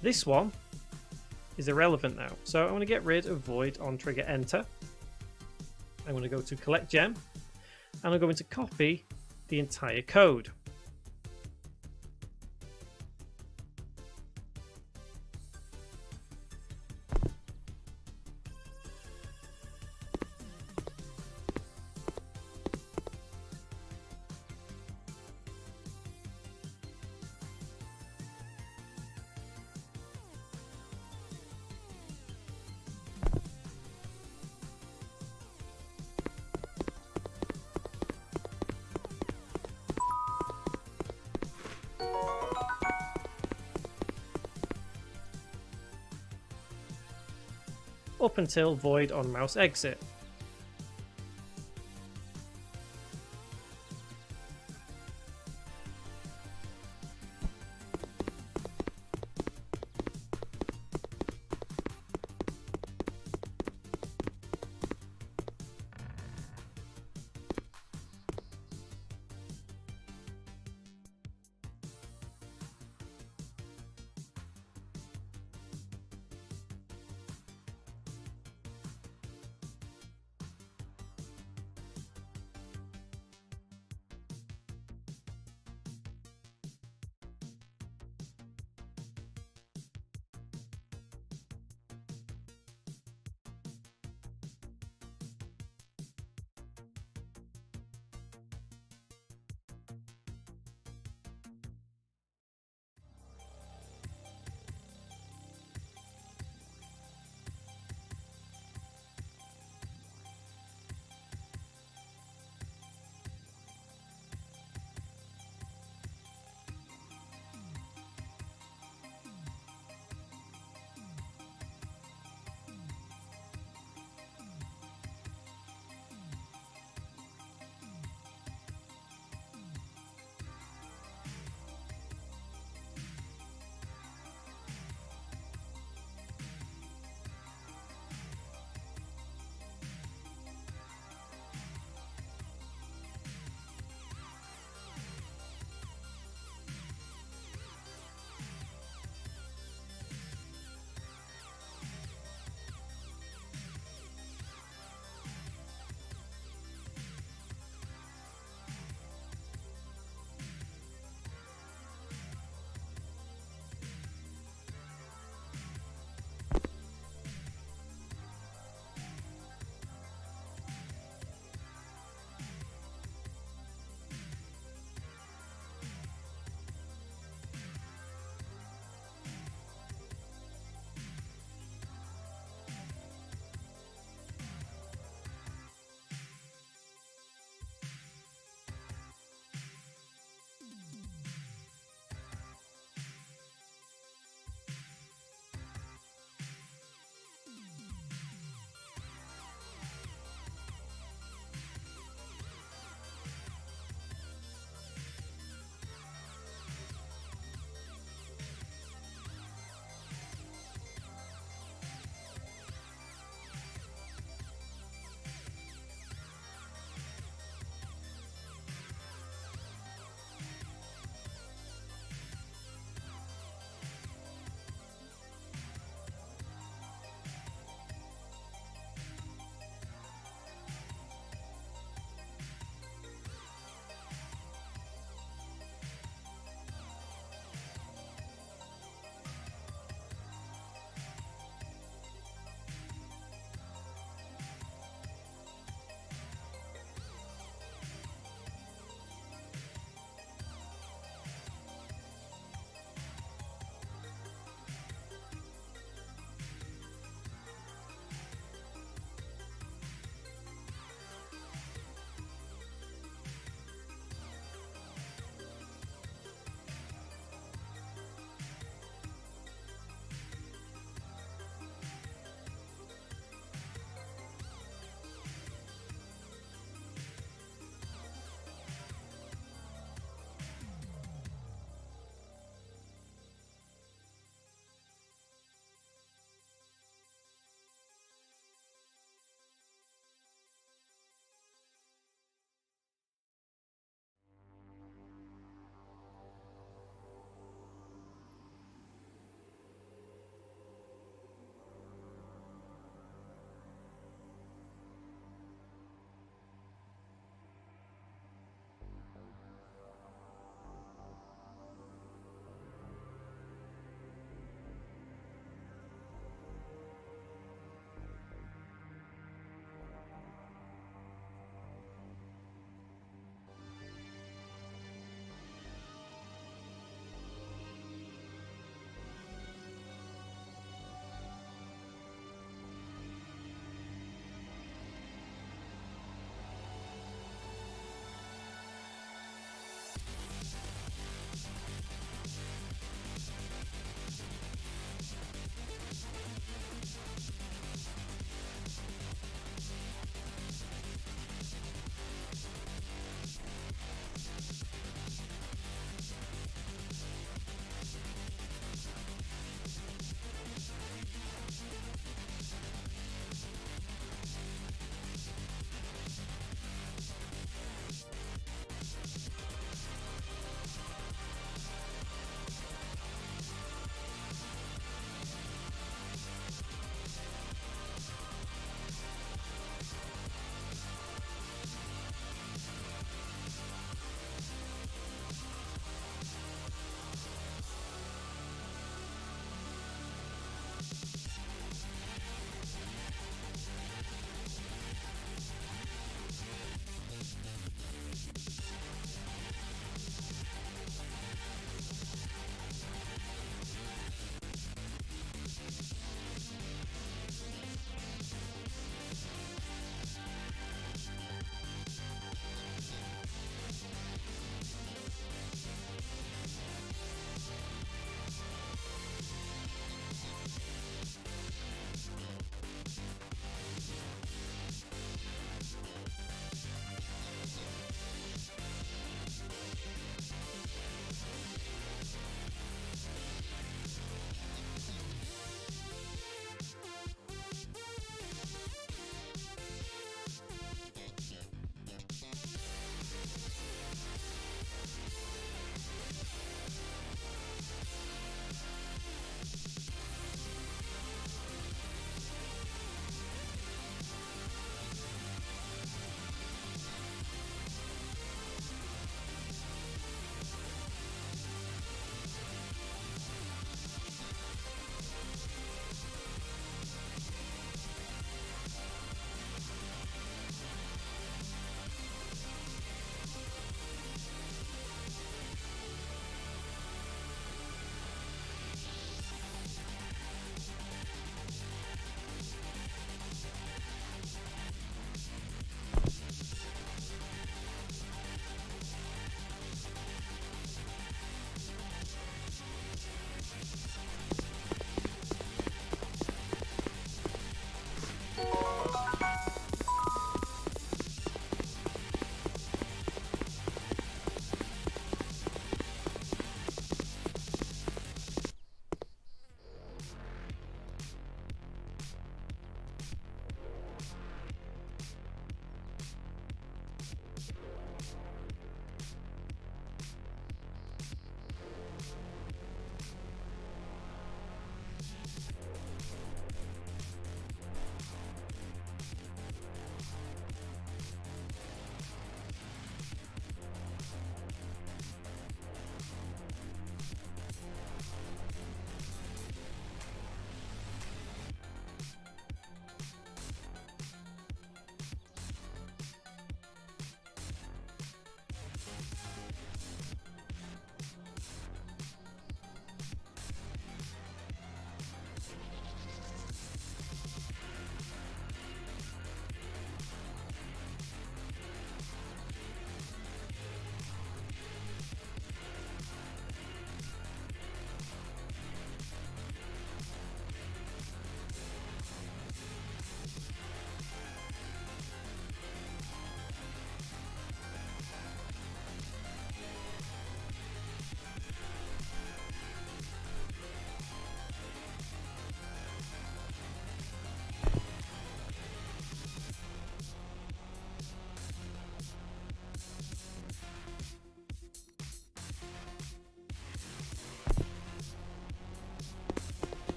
This one is irrelevant now. So I'm going to get rid of void on trigger enter. I'm going to go to collect gem and I'm going to copy the entire code. Up until void on mouse exit.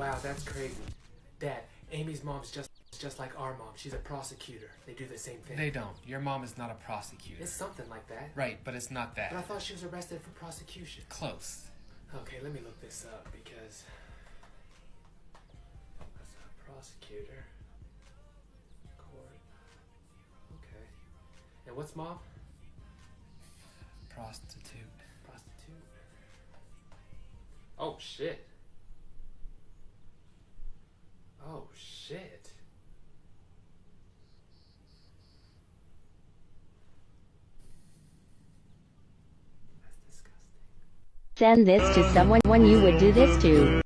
Wow, that's crazy. Dad, Amy's mom's just like our mom. She's a prosecutor. They do the same thing. They don't. Your mom is not a prosecutor. It's something like that. Right, but it's not that. But I thought she was arrested for prosecution. Close. Okay, let me look this up because that's a prosecutor. Court. Okay. And what's mom? Prostitute. Prostitute. Oh shit. Oh shit. Send this to someone you would do this to.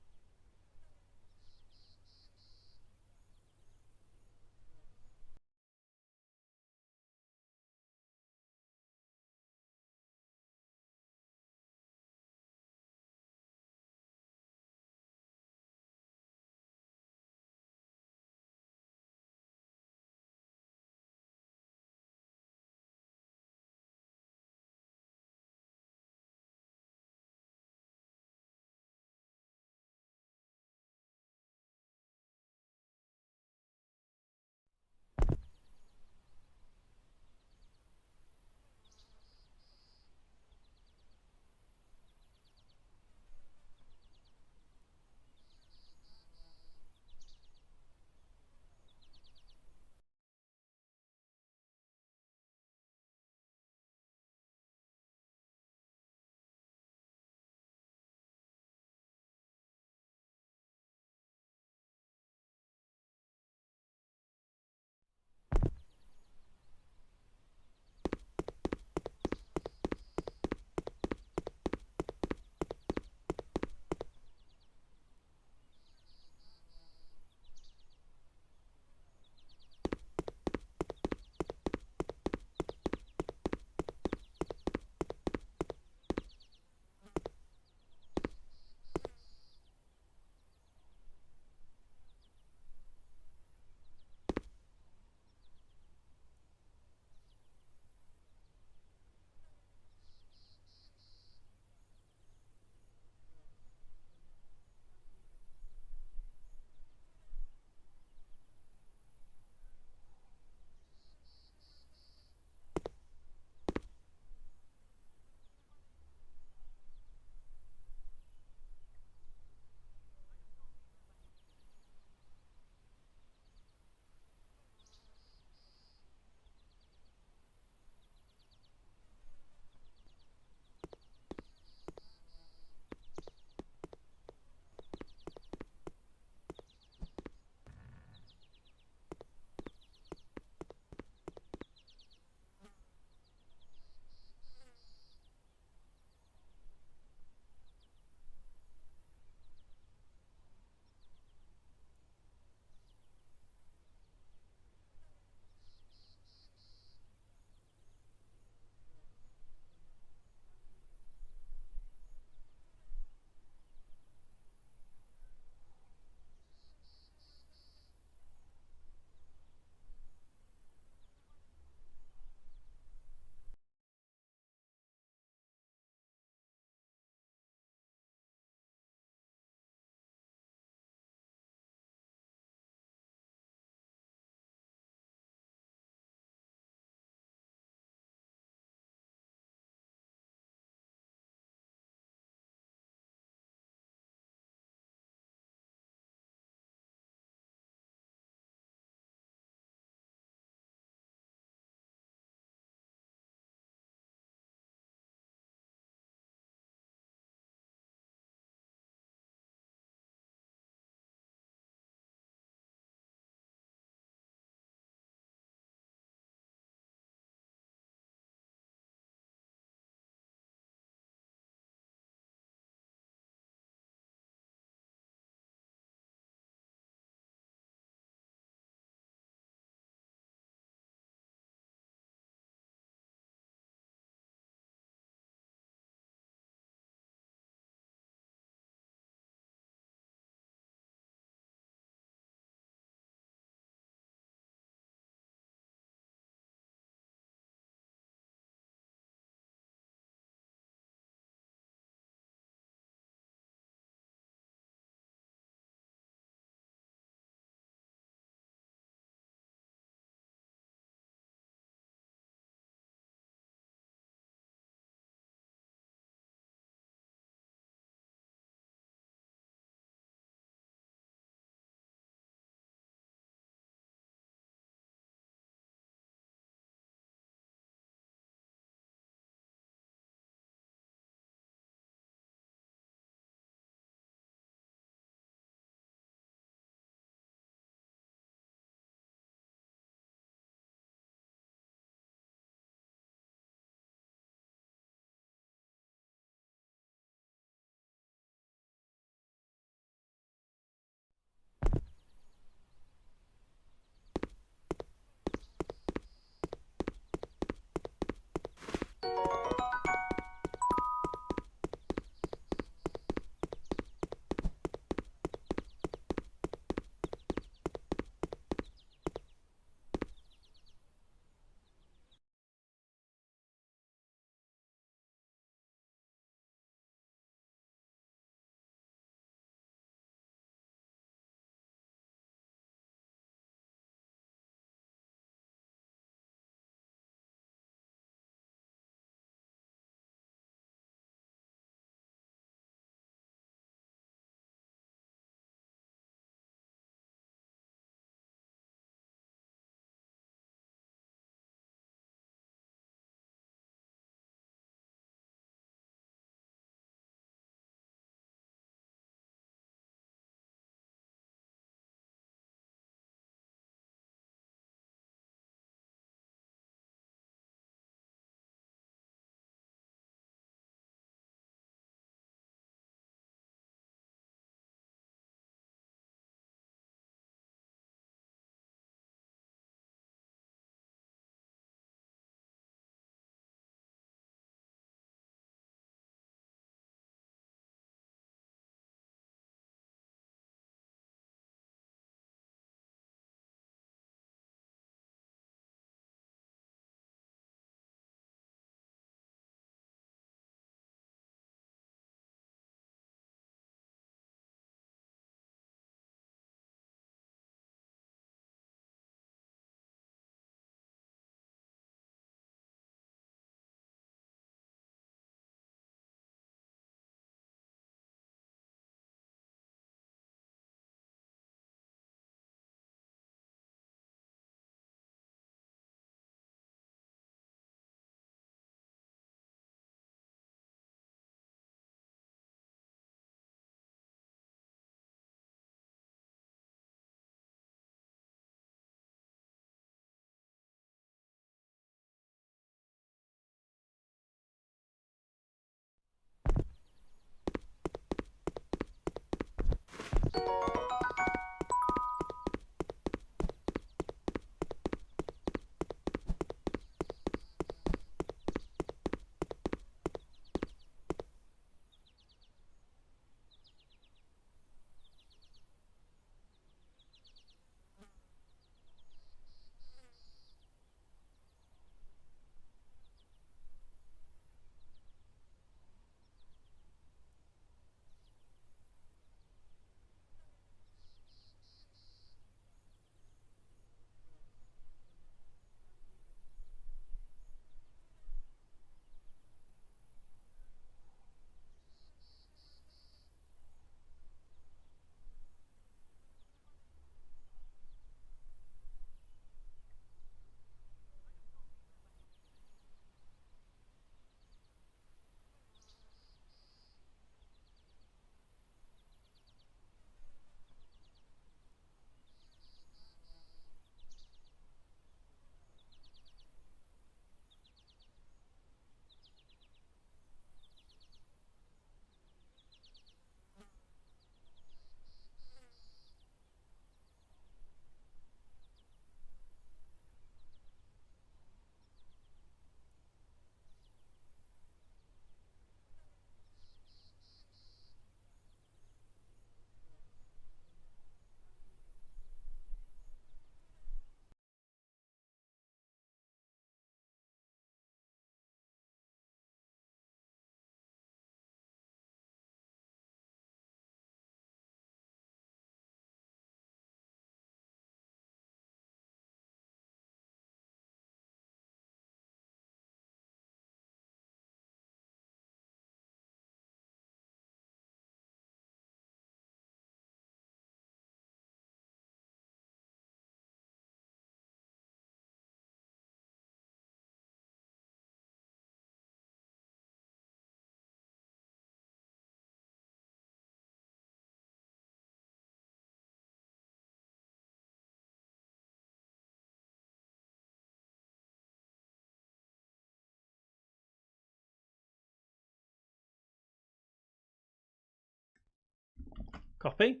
Copy.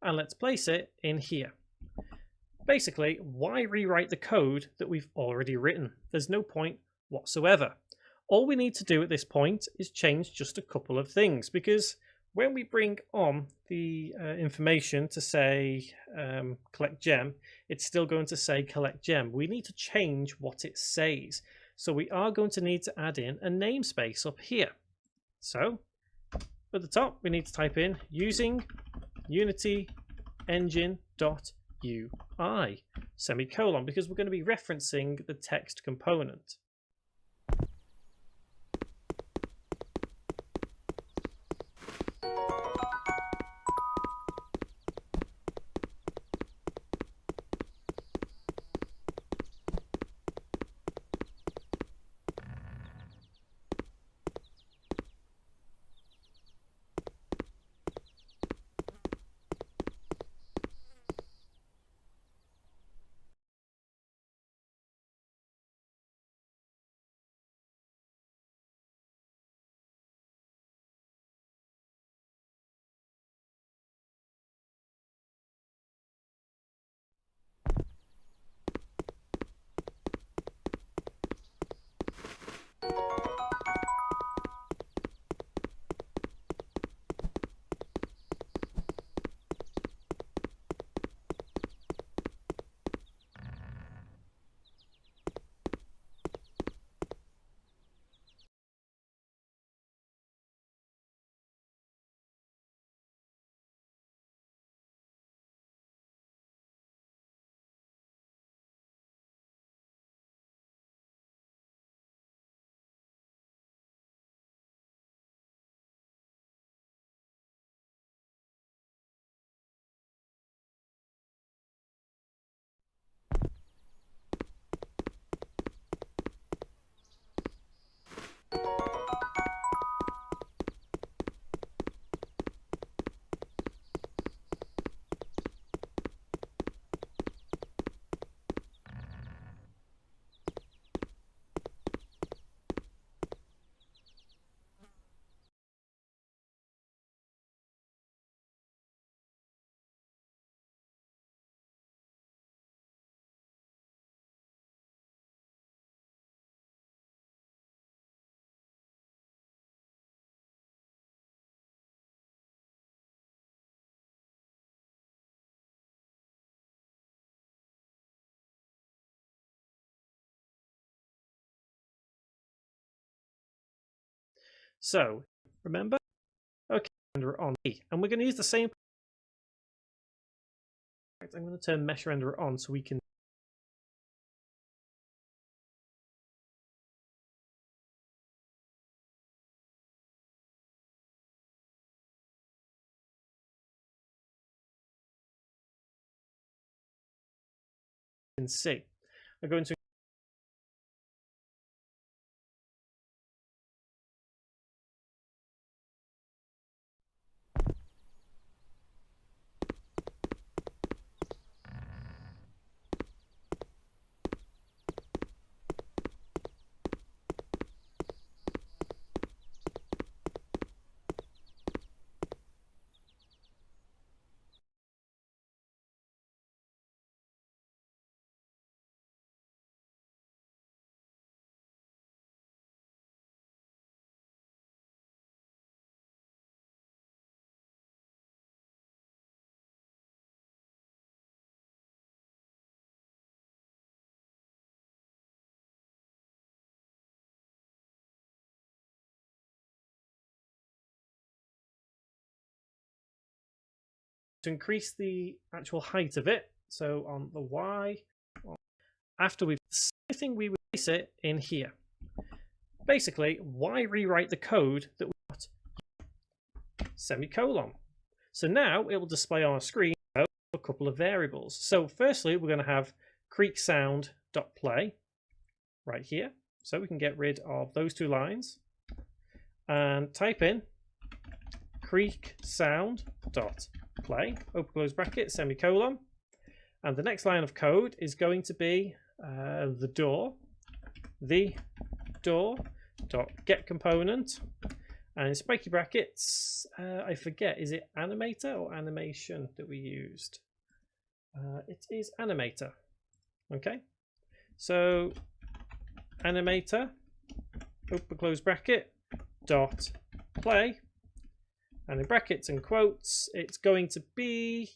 And let's place it in here. Basically, why rewrite the code that we've already written? There's no point whatsoever. All we need to do at this point is change just a couple of things, because when we bring on the information to say collect gem, it's still going to say collect gem. We need to change what it says. So we are going to need to add in a namespace up here. So at the top, we need to type in using Unity engine.ui semicolon, because we're going to be referencing the text component. So remember, okay, renderer on, and we're going to use the same. I'm going to turn mesh renderer on so we can see. I'm going to increase the actual height of it. So on the Y, after we've the thing, we would place it in here. Basically, why rewrite the code that we got? Semicolon. So now it will display on our screen a couple of variables. So firstly, we're going to have creeksound.play right here. So we can get rid of those two lines and type in creeksound.play, open close bracket, semicolon. And the next line of code is going to be the door.get component. And in spiky brackets, I forget, is it animator or animation that we used? It is animator. Okay, so animator, open close bracket, dot play, and in brackets and quotes, it's going to be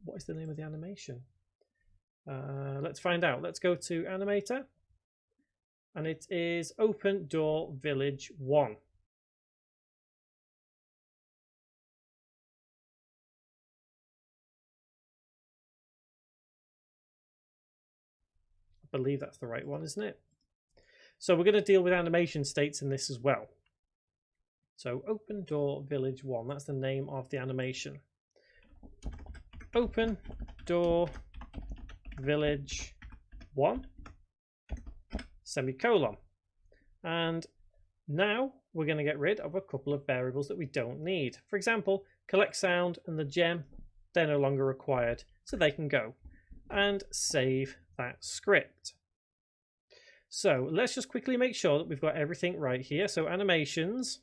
what is the name of the animation? Let's find out. Let's go to animator, and it is Open Door Village 1. I believe that's the right one, isn't it? So we're going to deal with animation states in this as well. So Open Door Village 1, that's the name of the animation. Open Door Village 1 semicolon. And now we're going to get rid of a couple of variables that we don't need. For example, collect sound and the gem, they're no longer required, so they can go. And save that script. So let's just quickly make sure that we've got everything right here. So animations,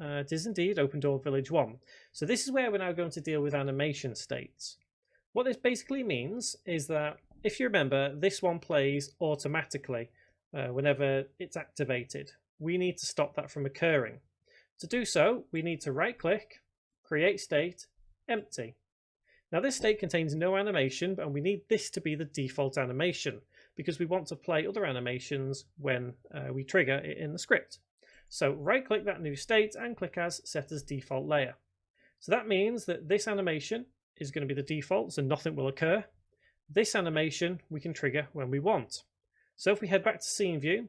it is indeed Open Door Village 1. So this is where we're now going to deal with animation states. What this basically means is that, if you remember, this one plays automatically whenever it's activated. We need to stop that from occurring. To do so, we need to right click, create state, empty. Now this state contains no animation, and we need this to be the default animation because we want to play other animations when we trigger it in the script. So right click that new state and click as set as default layer. So that means that this animation is going to be the default, so nothing will occur. This animation we can trigger when we want. So if we head back to scene view,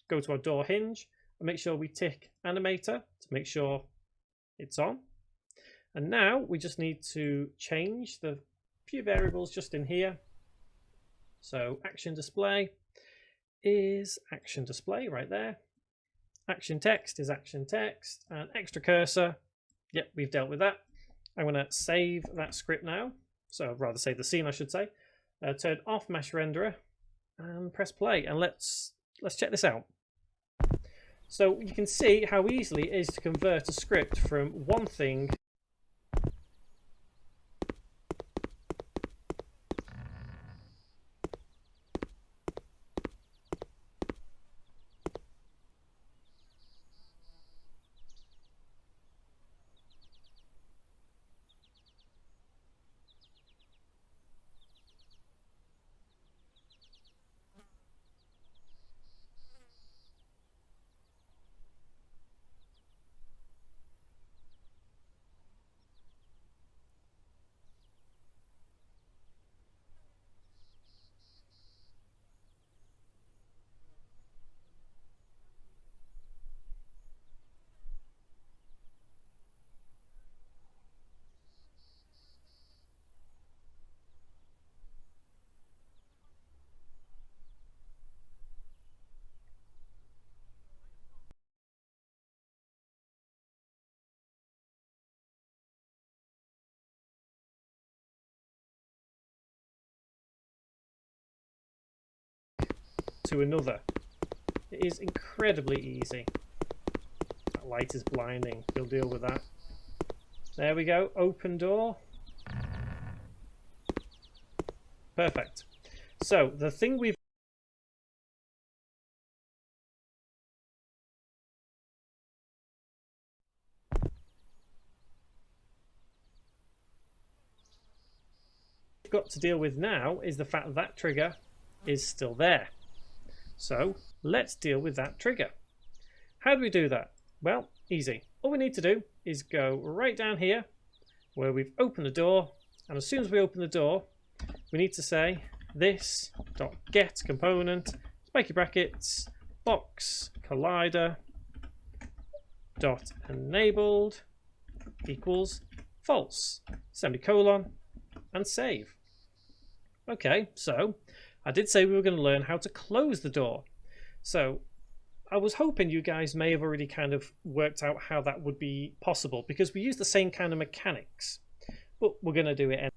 go to our door hinge and make sure we tick animator to make sure it's on. And now we just need to change the few variables just in here. So action display is action display right there. Action text is action text, and extra cursor, yep, we've dealt with that. I'm going to save that script now, so rather save the scene I should say. Turn off mesh renderer and press play, and let's check this out. So you can see how easily it is to convert a script from one thing to another. It is incredibly easy. That light is blinding. We'll deal with that. There we go. Open door. Perfect. So the thing we've got to deal with now is the fact that that trigger is still there. So let's deal with that trigger. How do we do that? Well, easy. All we need to do is go right down here where we've opened the door, and as soon as we open the door, we need to say this.get component, spiky brackets, box collider dot enabled equals false, semicolon, and save. Okay, so I did say we were going to learn how to close the door. So I was hoping you guys may have already kind of worked out how that would be possible, because we use the same kind of mechanics, but we're going to do it anyway.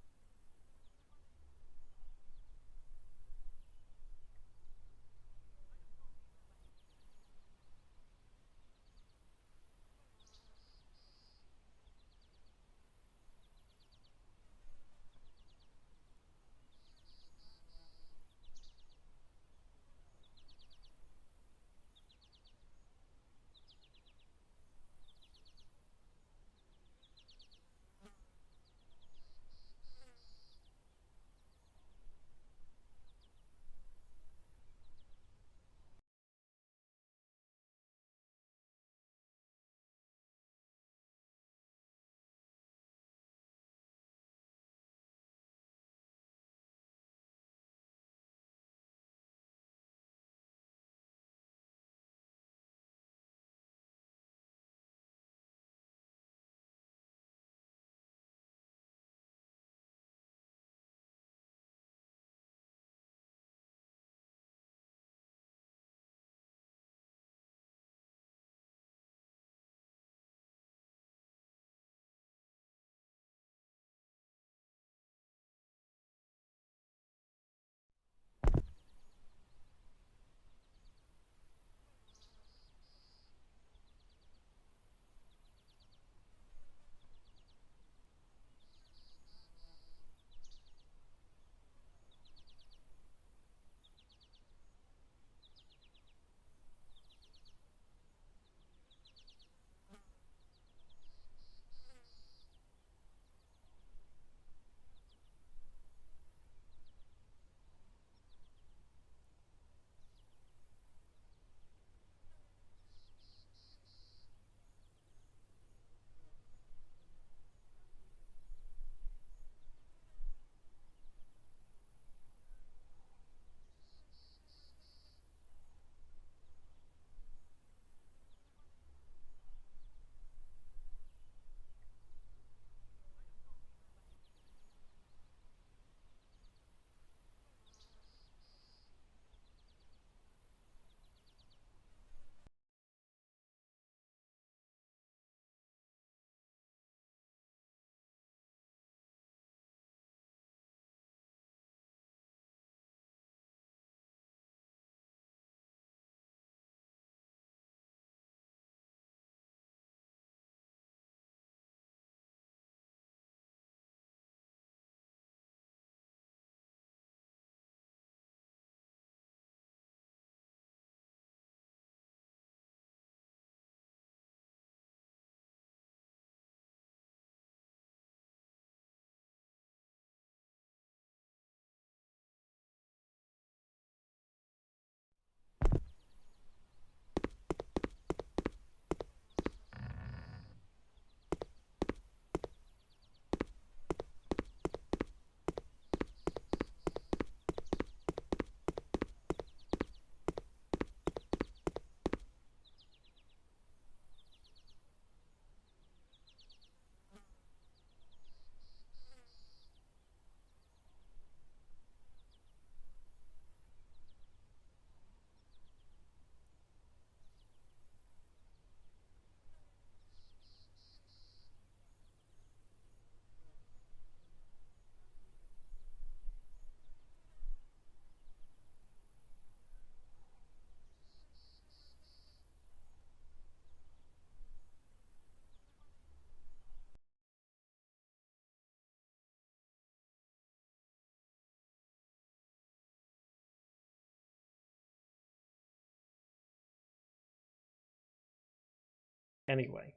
anyway.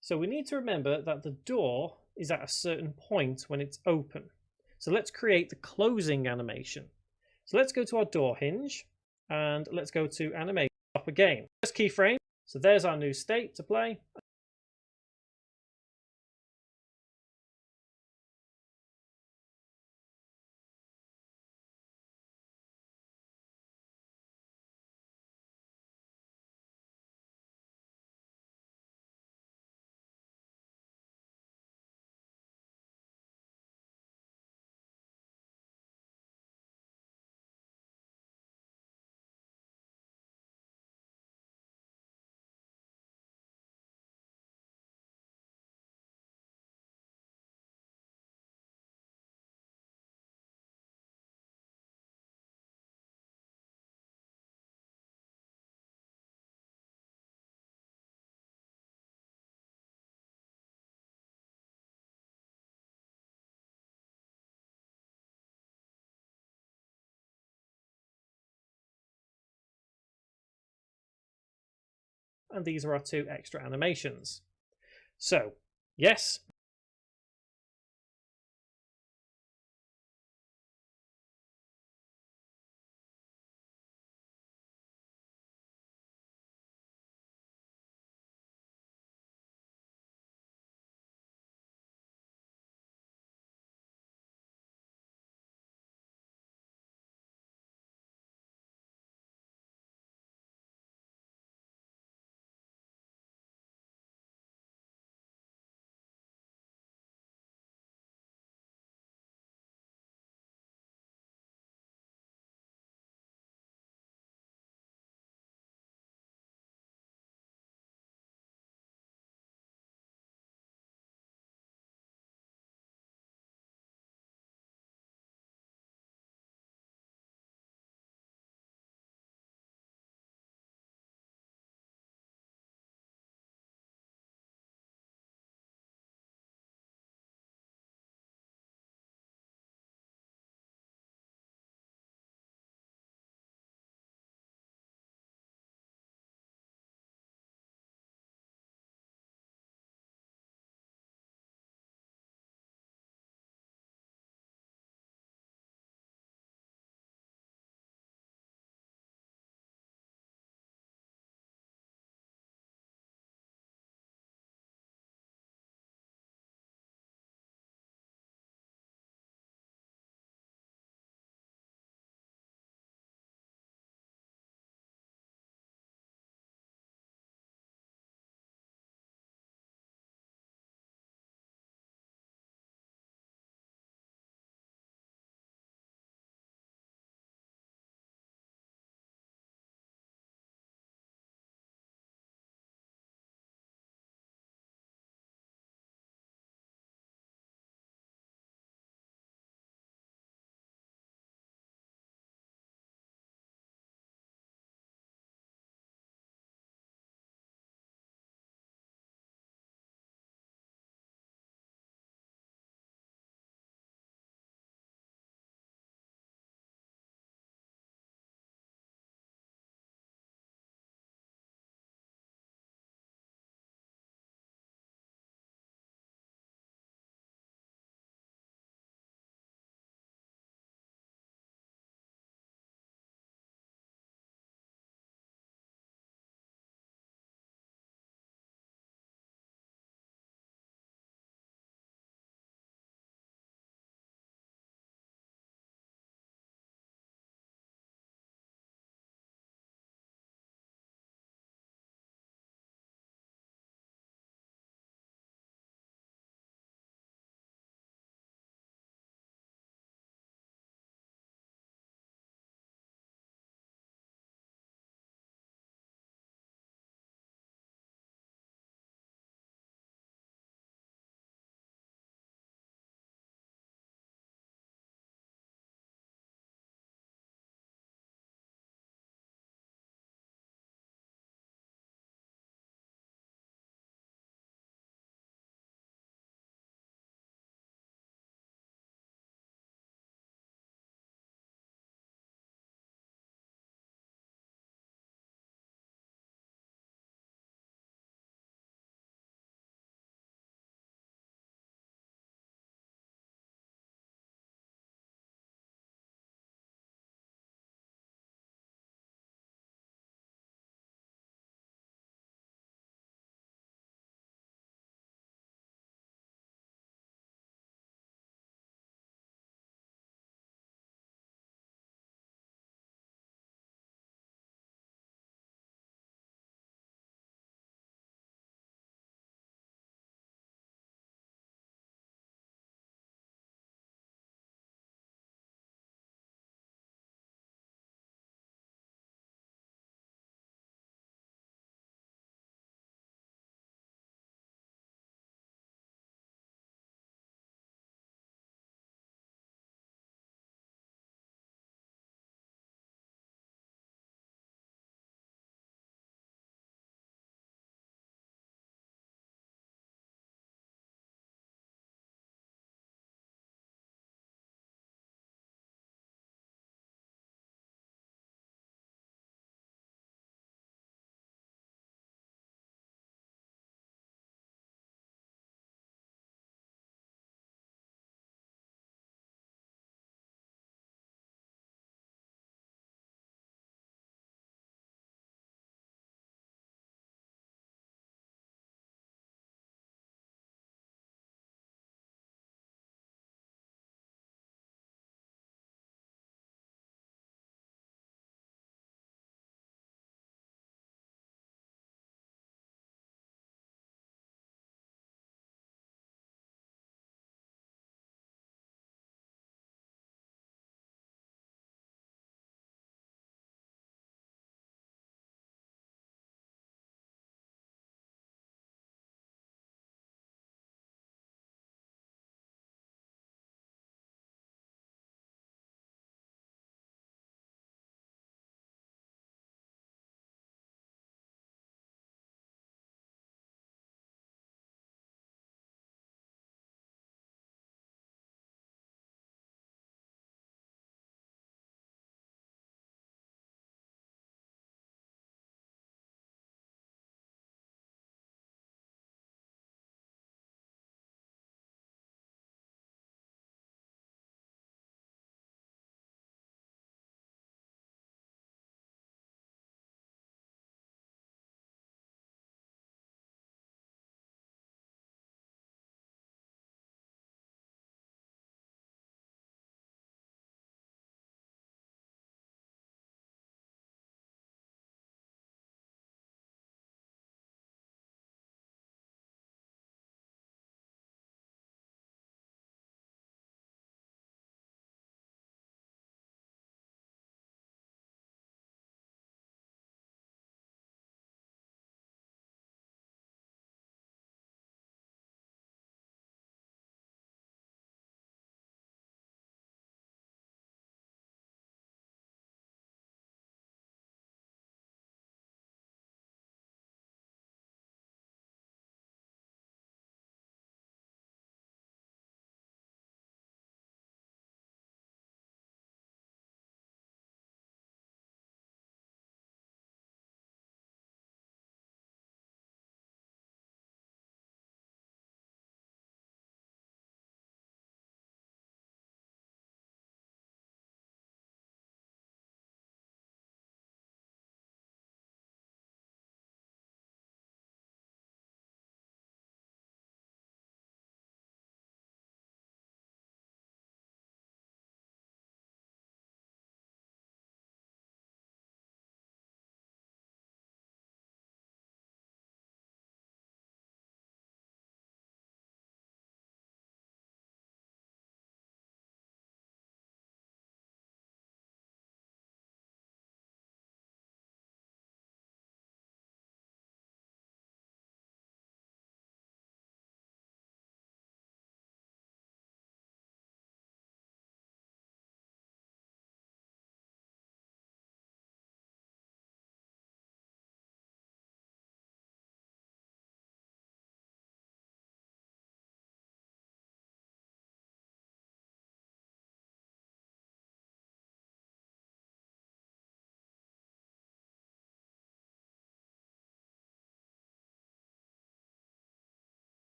So we need to remember that the door is at a certain point when it's open. So let's create the closing animation. So let's go to our door hinge and let's go to animation up again. First keyframe. So there's our new state to play. And these are our 2 extra animations. So, yes,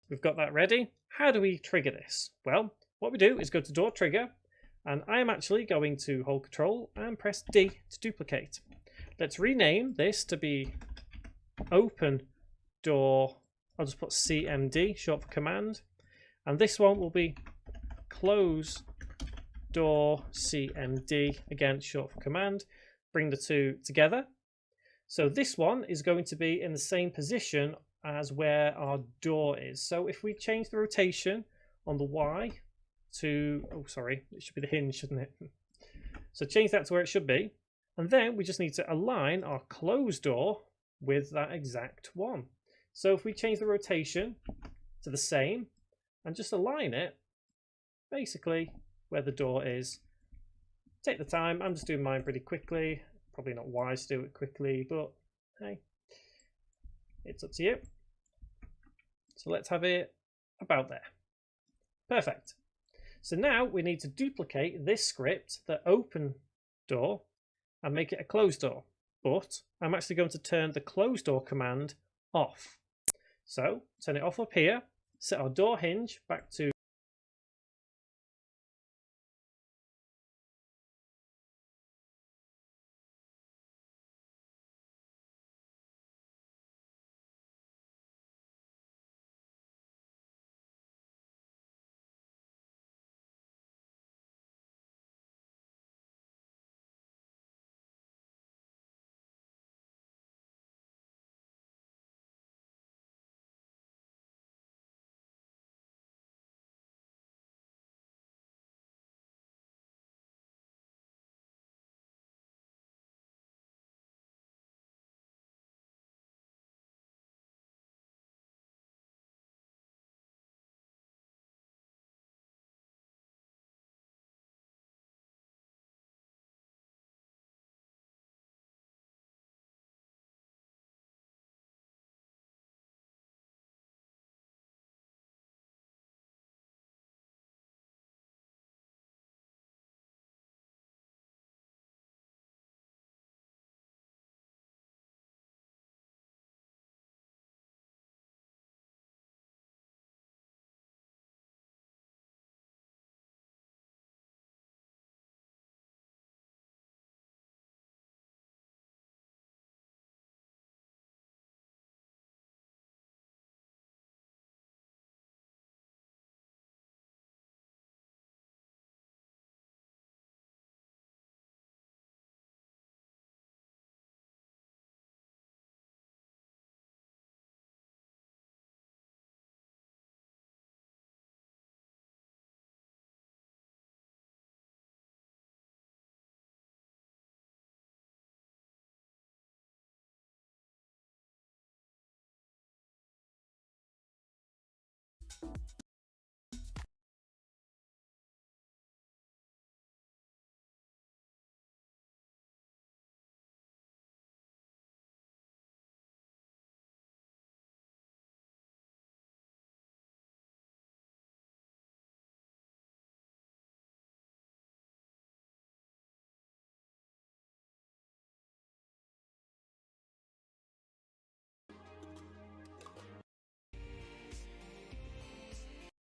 we've got that ready. How do we trigger this? Well, what we do is go to door trigger, and I am actually going to hold control and press D to duplicate. Let's rename this to be open door. I'll just put CMD, short for command. And this one will be close door CMD, again, short for command. Bring the two together. So this one is going to be in the same position as where our door is. So if we change the rotation on the Y to, oh sorry, it should be the hinge, shouldn't it? So change that to where it should be. And then we just need to align our closed door with that exact one. So if we change the rotation to the same and just align it basically where the door is. Take the time, I'm just doing mine pretty quickly. Probably not wise to do it quickly, but hey, it's up to you. So let's have it about there. Perfect. So now we need to duplicate this script, the open door, and make it a closed door. But I'm actually going to turn the closed door command off. So turn it off up here, set our door hinge back to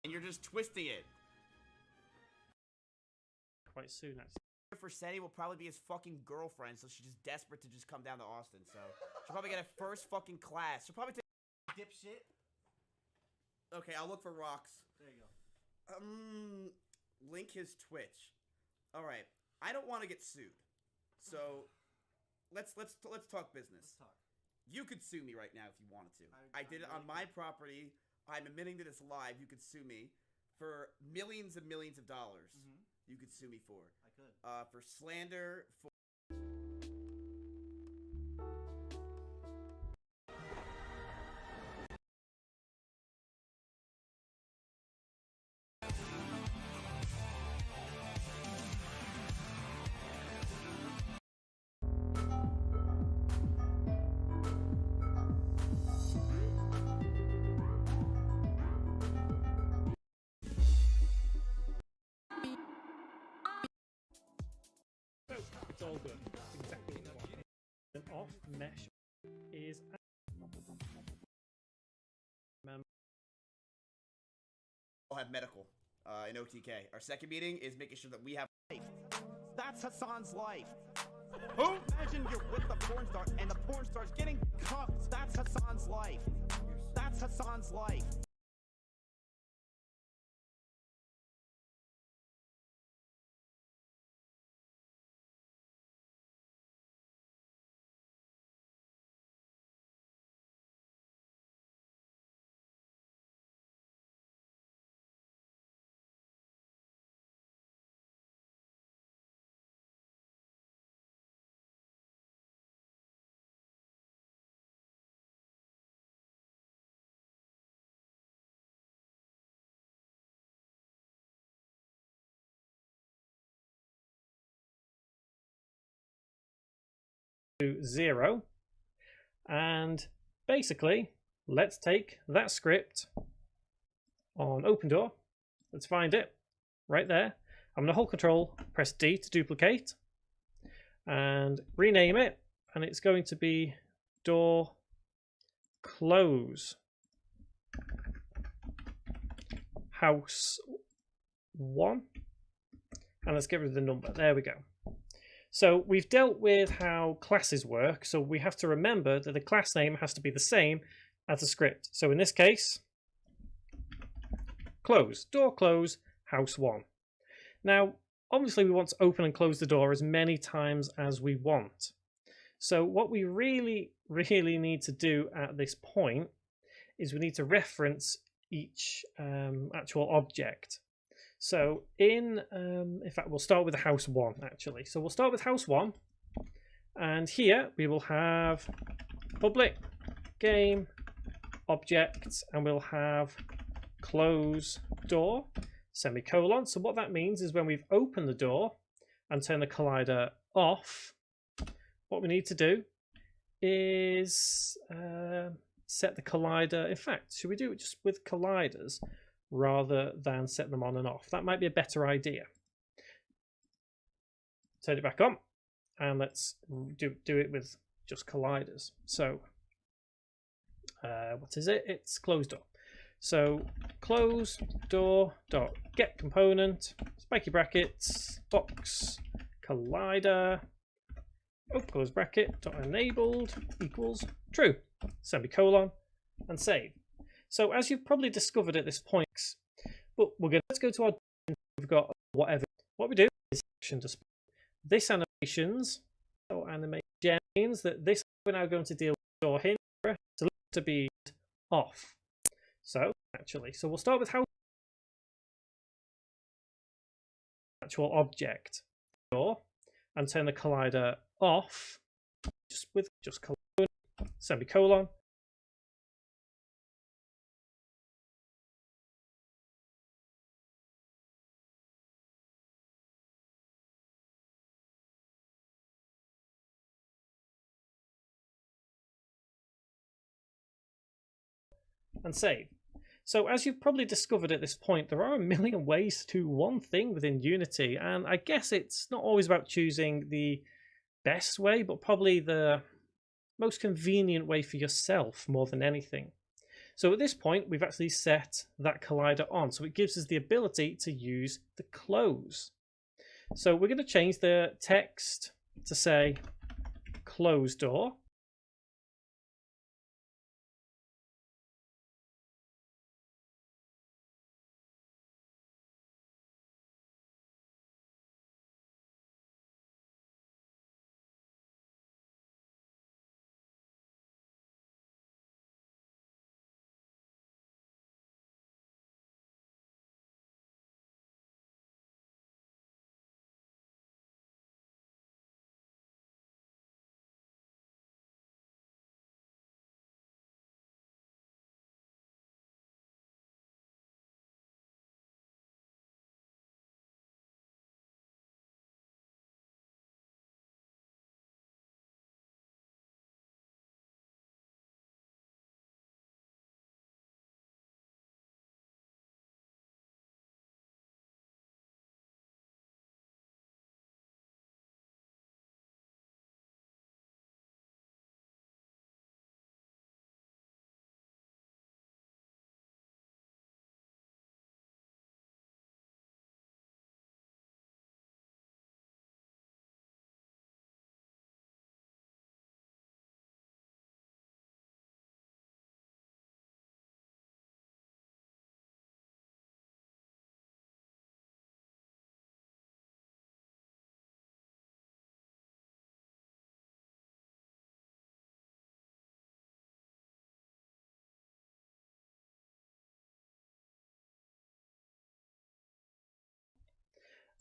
and you're just twisting it. Quite soon, actually. For Seti will probably be his fucking girlfriend, so she's just desperate to just come down to Austin. So she'll probably get a first fucking class. She'll probably take dipshit. Okay, I'll look for rocks. There you go. Link his Twitch. All right, I don't want to get sued, so let's talk business. Let's talk. You could sue me right now if you wanted to. I did it on my property. I'm admitting that it's live. You could sue me for millions and millions of dollars. You could sue me for. I could. For slander. For it's all good. Exactly what I want. An off mesh is we'll have medical in OTK. Our second meeting is making sure that we have. That's Hassan's life. Who? Imagine you're with the porn star and the porn star's getting cucked. That's Hassan's life. That's Hassan's life. To 0, and basically let's take that script on open door. Let's find it right there. I'm going to hold control, press D to duplicate, and rename it, and it's going to be door close house 1, and let's get rid of the number. There we go. So we've dealt with how classes work, so we have to remember that the class name has to be the same as the script. So in this case, close, door close, house 1. Now, obviously we want to open and close the door as many times as we want. So what we really need to do at this point is we need to reference each actual object. So in fact, we'll start with the house 1 actually. So we'll start with house 1, and here we will have public game objects, and we'll have close door semicolon. So what that means is when we've opened the door and turned the collider off, what we need to do is set the collider. In fact, should we do it just with colliders rather than set them on and off? That might be a better idea. Turn it back on, and let's do it with just colliders. So what is it? It's closed door. So close door dot get component spiky brackets box collider open close bracket dot enabled equals true semicolon and save. So as you've probably discovered at this point, but let's go to our. We've got whatever. What we do is action display. This animations or animate means that this we're now going to deal with door hinge to be off. So actually, so we'll start with how actual object door and turn the collider off just with colon semicolon. And save. So as you've probably discovered at this point, there are a million ways to do one thing within Unity, and I guess it's not always about choosing the best way, but probably the most convenient way for yourself more than anything. So at this point, we've actually set that collider on, so it gives us the ability to use the close. So we're going to change the text to say close door.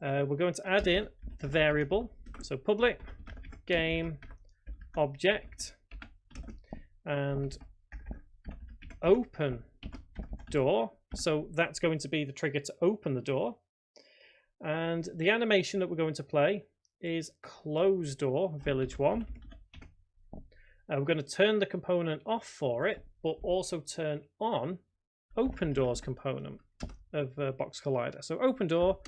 we're going to add in the variable. So public game object and open door. So that's going to be the trigger to open the door. And the animation that we're going to play is close door village 1. We're going to turn the component off for it, but also turn on open doors component of Box Collider. So open door.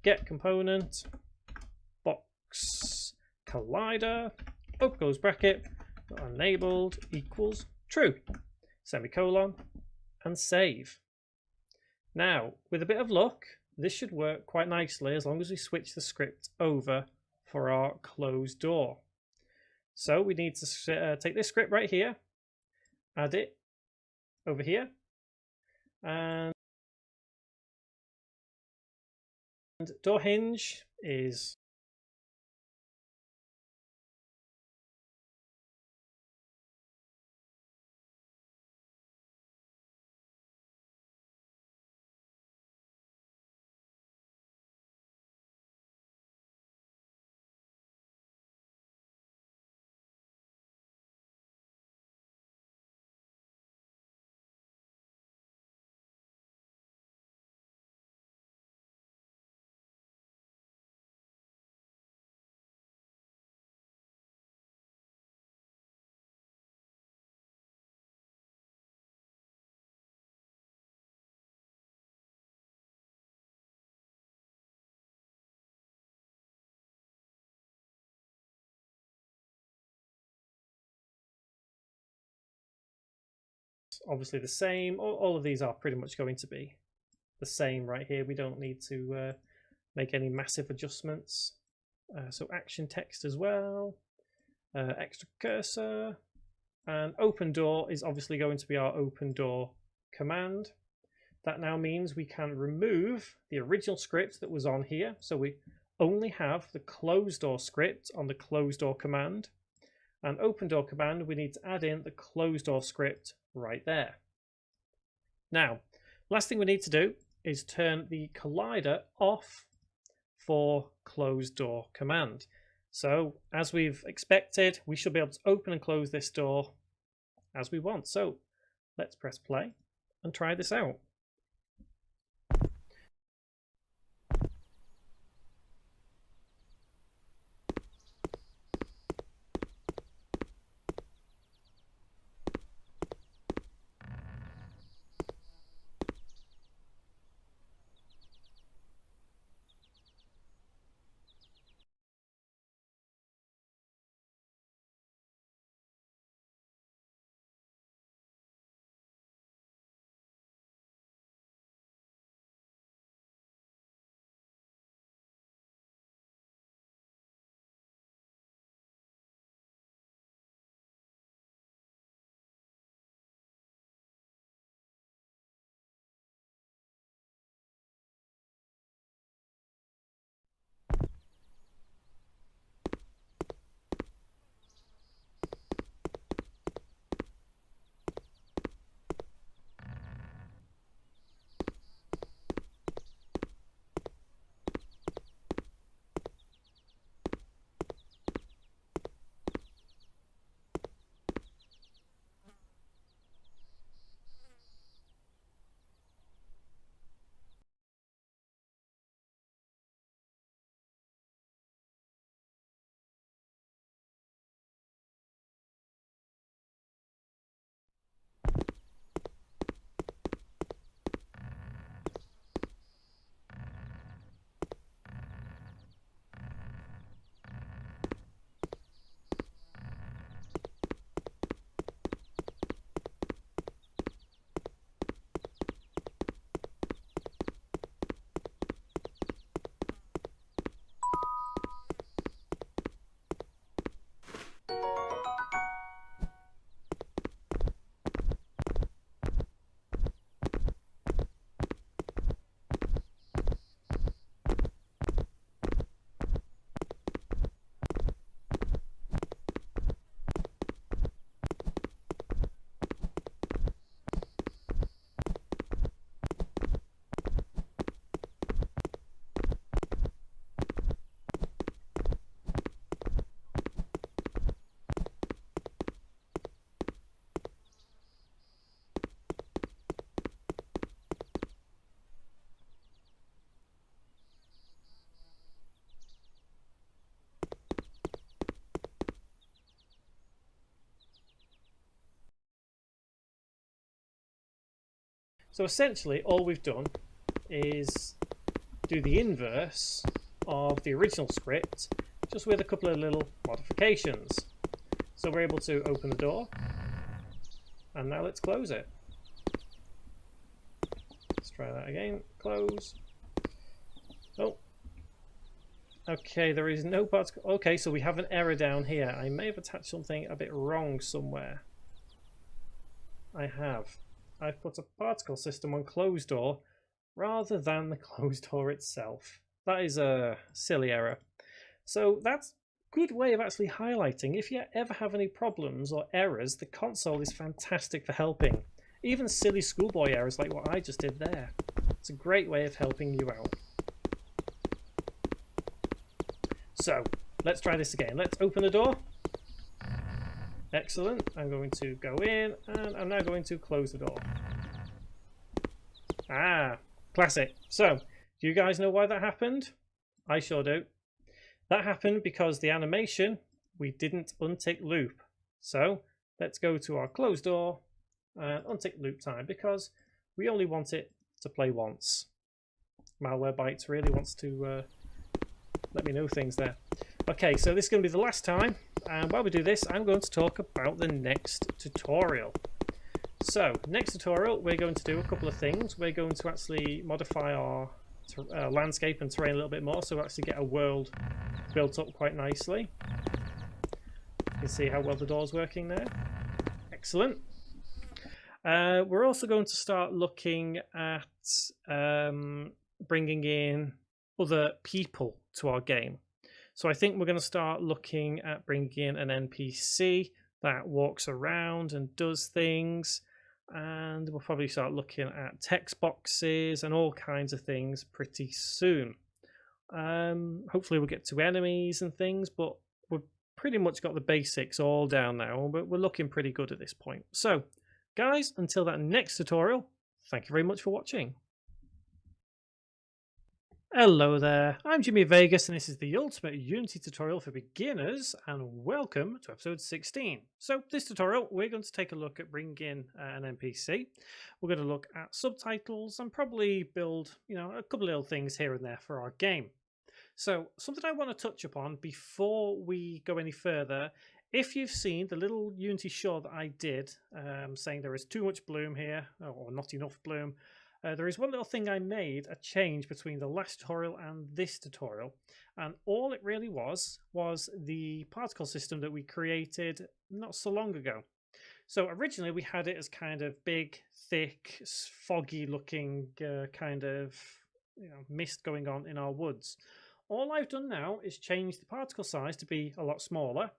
Get component Box Collider open close bracket enabled equals true semicolon and save. Now with a bit of luck this should work quite nicely as long as we switch the script over for our closed door. So we need to take this script right here, add it over here, and door hinge is obviously the same. All of these are pretty much going to be the same right here. We don't need to make any massive adjustments. So action text as well, extra cursor, and open door is obviously going to be our open door command. That now means we can remove the original script that was on here. So we only have the closed door script on the closed door command. And open door command, we need to add in the closed door script right there. Now, last thing we need to do is turn the collider off for closed door command. So as we've expected, we should be able to open and close this door as we want. So let's press play and try this out. So essentially all we've done is do the inverse of the original script, just with a couple of little modifications. So we're able to open the door, and now let's close it. Let's try that again. Close. Oh. Okay, there is no particle. Okay, so we have an error down here. I may have attached something a bit wrong somewhere. I have. I've put a particle system on closed door rather than the closed door itself. That is a silly error. So that's a good way of actually highlighting. If you ever have any problems or errors, the console is fantastic for helping. Even silly schoolboy errors like what I just did there. It's a great way of helping you out. So, let's try this again. Let's open the door. Excellent. I'm going to go in, and I'm now going to close the door. Ah, classic. So, do you guys know why that happened? I sure do. That happened because the animation, we didn't untick loop. So, let's go to our closed door and untick loop time, because we only want it to play once. Malwarebytes really wants to let me know things there. Okay, so this is going to be the last time, and while we do this, I'm going to talk about the next tutorial. So, next tutorial, we're going to do a couple of things. We're going to actually modify our landscape and terrain a little bit more, so we actually get a world built up quite nicely. You can see how well the door's working there. Excellent. We're also going to start looking at bringing in other people to our game. So I think we're going to start looking at bringing in an NPC that walks around and does things, and we'll probably start looking at text boxes and all kinds of things pretty soon. Hopefully we'll get to enemies and things, but we've pretty much got the basics all down now, but we're looking pretty good at this point. So guys, until that next tutorial, thank you very much for watching. Hello there, I'm Jimmy Vegas, and this is the Ultimate Unity tutorial for beginners, and welcome to episode 16. So this tutorial, we're going to take a look at bringing in an NPC. We're going to look at subtitles and probably build, a couple of little things here and there for our game. So something I want to touch upon before we go any further, if you've seen the little Unity show that I did, saying there is too much bloom here, or not enough bloom, there is one little thing I made, a change between the last tutorial and this tutorial, and all it really was the particle system that we created not so long ago. So originally we had it as kind of big, thick, foggy looking kind of mist going on in our woods. All I've done now is change the particle size to be a lot smaller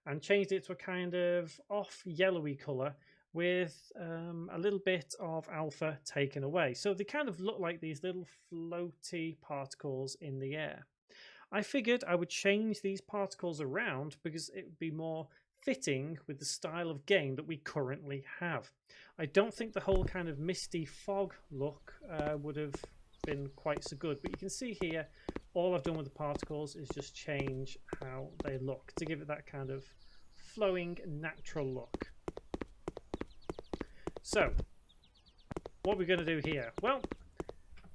and changed it to a kind of off yellowy colour with a little bit of alpha taken away. So they kind of look like these little floaty particles in the air. I figured I would change these particles around because it would be more fitting with the style of game that we currently have. I don't think the whole kind of misty fog look would have been quite so good, but you can see here all I've done with the particles is just change how they look to give it that kind of flowing natural look. So, what we're going to do here? Well,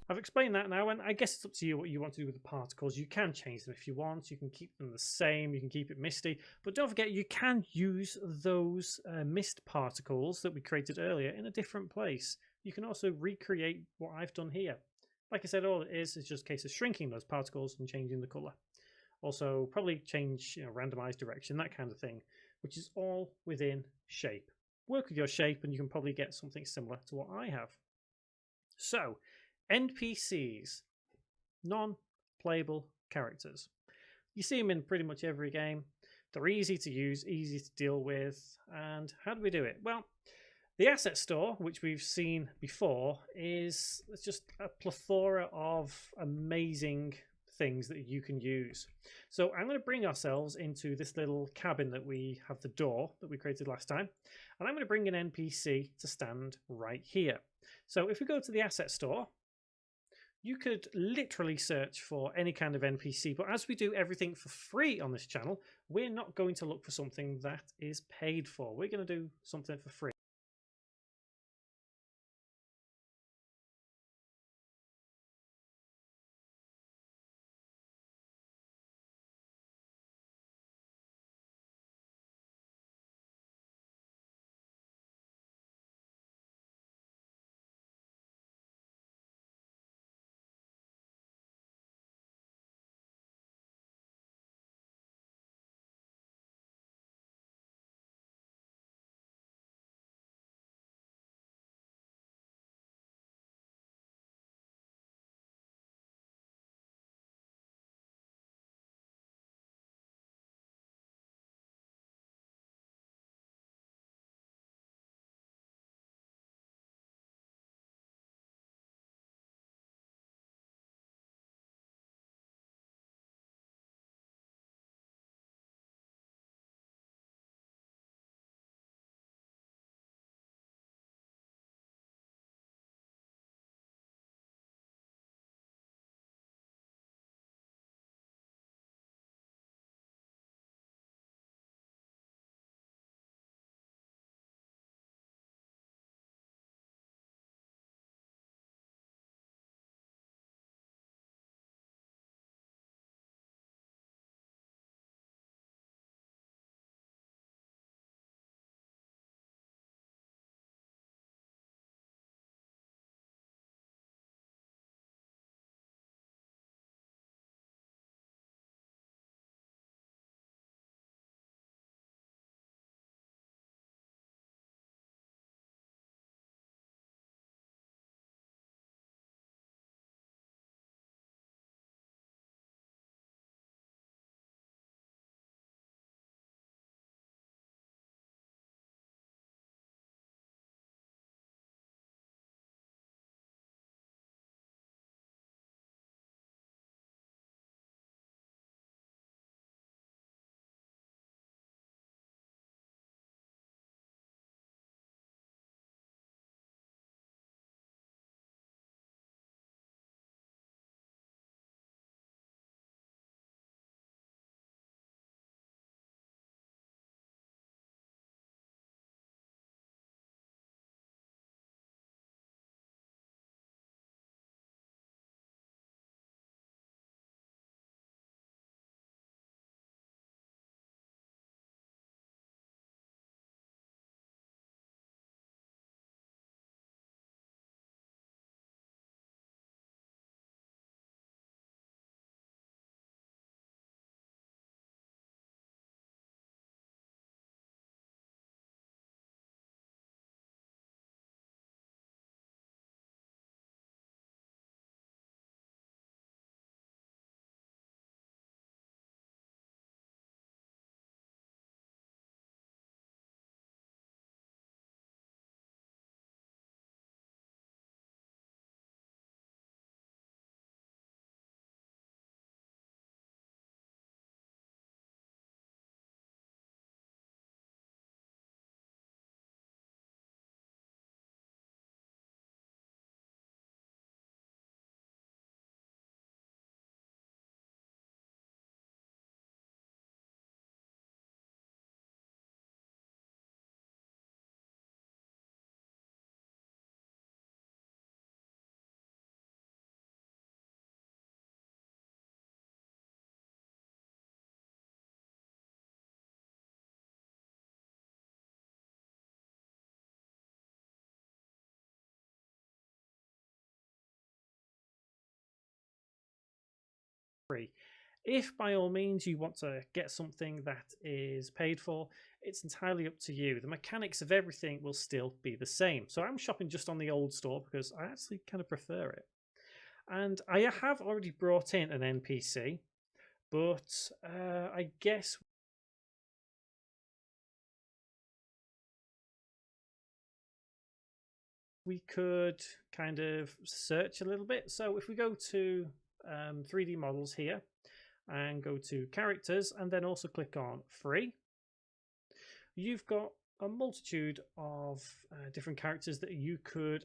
I've explained that now, and I guess it's up to you what you want to do with the particles. You can change them if you want. You can keep them the same. You can keep it misty. But don't forget, you can use those mist particles that we created earlier in a different place. You can also recreate what I've done here. Like I said, all it is just a case of shrinking those particles and changing the colour. Also, probably change, randomized direction, that kind of thing, which is all within shape. Work with your shape and you can probably get something similar to what I have. So, NPCs, non-playable characters. You see them in pretty much every game. They're easy to use, easy to deal with, and how do we do it? Well, the asset store, which we've seen before, is just a plethora of amazing things that you can use. So I'm going to bring ourselves into this little cabin that we have, the door that we created last time, and I'm going to bring an NPC to stand right here. So if we go to the asset store, you could literally search for any kind of NPC, but as we do everything for free on this channel, we're not going to look for something that is paid for. We're going to do something for free. free. If by all means you want to get something that is paid for, it's entirely up to you. The mechanics of everything will still be the same. So I'm shopping just on the old store because I actually kind of prefer it. And I have already brought in an NPC, but I guess we could kind of search a little bit. So if we go to 3D models here and go to characters and then also click on free, you've got a multitude of different characters that you could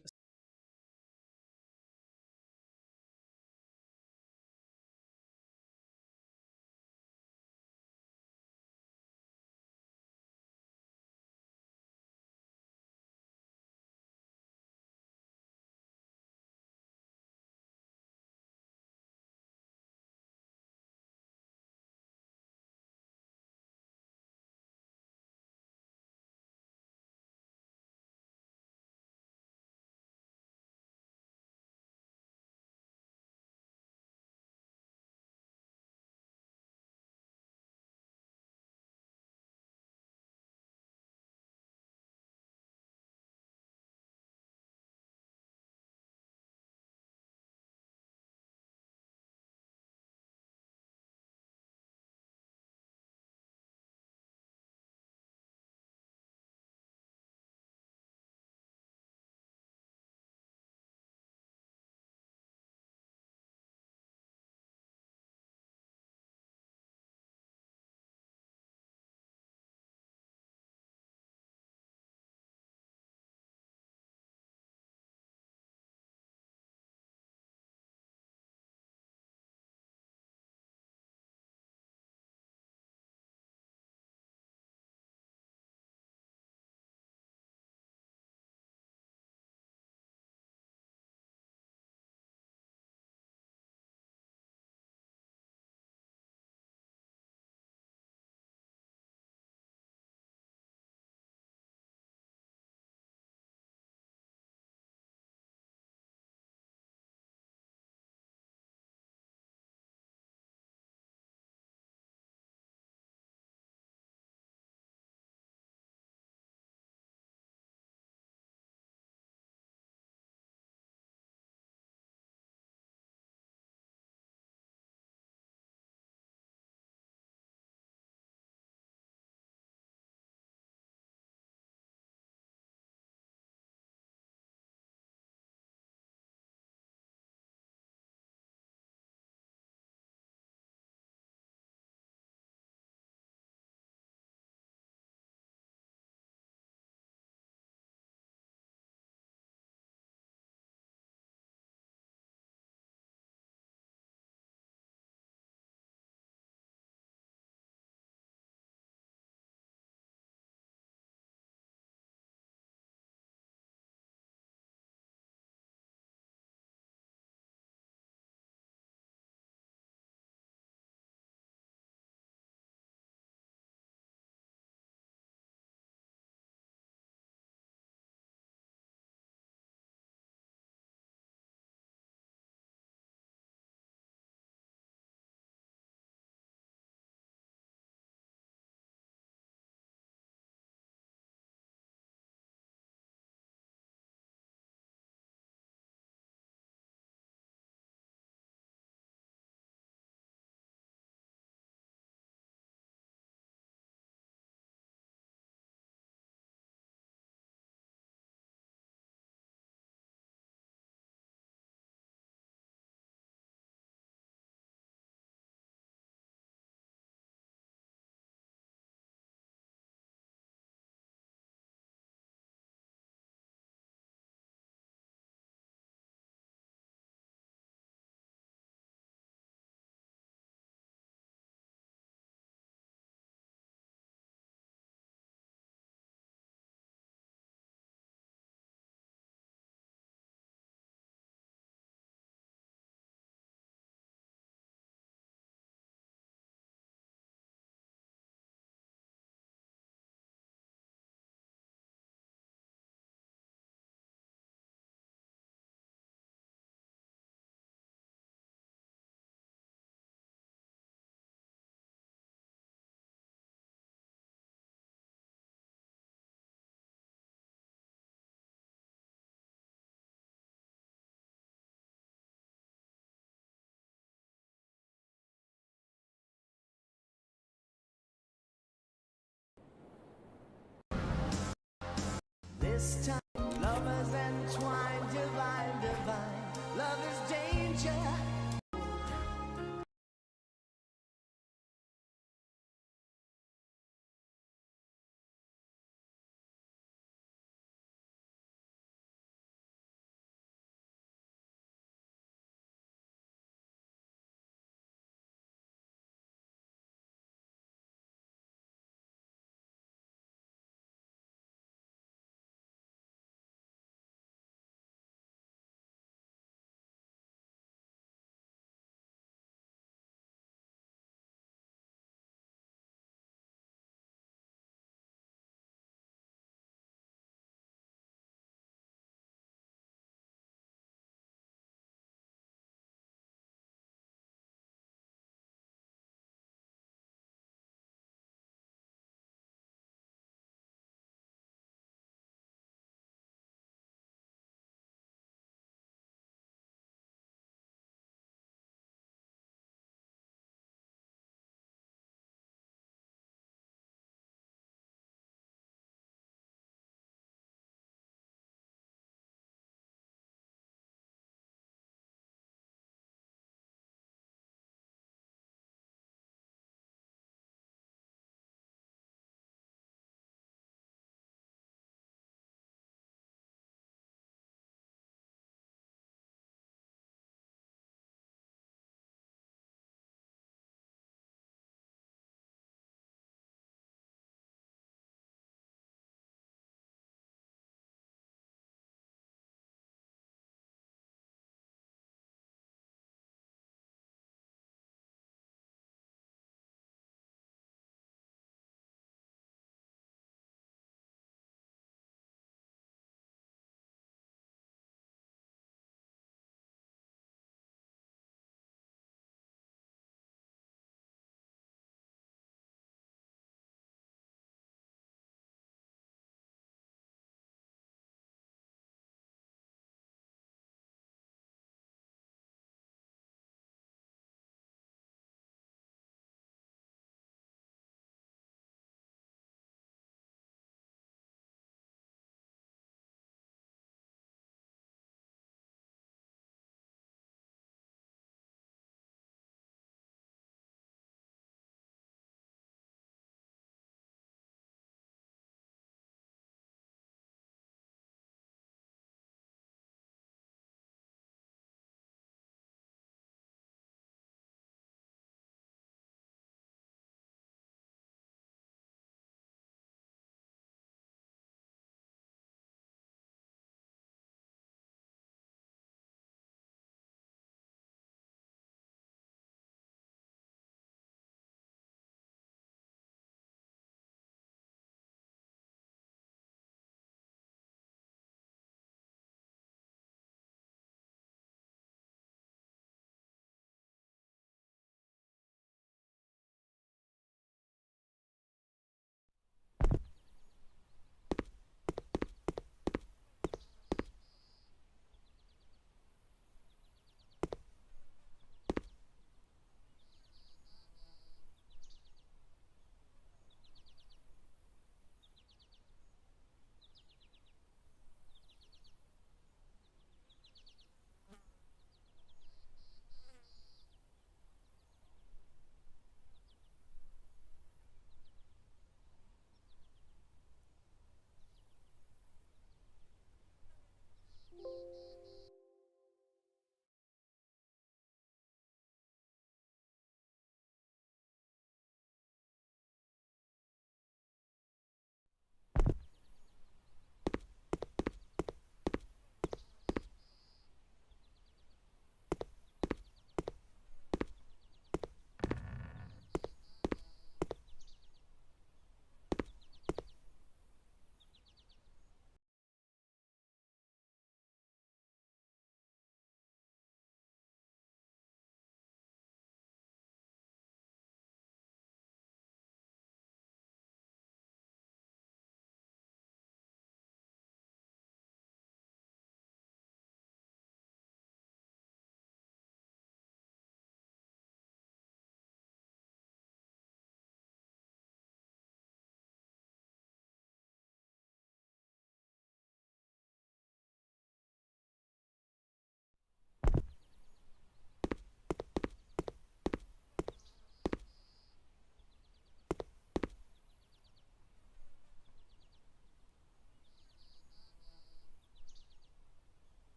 This time, lovers entwined, divine, divine. Love is danger.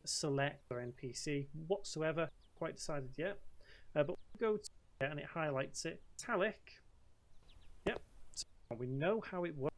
select or NPC whatsoever, quite decided yet. But we'll go to it and it highlights it. Italic. Yep. So we know how it works.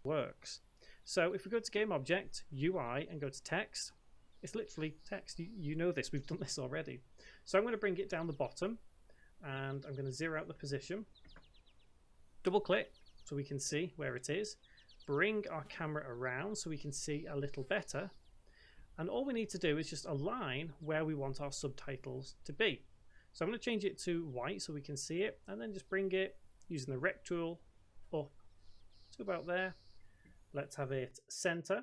Works. So if we go to game object, UI, and go to text, it's literally text. You know this, we've done this already. So I'm going to bring it down the bottom and I'm going to zero out the position. Double click so we can see where it is. Bring our camera around so we can see a little better. And all we need to do is just align where we want our subtitles to be. So I'm going to change it to white so we can see it, and then just bring it using the rect tool up to about there. Let's have it center,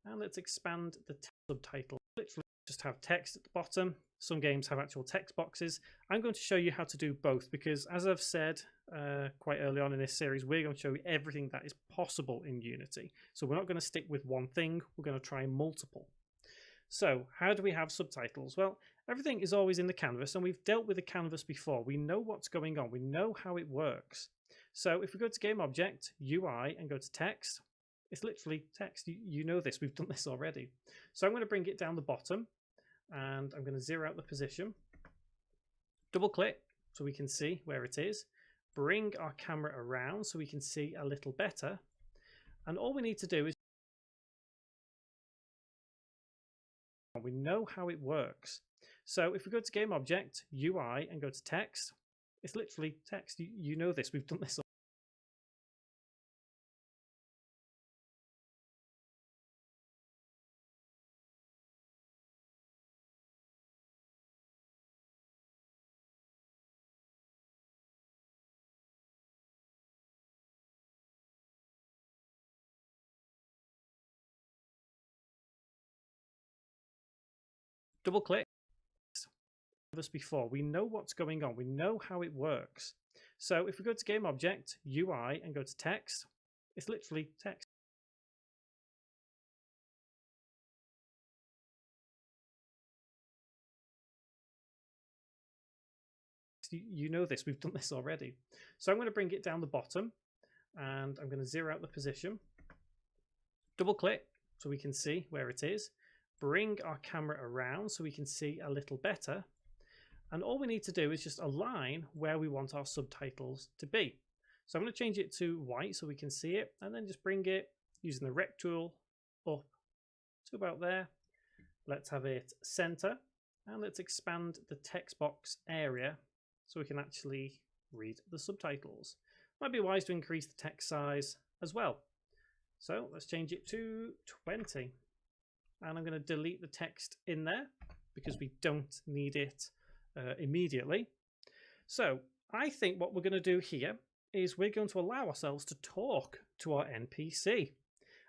and let's expand the subtitle. Literally just have text at the bottom. Some games have actual text boxes. I'm going to show you how to do both because, as I've said quite early on in this series, we're going to show you everything that is possible in Unity. So we're not going to stick with one thing, we're going to try multiple. So how do we have subtitles? Well, everything is always in the canvas, and we've dealt with the canvas before. We know what's going on, we know how it works. So if we go to game object, UI, and go to text, it's literally text. You know this, we've done this already. So I'm going to bring it down the bottom and I'm going to zero out the position. Double click so we can see where it is. Bring our camera around so we can see a little better. And all we need to do is we know how it works. So if we go to game object, UI, and go to text, it's literally text. You know this, we've done this already. Double click this before. We know what's going on. We know how it works. So if we go to game object, UI, and go to text, it's literally text. You know this, we've done this already. So I'm going to bring it down the bottom and I'm going to zero out the position. Double click so we can see where it is. Bring our camera around so we can see a little better. And all we need to do is just align where we want our subtitles to be. So I'm going to change it to white so we can see it, and then just bring it using the rect tool up to about there. Let's have it center, and let's expand the text box area so we can actually read the subtitles. Might be wise to increase the text size as well. So let's change it to 20. And I'm going to delete the text in there because we don't need it immediately. So I think what we're going to do here is we're going to allow ourselves to talk to our NPC.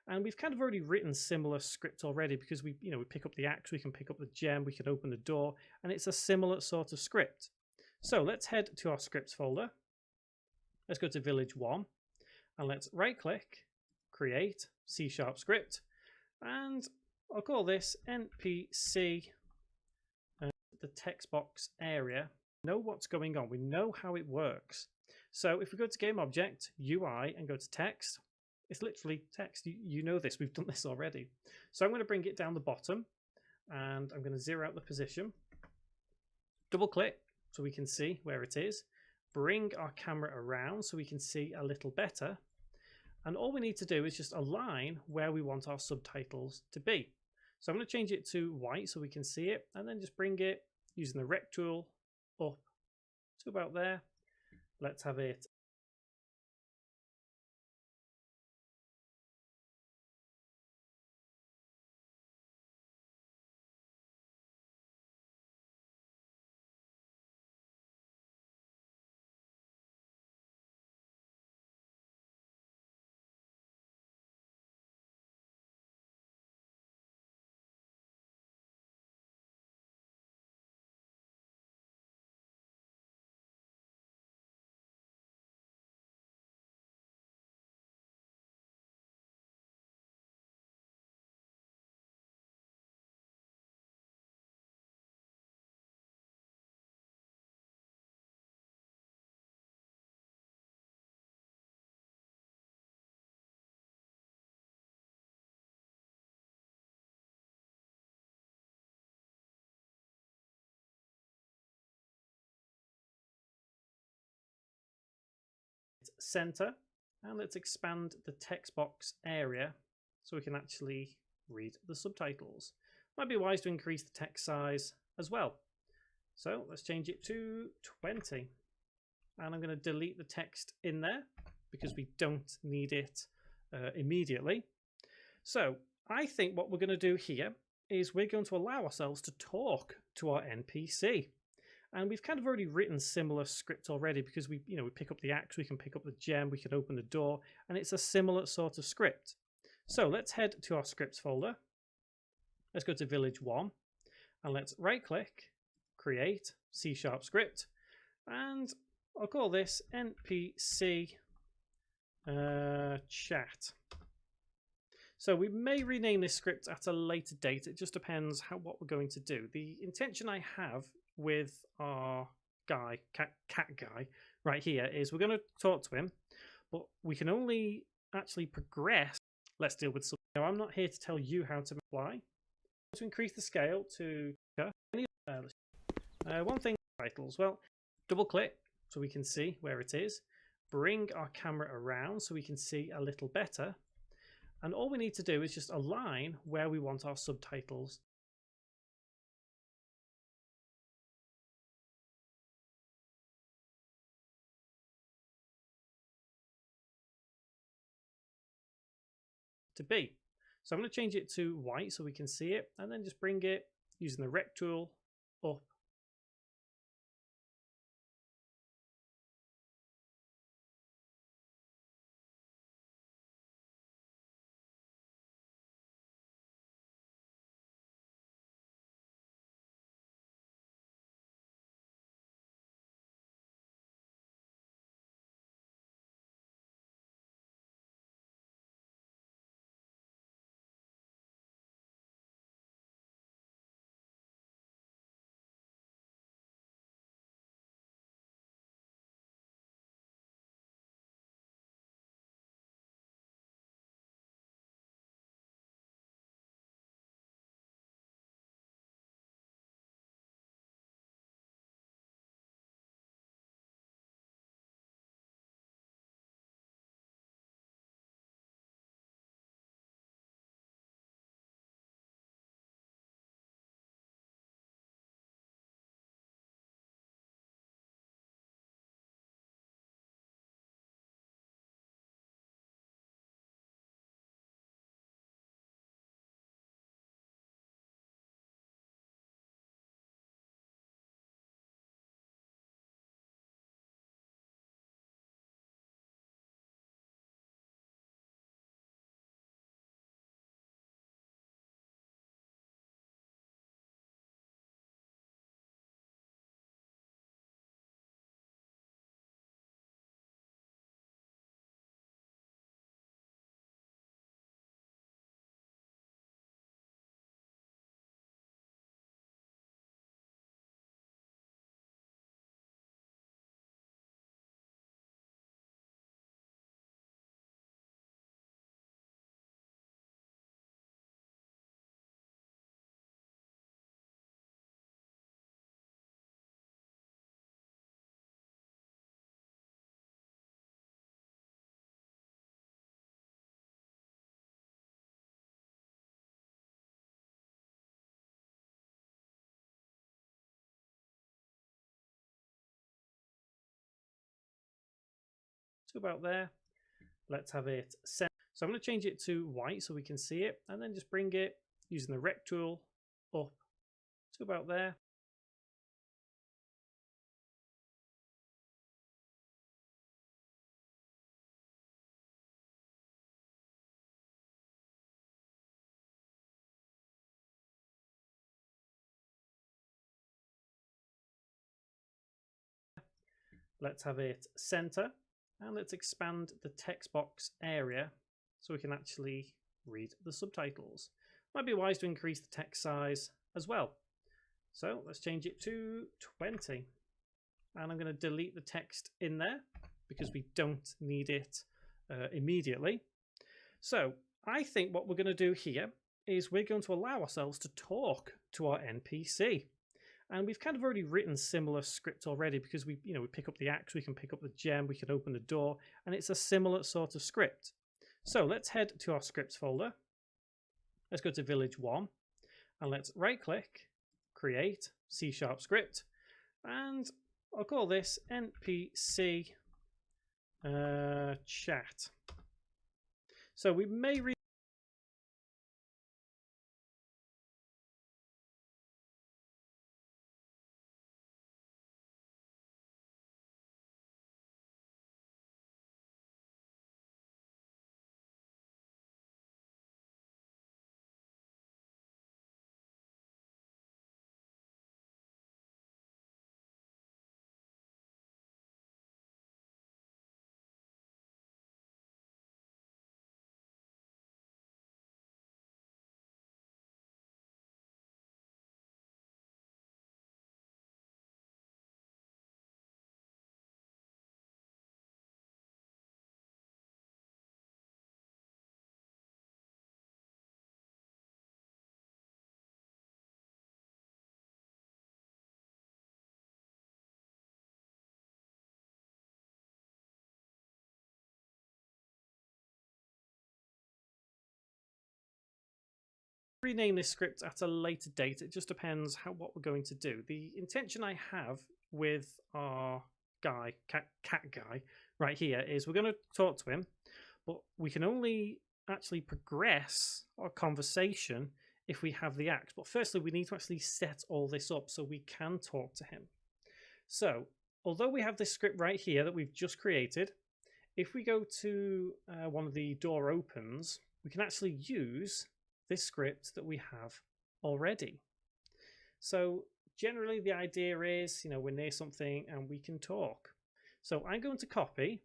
And we've kind of already written similar script already because we pick up the axe, we can pick up the gem, we can open the door, and it's a similar sort of script. So let's head to our scripts folder. Let's go to Village 1 and let's right click, create C# script, and I'll call this NPC the text box area. Know what's going on, we know how it works. So if we go to game object, UI, and go to text, it's literally text. You know this, we've done this already. So I'm going to bring it down the bottom and I'm going to zero out the position. Double click so we can see where it is. Bring our camera around so we can see a little better. And all we need to do is just align where we want our subtitles to be. So I'm going to change it to white so we can see it, and then just bring it using the rect tool up to about there. Let's have it center, and let's expand the text box area so we can actually read the subtitles. Might be wise to increase the text size as well. So let's change it to 20. And I'm going to delete the text in there because we don't need it immediately. So I think what we're going to do here is we're going to allow ourselves to talk to our NPC. And we've kind of already written similar script already because we pick up the axe, we can pick up the gem, we can open the door, and it's a similar sort of script. So let's head to our scripts folder. Let's go to Village 1 and let's right click, create C# script, and I'll call this NPC chat. So we may rename this script at a later date. It just depends what we're going to do. The intention I have with our guy, cat guy, right here is we're going to talk to him, but we can only actually progress. Let's deal with some. Now, I'm not here to tell you how to apply. To increase the scale to one thing, titles. Well, double click so we can see where it is. Bring our camera around so we can see a little better. And all we need to do is just align where we want our subtitles to be. So I'm going to change it to white so we can see it, and then just bring it using the rect tool up to about there. Let's have it center. So I'm going to change it to white so we can see it, and then just bring it using the rect tool up to about there. Let's have it center, and let's expand the text box area so we can actually read the subtitles. Might be wise to increase the text size as well. So let's change it to 20. And I'm going to delete the text in there because we don't need it immediately. So I think what we're going to do here is we're going to allow ourselves to talk to our NPC. And we've kind of already written similar script already because we pick up the axe, we can pick up the gem, we can open the door, and it's a similar sort of script. So let's head to our scripts folder. Let's go to Village 1 and let's right click, create C# script, and I'll call this NPC chat. So we may rename this script at a later date. It just depends what we're going to do. The intention I have with our guy, cat guy, right here is we're going to talk to him, but we can only actually progress our conversation if we have the axe. But firstly, we need to actually set all this up so we can talk to him. So although we have this script right here that we've just created, if we go to one of the door opens, we can actually use this script that we have already. So generally the idea is, we're near something and we can talk. So I'm going to copy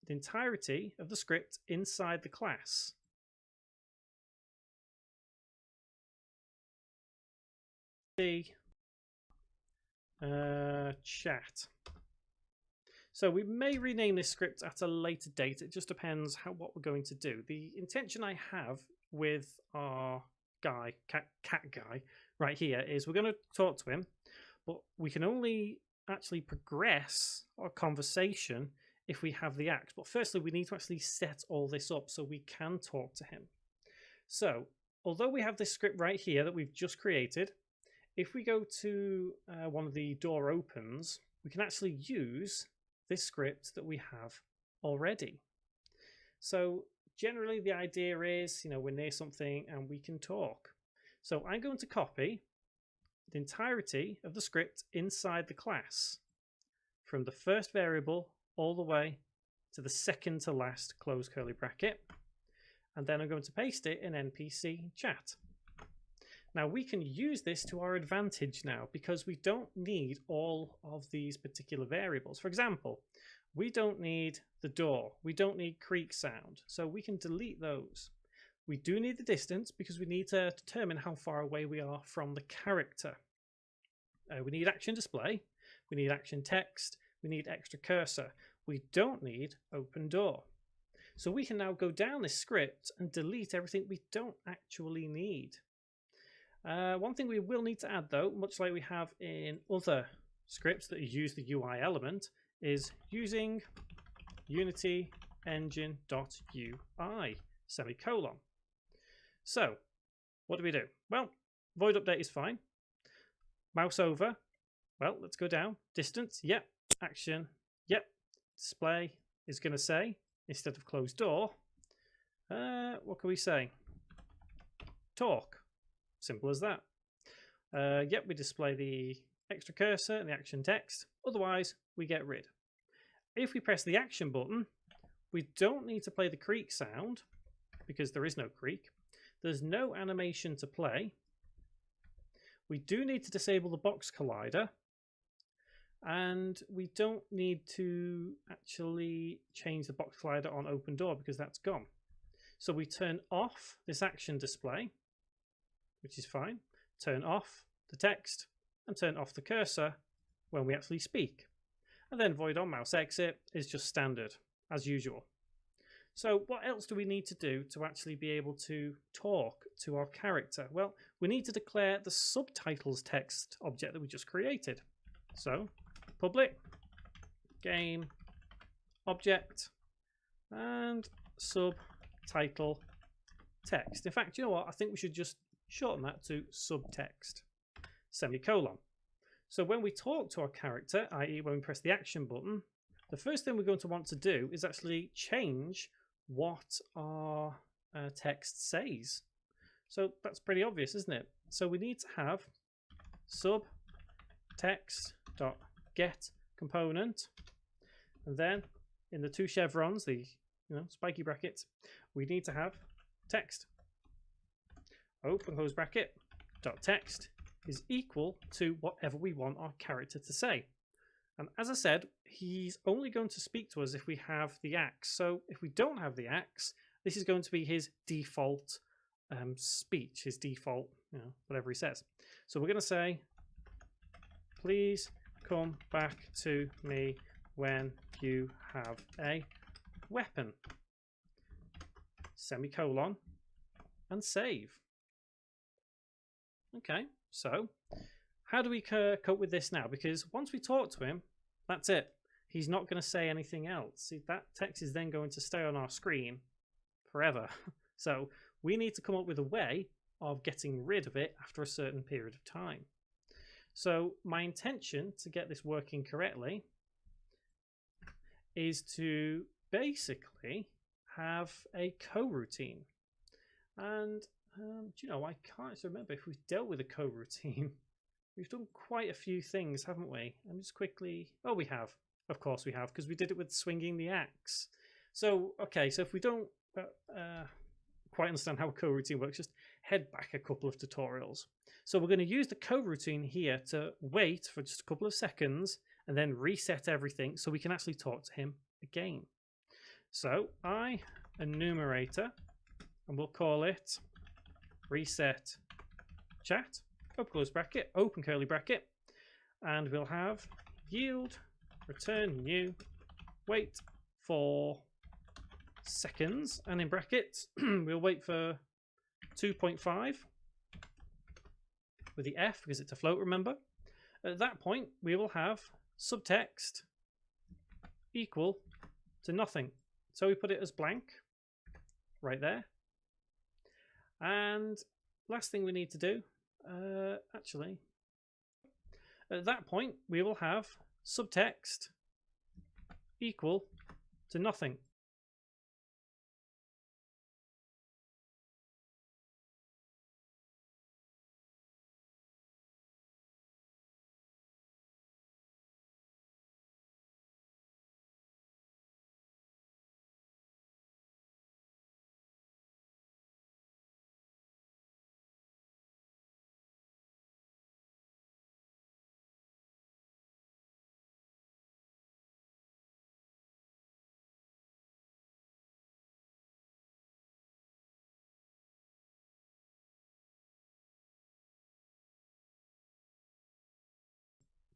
the entirety of the script inside the class. The chat. So we may rename this script at a later date. It just depends what we're going to do. The intention I have with our guy, cat guy, right here is we're going to talk to him, but we can only actually progress our conversation if we have the axe. But firstly, we need to actually set all this up so we can talk to him. So although we have this script right here that we've just created, if we go to one of the door opens, we can actually use this script that we have already. So generally the idea is, we're near something and we can talk. So I'm going to copy the entirety of the script inside the class from the first variable all the way to the second to last close curly bracket. And then I'm going to paste it in NPC chat. Now we can use this to our advantage now because we don't need all of these particular variables. For example, we don't need the door, we don't need creak sound, so we can delete those. We do need the distance because we need to determine how far away we are from the character. We need action display, we need action text, we need extra cursor. We don't need open door. So we can now go down this script and delete everything we don't actually need. One thing we will need to add though, much like we have in other scripts that use the UI element, is using Unity engine.ui semicolon. So what do? Well, void update is fine. Mouse over. Well, let's go down. Distance, yep. Action, yep. Display, is going to say, instead of closed door, what can we say? Talk. Simple as that. Yep, we display the extra cursor and the action text. Otherwise, we get rid. If we press the action button, we don't need to play the creak sound because there is no creak. There's no animation to play. We do need to disable the box collider. And we don't need to actually change the box collider on open door because that's gone. So we turn off this action display, which is fine. Turn off the text and turn off the cursor when we actually speak. And then void on mouse exit is just standard, as usual. So what else do we need to do to actually be able to talk to our character? Well, we need to declare the subtitles text object that we just created. So public game object and subtitle text. In fact, you know what? I think we should just shorten that to subtext, semicolon. So when we talk to our character, i.e. when we press the action button, the first thing we're going to want to do is actually change what our text says. So that's pretty obvious, isn't it? So we need to have subtext.get component, and then in the two chevrons, the spiky brackets, we need to have text. Open close bracket dot text is equal to whatever we want our character to say. And as I said, he's only going to speak to us if we have the axe. So if we don't have the axe, this is going to be his default speech, his default, whatever he says. So we're going to say, please come back to me when you have a weapon, semicolon, and save. Okay, so how do we cope with this now? Because once we talk to him, that's it. He's not going to say anything else. See, that text is then going to stay on our screen forever. So we need to come up with a way of getting rid of it after a certain period of time. So my intention to get this working correctly is to basically have a coroutine. And do you know, I can't remember if we've dealt with a coroutine. We've done quite a few things, haven't we? I'm just quickly... Oh, we have. Of course we have, because we did it with swinging the axe. So, okay, so if we don't quite understand how a coroutine works, just head back a couple of tutorials. So we're going to use the coroutine here to wait for just a couple of seconds and then reset everything so we can actually talk to him again. So enumerator, and we'll call it reset chat, open close bracket, open curly bracket, and we'll have yield return new, wait for seconds, and in brackets we'll wait for 2.5 with the F because it's a float, remember. At that point we will have subtext equal to nothing, so we put it as blank right there. And last thing we need to do, actually, at that point we will have subtext equal to nothing.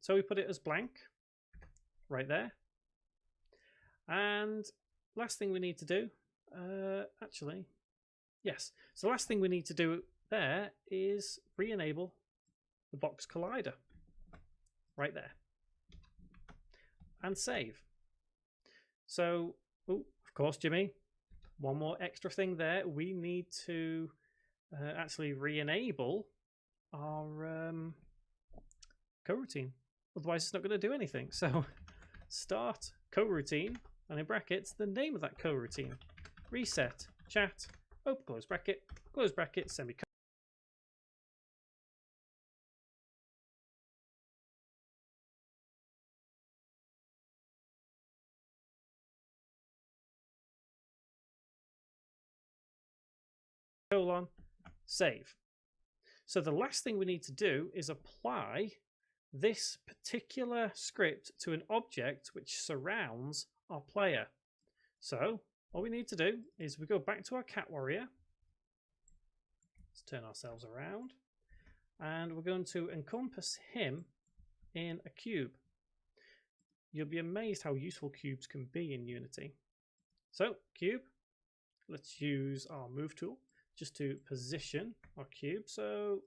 So we put it as blank right there. And last thing we need to do, actually, yes. So last thing we need to do there is re-enable the box collider right there and save. So, of course, Jimmy, one more extra thing there. We need to actually re-enable our coroutine. Otherwise, it's not going to do anything. So start coroutine and in brackets the name of that coroutine. Reset, chat, open close bracket, semicolon. Colon, save. So the last thing we need to do is apply this particular script to an object which surrounds our player. So all we need to do is we go back to our cat warrior. Let's turn ourselves around, and we're going to encompass him in a cube. You'll be amazed how useful cubes can be in Unity. So cube, let's use our move tool just to position our cube. So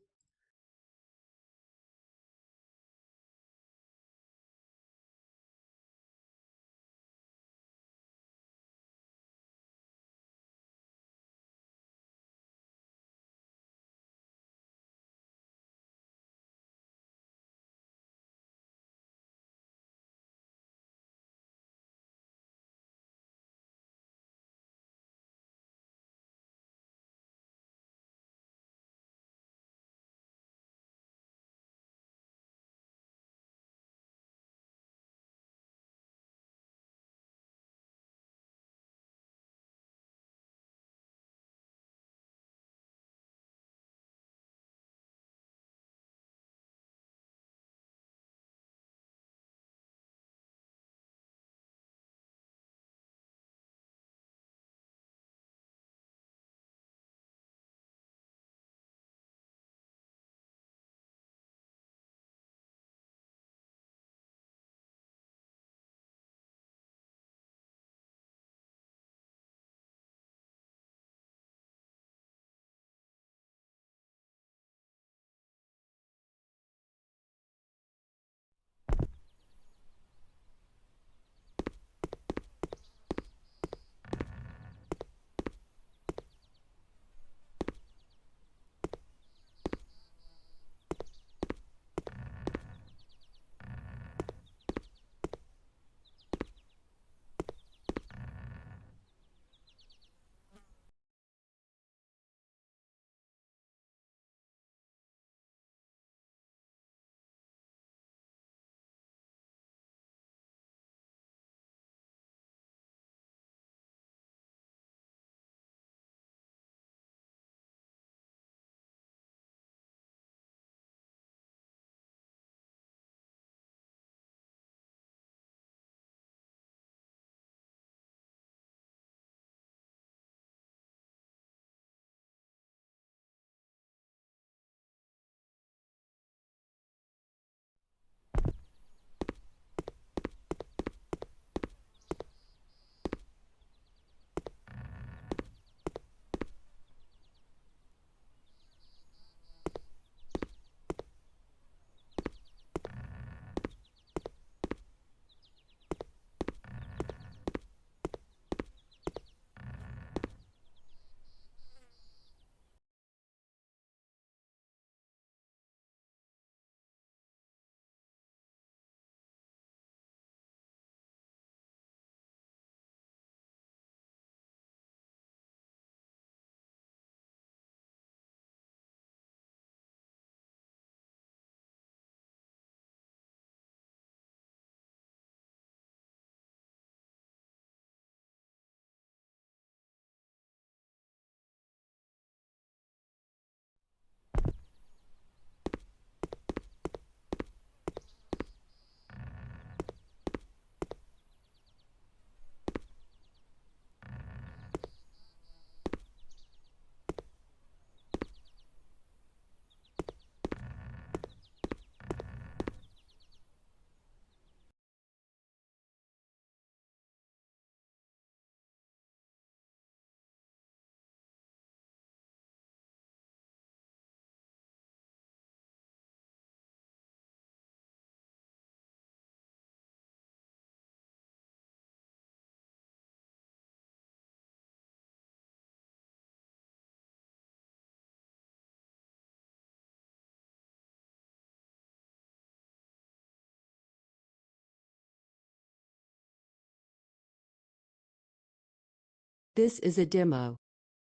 This is a demo.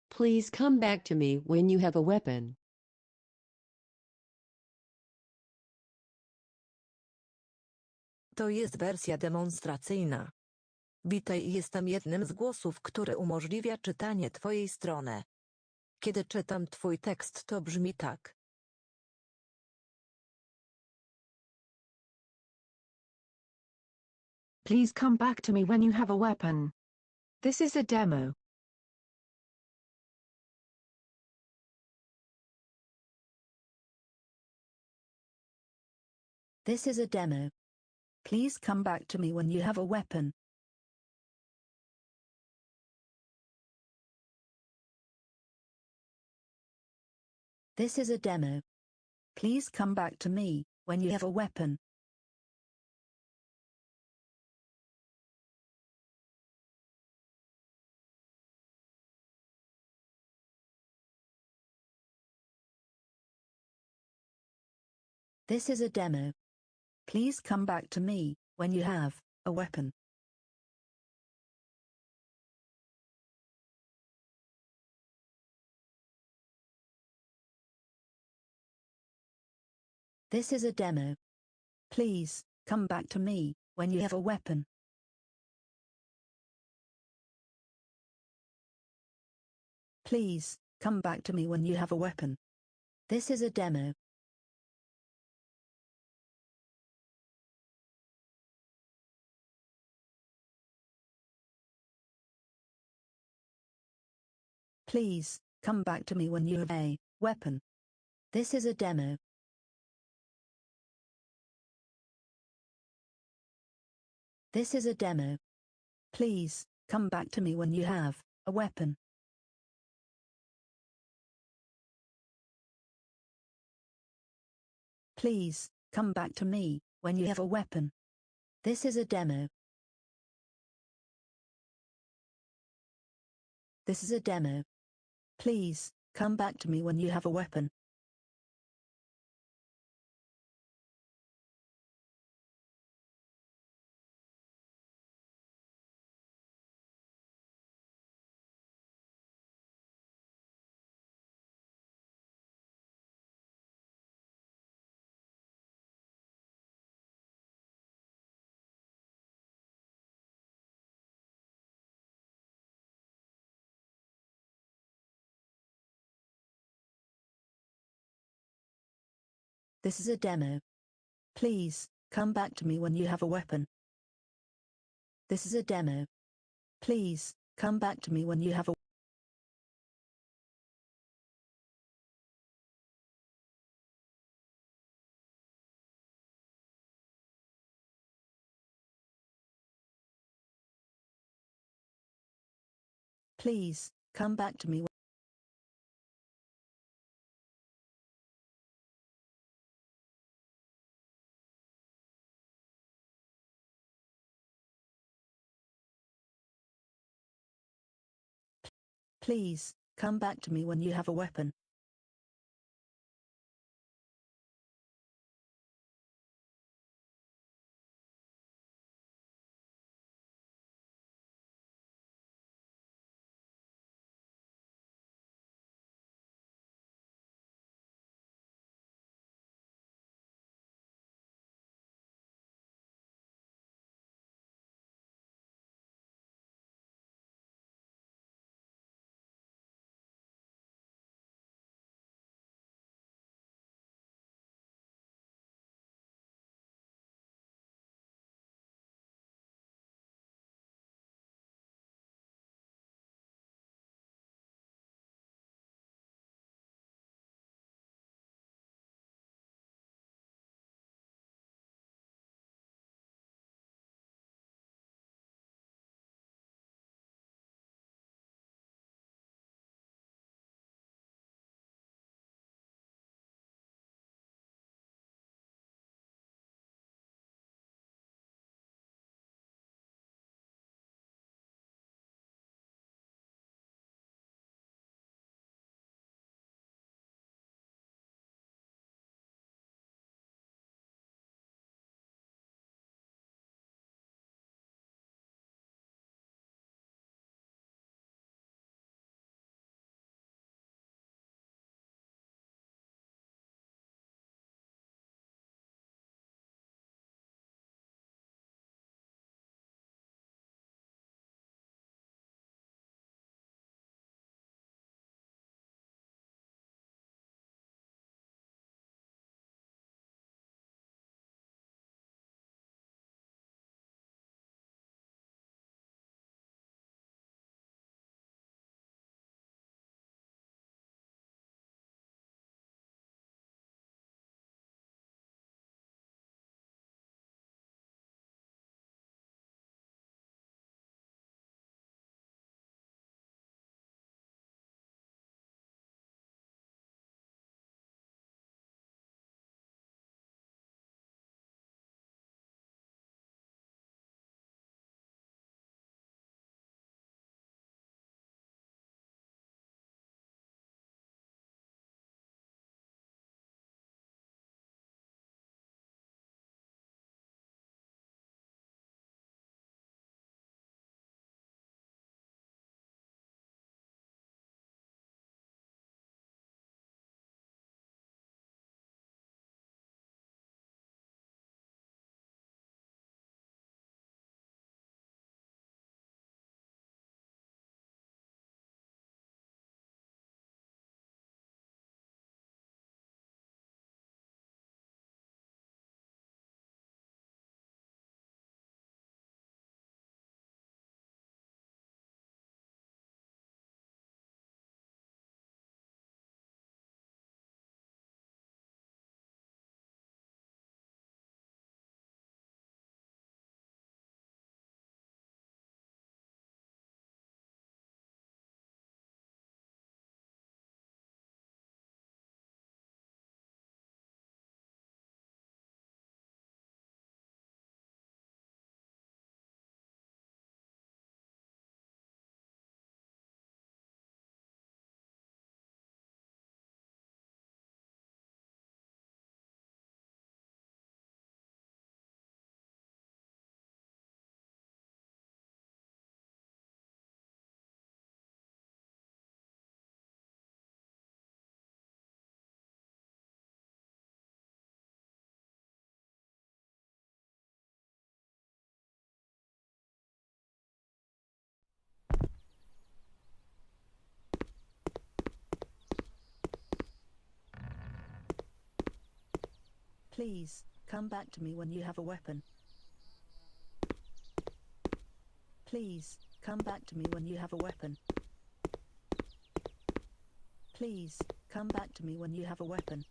Please come back to me when you have a weapon. To jest wersja demonstracyjna. Witaj, jestem jednym z głosów, który umożliwia czytanie twojej strony. Kiedy czytam twój tekst, to brzmi tak. Please come back to me when you have a weapon. This is a demo. This is a demo. Please come back to me when you have a weapon. This is a demo. Please come back to me when you have a weapon. This is a demo. Please come back to me when you have a weapon. This is a demo. Please come back to me when you have a weapon. Please come back to me when you have a weapon. This is a demo. Please come back to me when you have a weapon. This is a demo. This is a demo. Please come back to me when you have a weapon. Please come back to me when you have a weapon. This is a demo. This is a demo. Please come back to me when you have a weapon. This is a demo. Please come back to me when you have a weapon. This is a demo. Please come back to me when you have a Please come back to me. Please come back to me when you have a weapon. Please, come back to me when you have a weapon. Please, come back to me when you have a weapon. Please, come back to me when you have a weapon.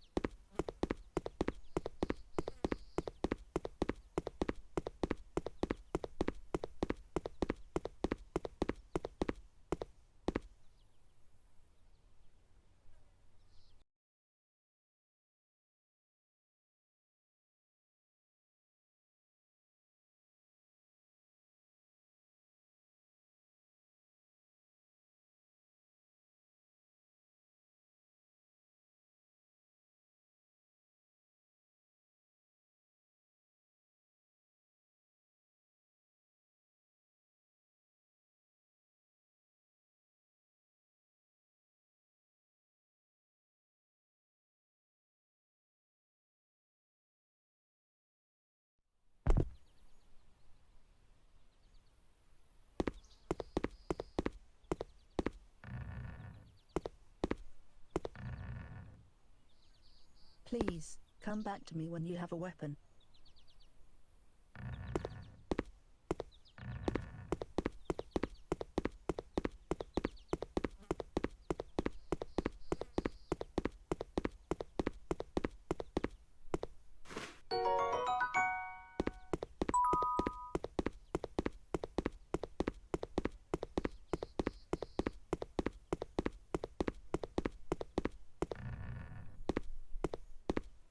Please, come back to me when you have a weapon.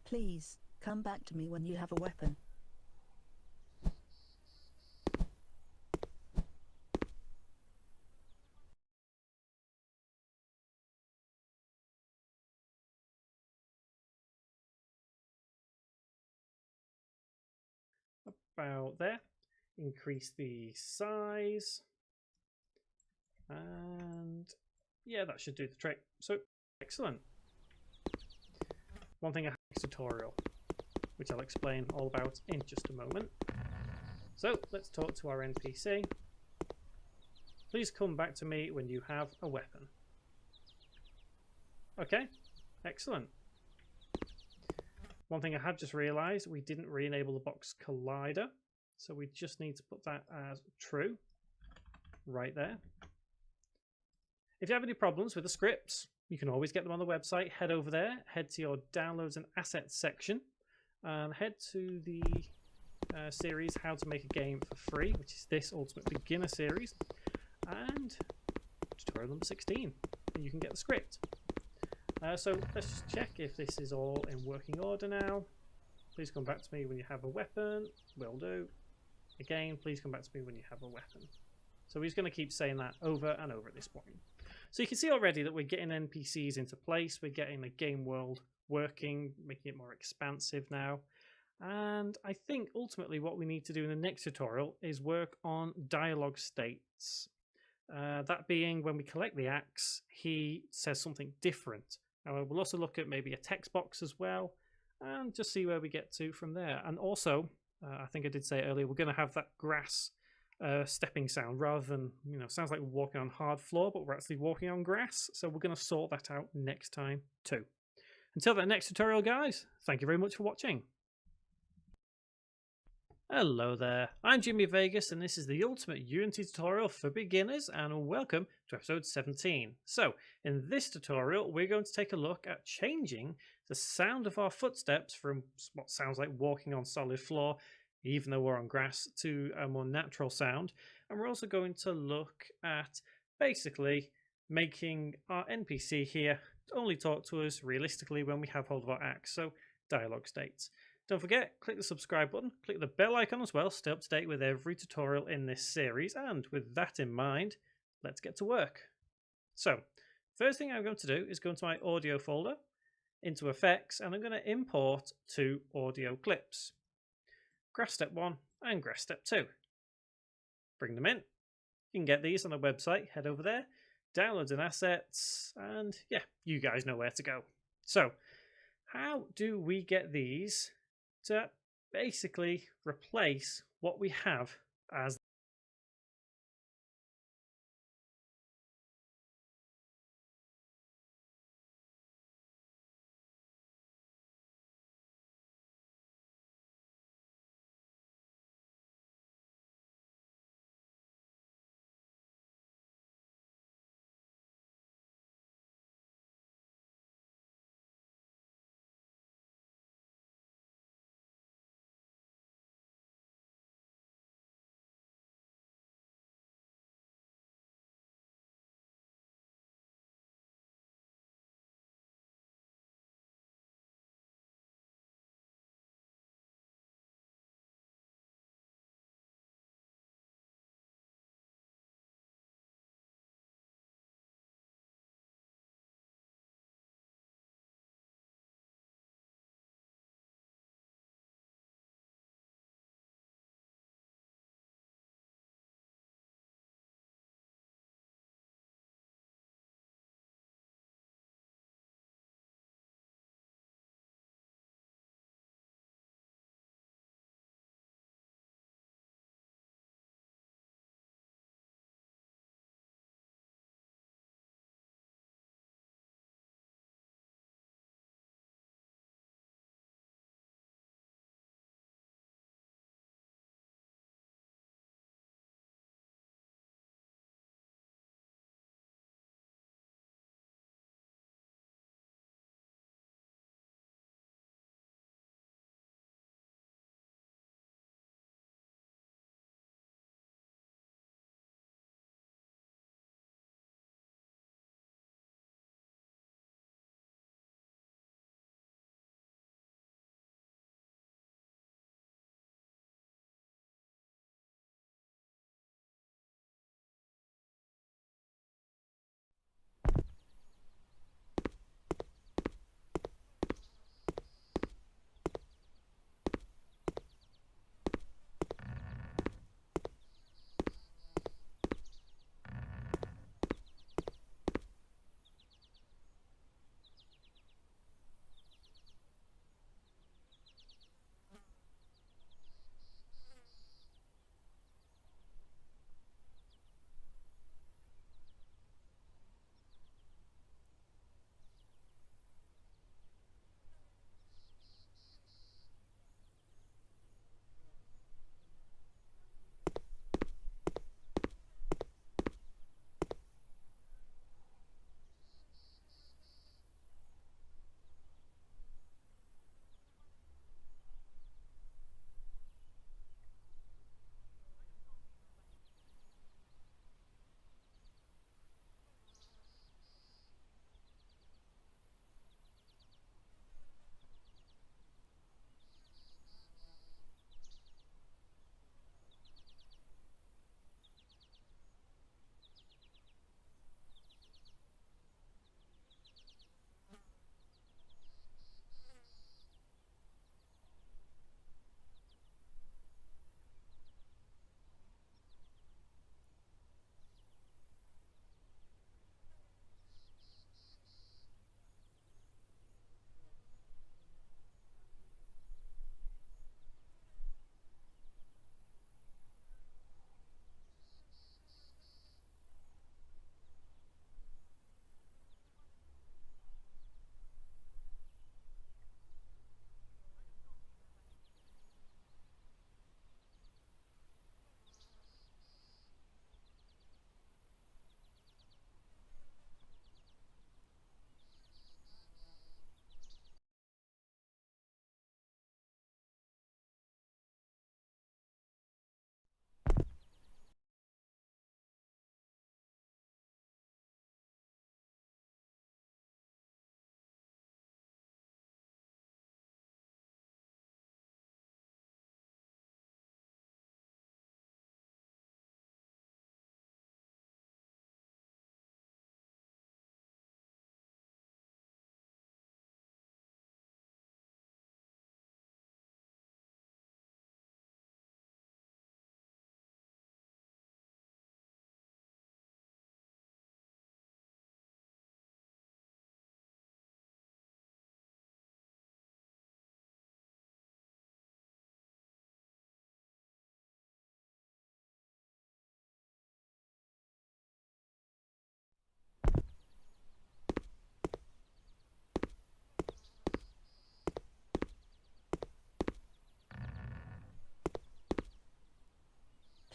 Please, come back to me when you have a weapon. About there. Increase the size. And yeah, that should do the trick. So, excellent. One thing I have is a tutorial, which I'll explain all about in just a moment. So, let's talk to our NPC. Please come back to me when you have a weapon. Okay, excellent. One thing I have just realised, we didn't re-enable the box collider, so we just need to put that as true right there. If you have any problems with the scripts, you can always get them on the website. Head over there, head to your downloads and assets section, and head to the series How to Make a Game for Free, which is this Ultimate Beginner series, and tutorial number 16, and you can get the script. So let's just check if this is all in working order now. Please come back to me when you have a weapon. Will do. Again, please come back to me when you have a weapon. So we're just going to keep saying that over and over at this point. So you can see already that we're getting NPCs into place. We're getting the game world working, making it more expansive now. And I think ultimately what we need to do in the next tutorial is work on dialogue states. That being when we collect the axe, he says something different. We'll also look at maybe a text box as well and just see where we get to from there. And also, I think I did say earlier, we're going to have that grass stepping sound rather than, sounds like we're walking on hard floor, but we're actually walking on grass. So we're going to sort that out next time too. Until that next tutorial, guys, thank you very much for watching. Hello there, I'm Jimmy Vegas and this is the Ultimate Unity tutorial for beginners, and welcome to episode 17. So, in this tutorial we're going to take a look at changing the sound of our footsteps from what sounds like walking on solid floor, even though we're on grass, to a more natural sound. And we're also going to look at basically making our NPC here only talk to us realistically when we have hold of our axe, so dialogue states. Don't forget, click the subscribe button, click the bell icon as well, stay up to date with every tutorial in this series, and with that in mind, let's get to work. So, first thing I'm going to do is go into my audio folder, into effects, and I'm going to import 2 audio clips. Grass Step 1 and Grass Step 2. Bring them in. You can get these on the website, head over there, downloads and assets, and yeah, you guys know where to go. So, how do we get these to basically replace what we have as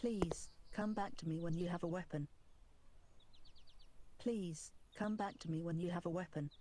Please, come back to me when you have a weapon. Please, come back to me when you have a weapon.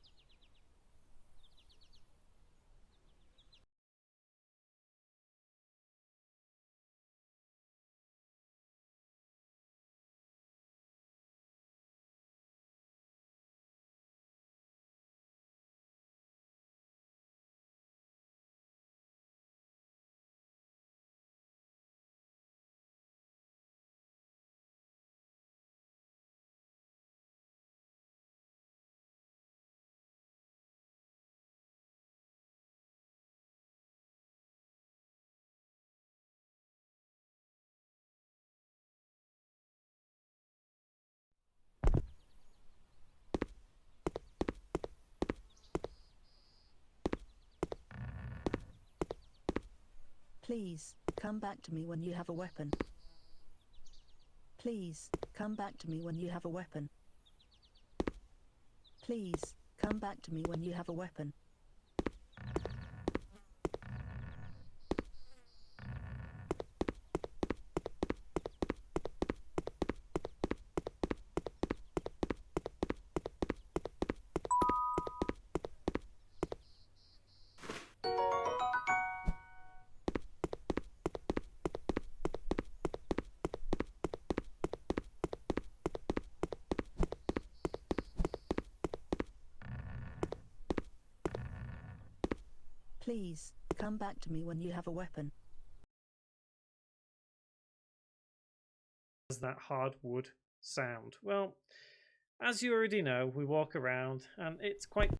Please, come back to me when you have a weapon. Please, come back to me when you have a weapon. Please, come back to me when you have a weapon. Please, come back to me when you have a weapon. Does that hardwood sound? Well, as you already know, we walk around and it's quite